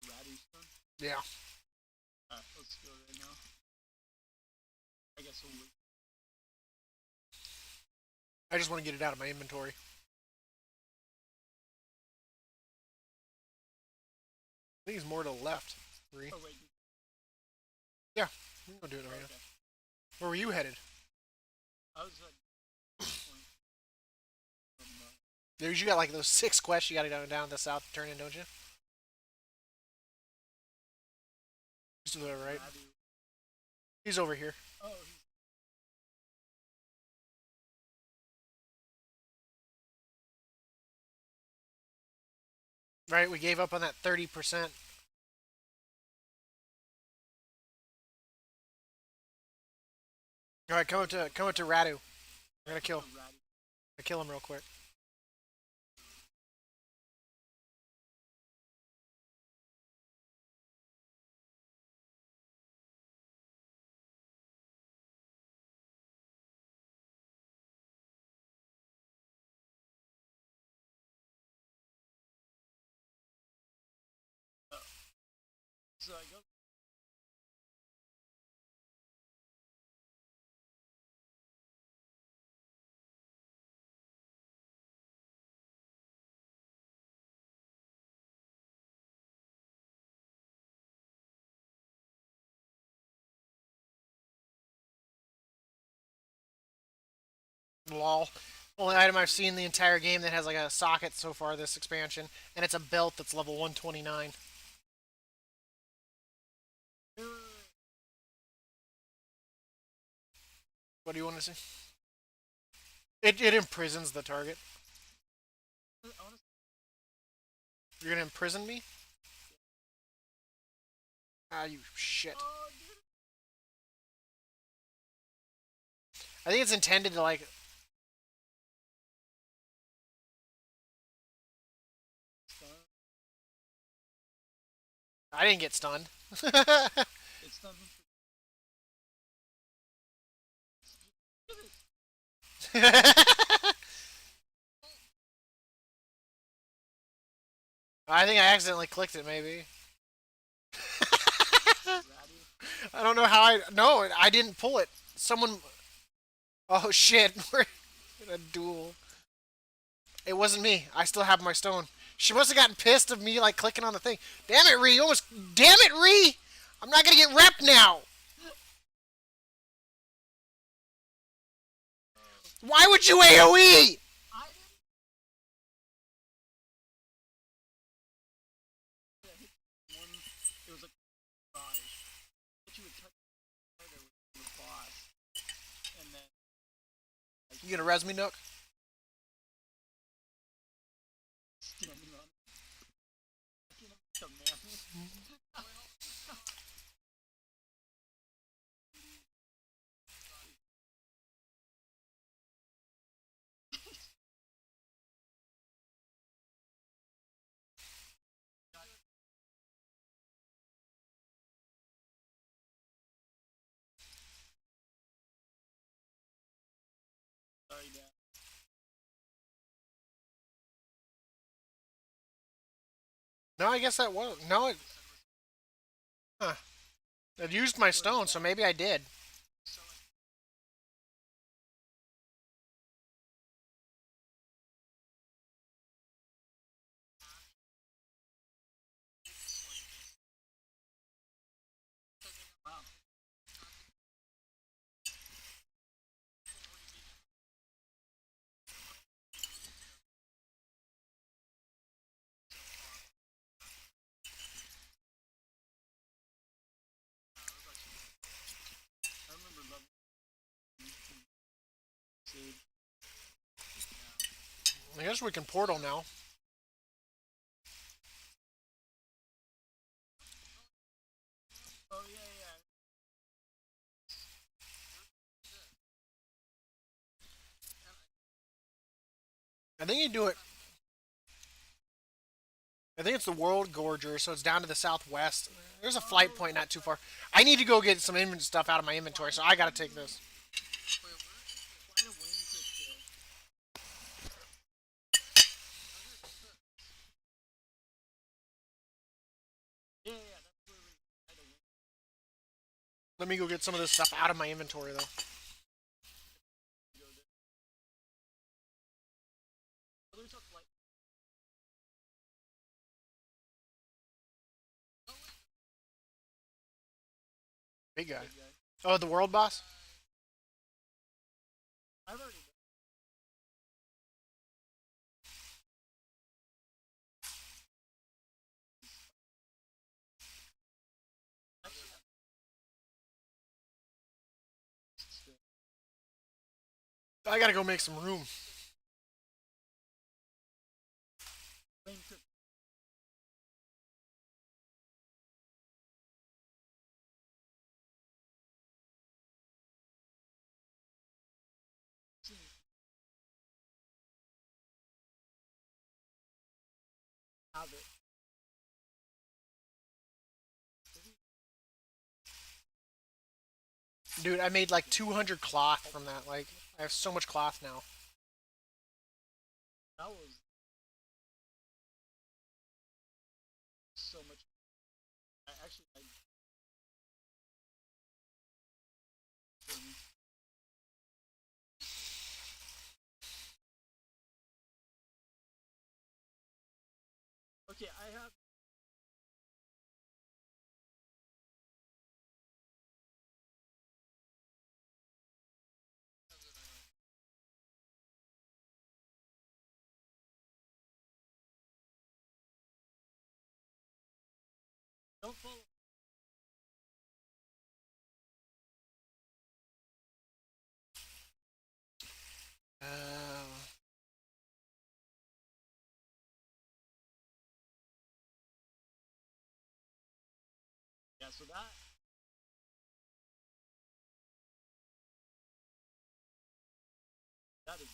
Radu's son? Yeah. Let's go right now. I guess we'll wait. I just want to get it out of my inventory. I think he's more to the left. Three. Oh, wait. Yeah, we can go do it right now. Okay. Where were you headed? I was at point from, There's you got like those 6 quests you got to go down to the south to turn in, don't you? He's to the right. Radu. He's over here. Oh, he's Right, we gave up on that 30%. All right, come up to Radu. I'm gonna Radu. kill him real quick. So I go. Lol. Only item I've seen the entire game that has like a socket so far this expansion, and it's a belt that's level 129. What do you want to see? It imprisons the target. You're gonna imprison me? Ah, you shit. Oh, dude. I think it's intended to like. Stun. I didn't get stunned. It's done. I think I accidentally clicked it, maybe. Radu. I don't know how I. No, I didn't pull it. Someone. Oh shit, we're in a duel. It wasn't me. I still have my stone. She must have gotten pissed of me like clicking on the thing. Damn it, Ree! Almost. Damn it, Ree! I'm not gonna get rep now. Why would you AOE? I didn't hit one. It was like five. But you would touch harder with the boss, and then You gonna res me, Nook? standing on. You know, the man. Sorry, Dad. No, I guess that was no. Huh. It used my stone, so maybe I did. Wow. I remember loving save. I guess we can portal now. Oh yeah, yeah. I think you do it. I think it's the World Gorger, so it's down to the southwest. There's a flight point not too far. I need to go get some stuff out of my inventory, so I gotta take this. Let me go get some of this stuff out of my inventory, though. Go there. Let me talk like. Oh wait, Big guy. big guy. Oh, the world boss? I've already. Actually, still. I gotta go make some room. Flame trip. Have it. Dude, I made like 200 cloth from that. Like, I have so much cloth now. That was so much. I actually. Um, okay, I have. Don't follow. Uh, Yeah, so that is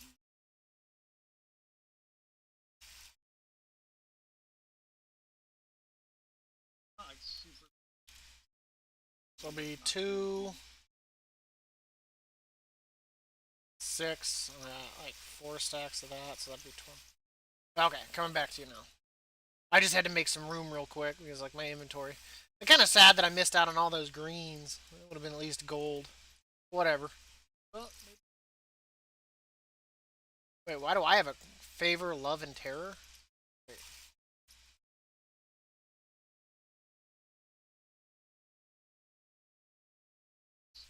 not like super. so it'll be 2, 6, like 4 stacks of that, so that'd be 12. Okay, coming back to you now. I just had to make some room real quick because, like, my inventory. I'm kind of sad that I missed out on all those greens. It would have been at least gold. Whatever. Well, maybe. Wait, why do I have a favor, love, and terror? Wait.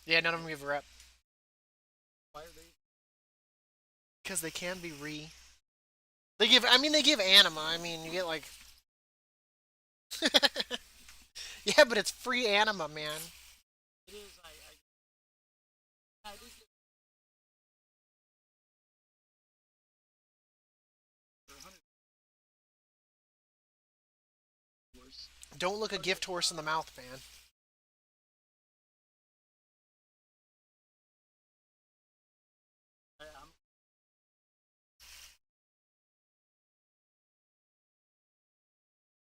Yeah, none of them give rep. Why are they? Because they can be re. They give, I mean, they give anima. I mean, you get like. Yeah, but it's free anima, man. It is. I did get for 100 worse. Don't look a Okay, gift horse in the mouth, man. I'm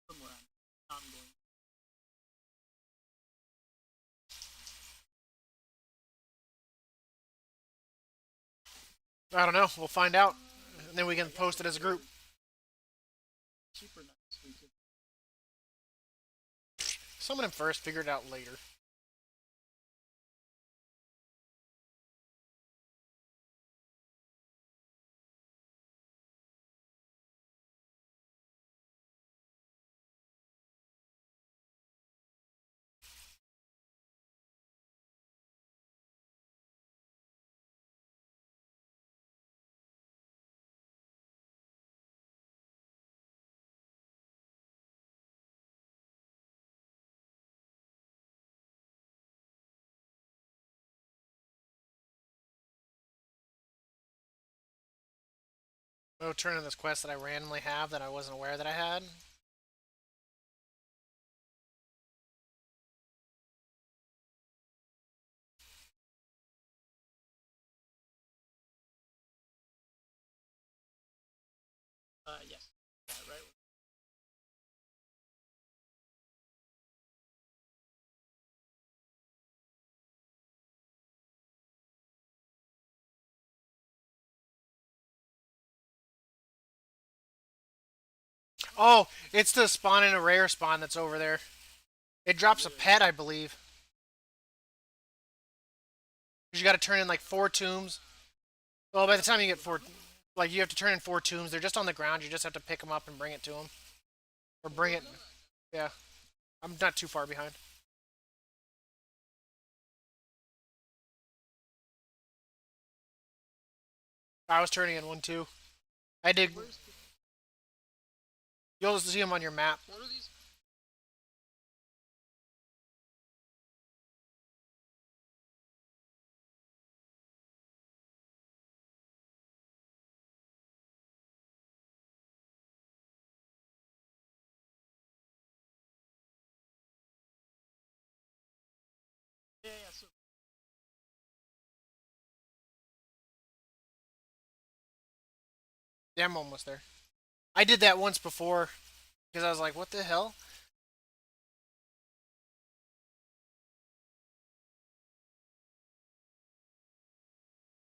somewhere. I'm going. I don't know. We'll find out. And then we can Yeah, post it as a group. super nice. We could. Summon him first, figure it out later. Oh, turn in this quest that I randomly have that I wasn't aware that I had. Yes. Yeah, right. Oh, it's the spawn in a rare spawn that's over there. It drops a Where? pet, I believe. 'Cause you got to turn in like 4 tombs. Well, by the time you get four, like you have to turn in 4 tombs. They're just on the ground. You just have to pick them up and bring it to them, or bring it. Yeah, I'm not too far behind. I was turning in one too. I did. Where's You'll see them on your map. what are these? Yeah, yeah. So Yeah, I'm almost there. I did that once before because I was like, "What the hell?"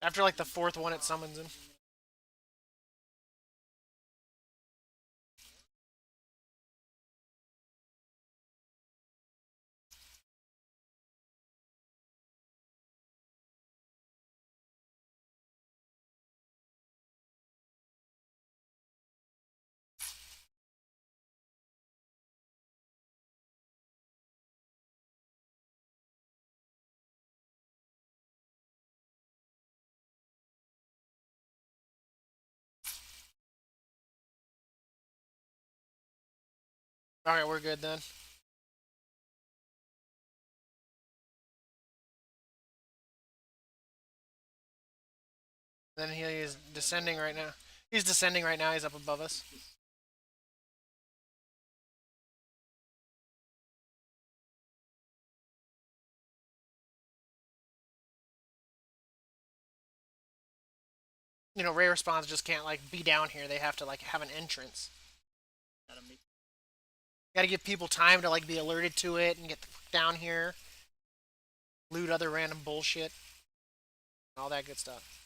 After like the fourth one, it summons him. All right, we're good then. Then he is descending right now. He's descending right now. He's up above us. Rare spawns just can't like be down here. They have to like have an entrance. gotta make. Got to give people time to like be alerted to it and get down here, loot other random bullshit, all that good stuff.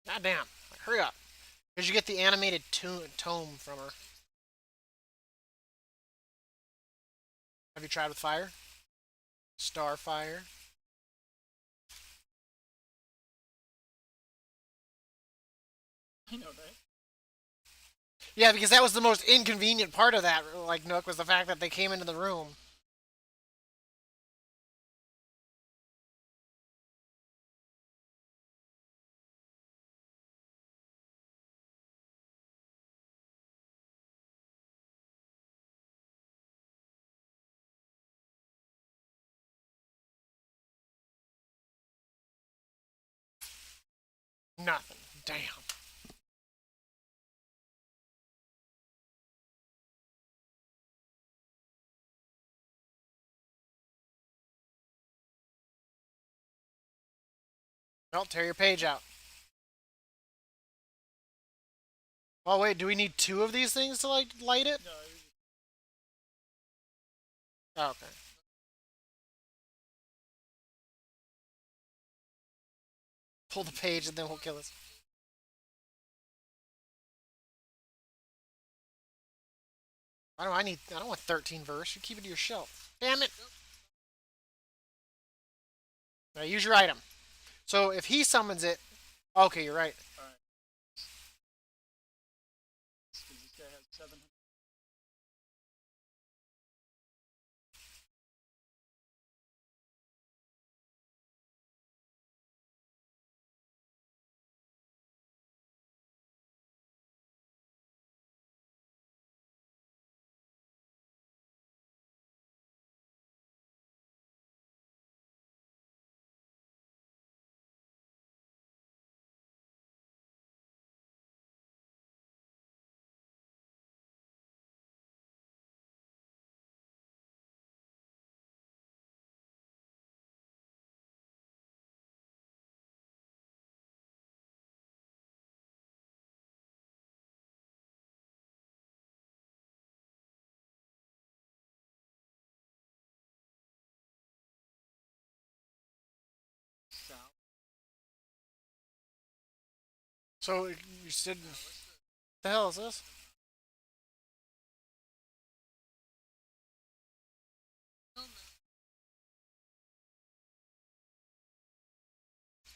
God damn! Hurry up, because you get the animated tome from her. Have you tried with fire? Starfire. I know, right? Yeah, because that was the most inconvenient part of that, like Nook, was the fact that they came into the room. Nothing. Damn. Well, tear your page out. Oh wait, do we need two of these things to like light it? No, Oh, okay. Pull the page and then we'll kill us. Why do I need? I don't want 13 verse. You keep it to your shelf. Damn it! Now use your item. So if he summons it, okay, you're right. alright. Because this guy has 700. South. So you said, what the hell is this?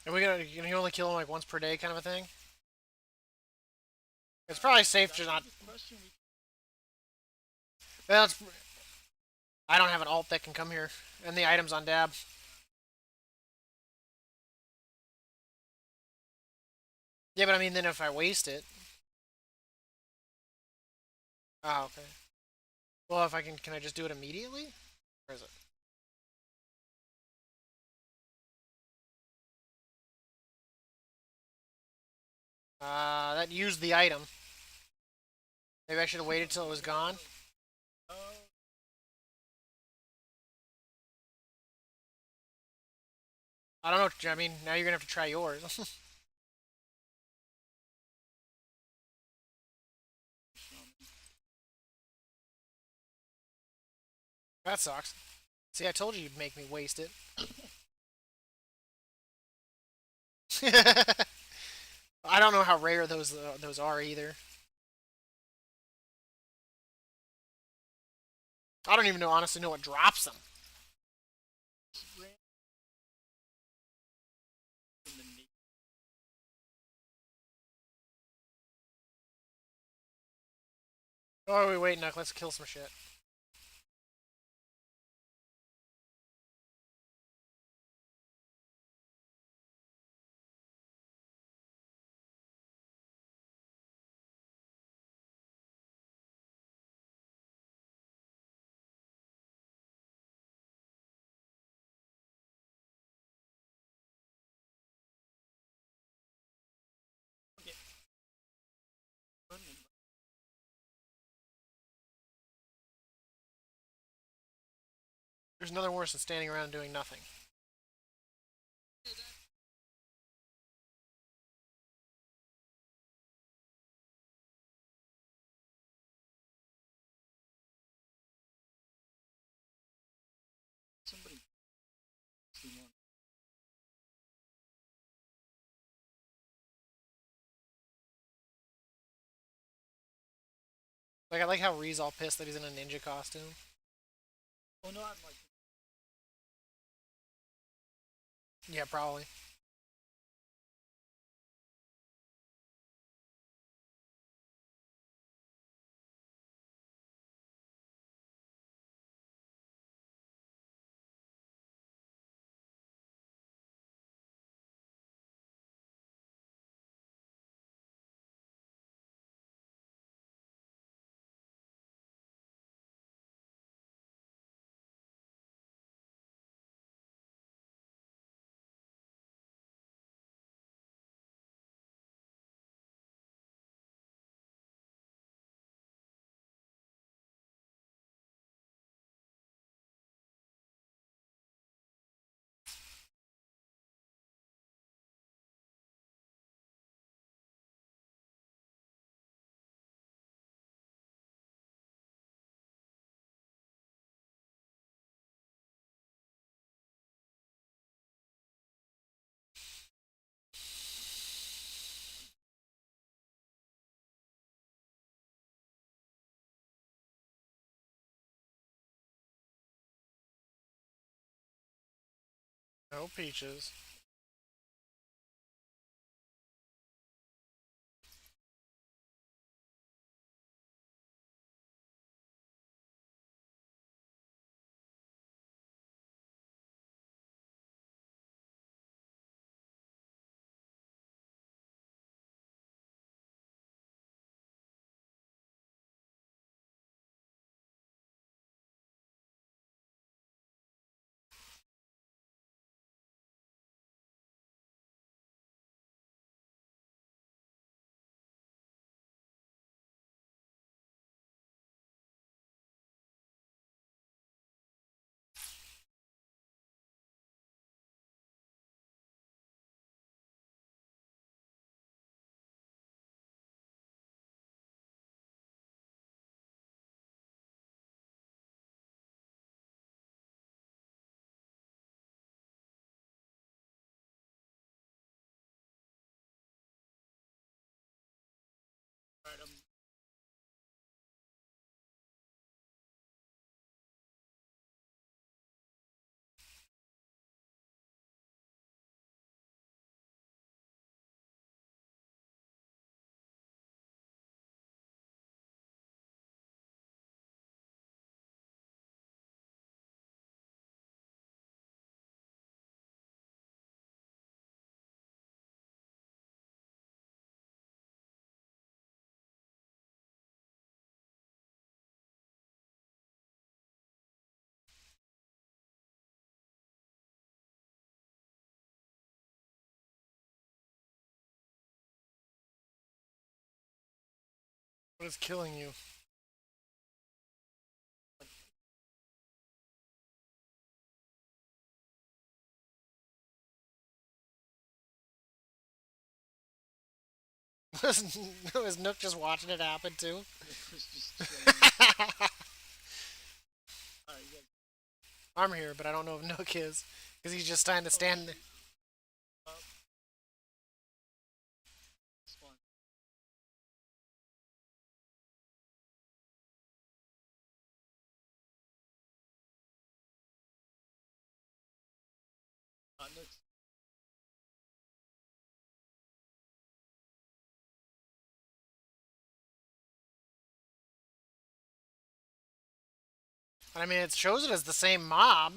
And we gonna can you only kill them like once per day, kind of a thing? It's probably safe to That's a not. good question. We Well, I don't have an alt that can come here, and the items on Dab. Yeah, but I mean, then if I waste it. Oh, okay. Well, if I can I just do it immediately? Where is it? That used the item. Maybe I should have waited till it was gone. uh, I don't know. I mean, now you're gonna have to try yours. That sucks. See, I told you you'd make me waste it. I don't know how rare those are either. I don't even know honestly know what drops them. ran from the na- Oh wait, Nuck, let's kill some shit. Okay. Running. There's nothing worse than standing around doing nothing. Somebody. Like I like how Ree's all pissed that he's in a ninja costume. Oh no, I'm like. Yeah, probably. No peaches. What is killing you? Was Nook just watching it happen too? Nick was just chilling. Alright, you guys. I'm here, but I don't know if Nook is. Because he's just trying to stand there. Up. Spawn. Nick's. I mean, it shows it as the same mob.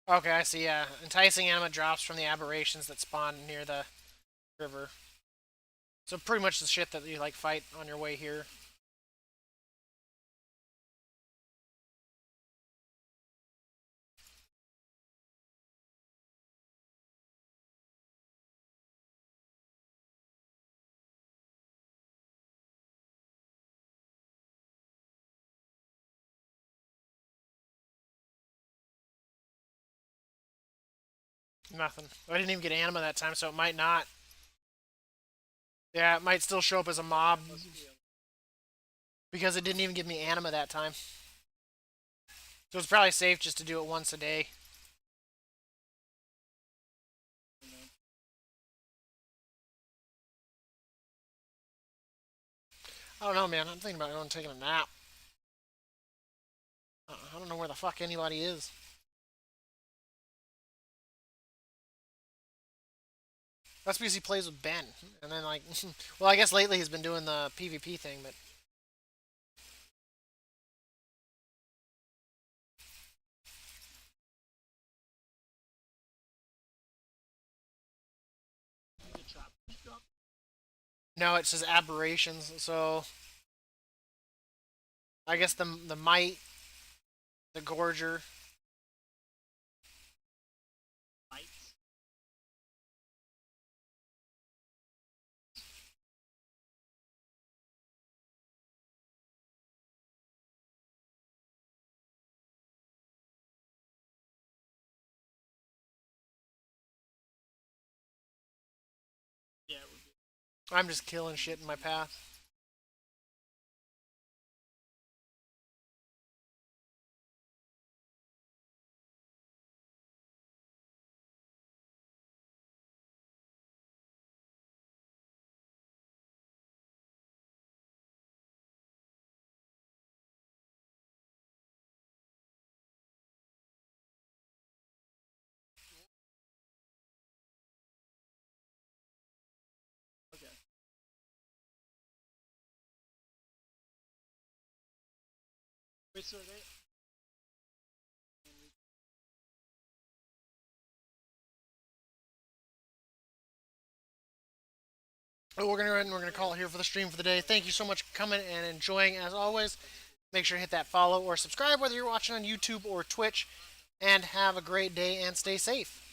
Okay, I see, yeah. Enticing anima drops from the aberrations that spawn near the river. So pretty much the shit that you, like, fight on your way here. Nothing. I didn't even get anima that time, so it might not. Yeah, it might still show up as a mob. Because it didn't even give me anima that time. So it's probably safe just to do it once a day. I don't know, man. I'm thinking about going and taking a nap. I don't know where the fuck anybody is. That's because he plays with Ben. And then, like, well, I guess lately he's been doing the PvP thing, but. No, it says aberrations, so. I guess the Might, the Gorger. Lights. Yeah, it would be. I'm just killing shit in my path. Okay. Wait, so they. But we're gonna go ahead and we're gonna call it here for the stream for the day. Thank you so much for coming and enjoying as always. Make sure to hit that follow or subscribe whether you're watching on YouTube or Twitch. And have a great day and stay safe.